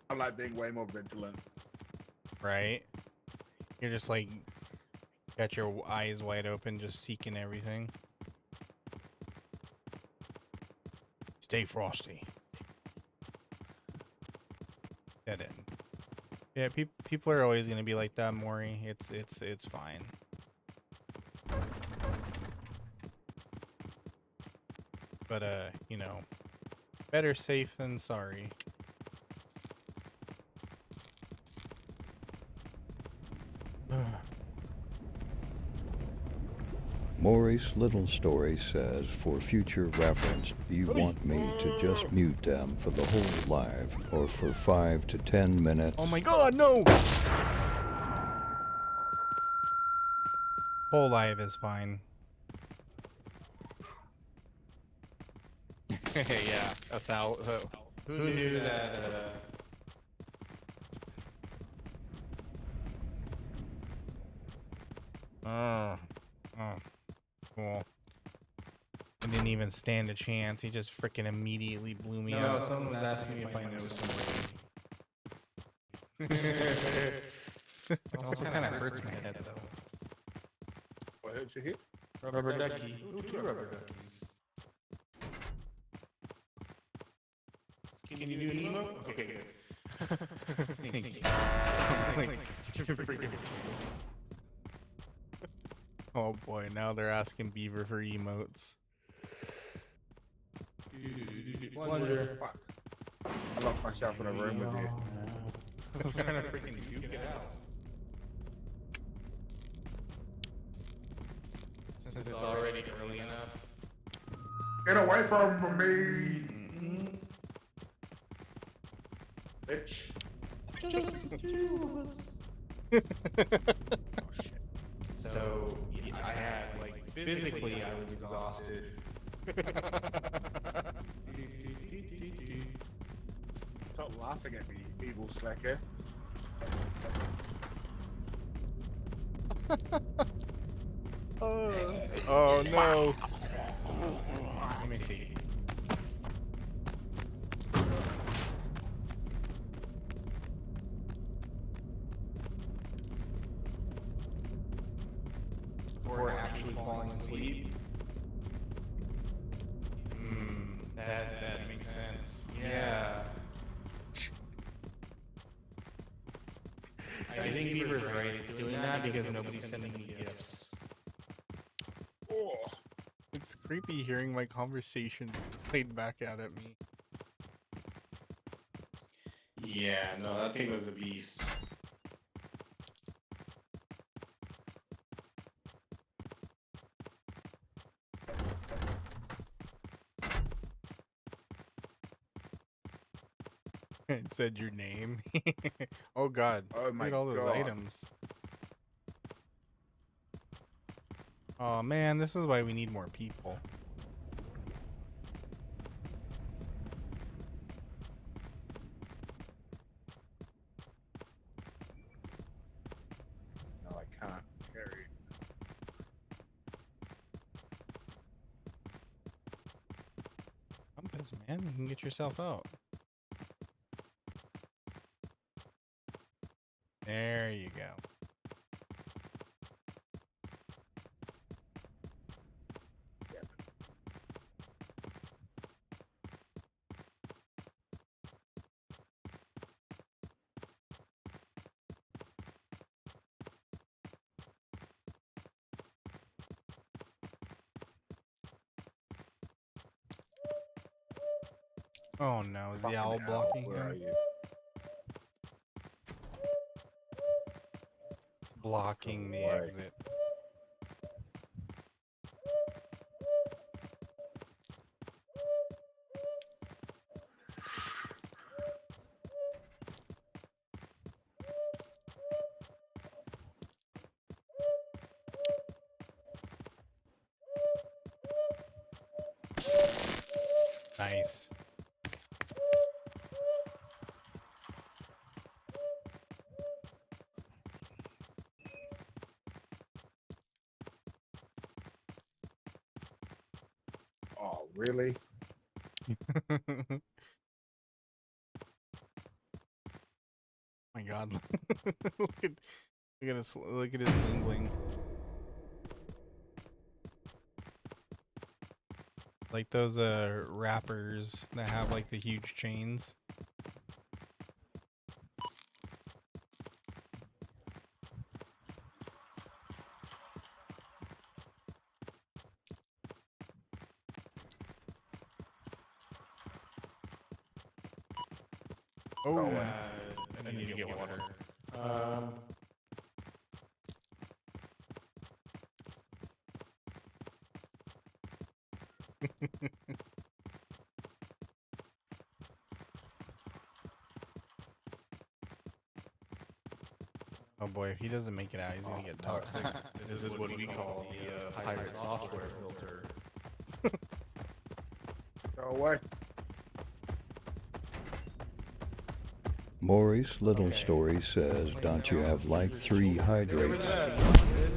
I like being way more vigilant.
Right? You're just like, got your eyes wide open, just seeking everything. Stay frosty. Dead end. Yeah, people are always gonna be like that, Maury. It's fine. But you know, better safe than sorry.
Maurice Little Story says, for future reference, do you want me to just mute them for the whole live, or for 5 to 10 minutes?
Oh my god, no! Whole live is fine. Yeah, 1,000.
Who knew that?
Oh, cool. I didn't even stand a chance. He just freaking immediately blew me
No,
up.
someone was asking me if I know somebody. It also kind of hurts my head, though.
What hurts your head?
Rubber ducky. Ooh, 2 rubber duckies. Can you do an emo? Okay, good. Thank you.
Oh boy, now they're asking Beaver for emotes.
Plunger.
Fuck. I locked myself in a room with you.
I was trying to freaking duke it out. Since it's already early enough.
Get away from me!
Bitch.
Just the 2 of us. So, I had, like, physically I was exhausted.
Stop laughing at me, you evil slacker.
Oh no.
Let me see. Or actually falling asleep. That makes sense. I think Beaver's right. It's doing that because nobody's sending me gifts.
Oh.
It's creepy hearing my conversation played back out at me.
Yeah, no, that thing was a beast.
It said your name. Oh god.
Oh
Look
my
at all those
God.
items. Oh man, this is why we need more people.
No, I can't carry.
Compass, man, you can get yourself out. There you go. Oh no, is the
Fucking
owl
hell,
blocking
where are
him?
you?
It's blocking the
away.
exit. Nice.
Oh, really?
My god. Look at his bling bling. Like those rappers that have like the huge chains. Oh,
I need to get water.
oh boy, if he doesn't make it out, he's gonna get toxic.
This is what we call the pirate software filter.
Go away.
Maurice Little Story says, don't you have like 3 hydrates?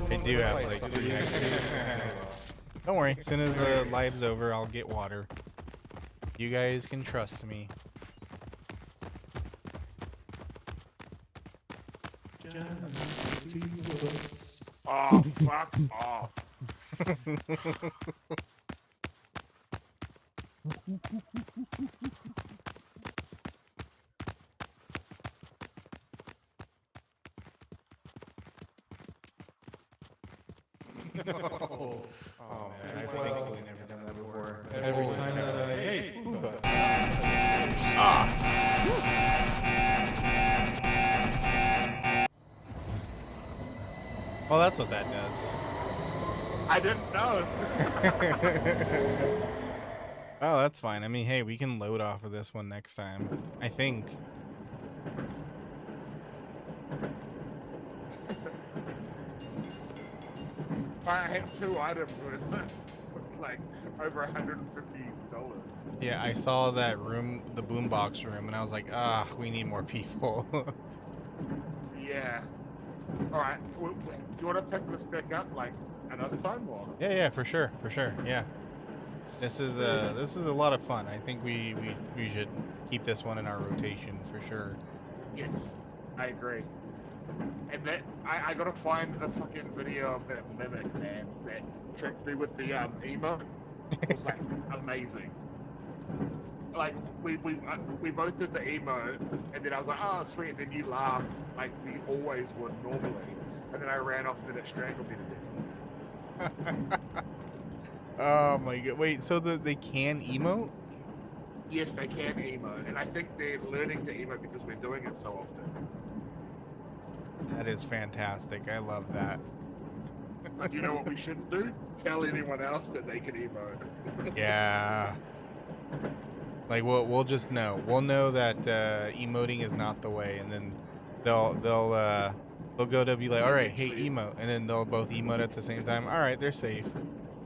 They do have like 3 hydrates. Don't worry, as soon as the live's over, I'll get water. You guys can trust me.
Oh, fuck off.
Oh, man, I've thankfully never done that before. Every time that I hey,
Well, that's what that does.
I didn't know.
Oh, that's fine. I mean, hey, we can load off of this one next time. I think.
I had 2 items with like over $150.
Yeah, I saw that room, the boombox room, and I was like, ah, we need more people.
Yeah. Alright, do you want to pick this back up like another time or?
Yeah, for sure, yeah. This is a lot of fun. I think we should keep this one in our rotation for sure.
Yes, I agree. And that I gotta find the fucking video of that mimic, man, that tricked me with the emote. It was like amazing. like we both did the emote, and then I was like, oh sweet, and then you laughed like we always would normally, and then I ran off and then it strangled me to death.
Oh my god! Wait, so they can emote?
Yes, they can emote, and I think they're learning to emote because we're doing it so often.
That is fantastic. I love that.
But you know what we shouldn't do? Tell anyone else that they can emote.
Yeah. Like we'll just know. We'll know that emoting is not the way, and then they'll go to be like, all right, hey emote, and then they'll both emote at the same time. All right, they're safe.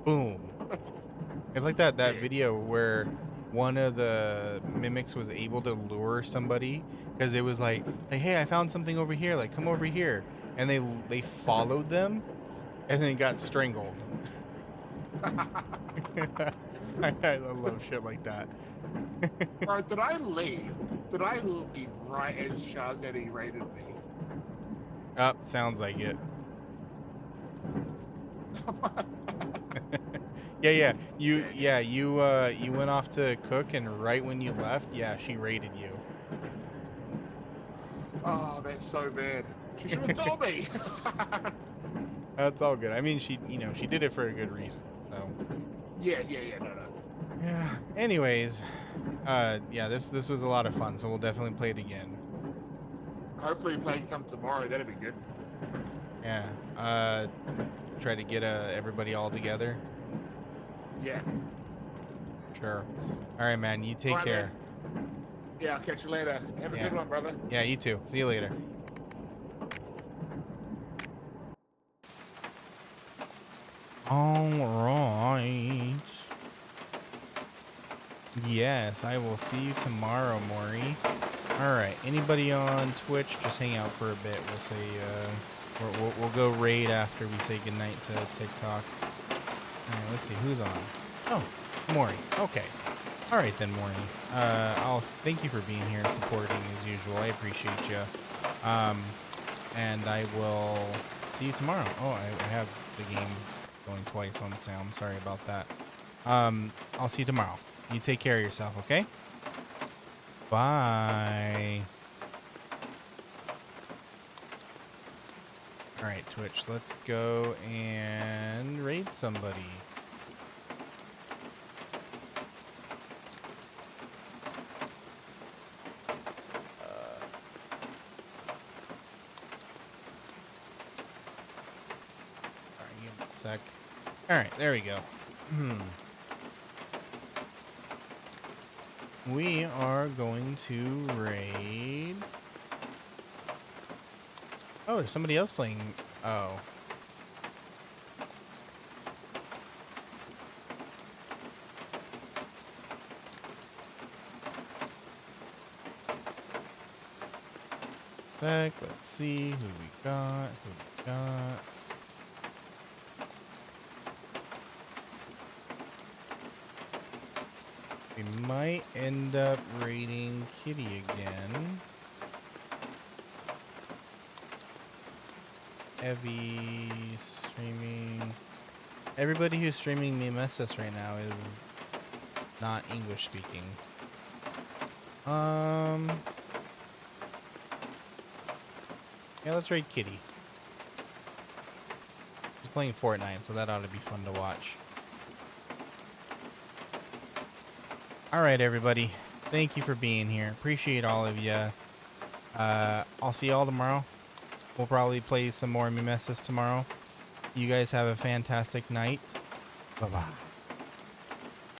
Boom. It's like that video where one of the mimics was able to lure somebody because it was like, hey, I found something over here. Like, come over here, and they followed them, and then got strangled. I love shit like that.
Bro, did I leave? Did I leave right as Shazzy raided me?
Sounds like it. Yeah. You went off to cook, and right when you left, yeah, she raided you.
Oh, that's so bad. She should have told me.
That's all good. I mean, she did it for a good reason. So.
Yeah, no.
Yeah. Anyways, yeah, this was a lot of fun, so we'll definitely play it again.
Hopefully play some tomorrow, that'd be good.
Yeah. Try to get everybody all together.
Yeah.
Sure. All right, man. You take care.
Man. Yeah, I'll catch you later. Have a good one, brother.
Yeah, you too. See you later. All right. Yes, I will see you tomorrow, Maury. All right. Anybody on Twitch? Just hang out for a bit. We'll say we'll go raid after we say goodnight to TikTok. All right. Let's see who's on. Oh, Maury. Okay. All right then, Maury. I'll thank you for being here and supporting as usual. I appreciate you. And I will see you tomorrow. Oh, I have the game going twice on sound. Sorry about that. I'll see you tomorrow. You take care of yourself, okay? Bye. All right, Twitch, let's go and raid somebody. All right, give me a sec. All right, there we go. We are going to raid. Oh, there's somebody else playing. Oh. Let's see who we got. We might end up raiding Kitty again. Heavy streaming. Everybody who's streaming MIMESIS right now is not English speaking. Yeah, let's raid Kitty. She's playing Fortnite, so that ought to be fun to watch. All right, everybody. Thank you for being here. Appreciate all of you. I'll see y'all tomorrow. We'll probably play some more MIMESIS tomorrow. You guys have a fantastic night. Bye-bye.